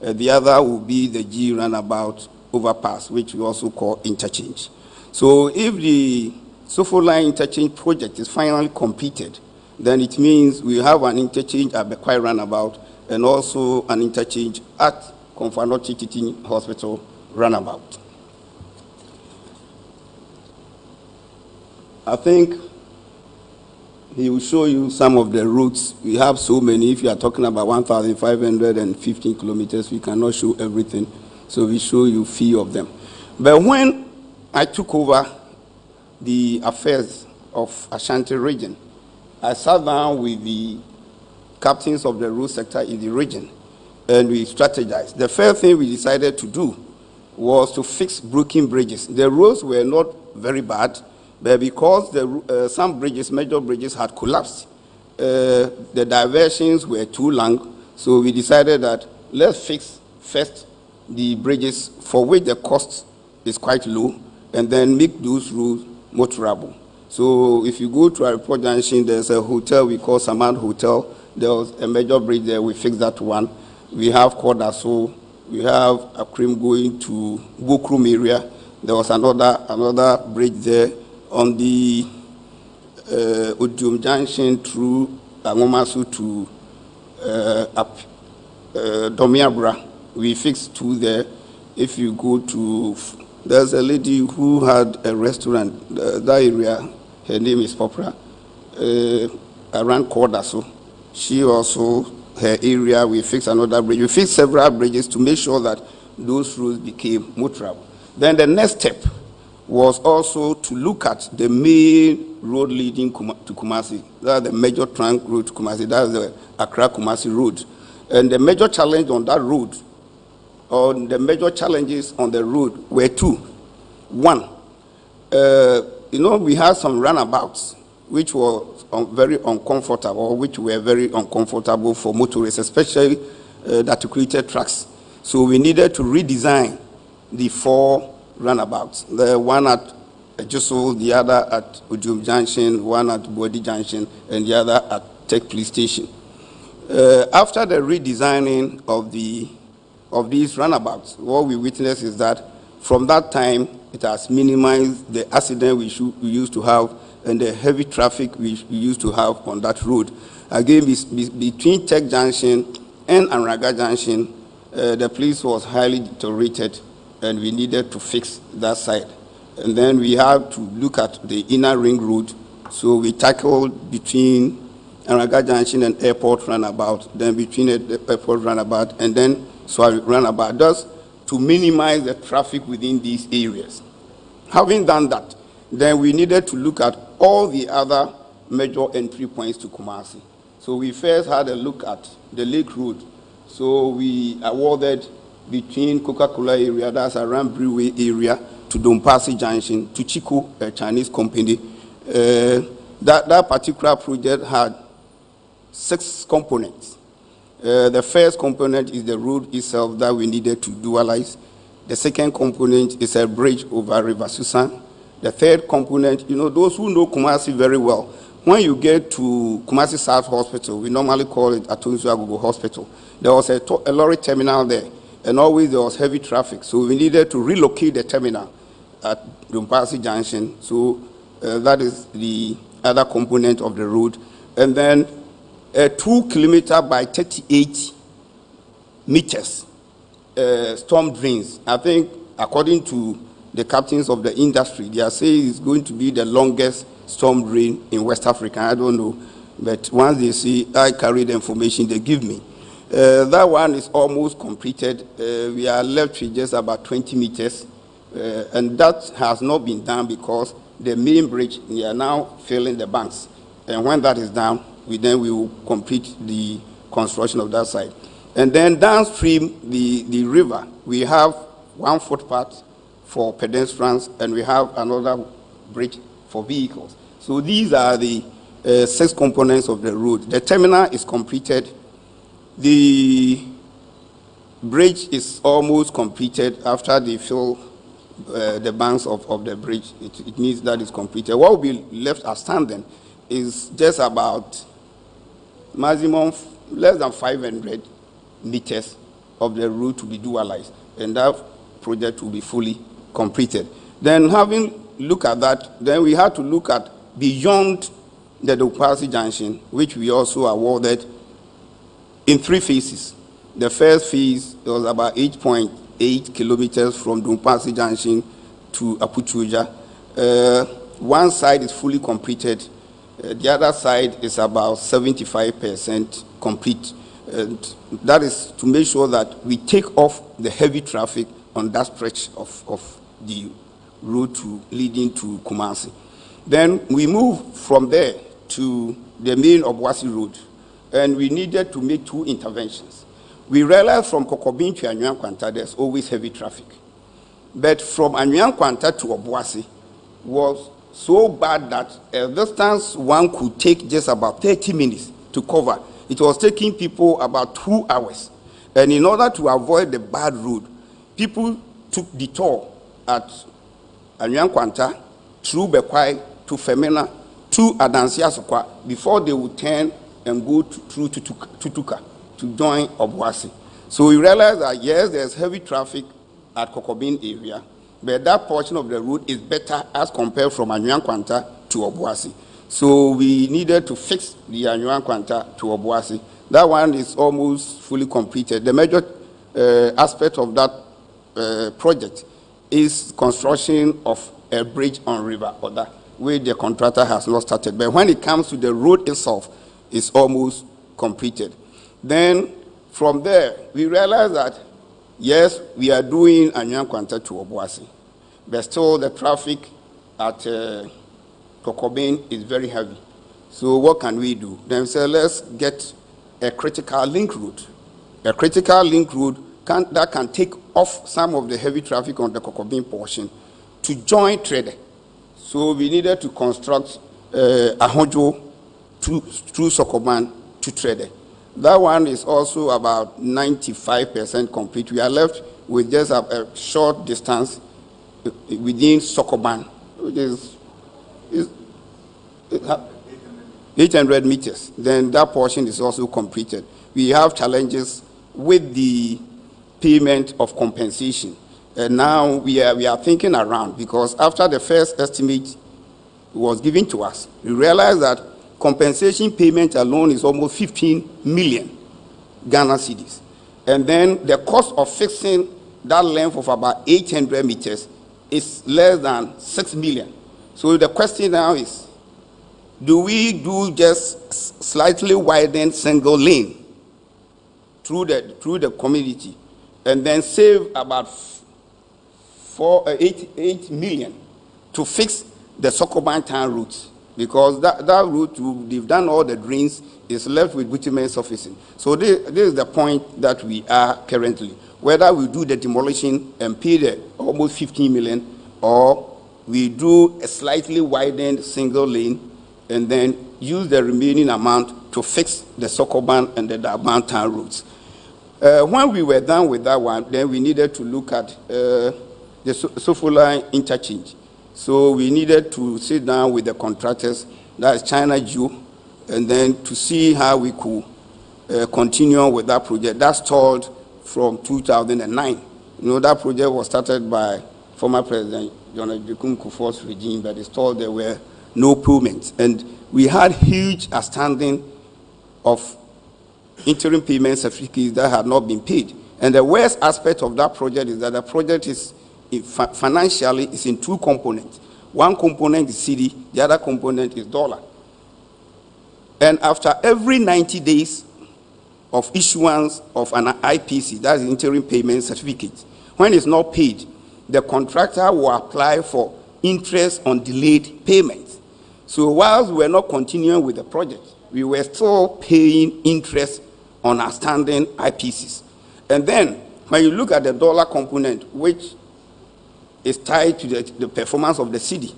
The other will be the G roundabout overpass, which we also call interchange. So if the Sofo Line interchange project is finally completed, then it means we have an interchange at Bekwai roundabout and also an interchange at Komfano Teaching Hospital roundabout. I think he will show you some of the routes. We have so many. If you are talking about 1,515 kilometers, we cannot show everything. So we show you a few of them. But when I took over the affairs of Ashanti region, I sat down with the captains of the road sector in the region, and we strategized. The first thing we decided to do was to fix broken bridges. The roads were not very bad, but because some bridges, major bridges, had collapsed, the diversions were too long, so we decided that let's fix first the bridges for which the cost is quite low, and then make those roads motorable. So if you go to Airport Junction, there's a hotel we call Samad Hotel. There was a major bridge there, we fixed that one. We have Kodaso, we have Akrim going to Bokrum area. There was another bridge there on the Odium Junction through Angomasu to Domiabra. We fixed two there. If you go to, there's a lady who had a restaurant, that area, her name is Popra, around Kodaso. She also, her area, we fixed another bridge. We fixed several bridges to make sure that those roads became motorable. Then the next step was also to look at the main road leading to Kumasi. That's the major trunk road to Kumasi. That's the Accra-Kumasi road. And the major challenge on that road, or the major challenges on the road were two. One, we had some runabouts which were very uncomfortable, which were very uncomfortable for motorists, especially the articulated tracks. So we needed to redesign the 4 runabouts. The one at Jusso, the other at Ujum Junction, one at Bodi Junction, and the other at Tech Police Station. After the redesigning of these runabouts, what we witnessed is that from that time, it has minimized the accident we used to have and the heavy traffic we used to have on that road. Again, between Tech Junction and Anraga Junction, the place was highly deteriorated, and we needed to fix that side. And then we had to look at the inner ring road, so we tackled between Anraga Junction and Airport Runabout, then between the Airport Runabout, and then Swahili Runabout, just to minimize the traffic within these areas. Having done that, then we needed to look at all the other major entry points to Kumasi. So we first had a look at the Lake Road. So we awarded between Coca-Cola area, that's around Brewery area, to Dompasi Junction, to Chico, a Chinese company. That particular project had 6 components. The first component is the road itself that we needed to dualize. The second component is a bridge over River Susan. The third component, those who know Kumasi very well, when you get to Kumasi South Hospital, we normally call it Atunsu Agogo Hospital, there was a lorry terminal there, and always there was heavy traffic. So we needed to relocate the terminal at Dompasi Junction. So that is the other component of the road. And then 2 kilometers by 38 meters storm drains. I think according to the captains of the industry, they are saying it's going to be the longest storm drain in West Africa. I don't know, but once they see, I carry the information they give me. That one is almost completed. We are left with just about 20 meters, and that has not been done because the main bridge, we are now filling the banks. And when that is done, we will complete the construction of that side. And then downstream the river, we have 1 footpath for pedestrians, and we have another bridge for vehicles. So these are the 6 components of the road. The terminal is completed. The bridge is almost completed after they fill the banks of the bridge. It means that it's completed. What will be left outstanding is just about maximum less than 500 meters of the route to be dualized, and that project will be fully completed. Then having looked at that, then we had to look at beyond the Dumpasi Junction, which we also awarded in 3 phases. The first phase was about 8.8 kilometers from Dumpasi Junction to Aputuja. One side is fully completed. The other side is about 75% complete. And that is to make sure that we take off the heavy traffic on that stretch of the route leading to Kumasi. Then we move from there to the main Obuasi Road, and we needed to make 2 interventions. We realized from Kokobin to Anyuan-Kwanta there's always heavy traffic. But from Anyuan-Kwanta to Obuasi was so bad that a distance one could take just about 30 minutes to cover. It was taking people about 2 hours. And in order to avoid the bad road, people took the tour at Anyuan-Kwanta, through Bekwai to Femena, to Adansi-Asokwa, before they would turn and go through to Tutuka to join Obuasi. So we realized that yes, there's heavy traffic at Kokobin area, but that portion of the route is better as compared from Anyuan-Kwanta to Obuasi. So we needed to fix the Anyuan-Kwanta to Obuasi. That one is almost fully completed. The major aspect of that project is construction of a bridge on River Oda, where the contractor has not started. But when it comes to the road itself, it's almost completed. Then from there, we realized that, yes, we are doing Anyuan-Kwanta to Obuasi, but still the traffic at Kokobin is very heavy. So what can we do? Then we said, let's get a critical link route. A critical link route that can take off some of the heavy traffic on the Kokobin portion to join Trede. So we needed to construct Ahojo through Sokoban to Trede. That one is also about 95% complete. We are left with just a short distance within Sokoban, which is 800 meters. Then that portion is also completed. We have challenges with the payment of compensation. And now we are thinking around, because after the first estimate was given to us, we realized that compensation payment alone is almost 15 million Ghana cedis. And then the cost of fixing that length of about 800 meters is less than 6 million. So the question now is, do we do just slightly widened single lane through the community and then save about 8 million to fix the Sokoban town route? Because that route, they've done all the drains, is left with bitumen surfacing. So this is the point that we are currently. Whether we do the demolition and pay the almost 15 million, or we do a slightly widened single lane and then use the remaining amount to fix the Sokoban and the Daban town routes. When we were done with that one, then we needed to look at the Sofoline interchange. So we needed to sit down with the contractors, that's China Jew, and then to see how we could continue with that project. That stalled from 2009. You know, that project was started by former President John Kufuor's regime, but it stalled. There were no payments. And we had huge outstanding of interim payment certificates that had not been paid. And the worst aspect of that project is that the project is financially is in 2 components. One component is cedi, the other component is dollar. And after every 90 days of issuance of an IPC, that's interim payment certificate, when it's not paid, the contractor will apply for interest on delayed payments. So whilst we were not continuing with the project, we were still paying interest on outstanding IPCs. And then when you look at the dollar component, which is tied to the performance of the cedi.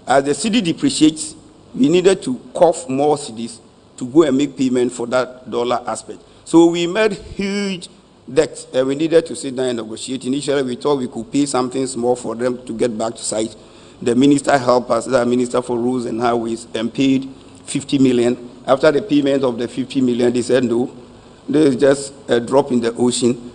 As the cedi depreciates, we needed to cough more cedis to go and make payment for that dollar aspect. So we made huge debt. We needed to sit down and negotiate. Initially, we thought we could pay something small for them to get back to site. The minister helped us, the Minister for Roads and Highways, and paid 50 million. After the payment of the 50 million, they said, no, this is just a drop in the ocean.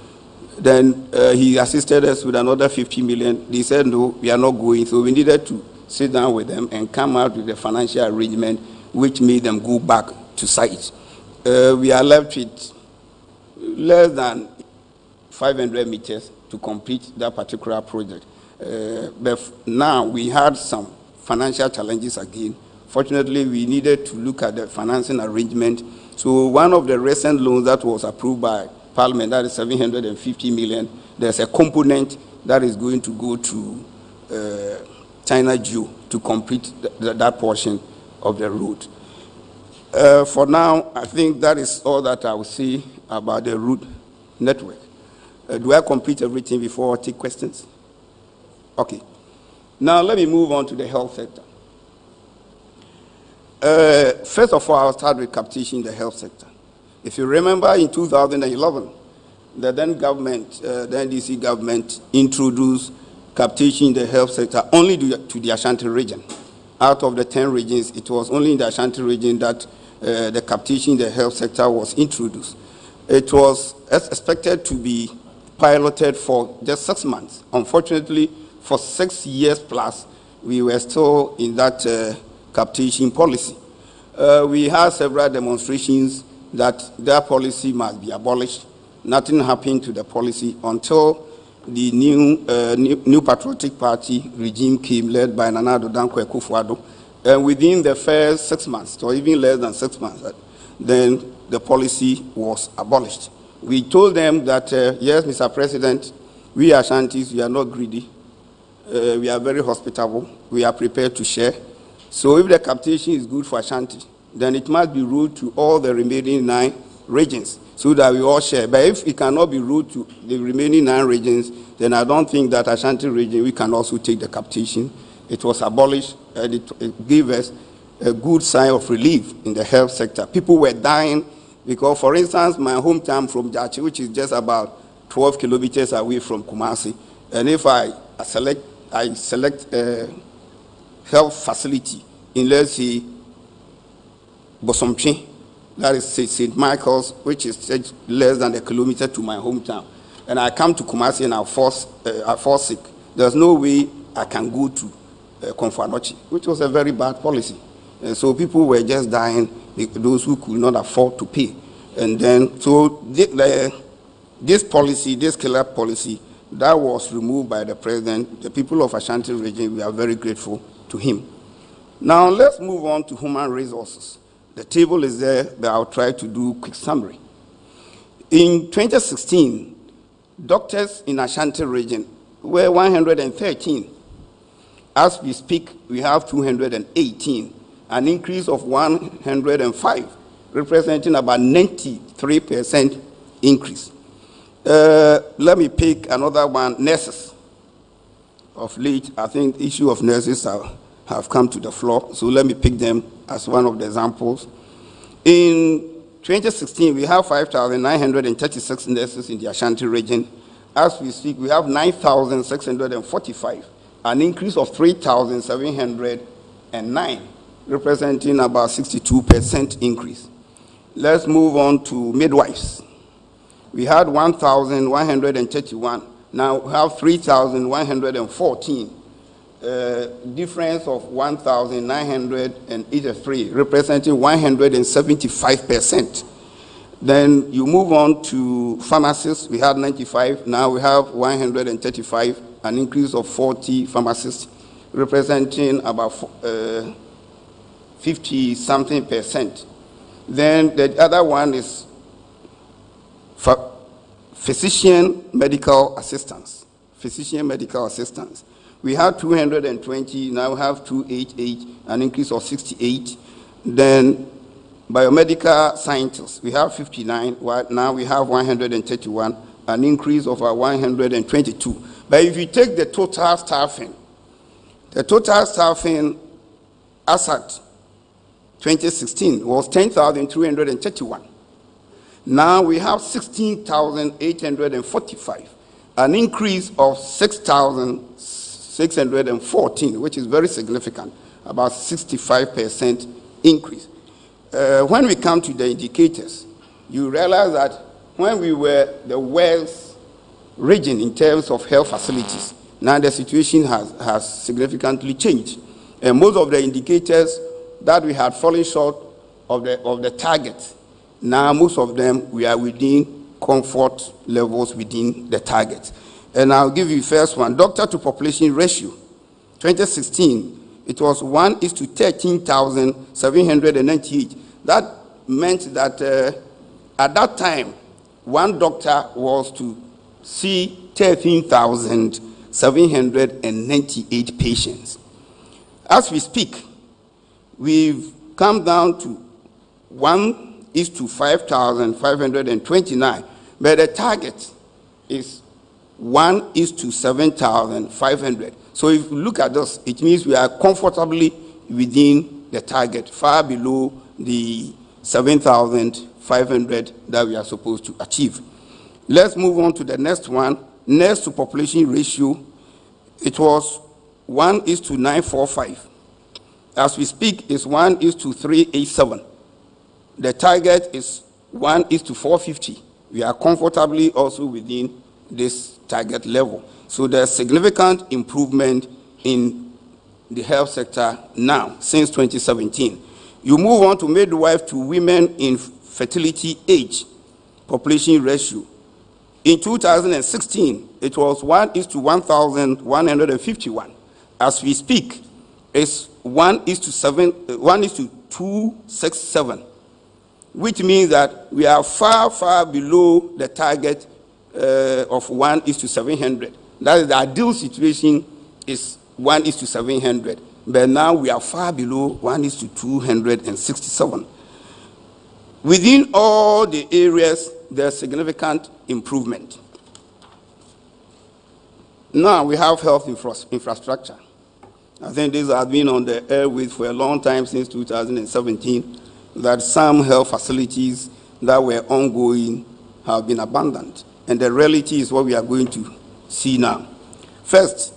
Then he assisted us with another 50 million. They said, no, we are not going. So we needed to sit down with them and come out with a financial arrangement which made them go back to site. We are left with less than 500 meters to complete that particular project. But now we had some financial challenges again. Fortunately, we needed to look at the financing arrangement. So one of the recent loans that was approved by Parliament, that is 750 million, there's a component that is going to go to China Geo to complete that portion of the road. For now, I think that is all that I will say about the road network. Do I complete everything before I take questions? Okay. Now let me move on to the health sector. First of all, I'll start with capitation in the health sector. If you remember, in 2011, the then government, the NDC government, introduced capitation in the health sector only to the Ashanti region. Out of the 10 regions, it was only in the Ashanti region that the capitation in the health sector was introduced. It was expected to be piloted for just 6 months. Unfortunately, for 6 years plus, we were still in that capitation policy. We had several demonstrations that that policy must be abolished. Nothing happened to the policy until the new Patriotic Party regime came, led by Nana Addo Dankwa Akufo-Addo. And within the first 6 months, or even less than 6 months, then the policy was abolished. We told them that, yes, Mr. President, we Ashantis, we are not greedy. We are very hospitable. We are prepared to share. So if the capitation is good for Ashanti, then it must be ruled to all the remaining 9 regions so that we all share. But if it cannot be ruled to the remaining 9 regions, then I don't think that Ashanti region, we can also take the capitation. It was abolished, and it gave us a good sign of relief in the health sector. People were dying because, for instance, my hometown from Jachi, which is just about 12 kilometers away from Kumasi, and if I select a health facility in, let's say, Bosomtwe, that is St. Michael's, which is less than a kilometer to my hometown, and I come to Kumasi and I fall sick, there's no way I can go to Konfanochi, which was a very bad policy. And so people were just dying, those who could not afford to pay. And then, so this policy, this killer policy, that was removed by the president. The people of Ashanti region, we are very grateful to him. Now let's move on to human resources. The table is there, but I'll try to do a quick summary. In 2016, doctors in Ashanti region were 113. As we speak, we have 218, an increase of 105, representing about 93% increase. Let me pick another one, nurses. Of late, I think the issue of nurses have come to the floor, so let me pick them as one of the examples. In 2016, we have 5,936 nurses in the Ashanti region. As we speak, we have 9,645, an increase of 3,709, representing about 62% increase. Let's move on to midwives. We had 1,131. Now we have 3,114. Difference of 1,983, representing 175%. Then you move on to pharmacists. We had 95. Now we have 135, an increase of 40 pharmacists, representing about 50-something%. Then the other one is physician medical assistants. Physician medical assistants. We had 220, now we have 288, an increase of 68. Then biomedical scientists, we have 59, now we have 131, an increase of 122. But if you take the total staffing as at 2016 was 10,331. Now we have 16,845, an increase of 6,614, which is very significant, about 65% increase. When we come to the indicators, you realize that when we were the worst region in terms of health facilities, now the situation has significantly changed. And most of the indicators that we had fallen short of the target, now most of them we are within comfort levels within the target. And I'll give you first one, doctor to population ratio. 2016, it was 1:13,798. That meant that at that time, one doctor was to see 13,798 patients. As we speak, we've come down to 1:5,529, but the target is 1:7,500. So if you look at this, it means we are comfortably within the target, far below the 7,500 that we are supposed to achieve. Let's move on to the next one, nurse to population ratio. It was 1:945. As we speak, it's 1:387. The target is 1:450. We are comfortably also within this target level. So there's significant improvement in the health sector now since 2017. You move on to midwife to women in fertility age population ratio. In 2016, it was 1:1,151. As we speak, it's 1:267, which means that we are far, far below the target of 1:700. That is, the ideal situation is 1:700, but now we are far below 1:267. Within all the areas, there's significant improvement. Now we have health infrastructure. I think this has been on the airways for a long time, since 2017, that some health facilities that were ongoing have been abandoned. And the reality is what we are going to see now. First,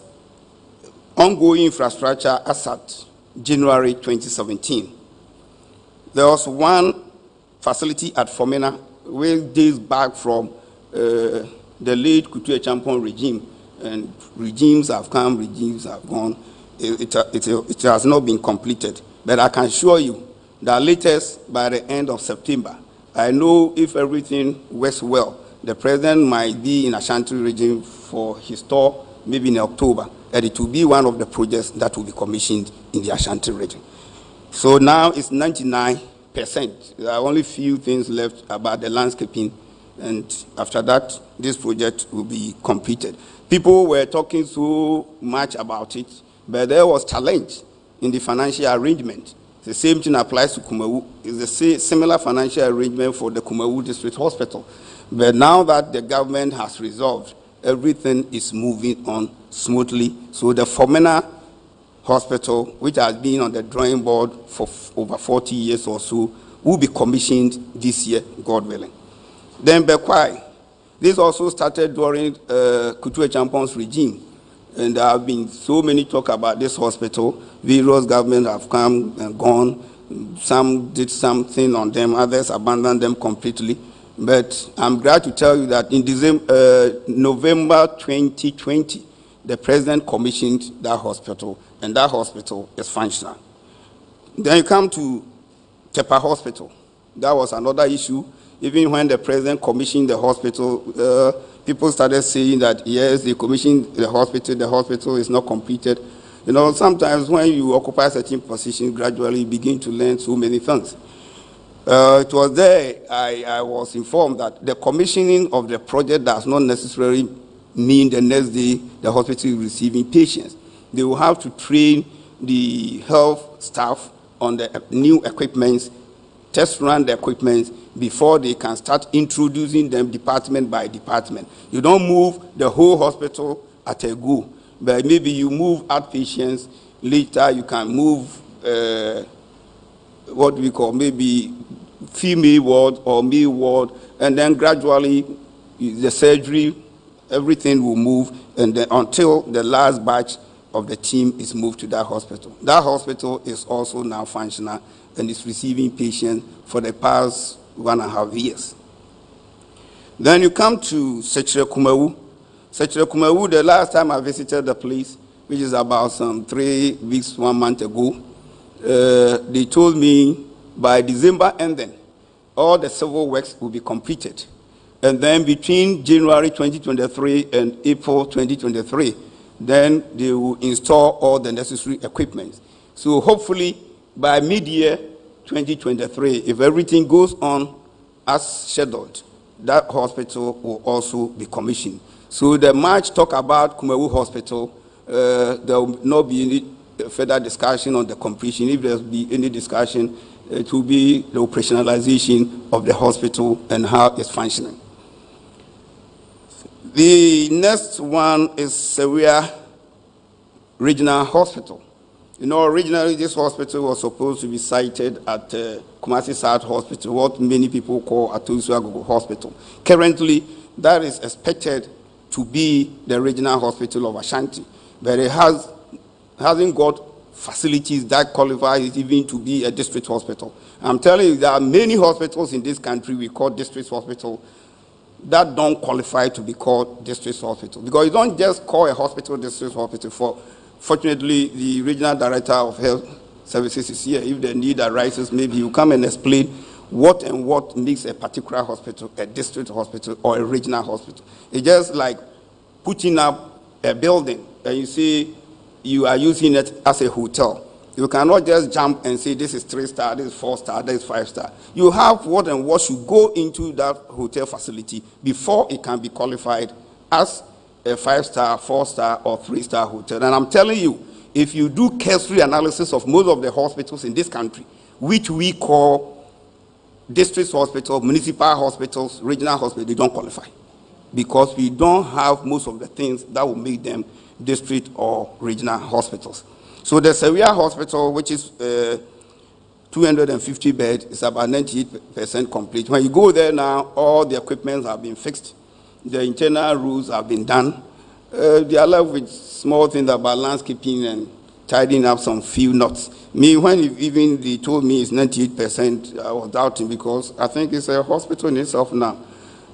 ongoing infrastructure as at January 2017. There was one facility at Fomena, which dates back from the late Kutu Champon regime. And regimes have come, regimes have gone. It has not been completed. But I can assure you that latest by the end of September, I know if everything works well, the president might be in Ashanti region for his tour, maybe in October, and it will be one of the projects that will be commissioned in the Ashanti region. So now it's 99%. There are only few things left about the landscaping, and after that, this project will be completed. People were talking so much about it, but there was challenge in the financial arrangement. The same thing applies to Nkommo Wo. It's the similar financial arrangement for the Nkommo Wo District Hospital. But now that the government has resolved, everything is moving on smoothly. So the Fomena Hospital, which has been on the drawing board for over 40 years or so, will be commissioned this year, God willing. Then Bekwai, this also started during Kutu Champon's regime. And there have been so many talk about this hospital. Various governments have come and gone. Some did something on them, others abandoned them completely. But I'm glad to tell you that in November 2020, the president commissioned that hospital, and that hospital is functional. Then you come to Tepa Hospital. That was another issue. Even when the president commissioned the hospital, people started saying that, yes, they commissioned the hospital is not completed. You know, sometimes when you occupy certain positions, gradually you begin to learn so many things. It was there I was informed that the commissioning of the project does not necessarily mean the next day the hospital is receiving patients. They will have to train the health staff on the new equipment, test run the equipment before they can start introducing them department by department. You don't move the whole hospital at a go, but maybe you move outpatients. Later you can move what we call maybe female ward or male ward, and then gradually the surgery, everything will move, and then until the last batch of the team is moved to that hospital. That hospital is also now functional and is receiving patients for the past 1.5 years. Then you come to Nkommo Wo. Nkommo Wo, the last time I visited the place, which is about some 3 weeks, 1 month ago, they told me by December ending, all the civil works will be completed. And then between January 2023 and April 2023, then they will install all the necessary equipment. So hopefully by mid-year 2023, if everything goes on as scheduled, that hospital will also be commissioned. So the March talk about Nkommo Wo Hospital, there will not be any further discussion on the completion. If there will be any discussion, it will be the operationalization of the hospital and how it's functioning. The next one is Seria Regional Hospital. You know, originally this hospital was supposed to be sited at Kumasi South Hospital, what many people call Atusu Agogo Hospital. Currently, that is expected to be the regional hospital of Ashanti, but it hasn't got facilities that qualify it even to be a district hospital. I'm telling you, there are many hospitals in this country we call district hospital that don't qualify to be called district hospital, because you don't just call a hospital district hospital. Fortunately, the regional director of health services is here. If the need arises, maybe you come and explain what and what makes a particular hospital a district hospital or a regional hospital. It's just like putting up a building and you say you are using it as a hotel. You cannot just jump and say this is 3-star, this is 4-star, this is 5-star. You have what and what should go into that hotel facility before it can be qualified as a 5-star, 4-star, or 3-star hotel. And I'm telling you, if you do cursory analysis of most of the hospitals in this country, which we call district hospitals, municipal hospitals, regional hospitals, they don't qualify, because we don't have most of the things that will make them district or regional hospitals. So the Seria Hospital, which is 250 beds, is about 98% complete. When you go there now, all the equipment have been fixed. The internal roofs have been done. They are left with small things about landscaping and tidying up some few knots. Me, when even they told me it's 98%, I was doubting, because I think it's a hospital in itself now.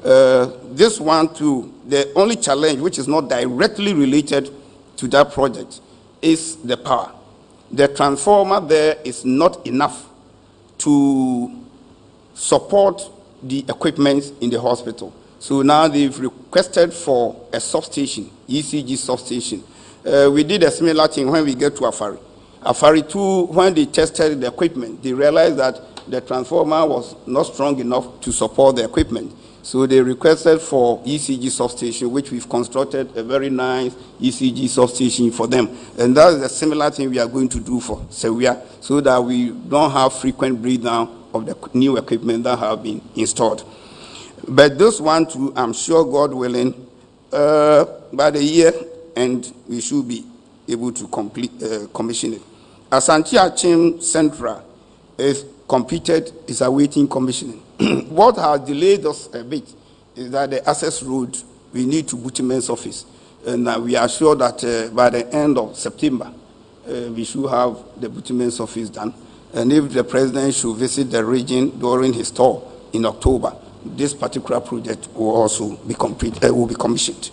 This one too, the only challenge, which is not directly related to that project, is the power. The transformer there is not enough to support the equipment in the hospital. So now they've requested for a substation, ECG substation. We did a similar thing when we get to Afari. Afari too, when they tested the equipment, they realized that the transformer was not strong enough to support the equipment. So they requested for ECG substation, which we've constructed a very nice ECG substation for them. And that is a similar thing we are going to do for Seria, so that we don't have frequent breakdown of the new equipment that have been installed. But this one too, I'm sure, God willing, by the year end, we should be able to commission it. Asante Achim Central is completed, is awaiting commissioning. What has delayed us a bit is that the access road, we need to Butcherman's office. And we are sure that by the end of September, we should have the Butcherman's office done. And if the president should visit the region during his tour in October, this particular project will also be will be commissioned.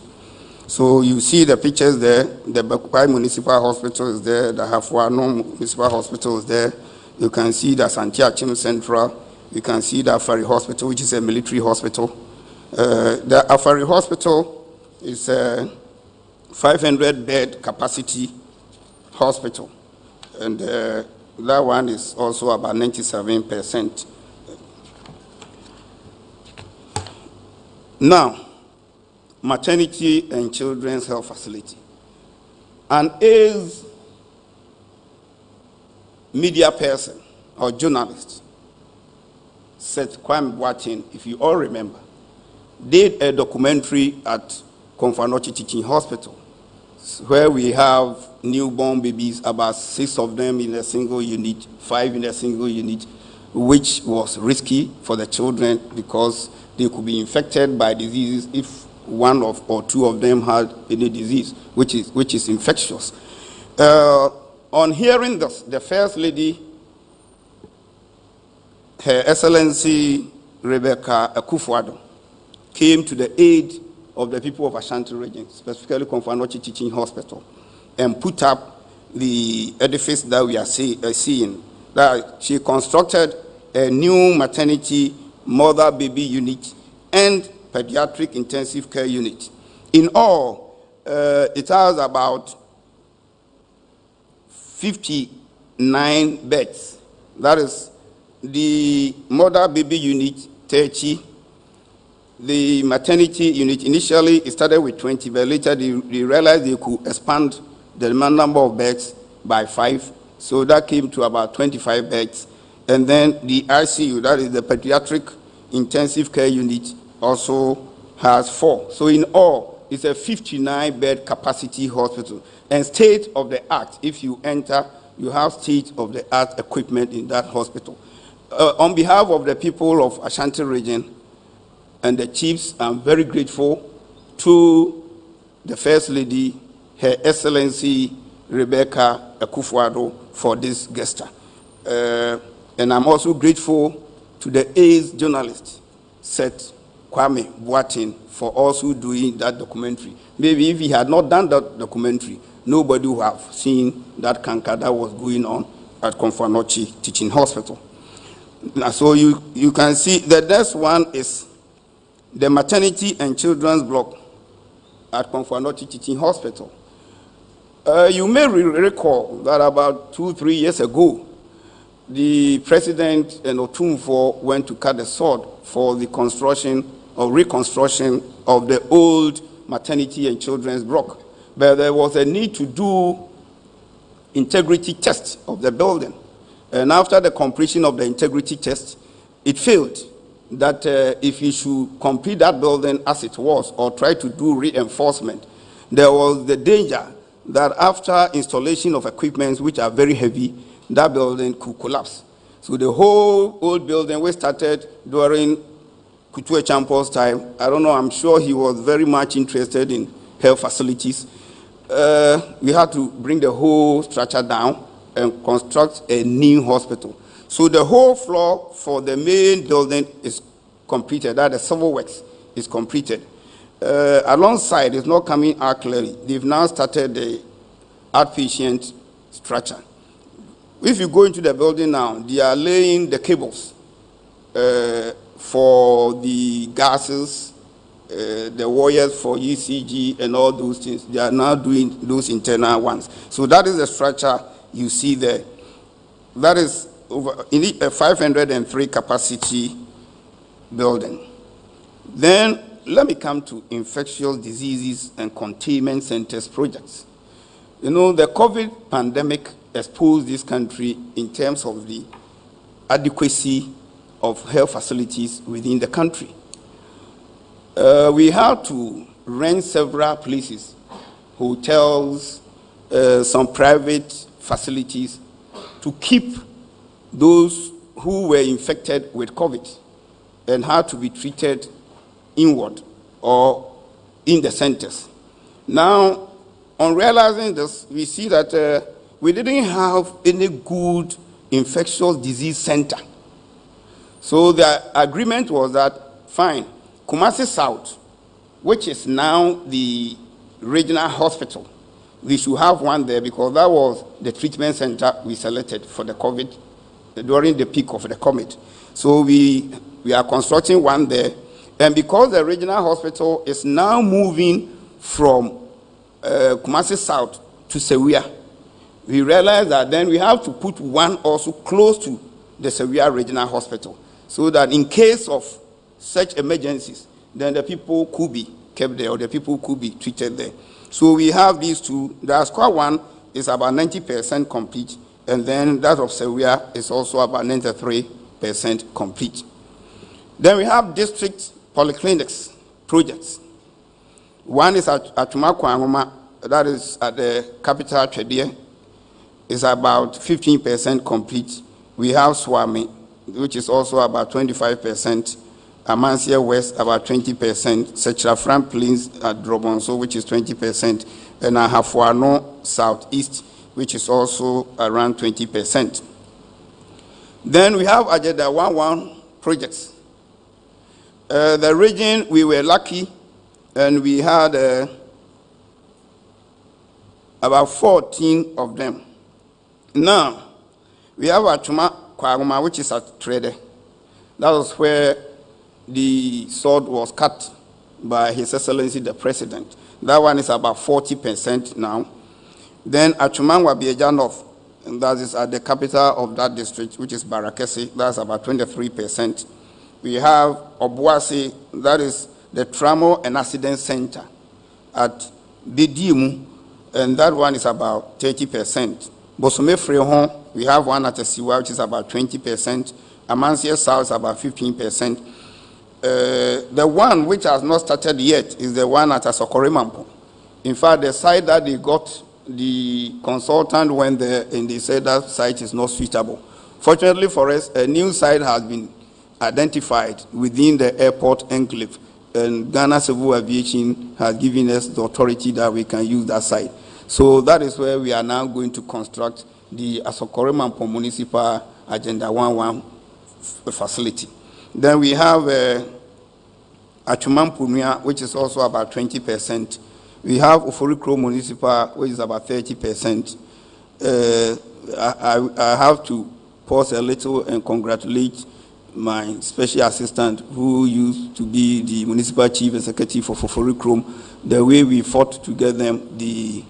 So you see the pictures there. The Bakwai Municipal Hospital is there. The Hafuano Municipal Hospital is there. You can see the Asante Achim Central. You can see the Afari Hospital, which is a military hospital. The Afari Hospital is a 500-bed capacity hospital. And that one is also about 97%. Now, maternity and children's health facility. An AIDS media person or journalist, Seth Kwame Boateng, if you all remember, did a documentary at Komfanochi Teaching Hospital, where we have newborn babies, about 6 of them in a single unit, 5 in a single unit. which was risky for the children because they could be infected by diseases if one or two of them had any disease, which is infectious. On hearing this, the First Lady, Her Excellency Rebecca Akufo-Addo, came to the aid of the people of Ashanti region, specifically Nkommo Wo Ho Teaching Hospital, and put up the edifice that we are seeing. That she constructed a new maternity, mother-baby unit, and pediatric intensive care unit. In all, it has about 59 beds. That is the mother-baby unit, 30. The maternity unit, initially it started with 20, but later they realized they could expand the number of beds by 5. So that came to about 25 beds. And then the ICU, that is the pediatric intensive care unit, also has 4. So in all, it's a 59-bed capacity hospital. And state-of-the-art, if you enter, you have state-of-the-art equipment in that hospital. On behalf of the people of Ashanti region and the chiefs, I'm very grateful to the First Lady, Her Excellency Rebecca Akufo-Addo, for this gesture. And I'm also grateful to the AIDS journalist, Seth Kwame Boateng, for also doing that documentary. Maybe if he had not done that documentary, nobody would have seen that cancer that was going on at Nkommo Wo Ho Teaching Hospital. Now, so you can see the next one is the maternity and children's block at Nkommo Wo Ho Teaching Hospital. You may recall that about 2-3 years ago, the president and Otumfuo went to cut the sword for the construction or reconstruction of the old maternity and children's block. But there was a need to do integrity test of the building. And after the completion of the integrity test, it failed that if you should complete that building as it was or try to do reinforcement, there was the danger that after installation of equipment which are very heavy, that building could collapse. So the whole old building, we started during Kutu Echampo's time. I don't know, I'm sure he was very much interested in health facilities. We had to bring the whole structure down and construct a new hospital. So the whole floor for the main building is completed, that the civil works is completed. Alongside, it's not coming out clearly. They've now started the outpatient structure. If you go into the building now, they are laying the cables for the gases, the wires for ECG and all those things. They are now doing those internal ones. So that is the structure you see there. That is over a 503 capacity building. Then let me come to infectious diseases and containment centers projects. You know, the COVID pandemic exposed this country in terms of the adequacy of health facilities within the country. We had to rent several places, hotels, some private facilities, to keep those who were infected with COVID and had to be treated inward or in the centers. Now, on realizing this, we see that we didn't have any good infectious disease center. So the agreement was that, fine, Kumasi South, which is now the regional hospital, we should have one there because that was the treatment center we selected for the COVID during the peak of the COVID. So we are constructing one there. And because the regional hospital is now moving from Kumasi South to Sewia, we realized that then we have to put one also close to the Sewia Regional Hospital so that in case of such emergencies, then the people could be kept there or the people could be treated there. So we have these two. The Asqua one is about 90% complete, and then that of Sewia is also about 93% complete. Then we have district polyclinics projects. One is at Tumakwa, that is at the capital Twedie, is about 15% complete. We have Swami which is also about 25%. Amansia West, about 20%. Sechafran Plains at Drobonso, which is 20%. And Ahafuano Southeast, which is also around 20%. Then we have Agenda 11 projects. The region, we were lucky, and we had about 14 of them. Now, we have Achuma Kwaguma, which is at Trede. That was where the sword was cut by His Excellency the President. That one is about 40% now. Then Achuma Wabieja North, and that is at the capital of that district, which is Barakesi. That's about 23%. We have Obuasi, that is the Trauma and Accident Center at Bidimu, and that one is about 30%. Bosome Frehon, we have one at Siwa, which is about 20%. Amansia South is about 15%. The one which has not started yet is the one at Asokorimampo. In fact, the site that they got, the consultant went there and they said that site is not suitable. Fortunately for us, a new site has been identified within the airport enclave, and Ghana Civil Aviation has given us the authority that we can use that site. So that is where we are now going to construct the Asokorimampo Municipal Agenda 11 facility. Then we have Achumam Punia, which is also about 20%. We have Uforikro Municipal, which is about 30%. I have to pause a little and congratulate my special assistant, who used to be the municipal chief executive for Uforikro, the way we fought to get them the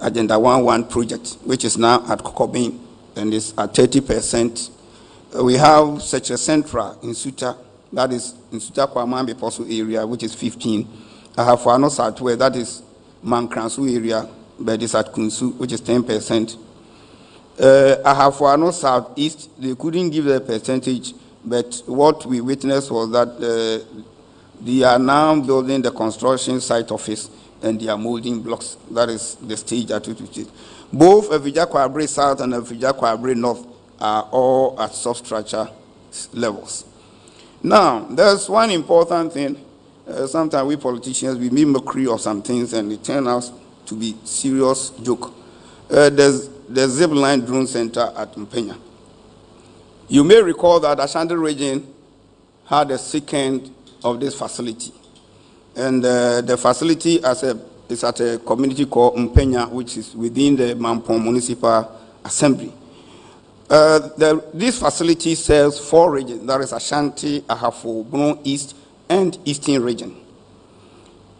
Agenda 11 project, which is now at Kokobin, and is at 30%. We have such a central in Suta, that is in Suta Kwamambe Poso area, which is 15. I have Fano Southwest, that is Mankransu area, but it's at Kunsu, which is 10%. I have Fano Southeast, they couldn't give the percentage, but what we witnessed was that they are now building the construction site office and they are molding blocks. That is the stage at which it is. Both Avija Kwabre South and Avija Kwabre North are all at substructure levels. Now, there's one important thing. Sometimes we politicians, we make mockery of some things and it turns out to be serious joke. There's the Zipline Drone Center at Mpenya. You may recall that Ashanti region had a second of this facility. And the facility is at a community called Mpenya, which is within the Mampong Municipal Assembly. This facility serves 4 regions. That is Ashanti, Ahafo, Bono East, and Eastern region.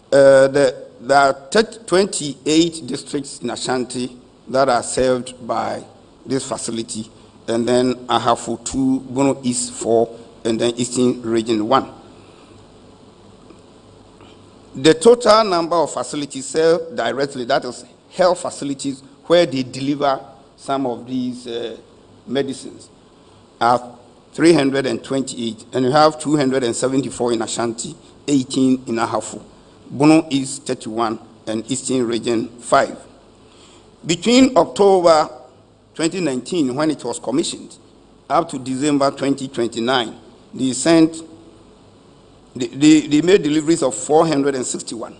There are 28 districts in Ashanti that are served by this facility, and then Ahafo 2, Bono East 4, and then Eastern region 1. The total number of facilities served directly, that is health facilities where they deliver some of these medicines, are 328, and you have 274 in Ashanti, 18 in Ahafo. Bono East 31, and Eastern region 5. Between October 2019, when it was commissioned, up to December 2029, they made deliveries of 461.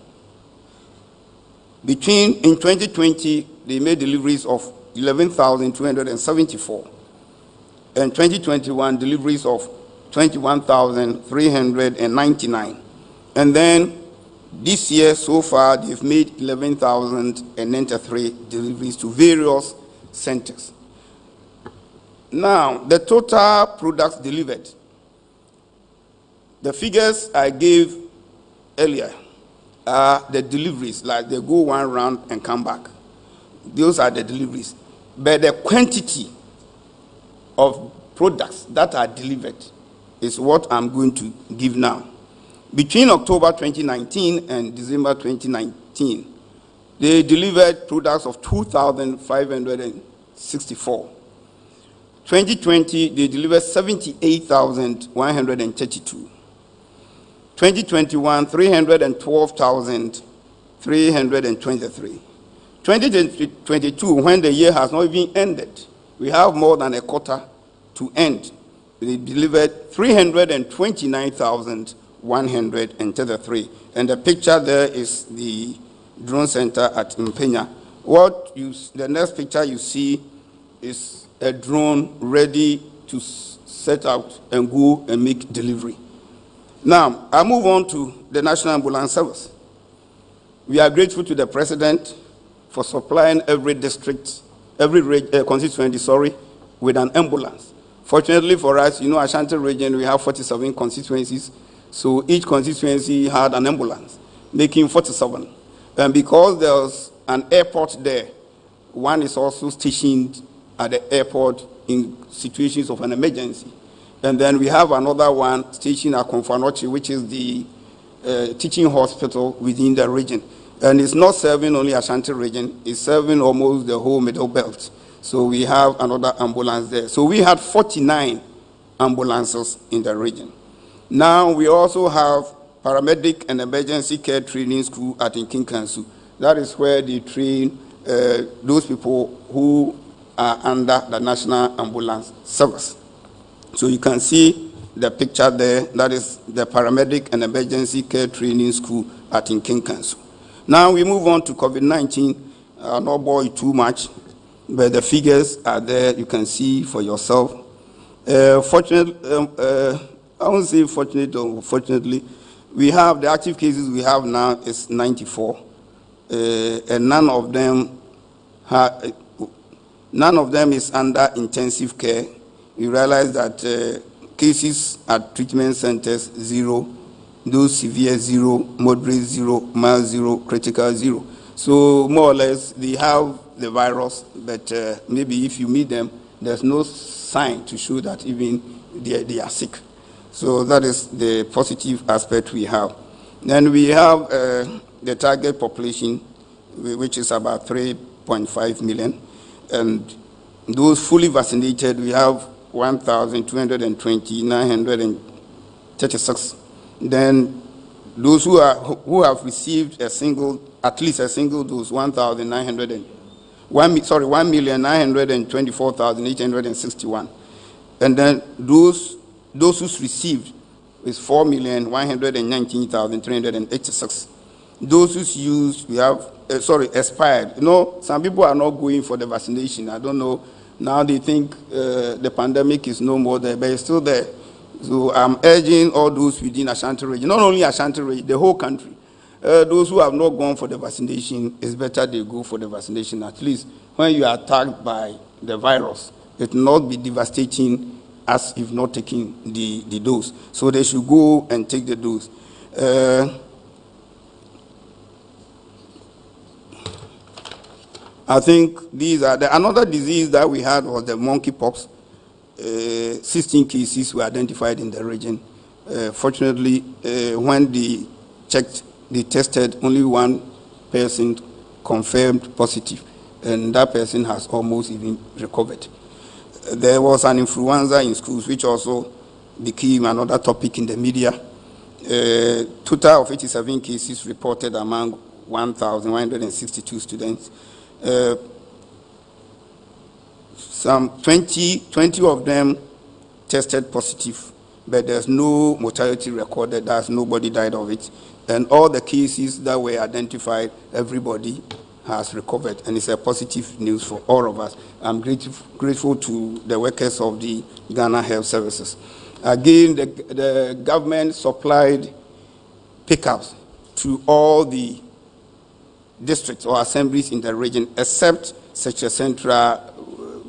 In 2020, they made deliveries of 11,274. And 2021, deliveries of 21,399. And then this year, so far, they've made 11,093 deliveries to various centers. Now, the total products delivered, the figures I gave earlier are the deliveries, like they go one round and come back. Those are the deliveries. But the quantity of products that are delivered is what I'm going to give now. Between October 2019 and December 2019, they delivered products of 2,564. 2020, they delivered 78,132. 2021, 312,323. 2022, when the year has not even ended, we have more than a quarter to end, they delivered 329,133. And the picture there is the drone center at Mpenya. The next picture you see is a drone ready to set out and go and make delivery. Now, I move on to the National Ambulance Service. We are grateful to the President for supplying every district, every constituency, with an ambulance. Fortunately for us, Ashanti region, we have 47 constituencies, so each constituency had an ambulance, making 47. And because there was an airport there, one is also stationed at the airport in situations of an emergency. And then we have another one stationed at Konfanochi, which is the teaching hospital within the region. And it's not serving only Ashanti region, it's serving almost the whole Middle Belt. So we have another ambulance there. So we had 49 ambulances in the region. Now we also have paramedic and emergency care training school at Nkinkansu. That is where they train those people who are under the National Ambulance Service. So you can see the picture there. That is the paramedic and emergency care training school at Nkinkansu. Now we move on to COVID-19. I'll not bore you too much, but the figures are there. You can see for yourself. Fortunately, I won't say fortunately or unfortunately, we have the active cases we have now is 94, and none of them is under intensive care. We realize that cases at treatment centers 0, those severe 0, moderate 0, mild 0, critical 0. So more or less they have the virus, but maybe if you meet them, there's no sign to show that even they are sick. So that is the positive aspect we have. Then we have the target population, which is about 3.5 million. And those fully vaccinated, we have 1,220,936. Then those who have received at least a single dose, 1,924,861. And then those who received is 4,119,386. Those who used, we have expired. Some people are not going for the vaccination. I don't know. Now they think the pandemic is no more there, but it's still there. So I'm urging all those within Ashanti region, not only Ashanti region, the whole country. Those who have not gone for the vaccination, it's better they go for the vaccination. At least when you are attacked by the virus, it will not be devastating as if not taking the dose. So they should go and take the dose. I think these are another disease that we had was the monkeypox. 16 cases were identified in the region. Fortunately, when they checked, they tested only one person confirmed positive, and that person has almost even recovered. There was an influenza in schools, which also became another topic in the media. Total of 87 cases reported among 1,162 students. Some 20 of them tested positive, but there's no mortality recorded. Nobody died of it. And all the cases that were identified, everybody has recovered. And it's a positive news for all of us. I'm grateful to the workers of the Ghana Health Services. Again, the government supplied pickups to all the districts or assemblies in the region, except such a central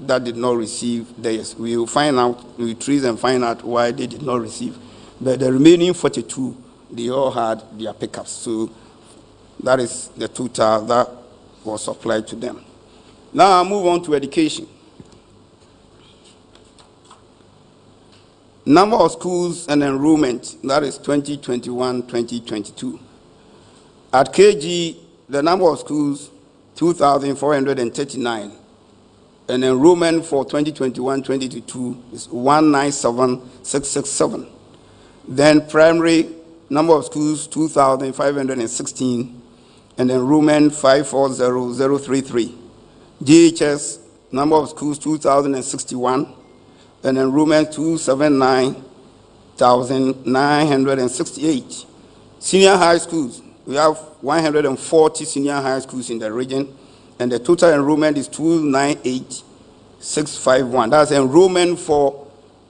that did not receive theirs. We will trace and find out why they did not receive. But the remaining 42, they all had their pickups. So that is the total that was supplied to them. Now I'll move on to education. Number of schools and enrollment, that is 2021-2022. At KG, the number of schools, 2,439. And enrollment for 2021-2022 is 197,667. Then primary, number of schools, 2,516. And enrollment, 540,033. GHS, number of schools, 2,061. and enrollment 279,968. Senior high schools, we have 140 senior high schools in the region, and the total enrollment is 298,651. That's enrollment for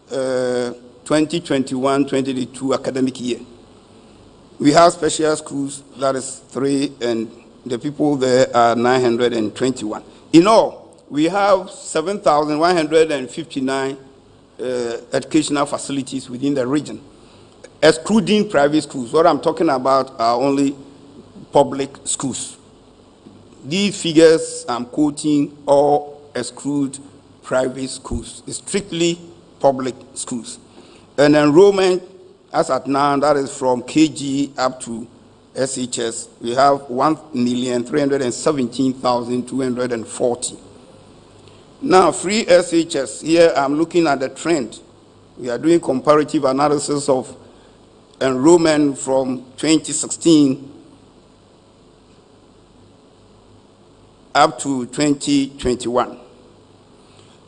2021-2022 academic year. We have special schools, that is 3, and the people there are 921. In all, we have 7,159 educational facilities within the region, excluding private schools. What I'm talking about are only public schools. These figures I'm quoting all exclude private schools. It's strictly public schools. And enrollment, as at now, that is from KG up to SHS, we have 1,317,240. Now, free SHS, here I'm looking at the trend. We are doing comparative analysis of enrollment from 2016 up to 2021.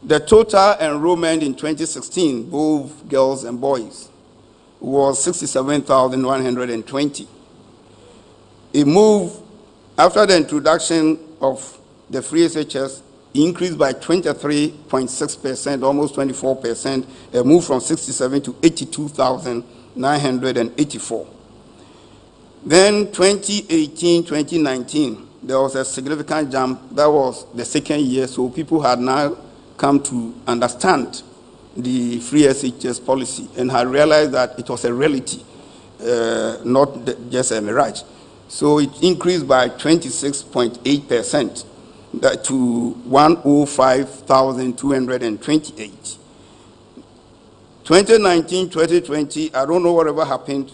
The total enrollment in 2016, both girls and boys, was 67,120. It moved after the introduction of the free SHS, increased by 23.6%, almost 24%. It moved from 67 to 82,984. Then 2018, 2019, there was a significant jump. That was the second year, so people had now come to understand the free SHS policy and had realized that it was a reality, not just a mirage. So it increased by 26.8% to 105,228. 2019, 2020, I don't know whatever happened.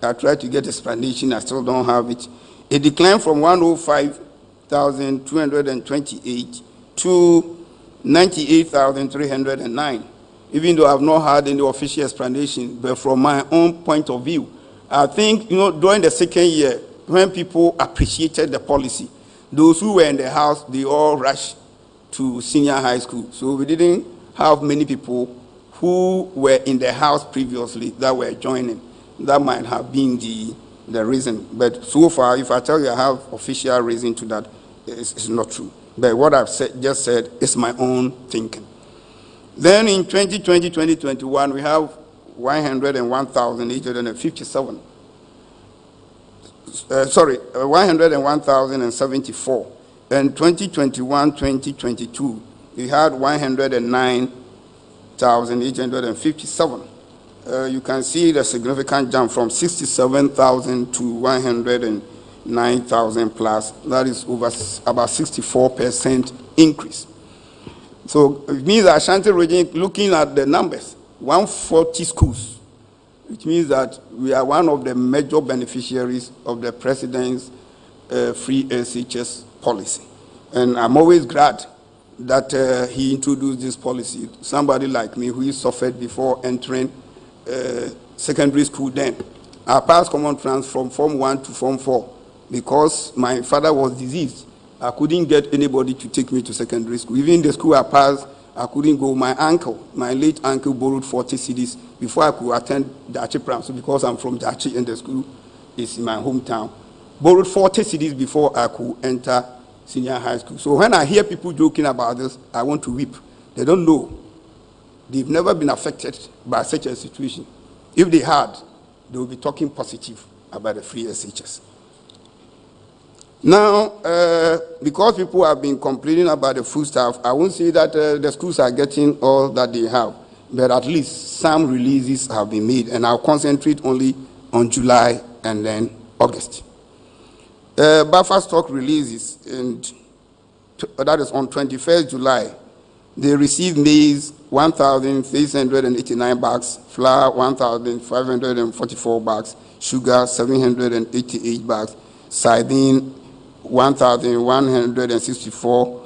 I tried to get explanation, I still don't have it. It declined from 105,228 to 98,309. Even though I've not had any official explanation, but from my own point of view, I think, during the second year, when people appreciated the policy, those who were in the house, they all rushed to senior high school. So we didn't have many people who were in the house previously that were joining. That might have been the reason. But so far, if I tell you I have official reason to that, it's not true. But what I've just said is my own thinking. Then in 2020, 2021, we have 101,857. 101,074. And 2021, 2022, we had 109,857. You can see the significant jump from 67,000 to 109,000 plus. That is over about 64% increase. So it means that Ashanti region, looking at the numbers, 140 schools, which means that we are one of the major beneficiaries of the president's free SHS policy. And I'm always glad that he introduced this policy. Somebody like me who suffered before entering secondary school then. I passed common trans from Form 1 to Form 4 because my father was diseased. I couldn't get anybody to take me to secondary school. Even the school I passed, I couldn't go. My late uncle borrowed 40 cedis before I could attend Dachi Pram. So because I'm from Dachi and the school is in my hometown, borrowed 40 cedis before I could enter senior high school. So when I hear people joking about this, I want to weep. They don't know. They've never been affected by such a situation. If they had, they would be talking positive about the free SHS. Now, because people have been complaining about the food stuff, I won't say that the schools are getting all that they have, but at least some releases have been made, and I'll concentrate only on July and then August. Buffer stock releases, and that is on 21st July. They received maize, 1,389 bags, flour, 1,544 bags, sugar, 788 bags, sardine, 1,164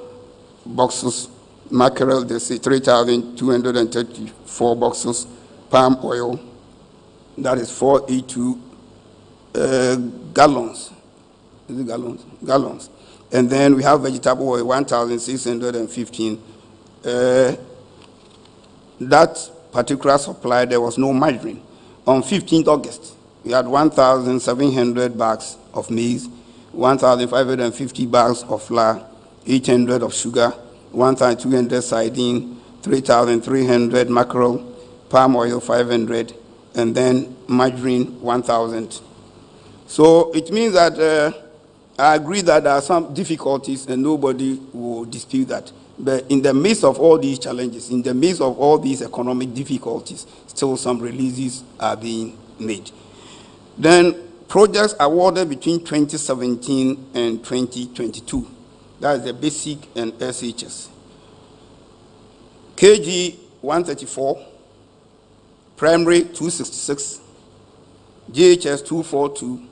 boxes, mackerel, they say 3,234 boxes, palm oil, that is 482 gallons. Is it gallons? Gallons. And then we have vegetable oil, 1,615 that particular supply, there was no margarine. On 15th August, we had 1,700 bags of maize, 1,550 bags of flour, 800 of sugar, 1,200 sardine, 3,300 mackerel, palm oil 500, and then margarine 1,000. So it means that I agree that there are some difficulties and nobody will dispute that. But in the midst of all these challenges, in the midst of all these economic difficulties, still some releases are being made. Then projects awarded between 2017 and 2022. That is the basic and SHS. KG 134, primary 266, GHS 242,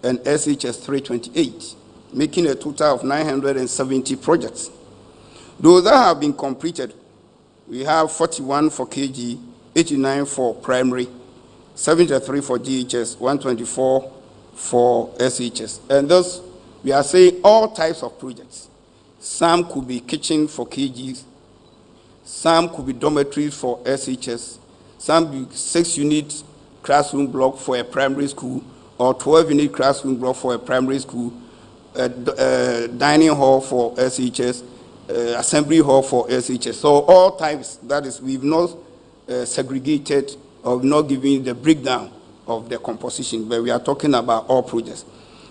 and SHS 328, making a total of 970 projects. Those that have been completed, we have 41 for KG, 89 for primary, 73 for GHS, 124 for SHS. And thus, we are saying all types of projects. Some could be kitchen for KGs, some could be dormitories for SHS, some be 6-unit classroom block for a primary school, or 12-unit classroom block for a primary school, dining hall for SHS, assembly hall for SHS. So all types, that is, we've not segregated or not giving the breakdown of the composition, but we are talking about all projects.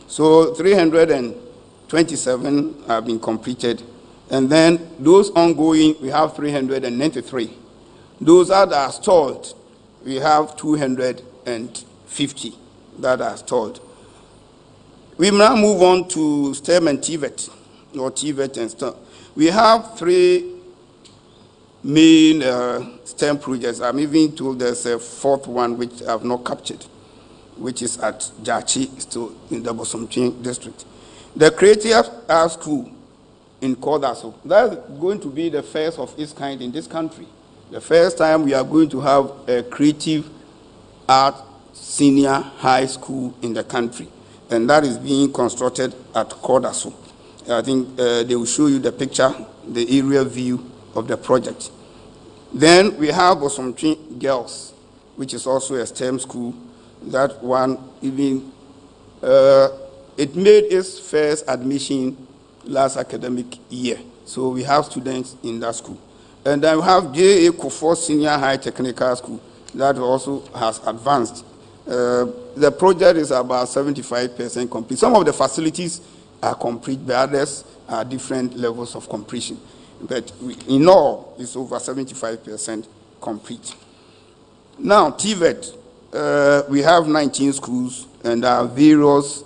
So 327 have been completed, and then those ongoing, we have 393. Those that are stalled, we have 250 that are stalled. We now move on to STEM and TVET, or TVET and STEM. We have 3 main STEM projects. I'm even told there's a 4th one which I have not captured, which is at Jachi, still in the Bosomchin district. The Creative Arts School in Kodaso, that's going to be the first of its kind in this country. The first time we are going to have a creative art senior high school in the country, and that is being constructed at Kodaso. I think they will show you the picture, the aerial view of the project. Then we have Bosomchin Girls, which is also a STEM school. That one, even, it made its first admission last academic year. So we have students in that school. And then we have J.A. Kufuor Senior High Technical School that also has advanced. The project is about 75% complete. Some of the facilities are complete, but others are different levels of completion. But in all, it's over 75% complete. Now, TVET, we have 19 schools, and there are various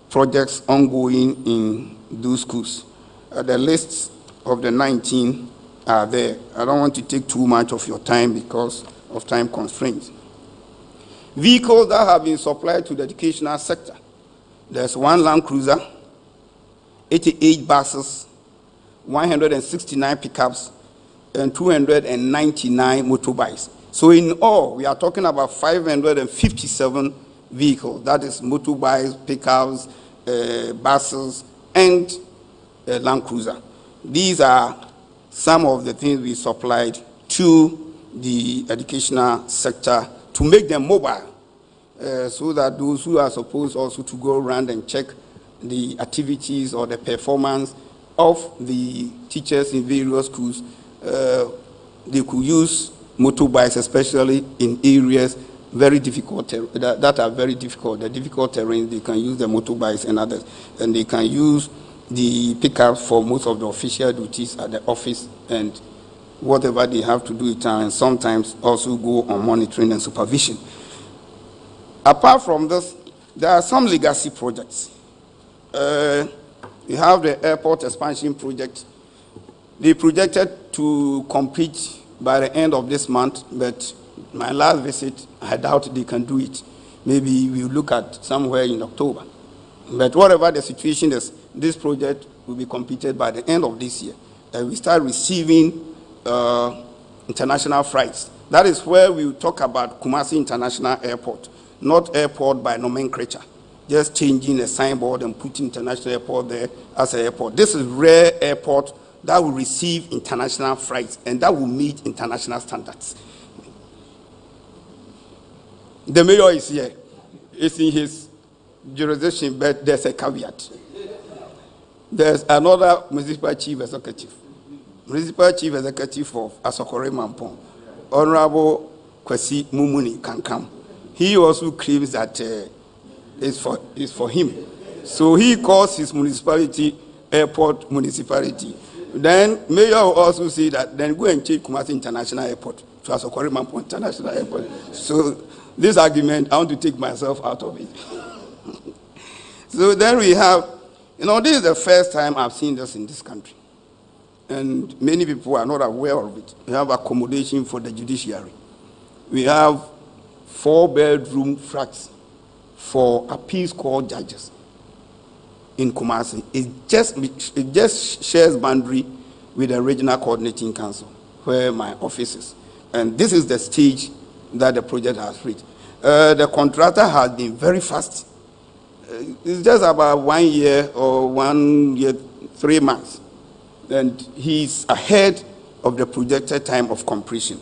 projects ongoing in those schools. The lists of the 19 are there. I don't want to take too much of your time because of time constraints. Vehicles that have been supplied to the educational sector. There's 1 Land Cruiser, 88 buses, 169 pickups, and 299 motorbikes. So in all, we are talking about 557 vehicles. That is motorbikes, pickups, buses, and Land Cruiser. These are some of the things we supplied to the educational sector to make them mobile, so that those who are supposed also to go around and check the activities or the performance of the teachers in various schools, they could use motorbikes, especially in areas very difficult that are very difficult. The difficult terrain, they can use the motorbikes and others, and they can use the pickups for most of the official duties at the office and whatever they have to do it, and sometimes also go on monitoring and supervision. Apart from this, there are some legacy projects. We have the airport expansion project. They projected to complete by the end of this month, but my last visit, I doubt they can do it. Maybe we'll look at somewhere in October. But whatever the situation is, this project will be completed by the end of this year. And we start receiving international flights. That is where we will talk about Kumasi International Airport, not airport by nomenclature, just changing a signboard and putting international airport there as an airport. This is rare airport that will receive international freight and that will meet international standards. The mayor is here. It's in his jurisdiction, but there's a caveat. There's another municipal chief executive of Asokore Mampong, Honorable Kwesi Mumuni Kankam. He also claims that it's for him. So he calls his municipality airport municipality. Then mayor will also say that then go and change Kumasi International Airport to Asokore Mampong International Airport. So this argument, I want to take myself out of it. So then we have, this is the first time I've seen this in this country. And many people are not aware of it. We have accommodation for the judiciary. We have 4-bedroom flats for appeals court judges in Kumasi. It just shares boundary with the Regional Coordinating Council, where my office is. And this is the stage that the project has reached. The contractor has been very fast. It's just about 1 year or 1 year, 3 months. And he's ahead of the projected time of completion.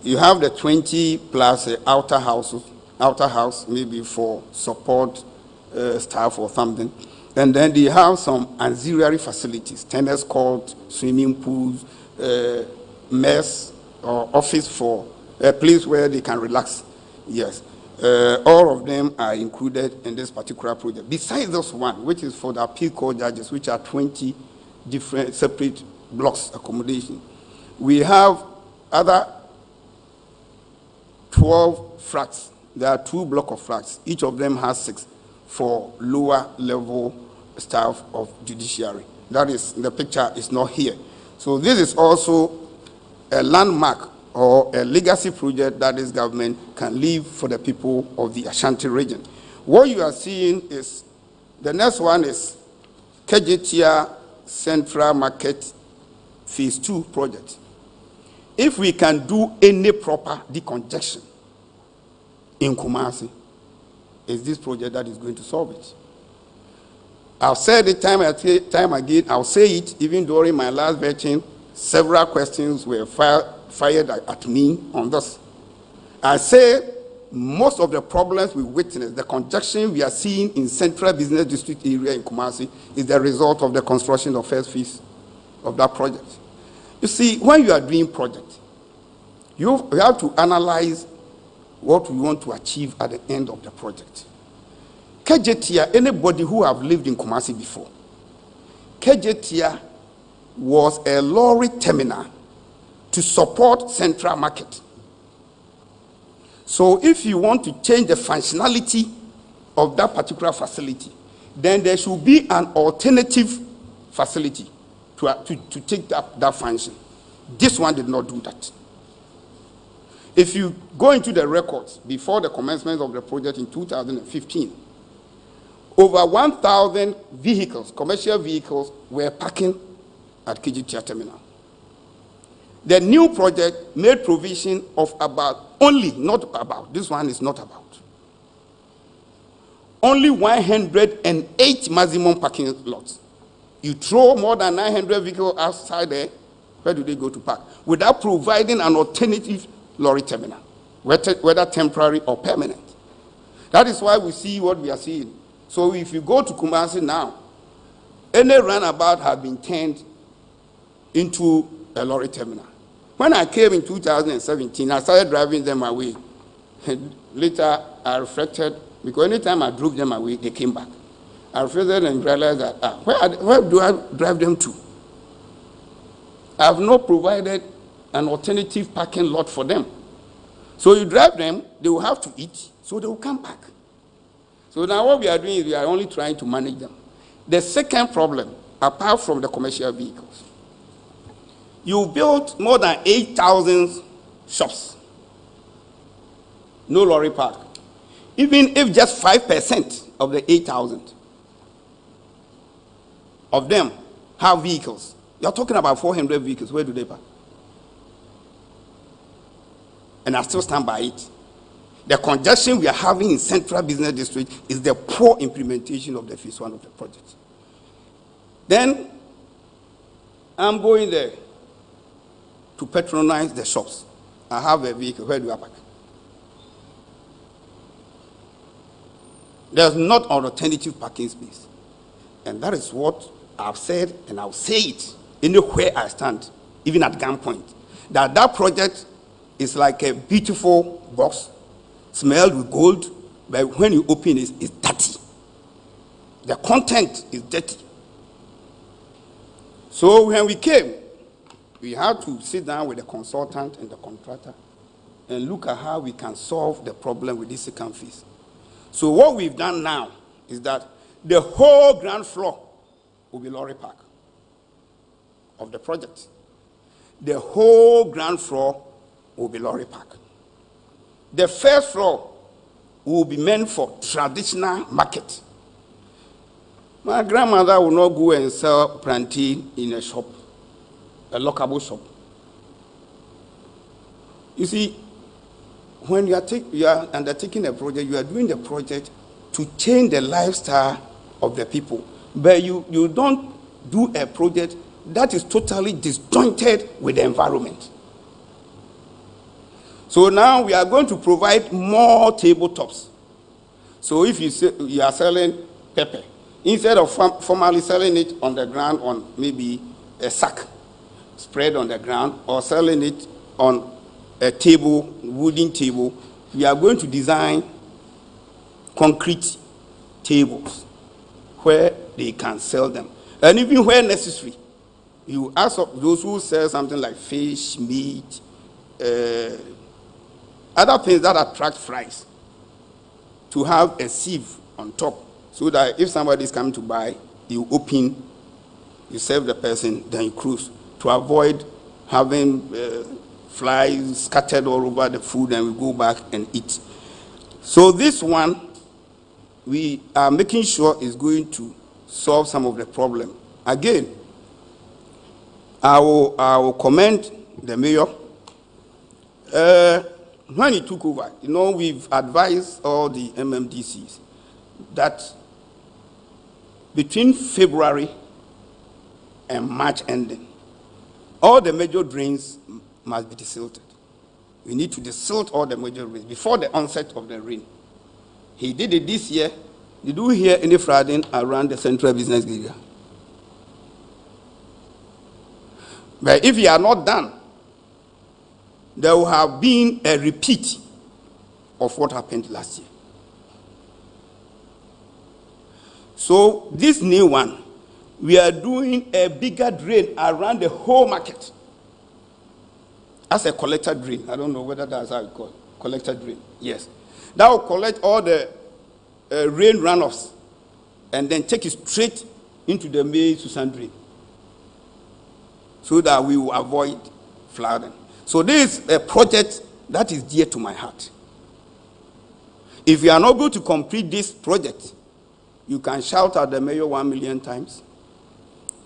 You have the 20 plus outer house maybe for support staff or something. And then they have some auxiliary facilities, tennis court, swimming pools, mess or office for a place where they can relax. Yes. All of them are included in this particular project. Besides this one, which is for the appeal court judges, which are 20 different separate blocks accommodation. We have other 12 flats. There are 2 blocks of flats. Each of them has 6 for lower level staff of judiciary. That is, the picture is not here. So this is also a landmark or a legacy project that this government can leave for the people of the Ashanti region. What you are seeing is, the next one is KJTIA Central Market Phase 2 project. If we can do any proper decongestion in Kumasi, it's this project that is going to solve it. I've said it time again, I'll say it even during my last vetting. Several questions were fired at me on this. I say most of the problems we witness, the congestion we are seeing in Central Business District area in Kumasi, is the result of the construction of first phase of that project. You see, when you are doing project, you have to analyze what we want to achieve at the end of the project. KJTIA, anybody who have lived in Kumasi before, KJTIA was a lorry terminal to support Central Market. So if you want to change the functionality of that particular facility, then there should be an alternative facility to take that function. This one did not do that. If you go into the records before the commencement of the project in 2015, over 1,000 vehicles, commercial vehicles, were parking at KJTIA terminal. The new project made provision of this one is not about, only 108 maximum parking lots. You throw more than 900 vehicles outside there, where do they go to park? Without providing an alternative lorry terminal, whether temporary or permanent. That is why we see what we are seeing. So if you go to Kumasi now, any runabout has been turned into a lorry terminal. When I came in 2017, I started driving them away. And later, I reflected, because anytime I drove them away, they came back. I reflected and realized that, where do I drive them to? I have not provided an alternative parking lot for them. So you drive them, they will have to eat, so they will come back. So now what we are doing is we are only trying to manage them. The second problem, apart from the commercial vehicles, you built more than 8,000 shops. No lorry park. Even if just 5% of the 8,000 of them have vehicles, you're talking about 400 vehicles. Where do they park? And I still stand by it. The congestion we are having in Central Business District is the poor implementation of the phase 1 of the project. Then, I'm going there to patronize the shops. I have a vehicle. Where do I park? There's not an alternative parking space. And that is what I've said, and I'll say it anywhere I stand, even at gunpoint, that project is like a beautiful box, smelled with gold, but when you open it, it's dirty. The content is dirty. So when we came, we had to sit down with the consultant and the contractor and look at how we can solve the problem with this second phase. So what we've done now is that the whole ground floor will be lorry park of the project. The whole ground floor will be lorry park. The first floor will be meant for traditional market. My grandmother will not go and sell plantain in a shop, a lockable shop. You see, when you are undertaking a project, you are doing the project to change the lifestyle of the people. But you don't do a project that is totally disjointed with the environment. So now we are going to provide more tabletops. So if you are selling pepper, instead of formally selling it on the ground on maybe a sack spread on the ground, or selling it on a table, wooden table, we are going to design concrete tables where they can sell them. And even where necessary, you ask those who sell something like fish, meat, other things that attract flies, to have a sieve on top, so that if somebody is coming to buy, you open, you serve the person, then you close, to avoid having flies scattered all over the food, and we go back and eat. So this one, we are making sure is going to solve some of the problem. Again, I will commend the mayor. When he took over, we've advised all the MMDCs that between February and March ending, all the major drains must be desilted. We need to desilt all the major drains before the onset of the rain. He did it this year. Did you hear any flooding around the central business area? But if you are not done, there will have been a repeat of what happened last year. So this new one, we are doing a bigger drain around the whole market as a collector drain. I don't know whether that's how it's called, collector drain. Yes. That will collect all the rain runoffs and then take it straight into the main Susan drain, so that we will avoid flooding. So this is a project that is dear to my heart. If you are not going to complete this project, you can shout at the mayor 1 million times.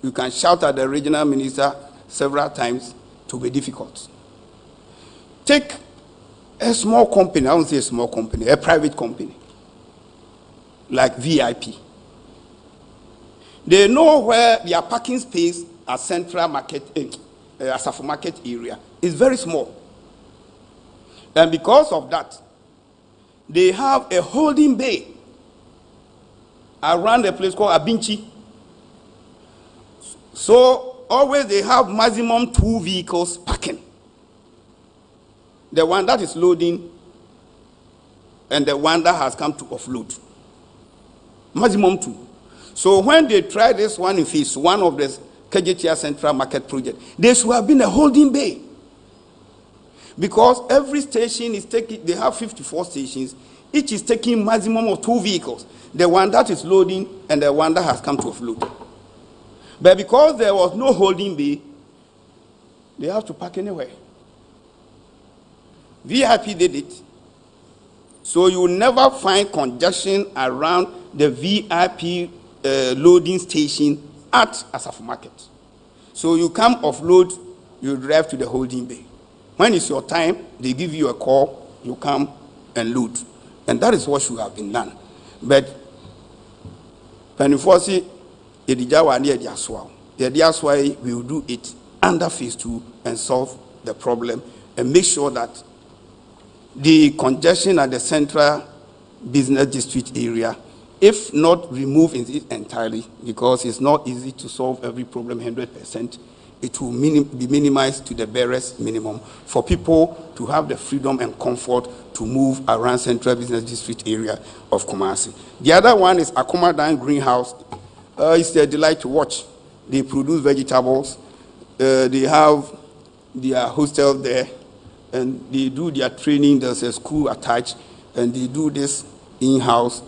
You can shout at the regional minister several times. To be difficult. Take a small company, I won't say a small company, a private company, like VIP. They know where their parking space at Central Market, Asafo Market area is very small. And because of that, they have a holding bay around a place called Abinchi. So always they have maximum 2 vehicles parking. The one that is loading and the one that has come to offload. Maximum 2. So when they tried this one in phase 1 of the KGTR Central Market project, there should have been a holding bay. Because every station is taking, they have 54 stations, each is taking maximum of 2 vehicles. The one that is loading and the one that has come to offload. But because there was no holding bay, they have to park anywhere. VIP did it. So you will never find congestion around the VIP loading station at Asafo Market. So you come offload, you drive to the holding bay. When it's your time, they give you a call, you come and load. And that is what should have been done. But Penifosi, Edijawa near the Aswao. That's why we will do it under phase 2 and solve the problem and make sure that the congestion at the central business district area, if not removed it entirely, because it's not easy to solve every problem 100%, it will be minimized to the barest minimum for people to have the freedom and comfort to move around central business district area of Kumasi. The other one is Akumadan Greenhouse. It's a delight to watch. They produce vegetables. They have their hostel there, and they do their training. There's a school attached, and they do this in-house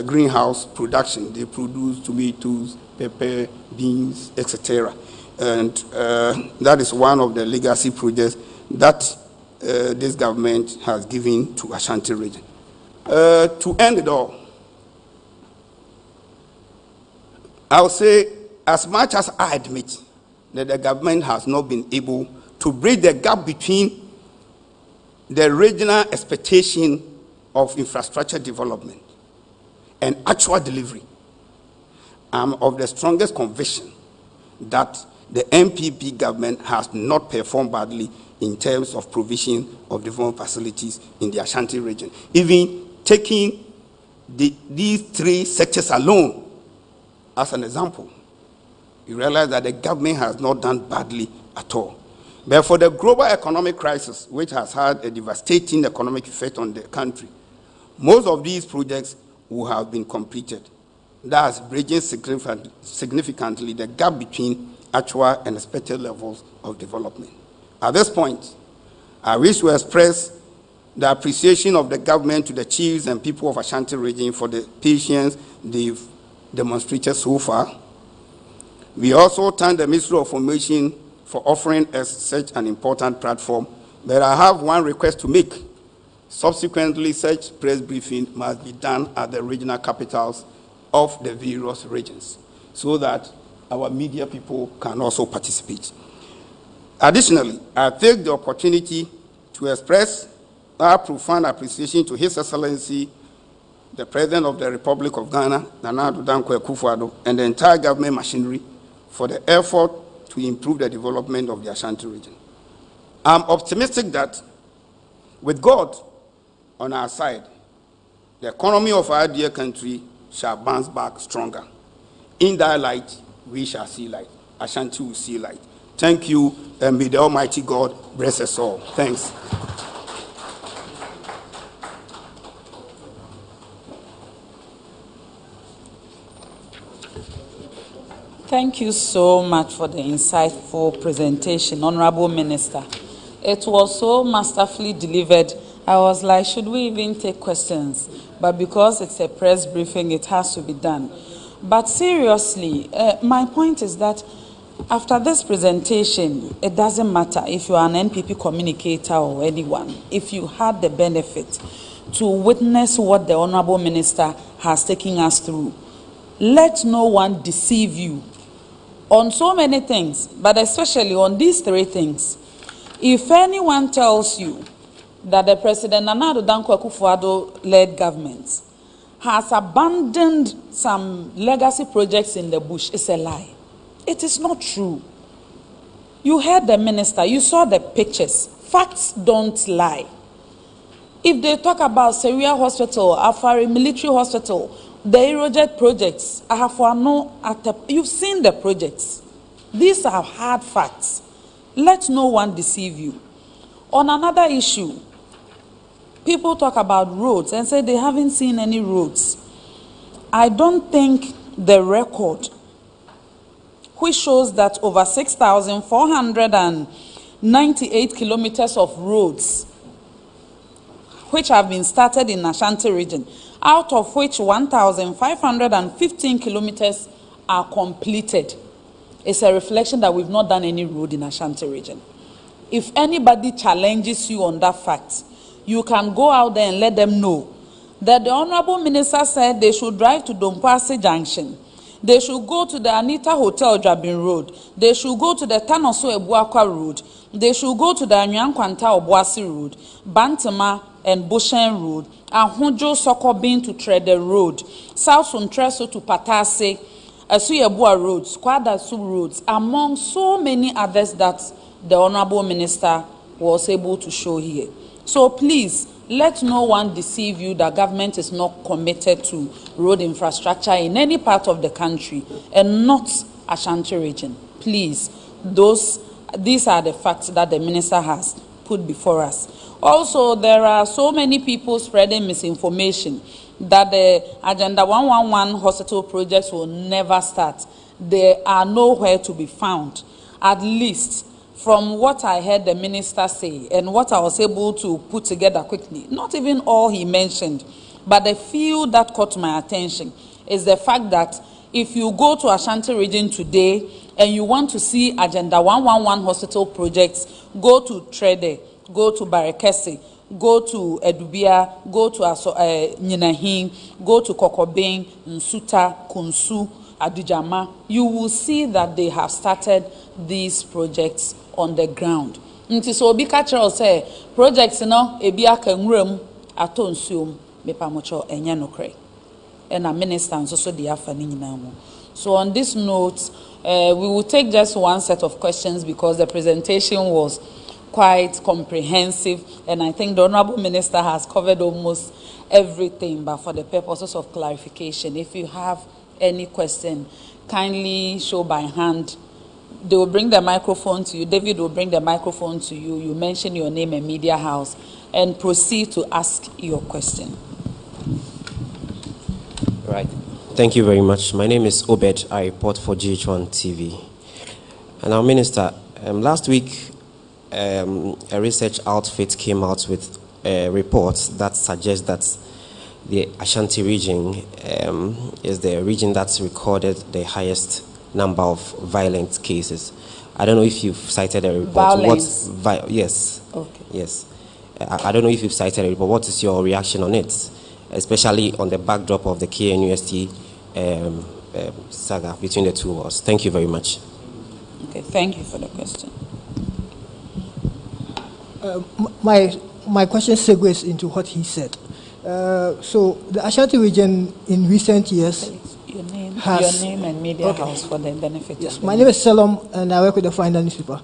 greenhouse production. They produce tomatoes, pepper, beans, etc. And that is one of the legacy projects that this government has given to Ashanti region. To end it all, I will say, as much as I admit that the government has not been able to bridge the gap between the regional expectation of infrastructure development and actual delivery, I'm of the strongest conviction that the MPP government has not performed badly in terms of provision of development facilities in the Ashanti region. Even taking these 3 sectors alone as an example, you realize that the government has not done badly at all. But for the global economic crisis, which has had a devastating economic effect on the country, most of these projects will have been completed. That's bridging significantly the gap between actual and expected levels of development. At this point, I wish to express the appreciation of the government to the chiefs and people of Ashanti region for the patience they've demonstrated so far. We also thank the Ministry of Information for offering us such an important platform, but I have one request to make. Subsequently, such press briefing must be done at the regional capitals of the various regions so that our media people can also participate. Additionally, I take the opportunity to express our profound appreciation to His Excellency, the President of the Republic of Ghana, Nana Addo Dankwa Akufo-Addo, and the entire government machinery for the effort to improve the development of the Ashanti region. I'm optimistic that with God on our side, the economy of our dear country shall bounce back stronger. In that light, we shall see light. Ashanti will see light. Thank you, and may the Almighty God bless us all. Thanks. Thank you so much for the insightful presentation, Honorable Minister. It was so masterfully delivered. I was like, should we even take questions? But because it's a press briefing, it has to be done. But seriously, my point is that after this presentation, it doesn't matter if you are an NPP communicator or anyone, if you had the benefit to witness what the Honorable Minister has taken us through, let no one deceive you on so many things, but especially on these 3 things. If anyone tells you that the President Nana Addo Dankwa Akufo-Addo led government has abandoned some legacy projects in the bush, it's a lie. It is not true. You heard the minister, you saw the pictures. Facts don't lie. If they talk about Seria Hospital, Afari Military Hospital, the Aerojet projects, you've seen the projects. These are hard facts. Let no one deceive you. On another issue, people talk about roads and say they haven't seen any roads. I don't think the record, which shows that over 6,498 kilometers of roads, which have been started in Ashanti region, out of which 1,515 kilometers are completed. It's a reflection that we've not done any road in Ashanti region. If anybody challenges you on that fact, you can go out there and let them know that the Honorable Minister said they should drive to Domkwase Junction. They should go to the Anita Hotel Jabin Road. They should go to the Tanoso Ebuakwa Road. They should go to the Anyankwanta Obuasi Road, Bantama and Bushen Road, Ahunjo Sokobin to Trede Road, South Suntreso to Patase, Asuyebua roads, Kwadasu roads, among so many others that the Honorable Minister was able to show here. So please, let no one deceive you that government is not committed to road infrastructure in any part of the country and not Ashanti region. Please, these are the facts that the minister has put before us. Also, there are so many people spreading misinformation that the Agenda 111 hospital projects will never start. They are nowhere to be found, at least from what I heard the minister say and what I was able to put together quickly. Not even all he mentioned, but the few that caught my attention is the fact that if you go to Ashanti region today and you want to see Agenda 111 hospital projects, go to Trede, go to Barekese, go to Edubia, go to Nyinahin, go to Kokobeng, Nsuta, Kunsu, Adujama. You will see that they have started these projects on the ground. Nti so obi ka kire say projects no ebi aka nwuram atonsuom mepamocho enye nokre. And a minister and so the afa ni nyina mo. So on this note, we will take just one set of questions because the presentation was quite comprehensive, and I think the Honorable Minister has covered almost everything, but for the purposes of clarification, if you have any question, kindly show by hand. They will bring the microphone to you. David will bring the microphone to you. You mention your name and media house and proceed to ask your question. Right. Thank you very much. My name is Obed. I report for GH1 TV. And our minister, last week, a research outfit came out with reports that suggest that the Ashanti region is the region that's recorded the highest number of violent cases. I don't know if you've cited a report. Violence? Yes. Okay. Yes. I don't know if you've cited a report. What is your reaction on it, especially on the backdrop of the KNUST saga between the two wars? Thank you very much. Okay, thank you for the question. My question segues into what he said. So the Ashanti region in recent years your name and media house for the benefit. Yes, my name is Salom and I work with the Finder newspaper.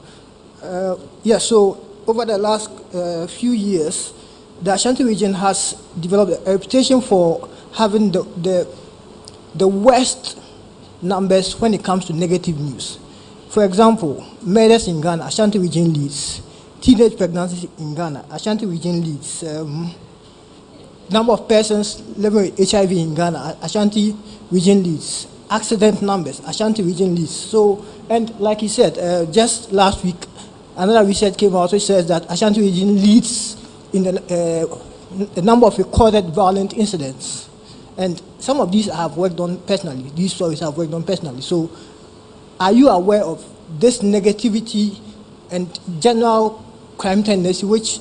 So over the last few years, the Ashanti region has developed a reputation for having the worst numbers when it comes to negative news. For example, murders in Ghana, Ashanti region leads. Teenage pregnancies in Ghana, Ashanti region leads. Number of persons living with HIV in Ghana, Ashanti region leads. Accident numbers, Ashanti region leads. So, and like he said, just last week, another research came out which says that Ashanti region leads in the number of recorded violent incidents. And some of these I have worked on personally. These stories I have worked on personally. So, are you aware of this negativity and general crime tendency which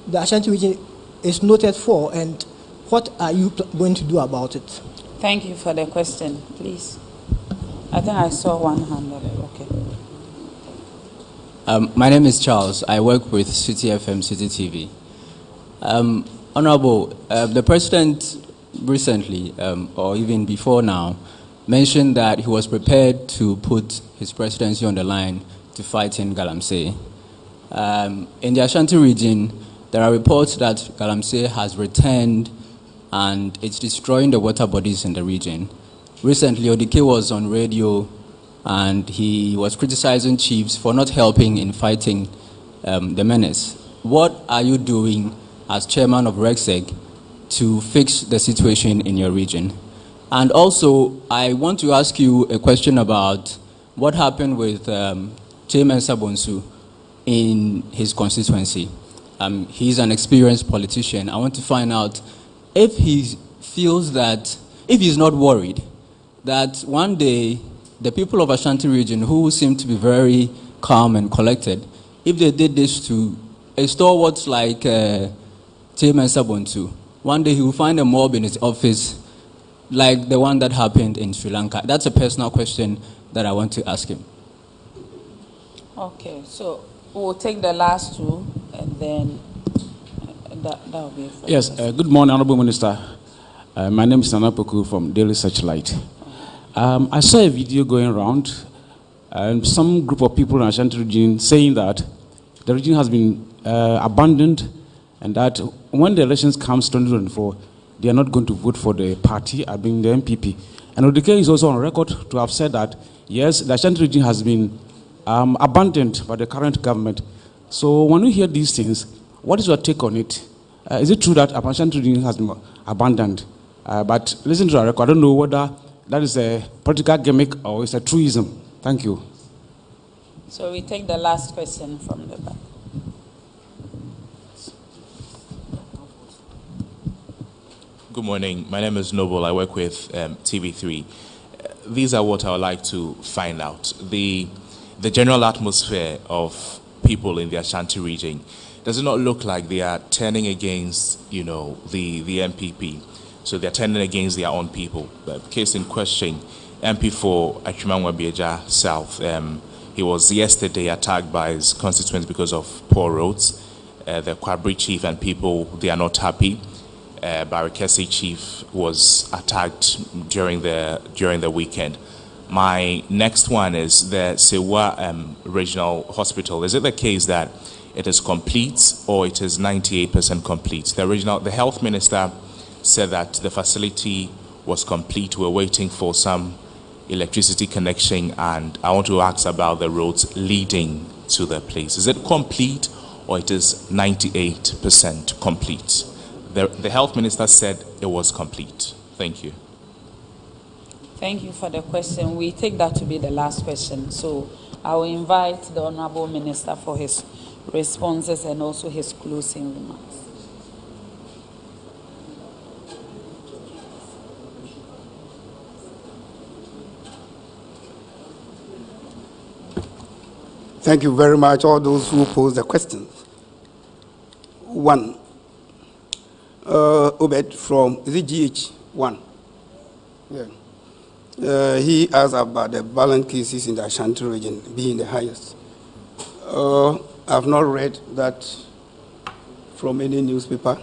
the Ashanti region is noted for, and what are you going to do about it? Thank you for the question, please. I think I saw one hand over. Okay. My name is Charles. I work with City FM, City TV. Honorable, the President recently, or even before now, mentioned that he was prepared to put his presidency on the line to fight in Galamsey. In the Ashanti region, there are reports that Galamsey has returned and it's destroying the water bodies in the region. Recently, Odike was on radio and he was criticizing chiefs for not helping in fighting the menace. What are you doing as chairman of RECSEG to fix the situation in your region? And also, I want to ask you a question about what happened with Chairman Sabonsu in his constituency. He's an experienced politician. I want to find out if he feels that, if he's not worried, that one day the people of Ashanti region, who seem to be very calm and collected, if they did this to a stalwart like Chairman Sabonsu, one day he will find a mob in his office like the one that happened in Sri Lanka. That's a personal question that I want to ask him. Okay, so we'll take the last two, and then that will be it. Yes, good morning, Honorable Minister. My name is Nana Poku from Daily Searchlight. I saw a video going around, and some group of people in Ashanti region saying that the region has been abandoned, and that when the elections comes 2024, they are not going to vote for the party, I mean the MPP. And Odike is also on record to have said that, yes, the Ashanti region has been abandoned by the current government. So when you hear these things, what is your take on it? Is it true that Ashanti region has been abandoned? But listen to the record, I don't know whether that is a political gimmick or it's a truism. Thank you. So we take the last question from the back. Good morning. My name is Noble. I work with TV3. These are what I would like to find out. The general atmosphere of people in the Ashanti region, does it not look like they are turning against, the MPP? So they're turning against their own people. The case in question, MP for Achimangwa South, he was yesterday attacked by his constituents because of poor roads. The Kwabri chief and people, they are not happy. Barikesi chief was attacked during the weekend. My next one is the Sewa Regional Hospital. Is it the case that it is complete or it is 98% complete? The health minister said that the facility was complete. We're waiting for some electricity connection, and I want to ask about the roads leading to the place. Is it complete or it is 98% complete? The health minister said it was complete. Thank you. Thank you for the question. We take that to be the last question. So I will invite the Honorable Minister for his responses and also his closing remarks. Thank you very much, all those who posed the questions. One, Obed from GH1. Yeah. He asked about the violent cases in the Ashanti region being the highest. I've not read that from any newspaper.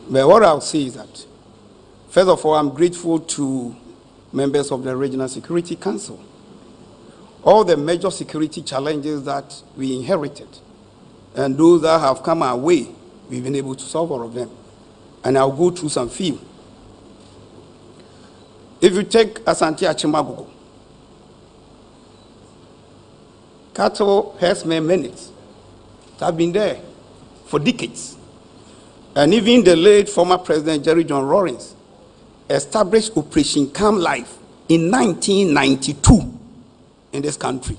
But what I'll say is that, first of all, I'm grateful to members of the Regional Security Council. All the major security challenges that we inherited and those that have come our way, we've been able to solve all of them. And I'll go through some few. If you take Asante Achimagogo, cattle herdsmen minutes have been there for decades. And even the late former President Jerry John Rawlings established Operation Calm Life in 1992 in this country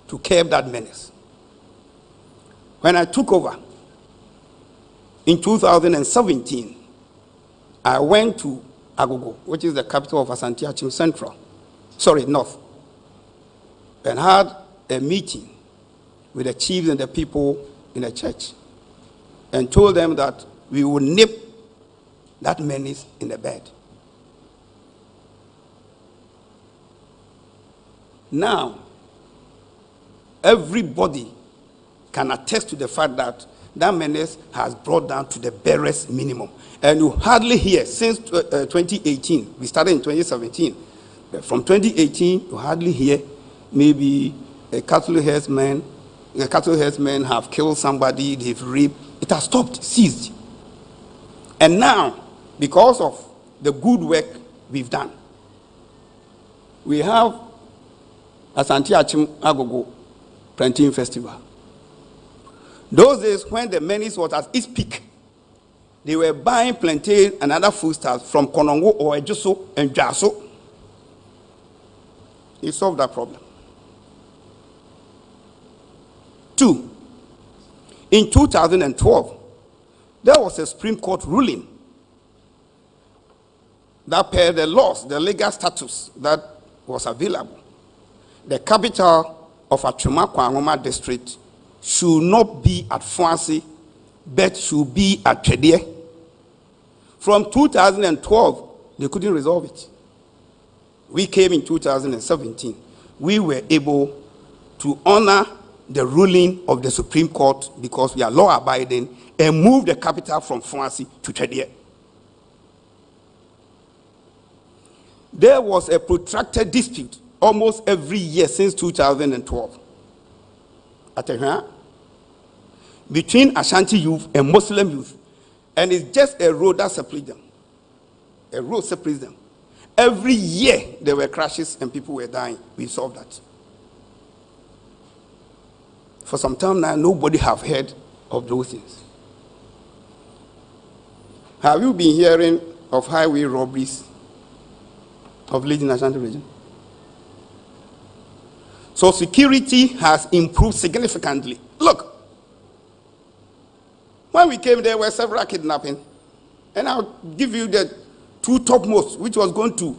to curb that menace. When I took over in 2017, I went to Agogo, which is the capital of Asante Achim North, and had a meeting with the chiefs and the people in the church and told them that we would nip that menace in the bud. Now, everybody can attest to the fact that that menace has brought down to the barest minimum. And you hardly hear, since 2018, we started in 2017, but from 2018, you hardly hear maybe a cattle herdsman have killed somebody, they've raped. It has stopped, ceased. And now, because of the good work we've done, we have Asante Achim Agogo Plantain Festival. Those days when the menace was at its peak, they were buying plantain and other foodstuffs from Konongo or Ejoso and Jaso. He solved that problem. 2, in 2012, there was a Supreme Court ruling that per the laws, the legal status that was available, the capital of Achuma district should not be at Fuansi, but should be at Chedie. From 2012, they couldn't resolve it. We came in 2017. We were able to honor the ruling of the Supreme Court because we are law-abiding and move the capital from Fuansi to Chedie. there was a protracted dispute almost every year since 2012 at Tehran between Ashanti youth and Muslim youth. And it's just a road that separates them. A road separates them. Every year there were crashes and people were dying. We solved that. For some time now, nobody have heard of those things. Have you been hearing of highway robberies of late in the Ashanti region? So security has improved significantly. Look, when we came there were several kidnappings, and I'll give you the two topmost, which was going to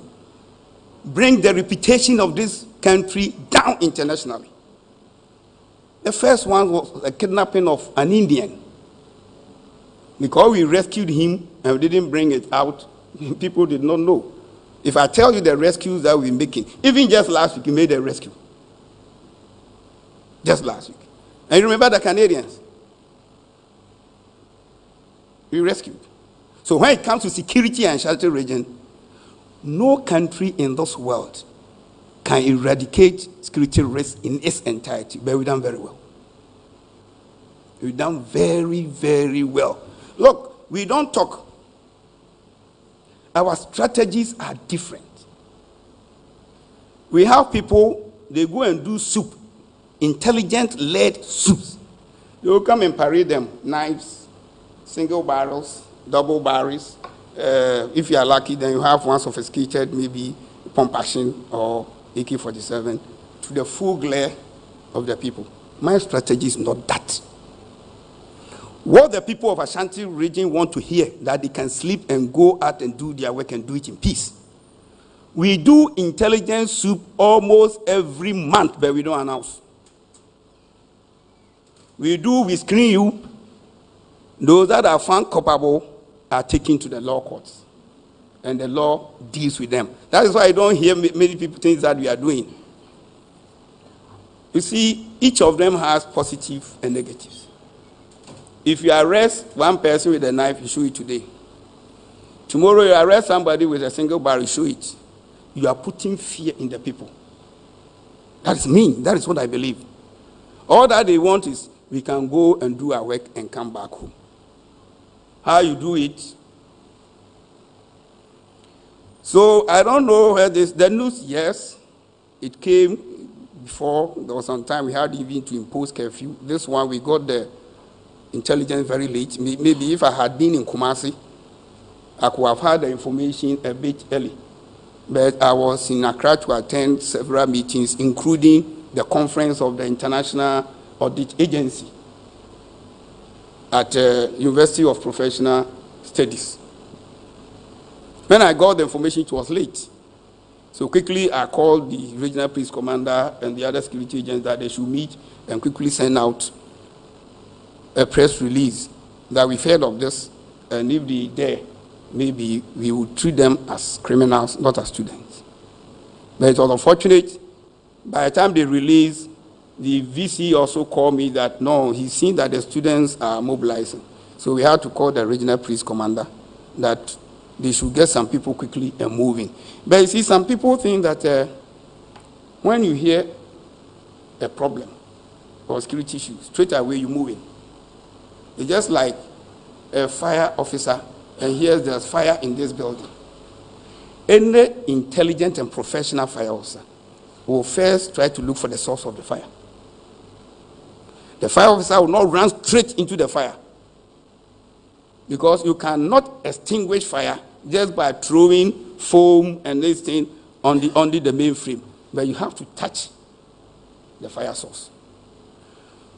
bring the reputation of this country down internationally. The first one was a kidnapping of an Indian. Because we rescued him and we didn't bring it out, people did not know. If I tell you the rescues that we're making, even just last week we made a rescue. Just last week. And you remember the Canadians? We rescued. So when it comes to security and shelter region, no country in this world can eradicate security risk in its entirety, but we've done very well. We've done very, very well. Look, we don't talk. Our strategies are different. We have people, they go and do soup, intelligent-led soups. They will come and parade them, knives, single barrels, double barrels. If you are lucky, then you have one sophisticated, maybe pump action or AK-47, to the full glare of the people. My strategy is not that. What the people of Ashanti region want to hear, that they can sleep and go out and do their work and do it in peace. We do intelligence soup almost every month, but we don't announce. We screen you. Those that are found culpable are taken to the law courts, and the law deals with them. That is why I don't hear many people things that we are doing. You see, each of them has positive and negatives. If you arrest one person with a knife, you show it today. Tomorrow you arrest somebody with a single barrel, you show it. You are putting fear in the people. That is me. That is what I believe. All that they want is we can go and do our work and come back home. How you do it? So I don't know where the news, yes, it came before. There was some time we had even to impose curfew. This one, we got the intelligence very late. Maybe if I had been in Kumasi, I could have had the information a bit early. But I was in Accra to attend several meetings, including the conference of the International Audit Agency at University of Professional Studies. When I got the information, it was late. So quickly I called the regional police commander and the other security agents that they should meet and quickly send out a press release that we've heard of this, and if they dare, maybe we would treat them as criminals, not as students. But it was unfortunate. By the time they released, the VC also called me that, no, he's seen that the students are mobilizing. So we had to call the regional police commander that they should get some people quickly and moving. But you see, some people think that when you hear a problem or security issue, straight away you move in. It's just like a fire officer and hears there's fire in this building. Any intelligent and professional fire officer will first try to look for the source of the fire. The fire officer will not run straight into the fire, because you cannot extinguish fire just by throwing foam and this thing on the mainframe, but you have to touch the fire source.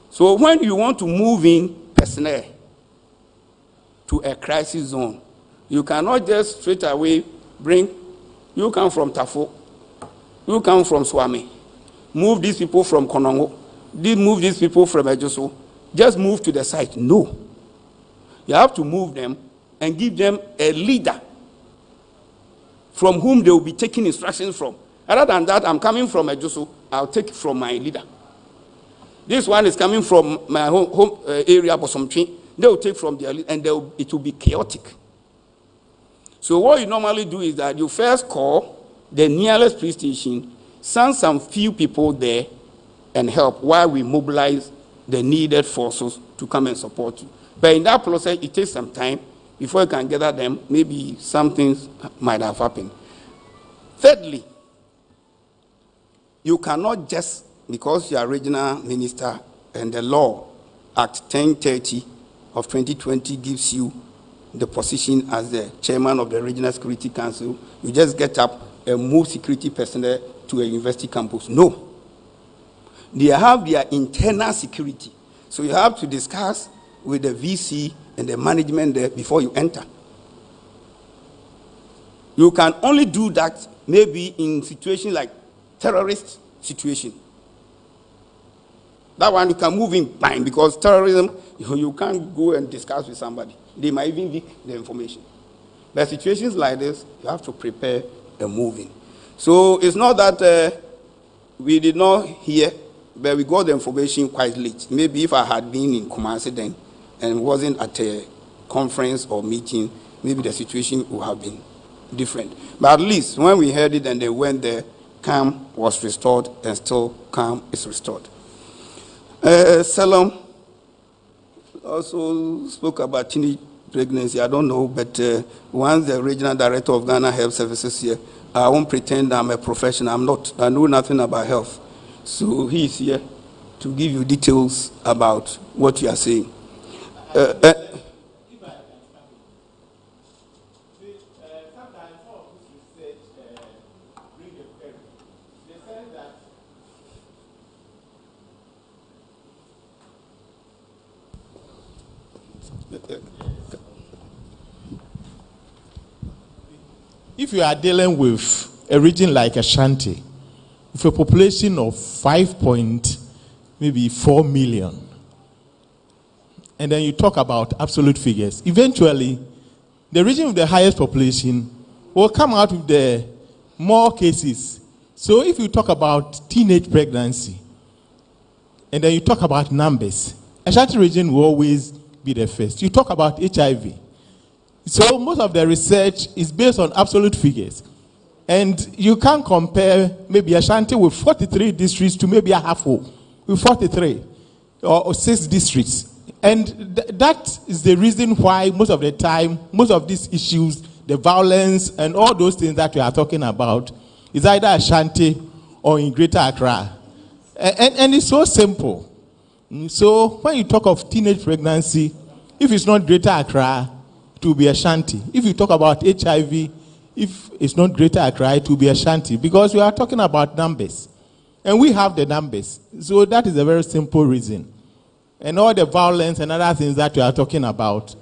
So when you want to move in personnel to a crisis zone, you cannot just straight away you come from Tafo, you come from Swami, move these people from Konongo, move these people from Ejoso, just move to the site. No. You have to move them and give them a leader from whom they will be taking instructions from. Other than that, I'm coming from Ejoso, I'll take from my leader. This one is coming from my home area, Bosomtri. They will take from their leader, and it will be chaotic. So what you normally do is that you first call the nearest police station, send some few people there and help while we mobilize the needed forces to come and support you. But in that process, it takes some time before you can gather them. Maybe some things might have happened. Thirdly, you cannot just, because you are regional minister and the law, Act 1030 of 2020 gives you the position as the chairman of the Regional Security Council, you just get up and move security personnel to a university campus. No. They have their internal security. So you have to discuss with the VC and the management there before you enter. You can only do that maybe in situations like terrorist situation. That one you can move in fine, because terrorism, you can't go and discuss with somebody. They might even leak the information. But situations like this, you have to prepare and move in. So it's not that we did not hear, but we got the information quite late. Maybe if I had been in Kumasi then and wasn't at a conference or meeting, maybe the situation would have been different. But at least when we heard it and they went there, calm was restored, and still calm is restored. Salam also spoke about teenage pregnancy. I don't know, but once the regional director of Ghana Health Services here, I won't pretend I'm a professional. I'm not. I know nothing about health. So he is here to give you details about what you are saying. If you are dealing with a region like Ashanti, with a population of 5.4 million, and then you talk about absolute figures, eventually the region with the highest population will come out with the more cases. So if you talk about teenage pregnancy, and then you talk about numbers, Ashanti region will always be the first. You talk about HIV. So most of the research is based on absolute figures. And you can't compare maybe Ashanti with 43 districts to maybe a half with 43 or 6 districts. And that is the reason why most of the time, most of these issues, the violence and all those things that we are talking about, is either Ashanti or in Greater Accra. And it's so simple. So when you talk of teenage pregnancy, if it's not Greater Accra, it will be Ashanti. If you talk about HIV, if it's not Greater Accra, it will be Ashanti, because we are talking about numbers. And we have the numbers. So that is a very simple reason. And all the violence and other things that we are talking about.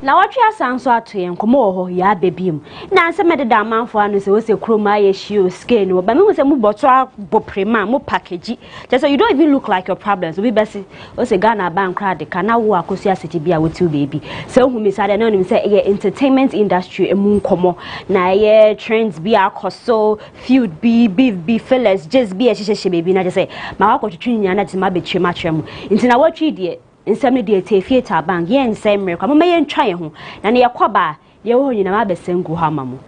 Na watwe asanso ato yen Nkommo Wo Ho ya bebiem na anse mededa amanfo anu se wo se kroma ye shio skin wo ba me se mu boto aboprema mu package just so you don't even look like your problems we be se wo se Ghana ban kra de kana wo akosi aseti bia wo ti baby se hu mi sade na onim se ye entertainment industry emu Nkommo na ye trends bi akoso feud bi beef bi fillers just bi e hihye baby na just say ma wakotwetwe nya na ti ma betwe ma twem nti na watwe de nsɛm ne de theater bank ye nsɛm mmerɛ kwa mama ye ntwa ye ho na ne yakɔba ye wo nyina ma besengu ha mamo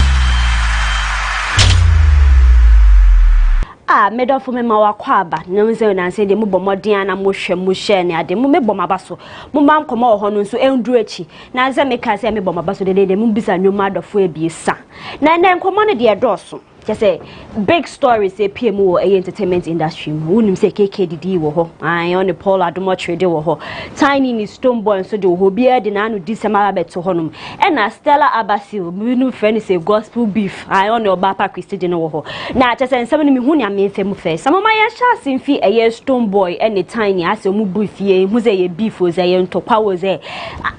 medofo me ma wakwaba na nse na nse de mu bomoden na mo hwɛ mu hye ne ade mu me bomaba so mu ma Nkommo Wo Ho no nso enduru achi na nse me ka se me bomaba so de mu bisa nwoma adofo ebiesa na Nkommo ne de dɔɔso just say big stories say PMO entertainment industry. Wouldn't say KKD wo ho. I on the Paul Adomo trade wo ho. Tinnny ni Stonebwoy so do ho bia de na no December beto honum. And Stella Abasil, we friend say gospel beef. I on the Obapa Christian wo ho. Na just say some me hu nya me fem first. Some my sha sin fi Stonebwoy and the Tinnny as mu beef ye hu say ye beef was ye ntopa was there.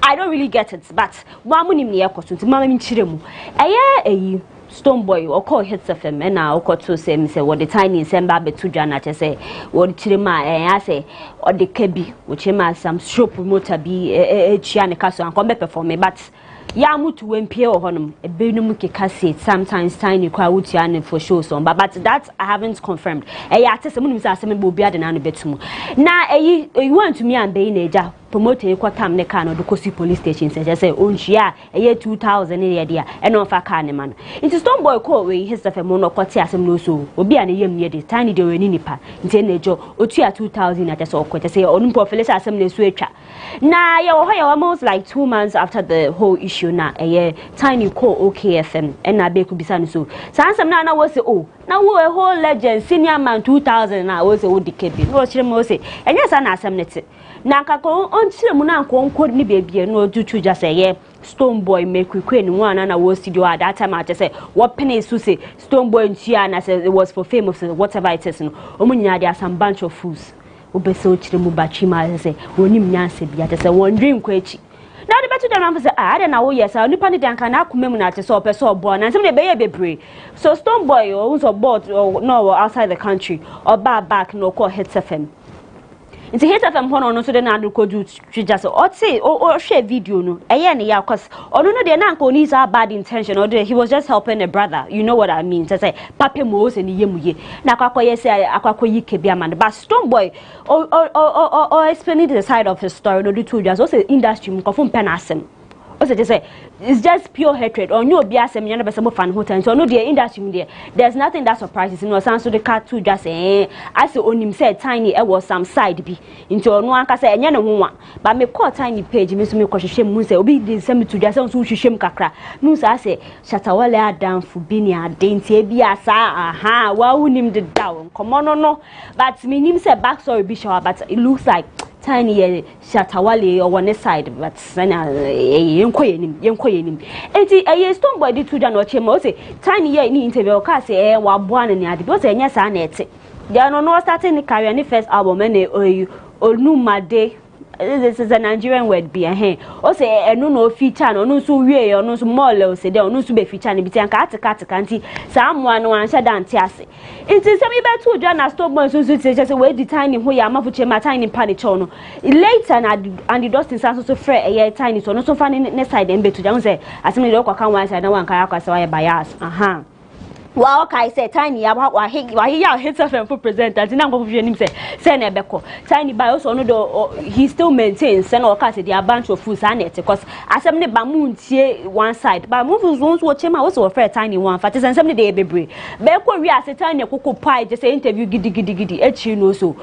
I don't really get it, but wa mu nim ne yakoso nti mama mi chire mu. Eye Stonebwoy or call hits of him and now got to say what the Tinnny send back to Jana say what Chirima I say or the Kebi which him as some show promoter be a Chiana Castle and come back for me but Yamu to MPO honum a Benumuki cassette sometimes Tinnny crowd Tiana for shows on but that I haven't confirmed a yatta someone who's asking will be at an betum now you want to me and Bainaja promoting kwatam ne kan do kosi police station say onhia a year 2000 e dia e no fa kan man nti Stonebwoy call we his of mo no kwati asem no so obi an yem ye de Tinnny de we ni nipa nti na ejo otua 2000 at so kwati say onu profile asem na so atwa na ye wo ho ye almost like 2 months after the whole issue na e Tinnny call OKFM and na be ku bisa no so sansem na wo say oh na wo a whole legend senior man 2000 na wo say wo dikebi no chire mo say enya sa na asem nete na kako on chire mu na nkonko ni bebie no dutu just say Stonebwoy make we ni one na wo studio at that time I just say what penny so say Stonebwoy ntia na say it was for fame of whatever it is no omunya there some bunch of fools obese o chire mu bachi ma say wonim nyanse bia just say one dream kwachi now the better than say I don't know yes I nipa ni dan kan akoma mu na te say opese obo na nsem de beye bebre so Stonebwoy who's about no outside the country or back no call hits FM. It's a hit of them no so then I do just or say or share video no yeah cause or no the nanko needs our bad intention or he was just helping a brother you know what I mean to say papi mos and yemuye na kwakwa say akwakoyi kebia man but Stonebwoy or explaining the side of his story no do to just also industry mkofun penasem also they say it's just pure hatred or no biasem you never some fan hotel so no the industry there there's nothing that surprises no sound so the cat too just say as onim said Tinnny was some side be into no anka say enye ne ho but me call Tinnny page me so me kohwehwe mu say obi dey send me to just so hwehwem kakra no say Shatawale adamfo bi ni adentie bi asa aha wa unim the down come on no but me nim say backstory be sure but it looks like Tinnny Shatawale or one side but yenkoyenim enti Stonebwoy di tuja no chema say Tinnny ni interview ka say wa boa na ni ade bo say nya sa na ete they no starting the career ni first album na Onumade. This is a Nigerian word be o say enu no feature no so wie no so mole say dey no so be feature ni biti anka atika anti sa amwa no anhye da anti ase nti se mi betu dwa na Stonebwoy so say we di Tinnny ho ya mafuche ma Tinnny pa ni cho no later na and the Dustin Sanso so frɛ Tinnny so no so fa ne side em betu dwa say asem ni dey kwaka wan side na wan kan akwasa wa bias wow, okay, say Tinnny about he hits of for presenter. Tina go him say na beko. Tinnny by also no he still maintains say no case dey a bunch of fools and it because asem ne ba mu ntie one side. But move ones watch him was for Tinnny one for say some dey bebre. Be ko wi ase Tinnny kokko pie just say interview gidi echi no so.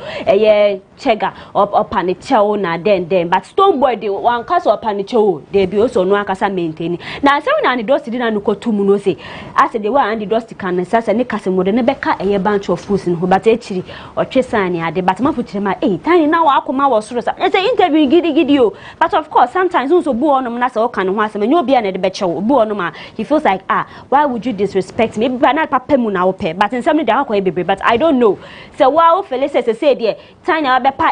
Chega up and chew na then but Stonebwoy dey one case up and chew dey be also no akasa maintain. Na say na the dust dey na no ko tumu no say as the one and the dust can sasa ne kasemode ne beka bunch of fools in ho but echiri otwesa ne ade but mafuchire ma Tinnny na wa akoma wo soro sa say interview gidi o but of course sometimes so bu onom na say o kan ho asem enyo bia na de bechew bu onom he feels like why would you disrespect me maybe na papa mu na wo pe but nsem ne de akwa bebre but I don't know so wow Felice say there Tinnny wa bepa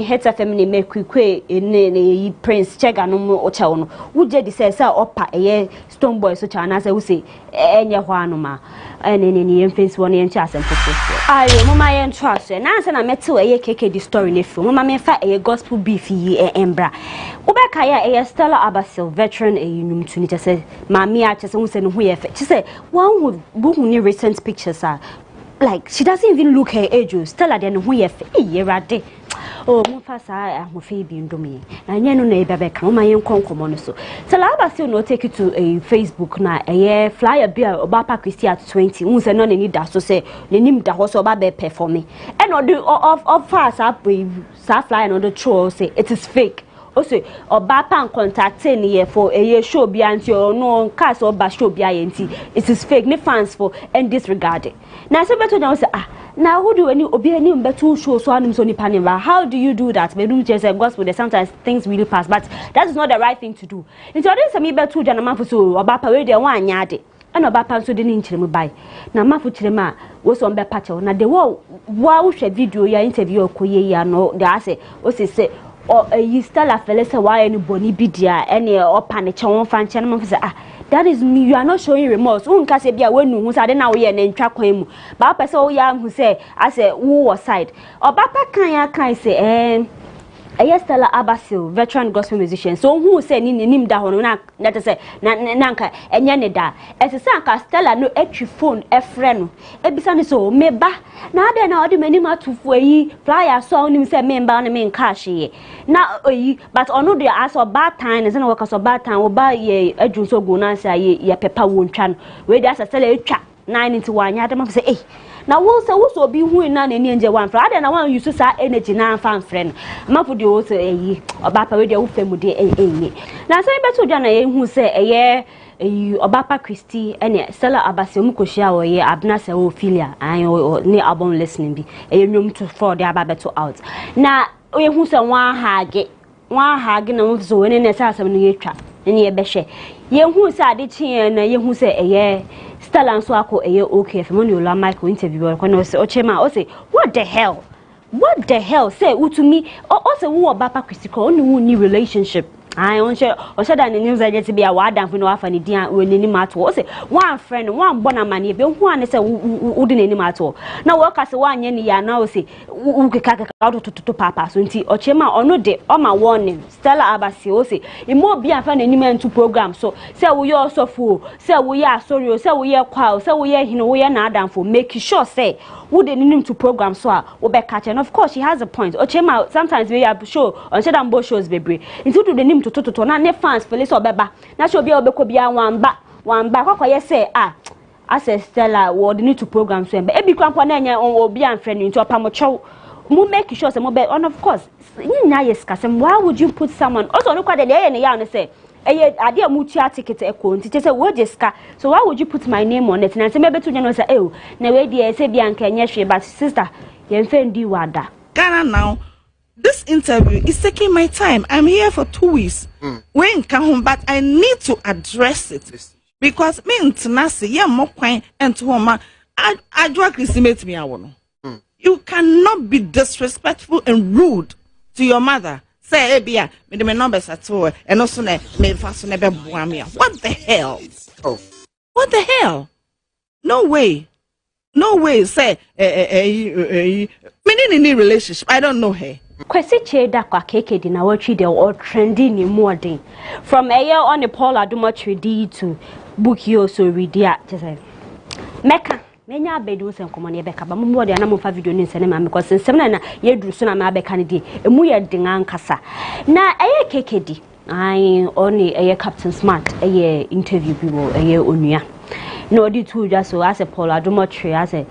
hate FM ne mekukwe ne Prince Chega no mo ochew no wuje di say opa Stonebwoy so cha na say we say enye ho anoma any face one and chas and I mama and trust and answer na metal KKD story ne film mama me fa gospel beef yi embra ubeka ya Stella Abasil veteran num tuni just say mama a just who say no ho ye she say one would book ni recent pictures like she doesn't even look her age Stella den ho ye rade oh mufasa ahofie bi ndomi na nya no na ebebeka mama yen konkomo no so Stella Abasil no take it to a Facebook na flyer bi Obapa Christian 20 unse no ni da so say nenim da ho so oba be perform and of fast up sa flyer no the troll say it is fake also Obapa contacting here for a year show be anti or no cast or basho be anti. It is fake, no fans for and disregarded. Now somebody now say now who do any obi any better show so I'm so nipa. How do you do that? Maybe just a gospel that sometimes things really pass, but that is not the right thing to do. Into this me better Janama for so Obapa we dey one yard. And Obapa so didn't inch by. Now Mafu Chilema was on the patch. Now the wow video ya interview koye ya no the ase say or you still a fella say why any boni bidia any or panic one fan channel say that is me, you are not showing remorse. Unka se bia when who say na we na ntwa kwan mu. Ba person o ya who say I say who was side. Obapa kan say Stella Abasil, veteran gospel musician. So who say ni nim da hono na that say nanka enya ne da. Ese sanka Stella no etwi phone e frɛ no. E bisa ni so meba. Na ade na ode mani matufo yi flyer so nim say member na me nka hye. Na oyi but ono de as bad time is na work so bad time oba ye adwun so go na say ye pepa wo ntwa no. We dey as Stella etwa 9 into 1 ya de ma say na wo so bi hu na na ni nje wan fra ade na wan use sa energy na fan friend mafu de wo say Obapa we de wo fam de na say beto dwa na ye hu say Obapa Christy ene Stella Abasi mu koshia wo ye abna say wo filia an ni album listening bi nwom to for de ababeto out na ye hu say wan hage na wo so we ne say asem no ye twa ne ye behwe ye hu say ade chi na ye hu say Stella and so okay if money will Michael interview or say Ochema or say what the hell say to me or say who Obapa critical only who new relationship I on share or said that the news agent to be a ward and for no half any dear when any matter or say one friend one bona man if you want to say wouldn't any matter now work as one yenny ya now say who can out to papa so nti Ochema or no day on my warning Stella Abasi o say it more be a fan any man to program so say we also fool say we are sorry say we are qual say we are we are not for make sure say who they need to program so we be catch and of course she has a point Ochema sometimes we have show on said am both shows baby into the name to na ne fans police obeba na show bia obeko bia wan ba kwakoye say I say Stella we need to program so e bi krampo na nya obi an friend into opamocho mu make sure say mo be and of course na yes kasem why would you put someone also no kwade dey ya no say ade amutua ticket eko nti say wo jeska so why would you put my name on it na say maybe to no say na we dey say bia nka nya hwe but sister ye mfendi wada Ghana now. This interview is taking my time. I'm here for 2 weeks. When come home, but I need to address it because me ntinase ye mo kwan ento homa adwa Christmas me awono. You cannot be disrespectful and rude to your mother. Say ebia me de me numbers at all and also na me fa so na be boa me. What the hell? What the hell? No way. Say me any relationship. I don't know her. Kwesi cheda kwa KKD na watchi de all trending in modern from a year on the Paul Adumachi D to book you so read ya just Mecca menya bedu se Nkommo ne beka ba mo de na mo fa video ni nsene ma because nsem na ye duru so na ma beka ne de emu ye dinga nkasa na eye KKD ai oni eye Captain Smart eye interview bi wo eye onua na odi tu just so as a Paul Adumachi as a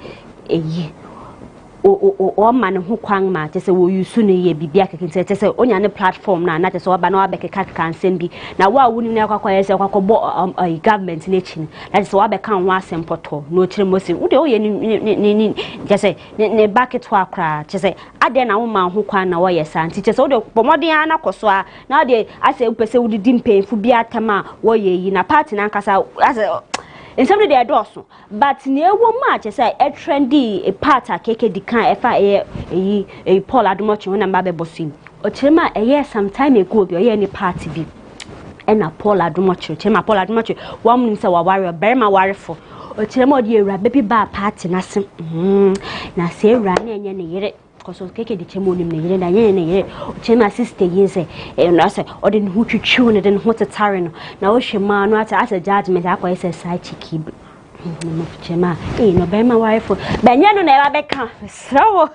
o man ho kwan ma tese wo yusu ne ye bibia keke tese onya ne platform na tese oba na wabeka kan sembi na wo awuni na kwakwa yese kwakọbọ government na echi na tese wabeka ho asempoto no kire mosi wo de o ye ni tese ne bucket ho akra tese ade na wo man ho kwan na wo yesa anti tese wo de pomodin ana koso a na de ase upese wo di mpemfu bia atama wo ye yi na party na nkasa ase in some of the adoso, but near one match, as I trendy a part a KKD can a Paul Adumachi when I'm Babe Bossin. Or Chema a year some time ago, be any party be. And a Paul Adumachi, Chema Paul Adumachi, 1 minute a warrior, bear my warrior for. Or Chema dear baby bar party, nothing. Now say running and ye because KKD Chemo in the year, Chema sister years, and I say, or didn't who to tune it and what a tyrant. Now she man, what as a judgment, I say, side cheeky. Chema, no, bear my wife for Banyano never become so.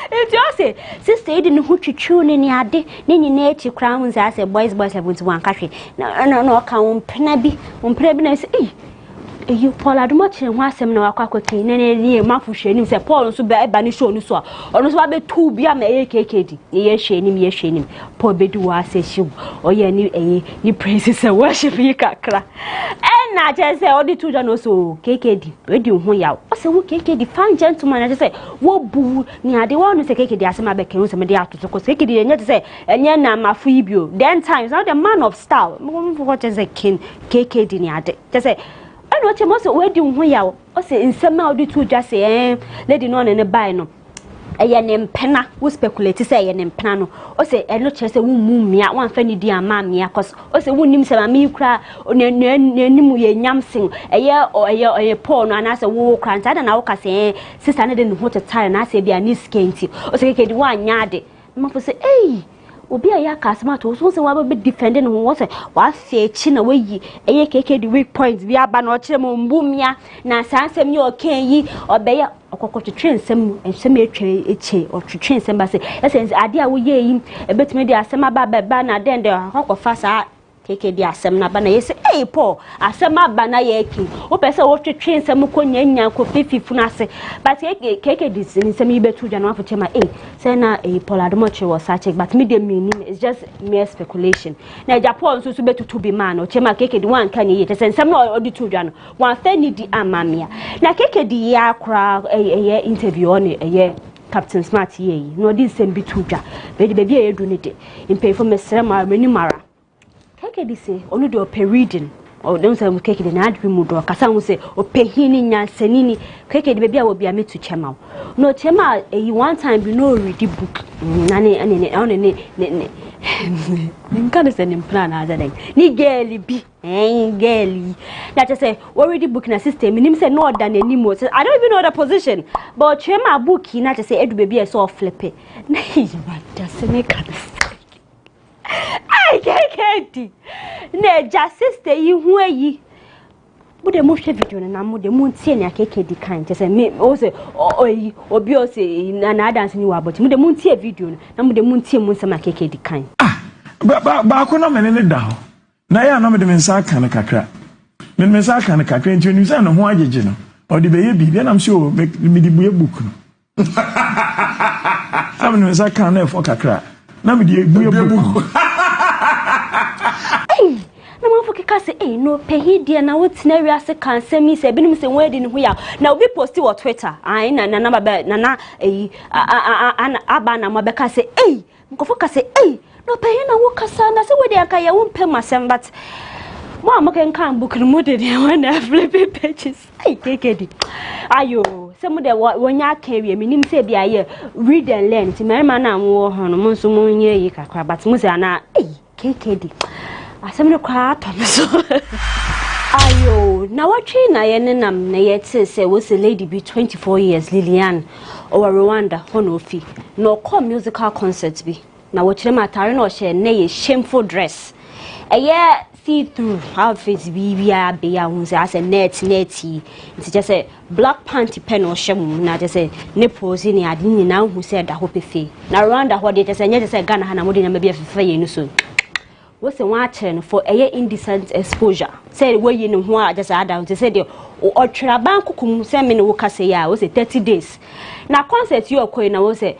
It's just say, sister, didn't who to tune in your day, then you native crowns as a boys have with one country. No, count Penabi, on Prebiness, you Paul Adumachi and was some no aquaquity, nay, Mafushani, say Paul, so bad banisho, so, or no, be 2 be a KKD, ye shame him, poor Bedua says you, or ye praises and worship ye kakra. And I just say, all the 2 also KKD, where do you out? I say, KKD, fine gentleman, I just say, what boo, near the one who say KKD, as my back, and some of the after, so KKD, and yet say, and yet now my freebie, then times, not the man of style, what is a king, KKD, near just say, and what you must where do you out? I say, in some of the 2 just say, lady non and a buy no. A name penna who speculate to say a name piano, or say a not just a woman me at one funny dear mammy, cause or say wouldn't say a me cry or nimu yam sing a year or a porn and as a war crant. I don't know, say, sister, I didn't want to tie and I say be a niece scanty or say, one yard. Mother say, hey. Obi aya kasmato so say we be defending who say wa fe chi na we yi eye keke the weak points bi aba na o kire mo mbumia na sansem ye o kan yi obeya okokotwe ensem etwe eche o twetwe ensem ba say essence ade a wo ye yi ebetime de asem aba ba na den de akokofa sa KKD asem na ba na yesi eh Paul asem aba na ye ki wo pese wo twetwe ensem ko nyanya ko fififu na se but KKD nsem yi betu dwa na afo chema say na Paul Adumachi was such but me dem meaning it's just mere speculation na Japan so betu to be man o chema KKD one kan ye say nsem na odi tu dwa no one fa ni di amamia na KKD ya kra interview on Captain Smart ye no this same be tu dwa baby e do ne de impay for mesere ma mani mara KKD say onu de open reading or don't say KKD na adwi mu do kasa hu say opehini nyansanini KKD baby a wo bia me to chema no chema one time be no read the book nane ne nkan say nim plan as then ni girl bi girl that just say we read the book na system nim say no than anymore I don't even know the position but chema book na just say edu baby I saw flip it na is bad just make I KKD ne just sister yi hu ayi bu de mo hwe video na mo de mo ntie ne KKD kan te say me o say obi o say na dance ni wa but mo de mo ntie video na mo de mo ntie mo nsema KKD kan ba ko na me ne da ho na ya na me de me nsa kan kakra me nsa kan kakra nti oni say no ho agege no o de be ye bi na me say o me di bu e book no am me nsa kan na e fo kakra na me di bu e book na mafuki ka say no pehidie na wotina wiase kan semi say binim say wedi ne ho ya na obi post wo Twitter ai na aba na mabeka say nkofo ka say no pehi na wo kasa na say wedi aka ya wo mpem asem but mo amaken kan book no mo de one flip pages KKD ayo say mo de wonya aka wi minim say bia ye read and learn ti merima na wo ho no mo nso mo nye yi kakra but mo say na KKD asem no kwa tomeso ayo na watwe na ye nenam na ye te say was a lady be 24 years Lilian or Rwanda honofi no call musical concert bi na watchire matare na o she na ye shameful dress eye see through outfits bibia be ya hu say as a net neti it just say black panty pen o sham na just say nipples ni ade ni na hu say da ho pefe na Rwanda ho de just say nya say Ghana na mo de na be afefe ye no so what's a watching for a indecent exposure? Say, where you know who just add down to say, or Trabankum, send me work say, yeah, was 30 days. Now, concert you are calling, I was say,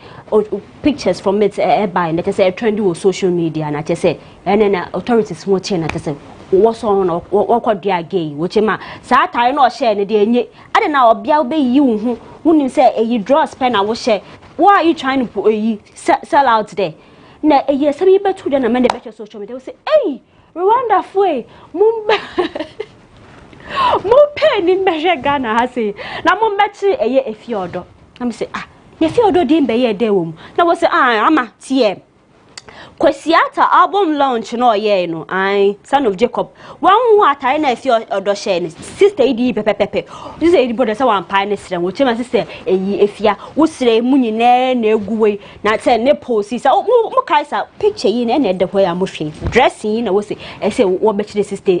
pictures from it by, let us say, trendy or social media, and I just say, and then authorities watching, I just say, what's on or what they are gay, which ma, Sata no share the day. I don't know, be you who say, a draw pen, I will share. Why are you trying to sell out there? Na yes some people to na man better social media say Rwanda foi mumbe mo pen in measure Ghana ha say na mo bechi efiodo na me say efiodo dey be ye dey wom na wo say ama tie Kwesiata album launch no ye no son of Jacob one who atare na efiodo share ni sister idi pepepepe this is brother say one pie ne sire wo chema sister efia wo sire mu nyina na eguwe na say ne post say mo kai sa picture yi na e de ho ya mo hwe dressing na wo say wo be chire sister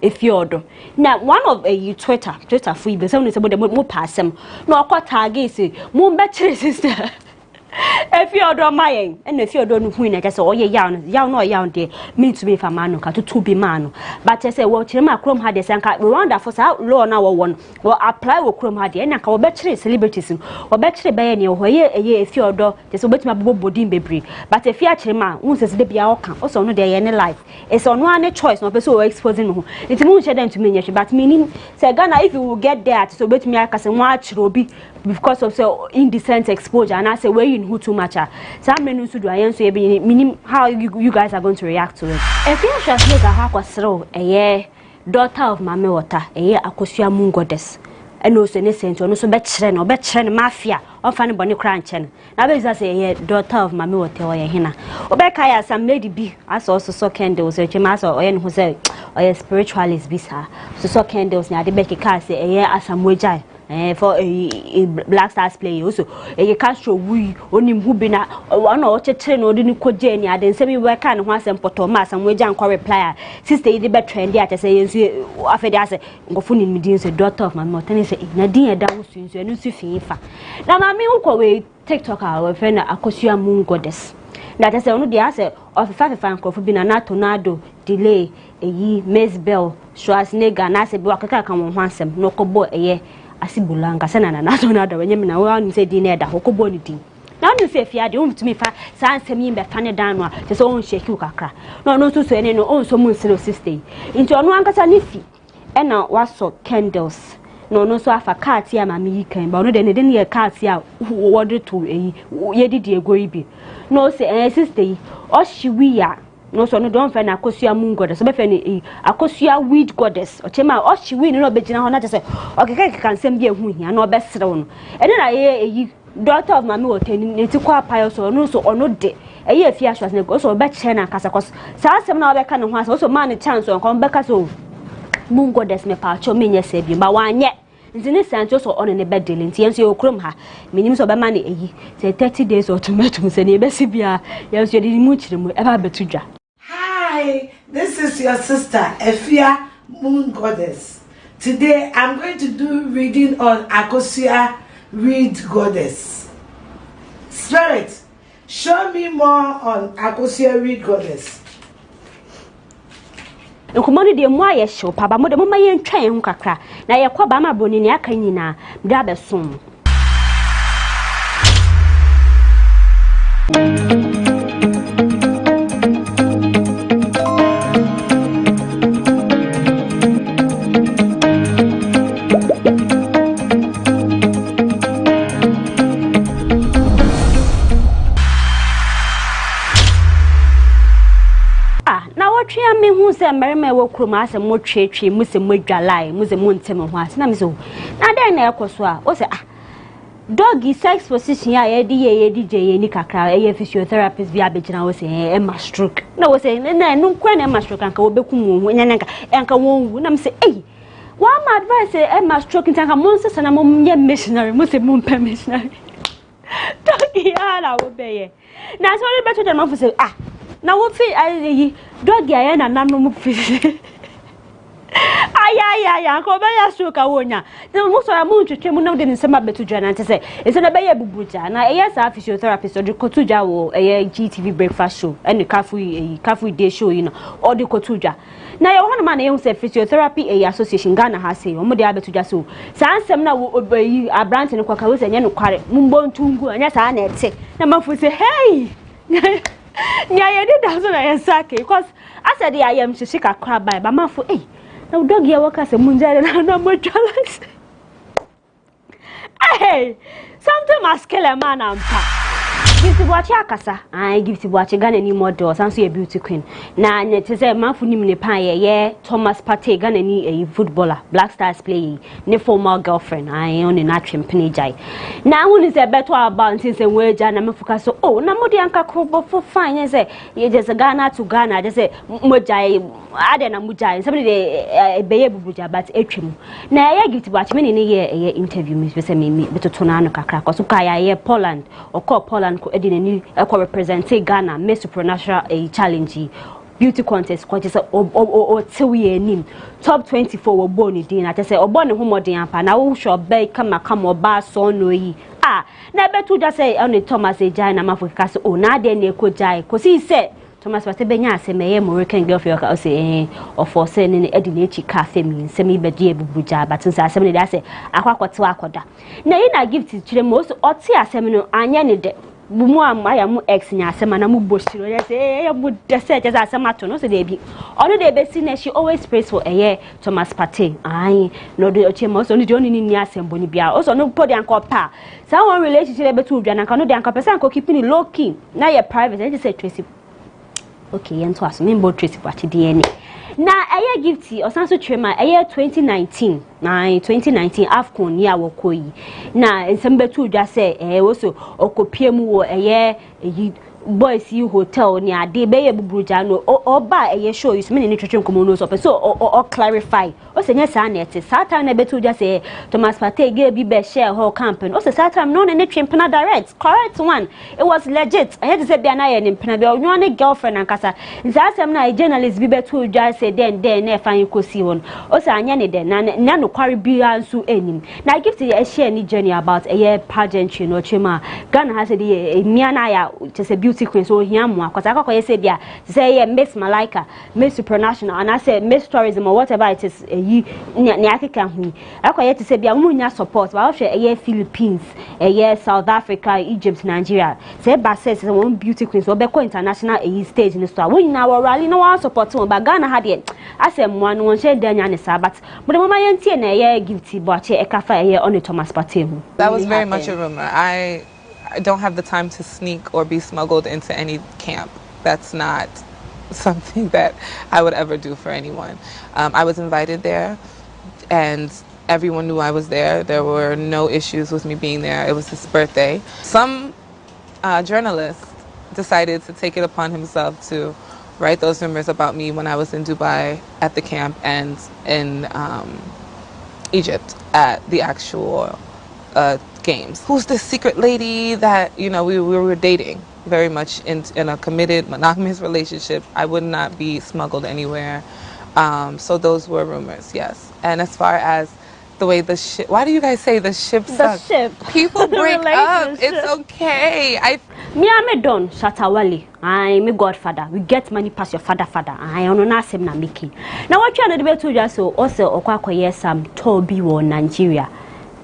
efiodo na one of Twitter free be say no say mo passem na okọ tag say mo be chire sister If you don't mind, and if you don't win, I guess all ye young there, mean to me for manu, to be manu. But I say, well, Chima Chrome had the sanka, we wonder for outlaw now one, or apply with Chrome had the end, or better celebrities, or better by any or if your door, just obey my body baby. But if you actually man, who says the be also no day any life. It's on one choice, no person exposing who. It's moon shed to me, but meaning, say Ghana, if you will get there, so bet me I can watch Roby because of so indecent exposure, and I say, where you who too much. Some men who do I answer meaning how you guys are going to react to it. If you just make a hack was throw a year, daughter of Mame Water, a year Akosia Moon Goddess. And also innocent, or no so better or better mafia, or funny bonny cranchen. Now there's a year, daughter of Mame Water or Hina. Obekaya, some lady be, as also saw candles, or Jamas or N who say, or a spiritualist bisa. So saw candles near the Becky car say a year as some wajai. For a Black Stars play also a Castro we only who been one or chain or didn't quote Jenny. I didn't say we were kind of once and Potomas and we jank reply. Sister, the better trend yet. I say, after that, I say, go phone me, dear, daughter of my mother, and say, Nadia, that was soon, so I knew Fifa. Now, my milk TikTok, our friend, Akosia Moon Goddess. That I say, only the answer of 5 franc for being a tornado, delay, a ye, Miss Bell, Schwarzenegger, and I say, Boaka come on handsome, no cobo a year. Asibulanga sana na nazo na da wenye na wa nse di na da hokobo ni din na no se fia de umtumi fa san sem yin be fa ne dan no a te so on shake u kakra no so ene no on so mun selo sister nti ono ankasa ni fi e na waso candles no so afa card ya ma mi kan ba no de ne de ne card ya wode to eyi ye didi ego ibi no se sister o shiwi ya no so no don fe na Akosia Moon Goddess so be fe ni Akosia Weed Goddess o chema o chiwi no be gina ho na te se o keke kan sem bi ehu hia na o be serew no e na ye daughter of Mame Water ni ti kwa payo so no so ono de e ye fi aswas ne go so be che na kasa kos sa sem na o be ka ne ho asa so man chance on kon be ka so Moon Goddess me pa cho me nye se bi ba wanye nti ne sancho so on ne be dele nti yenso ye okrom ha minim so be ma ne eyi say 30 days or tomato se ne be si bia yenso ye di mu chire mu e ba betudwa. Hi, this is your sister Efia Moon Goddess. Today I'm going to do reading on Akosia Reed Goddess. Spirit, show me more on Akosia Reed Goddess. Nkommo no de mo aye show pa ba mo de mo ma ye ntwan hu kakra na ye kwa ba ma boni ne aka nyina da besom. Tria me hu se merema wo kroma ase mo twetwe mu se modwalai mu se mo ntem ho ase na me so na den na ekoso a o se doggy sex position ya ye di je ni kakra ye physiotherapist bi abegina wo se e ma stroke na wo se na no kwa na ma stroke anka wo bekum wo nyananka enka won na me se wa ma advice e ma stroke ntanka mo se na mo ye missionary mo se mo pe missionary doggy ala wo be ye na so le beto de mo se na wo fi ayi dog ya na nanu mu fi aya ko be ya so ka wonya na mo so amu twetwe mu na de nsema betudwa na ntse ese na be ya bubuja na eya sa physiotherapist odi kotudwa wo eya GTV breakfast show ene kafu day show you know odi kotudwa na ye ho na ma na ye se physiotherapy eya association Ghana ha say omo de abetudwa so sa nsem na wo obayi abrant ne kwaka wo se nye no kware mumbo ntungu anya sa na ete na mafu se hey nya ye did that so na yesake because I said I am shika crab by ba mafu na dog ya waka se munjale na mo jealous something must kill a man ampa give to watch akasa give to watch Ghana ni model sanso ye beauty queen na nyete say mafu nim ne pan ye Thomas Partey Ghana ni a footballer Black Stars play ne former girlfriend on na twempene jai na woni say beto about since we ja na mefuka so na modi anka krobo for fine say ye just Ghana to Ghana just say mojai ade na mojai somebody dey beye bubuja but etwem na ye give to watch me ne ye interview me say me betoto na no kakra ko so kaya ye Poland or call Poland edinani ekwa represent Ghana Miss Promotional challenge beauty contest ko say o tewe anim top 24 wo boni din na say obone homodin ampa na wo sho be kama oba so no yi na betu just say on Thomas Ejai na mafuka so na de na ekojai cause he said Thomas Pate benya aseme American girlfriend ka say of for say ni edi na echi cafe mi nsemi bedi ebubuja but nsa aseme dey say akwakote akoda na yi na gift chire mo so oti aseme no anya ne de bumu amaya mu ex nya asema na mu boshiro dey say bu de say just asema to no say dey bi ono dey be see na she always prays for Thomas Pate ai no dey oche mo so no dey oni ni asembo ni bia also no podi anko pa some relationship be to dwa na kan no dey anko person ko keep ni low key na ye private and say Tracy okay yen to aso me bo Tracy Pate DNA na gifty osanso trema 2019 na 2019 Afcon ni awokoyi na nsembetu dwa say woso okopie mu wo boys you hotel ni ade be ye buburuja no oba show you me ni twetwe nkomo no so so clarify o se nya sa na ete satan na betu just say Thomas Pate ge bi be share whole campaign o se satan no na twempena direct correct one it was legit I had to say bia na ye ni mpena be onyo ne girlfriend ankasa nzasem na journalist bi betu just say den na fan kosi won o se anya ne den na no kware bia nso enim na gift ye share ni journey about pageantry no chema Ghana has the mia na ya just a queen so hiamwa cause akwa say bia say Miss Malaika Miss Supranational and I say Miss Tourism or whatever it is ni akeka hu akwa to say bia munya support but also Philippines South Africa Egypt Nigeria say ba say one beauty queen so be ko international stage in the store we na rally no one support one but Ghana had it asem one won share danya ne sa but the mama yentie na gifty but ekafa on Thomas Pate. That was very much a rumor. I don't have the time to sneak or be smuggled into any camp. That's not something that I would ever do for anyone. I was invited there and everyone knew I was there. There were no issues with me being there. It was his birthday. Some journalist decided to take it upon himself to write those rumors about me when I was in Dubai at the camp and in Egypt at the actual games. Who's the secret lady that, you know, we were dating very much in a committed monogamous relationship. I would not be smuggled anywhere. So those were rumors, yes. And as far as the way the ship, why do you guys say the ship sucks? People break up, it's okay. Me don Shatawale. I me godfather. We get money past your father. I ono na sem na making. Now what you know the to just so also okwa some Toby wo Nigeria.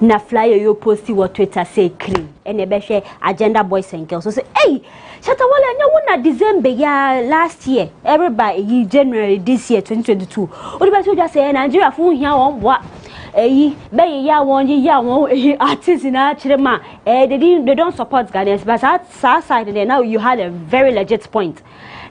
Na flyer you posti what Twitter say clean. Ene be share agenda boys and girls. So say, hey, Shatawale anya na December ya last year. Everybody January this year 2022. Odi be just say Nigeria fu hia won wa. Be ya won artists na chirema. They don't support Ghanaians, but that side there now you had a very legit point.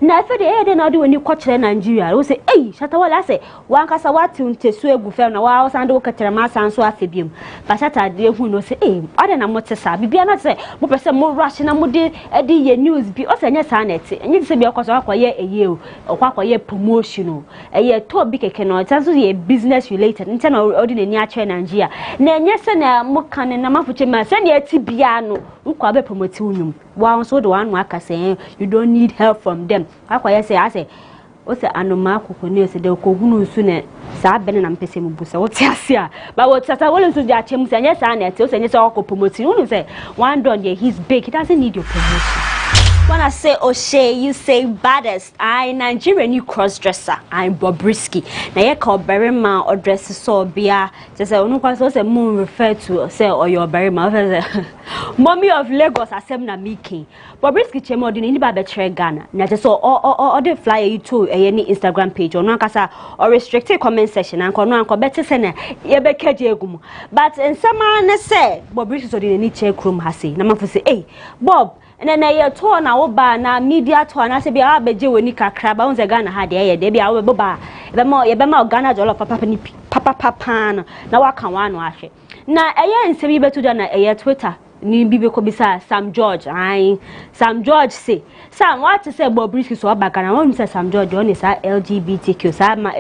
Na if they na do when you coach Nigeria, we say, hey, Shatawale I say, wan kasa wati untesu egu fe na wa osando katerema sanso afebiem. But Saturday who no say, hey, other na motesa, bibia na say, mo pese mo rush na mo de ye news bi, o se nya sa net. Enyi se bi okoso akwaye eye okwaye promotional. To bi keke no, it also ye business related. Nti na odi na ni ache Nigeria. Na enye se na mo kan na mafuche ma se na eti bia no, nkwa be promote unum. Wa so the one waka say you don't need help from them. Akwa say I say o say anoma akoko ne say de ko hunu nsu ne sa bene na mpese mu busa o ti ase a but what tata wole nsu di achem say anya sa na ete o say anya say o promote unu say one don there he's big, he doesn't need your promotion. When I say O'Shea, you say baddest. I Nigerian you cross dresser. I'm Bobrisky. Now you call berry man or dress so beer. Just say no question say moon refer to say or your berry man. Mommy of Lagos asem na making. Bobrisky chemo di ni ba betre Ghana. Na just or the flyer you to any Instagram page or no kasa or restricted comment section and no anko better say na ye be keje egum. But in some man say Bobrisky so di ni check room ha say. Na man say hey Bob and then I told na oba na media to na say be abeje woni kakra ba unze Ghana ha de be awe boba ye be ma Ghana jollof papa na waka wanu ahwe na nsemi betu da na Twitter ni bibe ko bisa Sam George Sam George say Sam what say Bobrisky so abaka na won say Sam George on is LGBTQ sa ma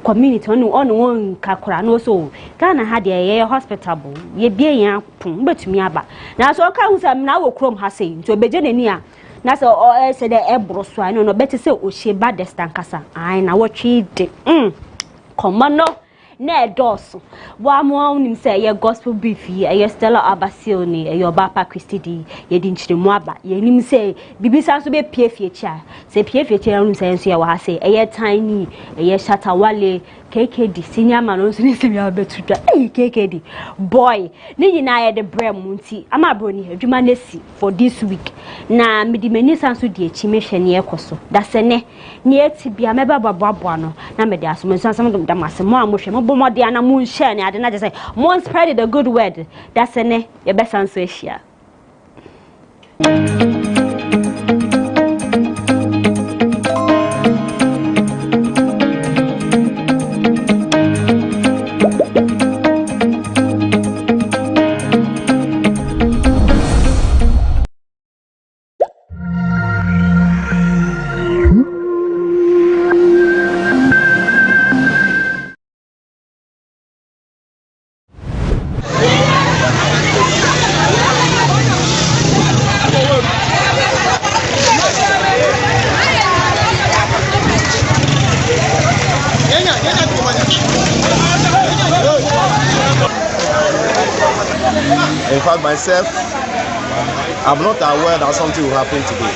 community on kakura no so Ghana ha de hospitable ye bie yan pon betumi aba na so ka hu Sam na wo krom ha say to beje nani a na so say the ebro so no better say o she baddest ankasa na wo twi de common no na edoso wa mo nim say ye gospel beef ye Stella Abasil ni ye Obapa Christy di ye di nchiremu aba ye nim say bibisa so be pie fie cha say pie fie cha rum say so ye wa ha say ye Tiny ye Shatawale KKD senior man on so ni se ya betudwa KKD boy ni nyina ye de brem munti ama bro ni adwuma nesi for this week na medi mani sanso di echi mehwe ne ekoso da se ne eti bia meba baboaboa no na mede aso sansam da masemo a mohwe mo bomode ana mo nhye ne ade na je say mo spread the good word da se ne ye be sanso ehia. In fact, myself, I'm not aware that something will happen today.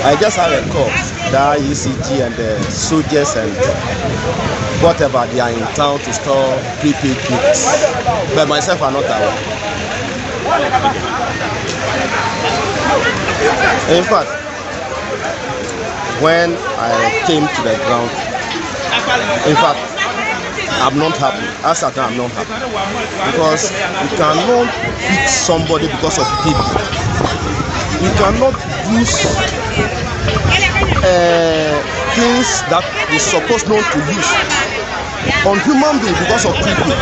I just have a call that ECG and the soldiers and whatever, they are in town to store prepaid goods. But myself, I'm not aware. In fact, when I came to the ground, in fact, I'm not happy. As at now, I'm not happy. Because you cannot beat somebody because of people. You cannot use things that you're supposed not to use on human beings because of people.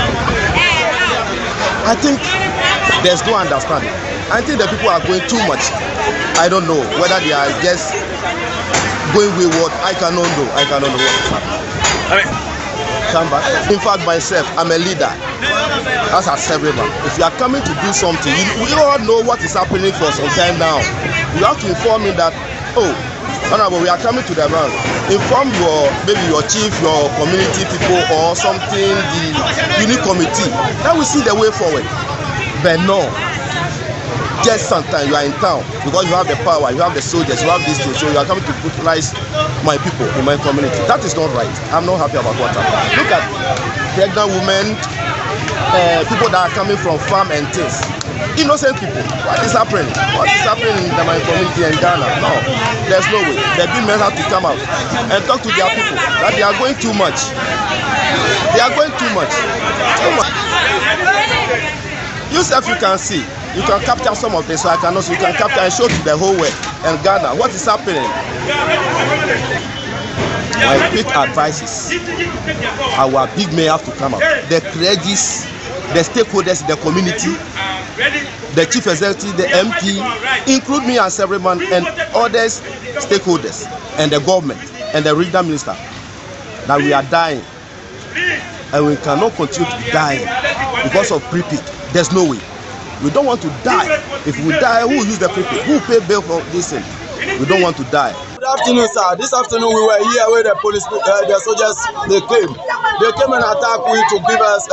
I think there's no understanding. I think the people are going too much. I don't know whether they are just going wayward. I cannot know. I cannot know what is happening. Come back. In fact, myself, I'm a leader. As I said, if you are coming to do something, we all know what is happening for some time now. You have to inform me that, oh, honorable, we are coming to the ground. Inform maybe your chief, your community people, or something, the unique committee. Then we see the way forward. But no. Just sometimes you are in town because you have the power, you have the soldiers, you have this thing, so you are coming to brutalize my people in my community. That is not right. I'm not happy about what happened. Look at pregnant women, people that are coming from farm and things. Innocent people. What is happening? What is happening in my community in Ghana? No, there's no way. The big men have to come out and talk to their people that they are going too much. They are going too much. Too much. Yourself, you can see. You can capture some of this, so I can also, you can capture and show to the whole world and Ghana what is happening. My quick advice is our big men have to come out. The clergies, the stakeholders in the community, the chief executive, the MP, include me as everyone and others stakeholders and the government and the regional minister, that we are dying and we cannot continue to die because of prepaid. There's no way. We don't want to die. If we die, who will use the people? Who will pay bail for this thing? We don't want to die. Good afternoon, sir. This afternoon we were here where the police, the soldiers, they came. They came and attacked we to give us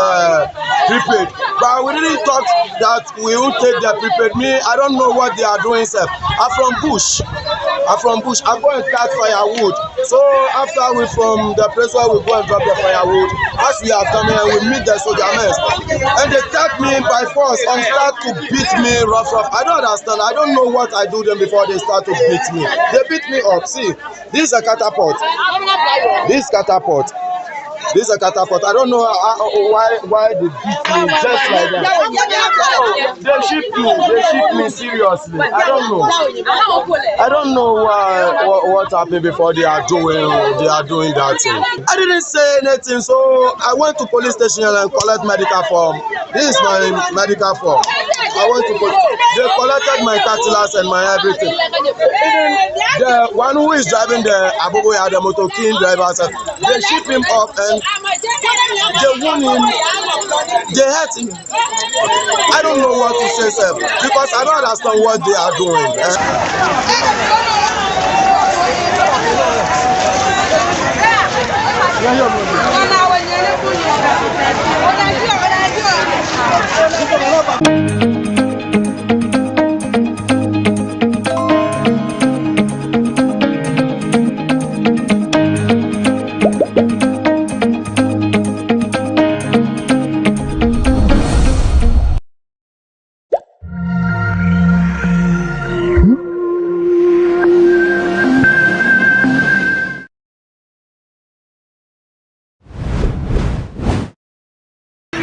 prepaid. But we didn't thought that we would take their prepaid. Me, I don't know what they are doing, sir. I'm from bush. I go and cut firewood. So after we from the place where we go and drop the firewood, as we are coming and we meet the soldiers, and they attack me by force and start to beat me rough. I don't understand. I don't know what I do them before they start to beat me. They beat me up. See, this is a catapult. This catapult. This is a catapult. I don't know why they beat me just like that. They shoot me seriously. I don't know. I don't know what happened before they are doing that thing. I didn't say anything, so I went to police station and collect medical form. This is my medical form. I went to police. They collected my cutlass and my everything. Even the one who is driving the Abubuya, the motor king driver, they shoot him up and they wound him. They hurt him. I don't know what to say, sir, because I don't understand what they are doing.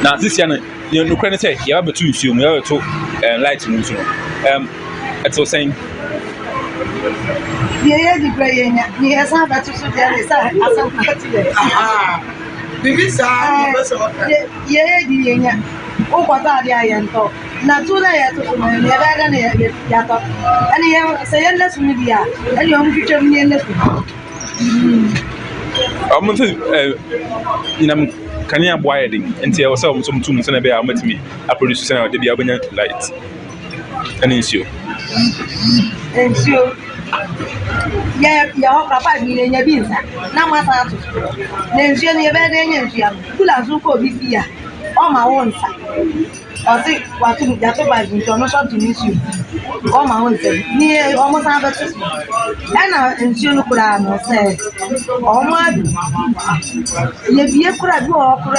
Now this year, you know, can say you have a 2 issue, you have to light to move. It's all saying. Yeah, the playing. Yes, I have to say that. Yeah, oh, what are the iron talk? Not too late to never done it. And you say, let's media, and you only future me in this. I'm going to can you buy it until I was some 2 months and a bit? I met me. I produce the Abundant light. And issue. And so, yeah, your papa in your business. Now, my father. Then she only a bad energy. Full as you could be here on my own side. I think what to get about international to miss you. On my own side. Near almost have a system. And she look around or say, oh, my. You could have walked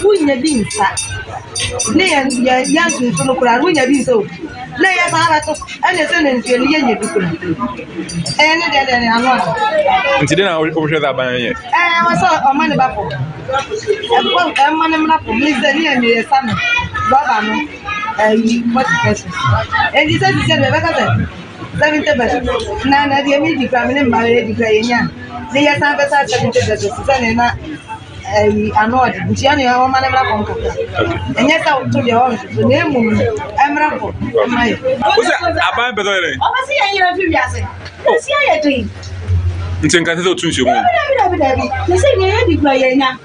who in your beans. Near young to look around when you're being so. Lay a barato and a sentence you're near people. And then I'm not. And today I will over that by you. I saw a money bubble. And one money bubble, Mr. Near me, son. Baba, what person? And he said, 70 pesos. Nana, the immediate family married the Guyana. They are some better 70 pesos. I know it. Gianni, our man, and yet I told you all the name. I'm Rambo. What's that? I buy better. Oh, see, I hear you. See, I dream. It's in Cathedral to you. You say, you're the Guyana.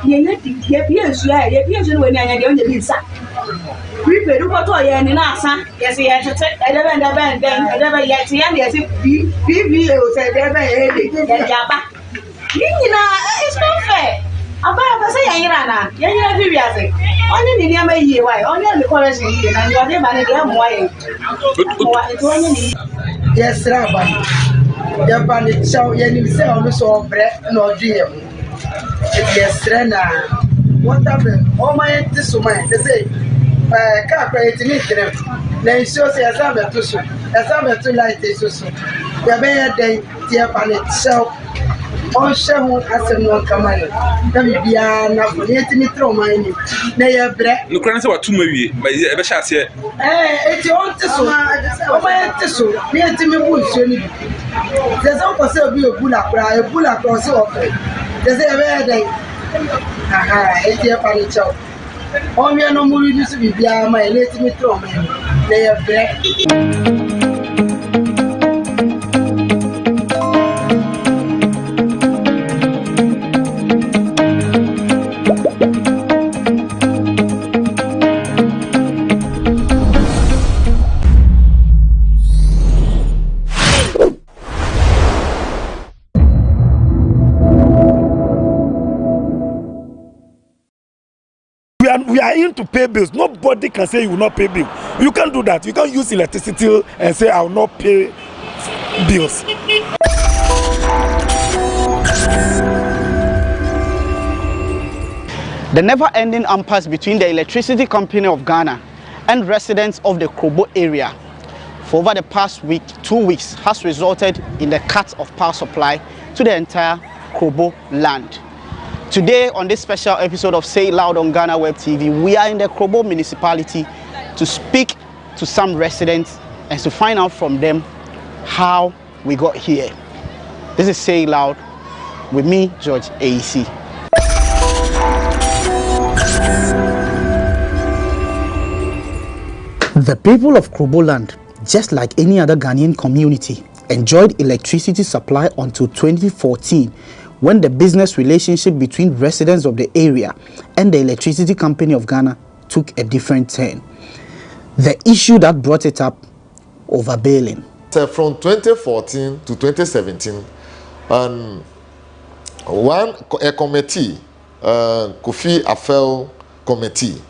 You're the when I get on the visa. We pay to go to any NASA. Yes, he has to take a band, I never yet see any as if BBO said, it's not fair. I say, you're very only in the year, why? Only the college here, and you are never yes, Rabbi. Your bandit show you so bread, no dear. Yes, Rena. What happened? Oh, my, this woman, they say, can't create me. Then shows as I'm a tussle, as I'm a 2 light is so. The bear day, dear bandit show. On Shamu as a no command. Let me be an affiliate throw mine. They are bread. No crans about 2 maybe, but ever shall say, it's your tissue. My tissue, near to me, bush. There's also be a bull across over. There's a rare day. Aha, it's your funny chow. All me no more used to be behind my let me throw me. They are bread. We are in to pay bills. Nobody can say you will not pay bills. You can't do that. You can't use electricity and say I will not pay bills. The never-ending impasse between the Electricity Company of Ghana and residents of the Nkommo area for over the past 2 weeks has resulted in the cut of power supply to the entire Nkommo land. Today, on this special episode of Say It Loud on GhanaWeb TV, we are in the Nkommo municipality to speak to some residents and to find out from them how we got here. This is Say It Loud with me, George AEC. The people of Nkommo land, just like any other Ghanaian community, enjoyed electricity supply until 2014, when the business relationship between residents of the area and the Electricity Company of Ghana took a different turn. The issue that brought it up, overbilling. So from 2014 to 2017, a committee Kofi Afel Committee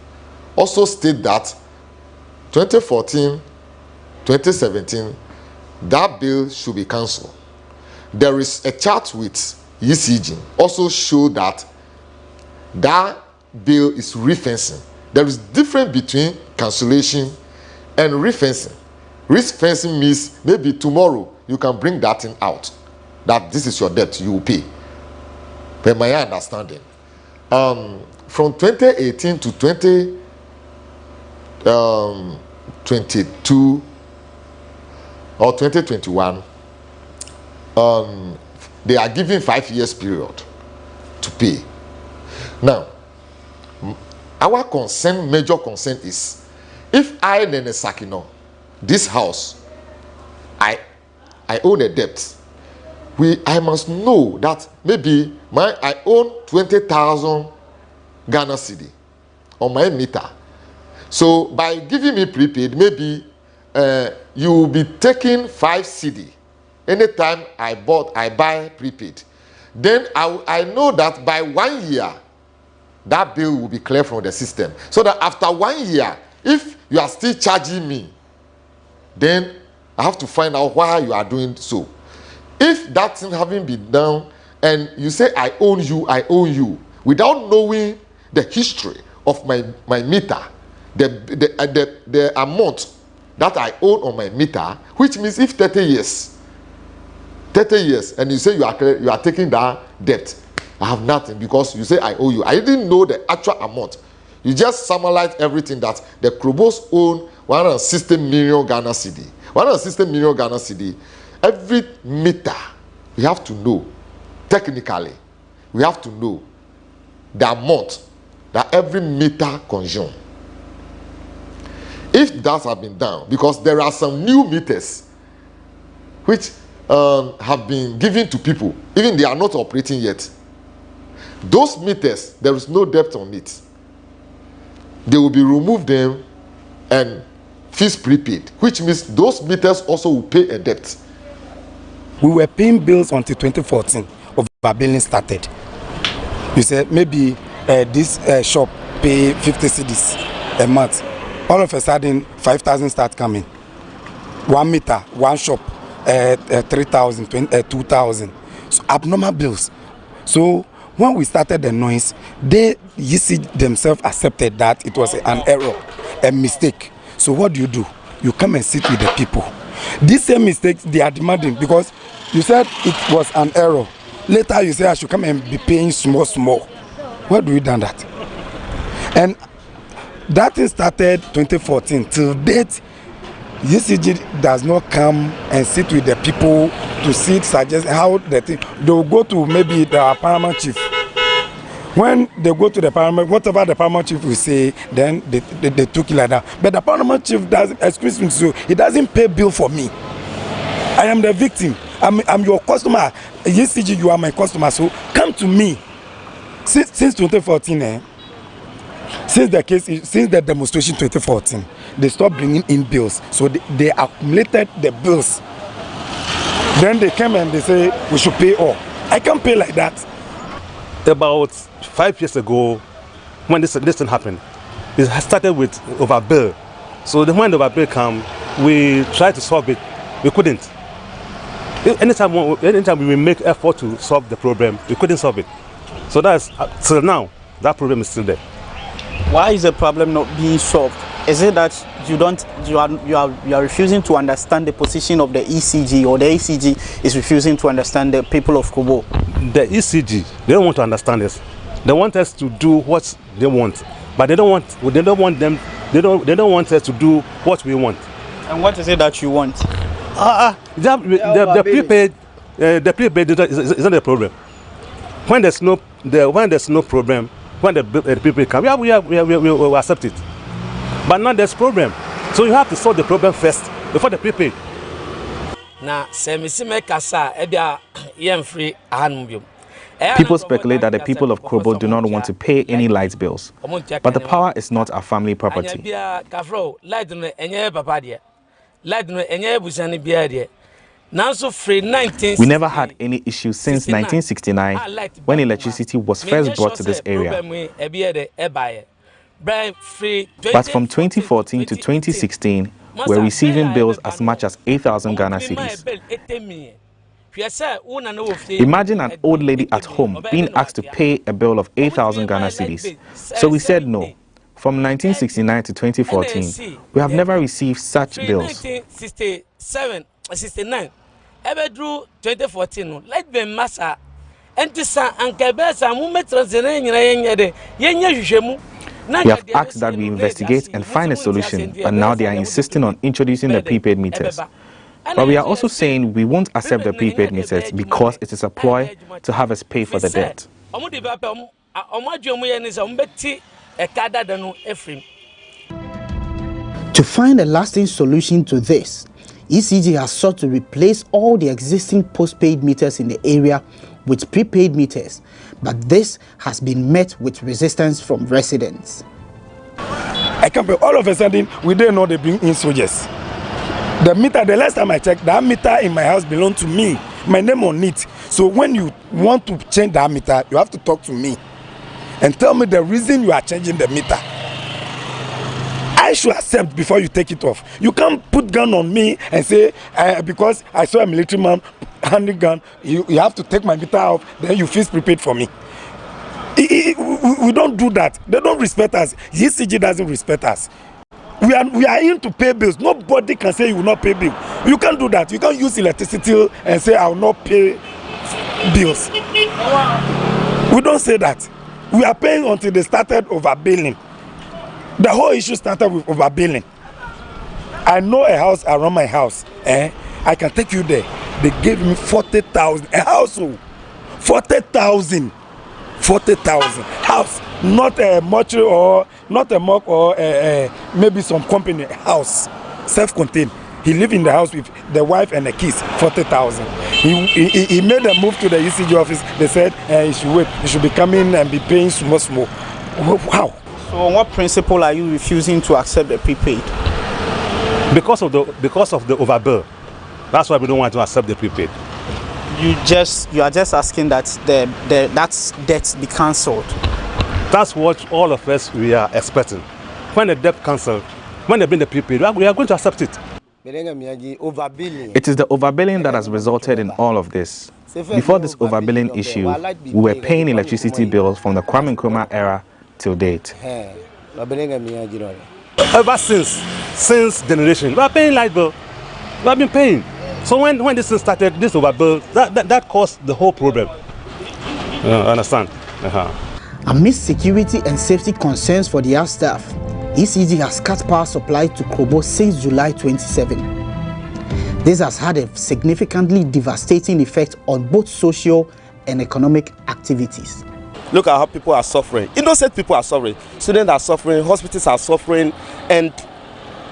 also state that 2014-2017, that bill should be cancelled. There is a chart with ECG also show that that bill is refencing. There is difference between cancellation and refencing. Refencing means maybe tomorrow you can bring that thing out, that this is your debt, you will pay. Per my understanding, from 2018 to 2022 or 2021, they are giving 5 years period to pay. Now, our concern, major concern is, if I Nene Sakino, this house, I own a debt. I must know that maybe I own 20,000 Ghana cedi on my meter. So by giving me prepaid, maybe you will be taking 5 cedi anytime I buy prepaid. Then I know that by 1 year, that bill will be clear from the system. So that after 1 year, if you are still charging me, then I have to find out why you are doing so. If that thing having been done, and you say I own you, without knowing the history of my meter, the amount that I own on my meter, which means if 30 years, and you say you are taking that debt, I have nothing because you say I owe you. I didn't know the actual amount. You just summarize everything that the Krobos own 160 million Ghana cedi. 160 million Ghana cedi. Every meter, we have to know, technically, we have to know the amount that every meter consumes. If that has been done, because there are some new meters which have been given to people, even they are not operating yet. Those meters, there is no debt on it. They will be removed them and fees prepaid, which means those meters also will pay a debt. We were paying bills until 2014 of our billing started. You said maybe this shop pay 50 cedis a month. All of a sudden, 5,000 start coming. 1 meter, 1 shop, 3,000, 2,000. So abnormal bills. So when we started the noise, you see themselves accepted that it was an error, a mistake. So what do? You come and sit with the people. These same mistakes they are demanding, because you said it was an error. Later you say I should come and be paying small. Why do you done that? And that thing started 2014 till date. UCG does not come and sit with the people to suggest how the thing. They will go to maybe the paramount chief. When they go to the paramount, whatever the paramount chief will say, then they took it like that. But the paramount chief doesn't, excuse me, so he doesn't pay bill for me. I am the victim. I'm your customer. UCG, you are my customer. So come to me. Since 2014, since the demonstration 2014, they stopped bringing in bills. So they accumulated the bills. Then they came and they say we should pay all. I can't pay like that. About 5 years ago, when this thing happened, it started with overbill. So when the overbill came, we tried to solve it. We couldn't. Anytime we make effort to solve the problem, we couldn't solve it. So that's till now, that problem is still there. Why is the problem not being solved? Is it that you are refusing to understand the position of the ECG, or the ECG is refusing to understand the people of Kobo? The ECG, they don't want to understand us. They want us to do what they want, but they don't want us to do what we want. And what is it that you want? The prepaid is not the problem. When there's no problem, when the prepaid come, we accept it. But now there's problem, so you have to solve the problem first before the prepaid. People speculate that the people of Krobo do not want to pay any light bills, but the power is not our family property. We never had any issues since 1969 when electricity was first brought to this area. But from 2014 to 2016, we're receiving bills as much as 8,000 Ghana cedis. Imagine an old lady at home being asked to pay a bill of 8,000 Ghana cedis. So we said no. From 1969 to 2014, we have never received such bills. 1969, ever drew 2014. Let them massa. And this and Cabeza, movement We have asked that we investigate and find a solution, but now they are insisting on introducing the prepaid meters. But we are also saying we won't accept the prepaid meters because it is a ploy to have us pay for the debt. To find a lasting solution to this, ECG has sought to replace all the existing postpaid meters in the area with prepaid meters, but this has been met with resistance from residents. I can't believe all of a sudden we didn't know they bring in soldiers. The meter, the last time I checked, that meter in my house belonged to me. My name on it. So when you want to change that meter, you have to talk to me and tell me the reason you are changing the meter. I should accept before you take it off. You can't put gun on me and say, because I saw a military man handing gun, you have to take my meter off, then you feel prepaid for me. We don't do that. They don't respect us. ECG doesn't respect us. We are in to pay bills. Nobody can say you will not pay bills. You can't do that. You can't use electricity and say I will not pay bills. We don't say that. We are paying until they started overbilling. The whole issue started with overbilling. I know a house around my house. I can take you there. They gave me 40,000 a household. 40,000. 40,000 house, not a mortuary or not a mock or maybe some company house, self-contained. He lived in the house with the wife and the kids. 40,000. He made a move to the ECG office. They said he should wait. He should be coming and be paying small. Wow. So on what principle are you refusing to accept the prepaid? Because of the overbill. That's why we don't want to accept the prepaid. You are just asking that that debt be cancelled. That's what all of us we are expecting. When the debt cancelled, when they bring the prepaid, we are going to accept it. It is the overbilling that has resulted in all of this. Before this overbilling issue, we were paying electricity bills from the Kwame Nkrumah era till date. Ever since generation, we are paying light bill. We have been paying. So when this thing started, this overbill, that caused the whole problem. Understand? Amidst security and safety concerns for their staff, ECG has cut power supply to Nkommo since July 27. This has had a significantly devastating effect on both social and economic activities. Look at how people are suffering. Innocent people are suffering. Students are suffering, hospitals are suffering, and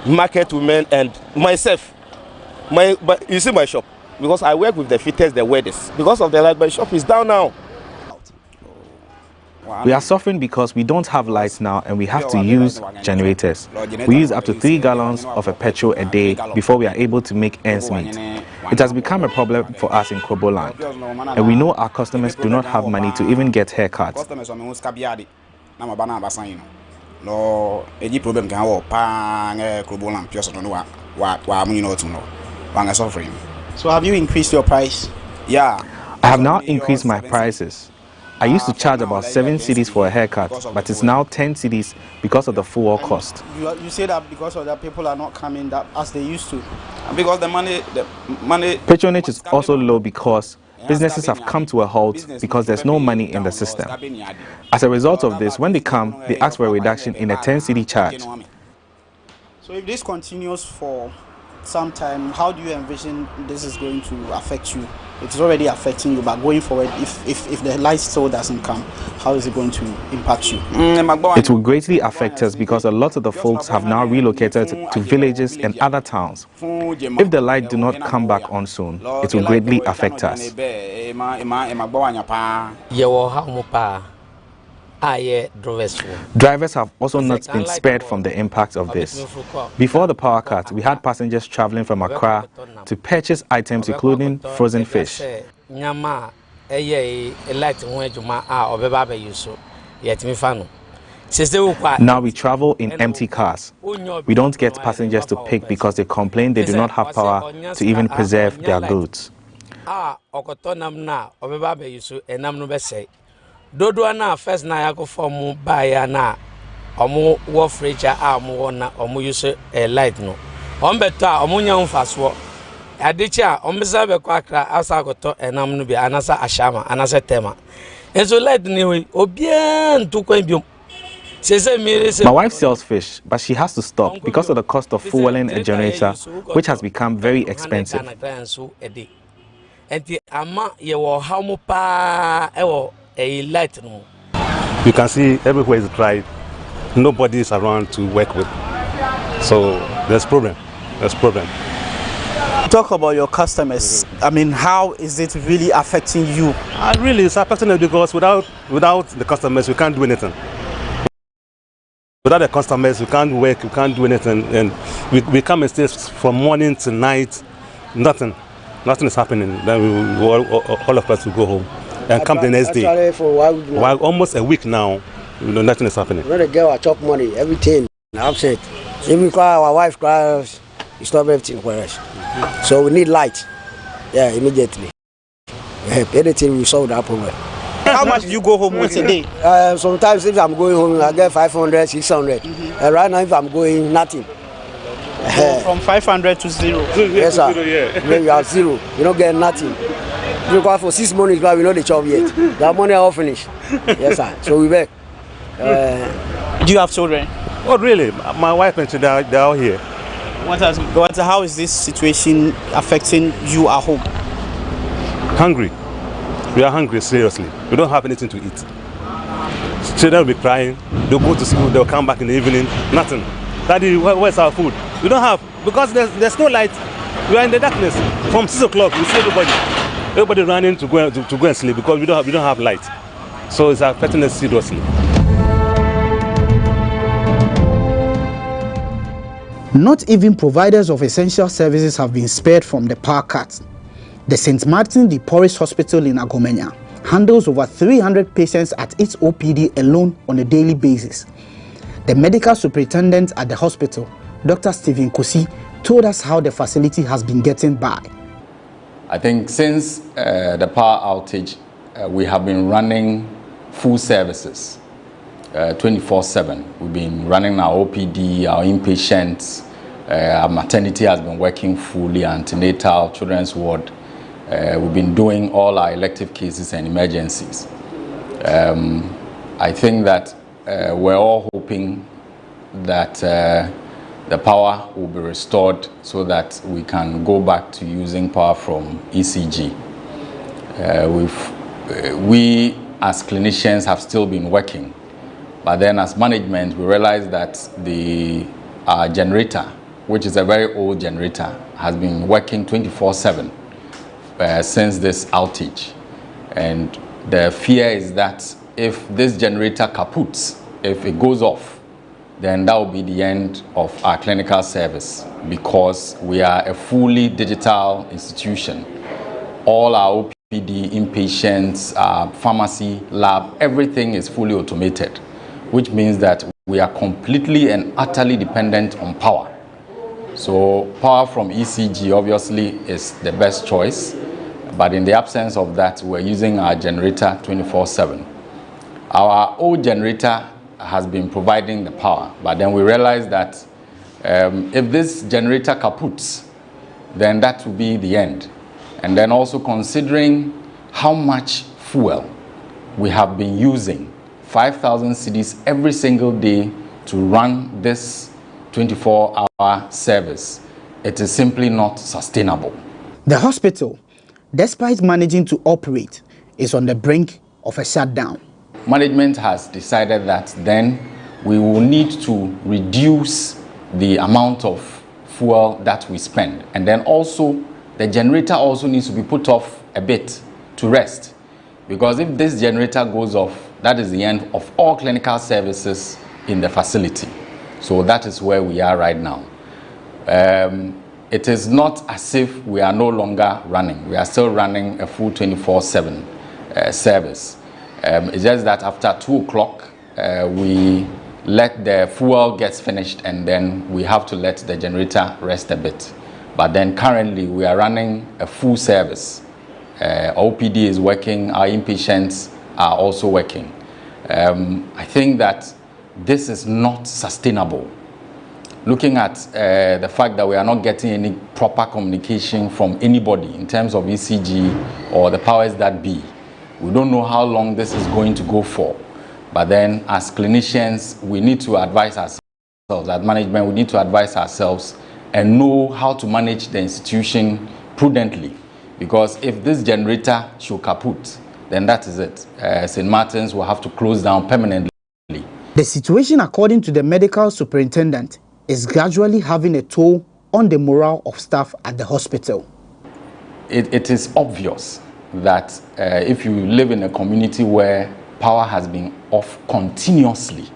market women and myself. You see my shop, because I work with the fitters, the welders. Because of the light, my shop is down now. We are suffering because we don't have lights now and we have to use generators. We use up to 3 gallons of a petrol a day before we are able to make ends meet. It has become a problem for us in Nkommo land. And we know our customers do not have money to even get haircuts. So have you increased your price? Yeah. I have now increased my prices. I used to charge about 7 cedis for a haircut, but it's now 10 cedis because of the fuel cost. You say that because of that people are not coming that as they used to? Because the money... Patronage is also low because businesses have come to a halt because there's no money in the system. As a result of this, when they come, they ask for a reduction in a 10 cedi charge. So if this continues for some time, how do you envision this is going to affect you? It is already affecting you, but going forward, if the light still doesn't come, how is it going to impact you? It will greatly affect us because a lot of the folks have now relocated to villages and other towns. If the light do not come back on soon, it will greatly affect us. Drivers have also not been spared from the impact of this. Before the power cut, we had passengers traveling from Accra to purchase items including frozen fish. Now we travel in empty cars. We don't get passengers to pick because they complain they do not have power to even preserve their goods. Dodo first na yako form buy na omo wo fridge omo na omo use a light no better omo nya mfaso adichi omo sa be kwa akra asa akoto enam no bi anasa ashama anasa tema enso light ni we obia ntukwan biom. My wife sells fish, but she has to stop because of the cost of fueling a generator, which has become very expensive. You can see everywhere is dry. Nobody is around to work with. So there's problem. There's problem. Talk about your customers. I mean, how is it really affecting you? Really, it's affecting them because without the customers, we can't do anything. Without the customers, we can't work, we can't do anything. And we come and stay from morning to night, nothing is happening. Then all of us will go home and come the next day. For almost a week now, nothing is happening. When the girl I chop money, everything, upset. Even cry, our wife cries, it's not everything for us. So we need light, immediately. Anything we solve that problem. How much do you go home once a day? Sometimes if I'm going home, I get 500, 600. Right now, if I'm going, nothing. From 500 to zero. Yes, sir. When you have zero, you don't get nothing. Because for 6 months, we know the job yet. That money are all finished. Yes, sir. So we back. Do you have children? Oh, really? My wife and children, they're all here. How is this situation affecting you at home? Hungry. We are hungry, seriously. We don't have anything to eat. Children will be crying. They'll go to school. They'll come back in the evening. Nothing. Daddy, where's our food? We don't have, because there's no light. We are in the darkness. From 6 o'clock, we see everybody running to go and sleep because we don't have light. So it's affecting us seriously. Not even providers of essential services have been spared from the power cut. The St. Martin de Porres Hospital in Agomenya handles over 300 patients at its OPD alone on a daily basis. The medical superintendent at the hospital, Dr. Stephen Kosi, told us how the facility has been getting by. I think since the power outage, we have been running full services 24/7. We've been running our OPD, our inpatients, our maternity has been working fully, antenatal, children's ward. We've been doing all our elective cases and emergencies. I think that we're all hoping that the power will be restored so that we can go back to using power from ECG. We as clinicians have still been working, but then as management we realized that our generator, which is a very old generator, has been working 24/7 since this outage, and the fear is that if this generator kaputs, if it goes off, then that will be the end of our clinical service, because we are a fully digital institution. All our OPD, inpatients, pharmacy, lab, everything is fully automated, which means that we are completely and utterly dependent on power. So power from ECG obviously is the best choice, but in the absence of that, we're using our generator 24/7. Our old generator has been providing the power, but then we realized that if this generator kaputs, then that will be the end. And then also considering how much fuel we have been using, 5,000 cedis every single day to run this 24-hour service, it is simply not sustainable. The hospital, despite managing to operate, is on the brink of a shutdown. Management has decided that then we will need to reduce the amount of fuel that we spend. And then also, the generator also needs to be put off a bit to rest. Because if this generator goes off, That is the end of all clinical services in the facility. So that is where we are right now. It is not as if we are no longer running. We are still running a full 24/7 service. It's just that after 2 o'clock, we let the fuel get finished and then we have to let the generator rest a bit. But then currently we are running a full service. OPD is working, our inpatients are also working. I think that this is not sustainable. Looking at the fact that we are not getting any proper communication from anybody in terms of ECG or the powers that be, we don't know how long this is going to go for. But then as clinicians, we need to advise ourselves, as management, we need to advise ourselves and know how to manage the institution prudently. Because if this generator should kaput, then that is it. St. Martin's will have to close down permanently. The situation, according to the medical superintendent, is gradually having a toll on the morale of staff at the hospital. It is obvious that if you live in a community where power has been off continuously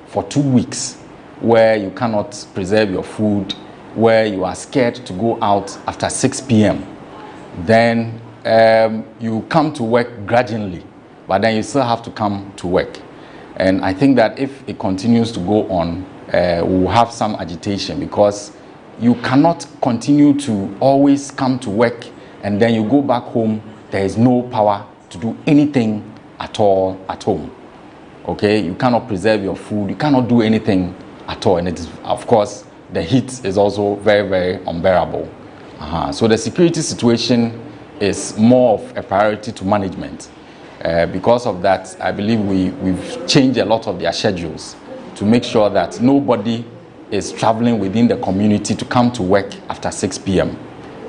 for 2 weeks, where you cannot preserve your food, where you are scared to go out after 6 p.m., then you come to work grudgingly, but then you still have to come to work. And I think that if it continues to go on, we'll have some agitation, because you cannot continue to always come to work and then you go back home, there is no power to do anything at all at home. Okay, you cannot preserve your food, you cannot do anything at all, and it is, of course, the heat is also very, very unbearable. So the security situation is more of a priority to management. Because of that, I believe we've changed a lot of their schedules to make sure that nobody is traveling within the community to come to work after 6 p.m.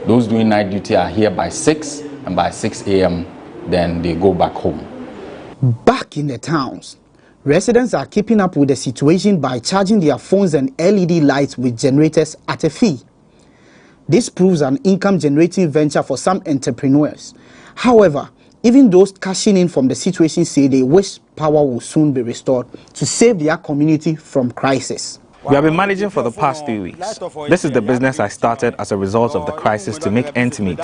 Those doing night duty are here by 6, and by 6 a.m. then they go back home. Back in the towns, residents are keeping up with the situation by charging their phones and LED lights with generators at a fee. This proves an income-generating venture for some entrepreneurs. However, even those cashing in from the situation say they wish power will soon be restored to save their community from crisis. We have been managing for the past 3 weeks. This is the business I started as a result of the crisis to make ends meet.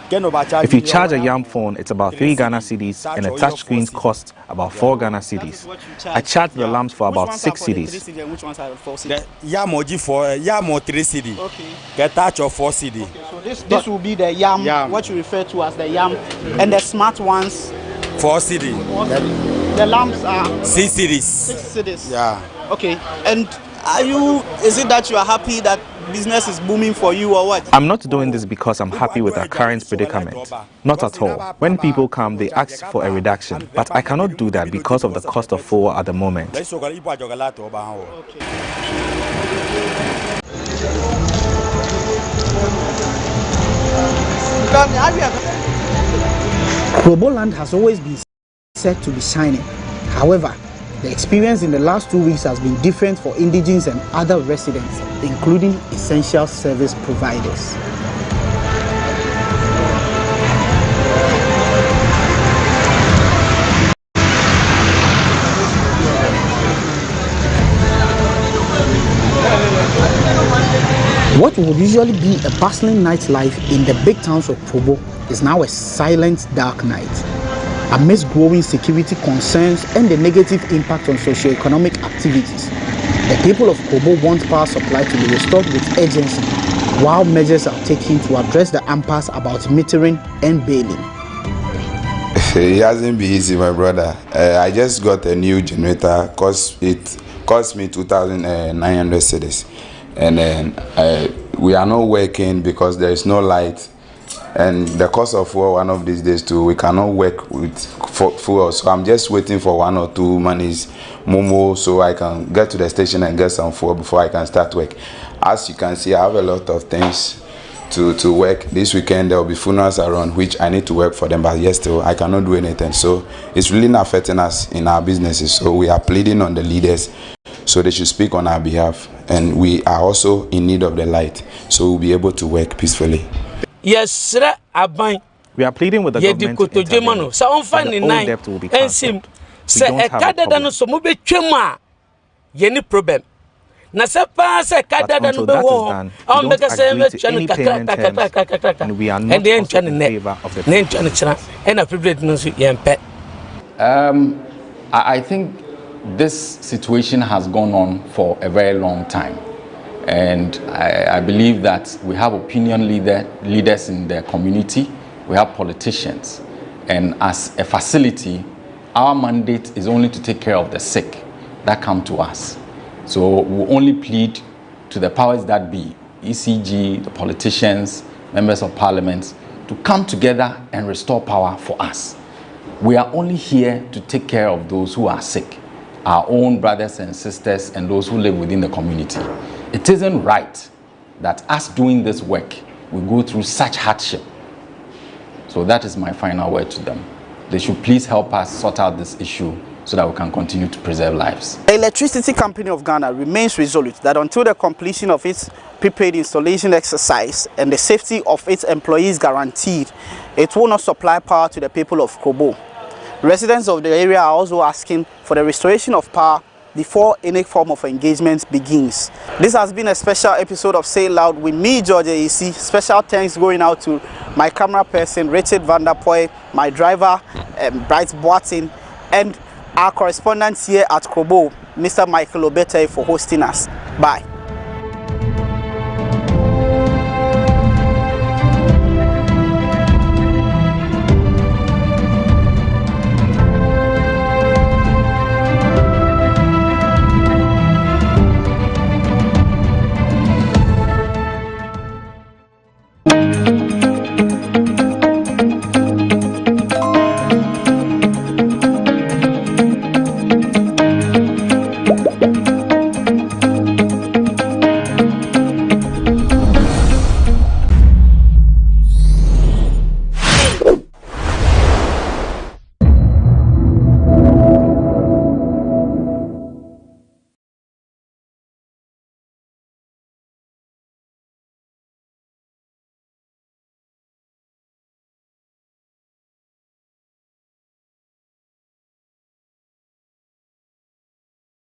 If you charge a yam phone, it's about 3 Ghana cedis, and a touchscreen costs about 4 Ghana cedis. I charge the lamps for about 6 cedis. The yam oji for yam 3 cedi. Okay. Get touch of 4 cedi. Okay, so this will be the yam, what you refer to as the yam, and the smart ones 4 cedi. The lamps are 6 cedis. 6 cedis. Yeah. Okay. And is it that you are happy that business is booming for you, or what? I'm not doing this because I'm happy with our current predicament. Not at all. When people come, they ask for a reduction, but I cannot do that because of the cost of fuel at the moment. Kroboland has always been said to be shining. However, the experience in the last 2 weeks has been different for indigenes and other residents, including essential service providers. What would usually be a bustling nightlife in the big towns of Krobo is now a silent, dark night. Amidst growing security concerns and the negative impact on socio-economic activities, the people of Krobo want power supply to be restored with urgency, while measures are taken to address the impasse about metering and bailing. It hasn't been easy, my brother. I just got a new generator, it cost me 2,900 cedis, and then we are not working because there is no light. And the cost of fuel one of these days too, we cannot work with fuel. So I'm just waiting for 1 or 2 monies, Momo, so I can get to the station and get some fuel before I can start work. As you can see, I have a lot of things to work. This weekend there will be funerals around, which I need to work for them, but yes, still I cannot do anything. So it's really not affecting us in our businesses. So we are pleading on the leaders so they should speak on our behalf. And we are also in need of the light, so we'll be able to work peacefully. Yes, aban We are pleading with the government to intervene, so and the old debt will be cancelled. Say a kada no so mo be twema ye ni problem na se pa se kada no be wo on be ka se me twene kakra and we are not in favor of the chira and a privilege no so ye mpe. I think this situation has gone on for a very long time, and I believe that we have opinion leaders in the community, we have politicians, and as a facility, our mandate is only to take care of the sick that come to us. So we only plead to the powers that be, ECG, the politicians, members of parliament, to come together and restore power for us. We are only here to take care of those who are sick, our own brothers and sisters and those who live within the community. It isn't right that us doing this work, we go through such hardship. So that is my final word to them. They should please help us sort out this issue so that we can continue to preserve lives. The Electricity Company of Ghana remains resolute that until the completion of its prepaid installation exercise and the safety of its employees guaranteed, it will not supply power to the people of Nkommo. Residents of the area are also asking for the restoration of power before any form of engagement begins. This has been a special episode of Say Loud with me, George AC. Special thanks going out to my camera person, Richard Van Der Poy, my driver, Bright Boatin, and our correspondent here at Nkommo, Mr. Michael Obete, for hosting us. Bye.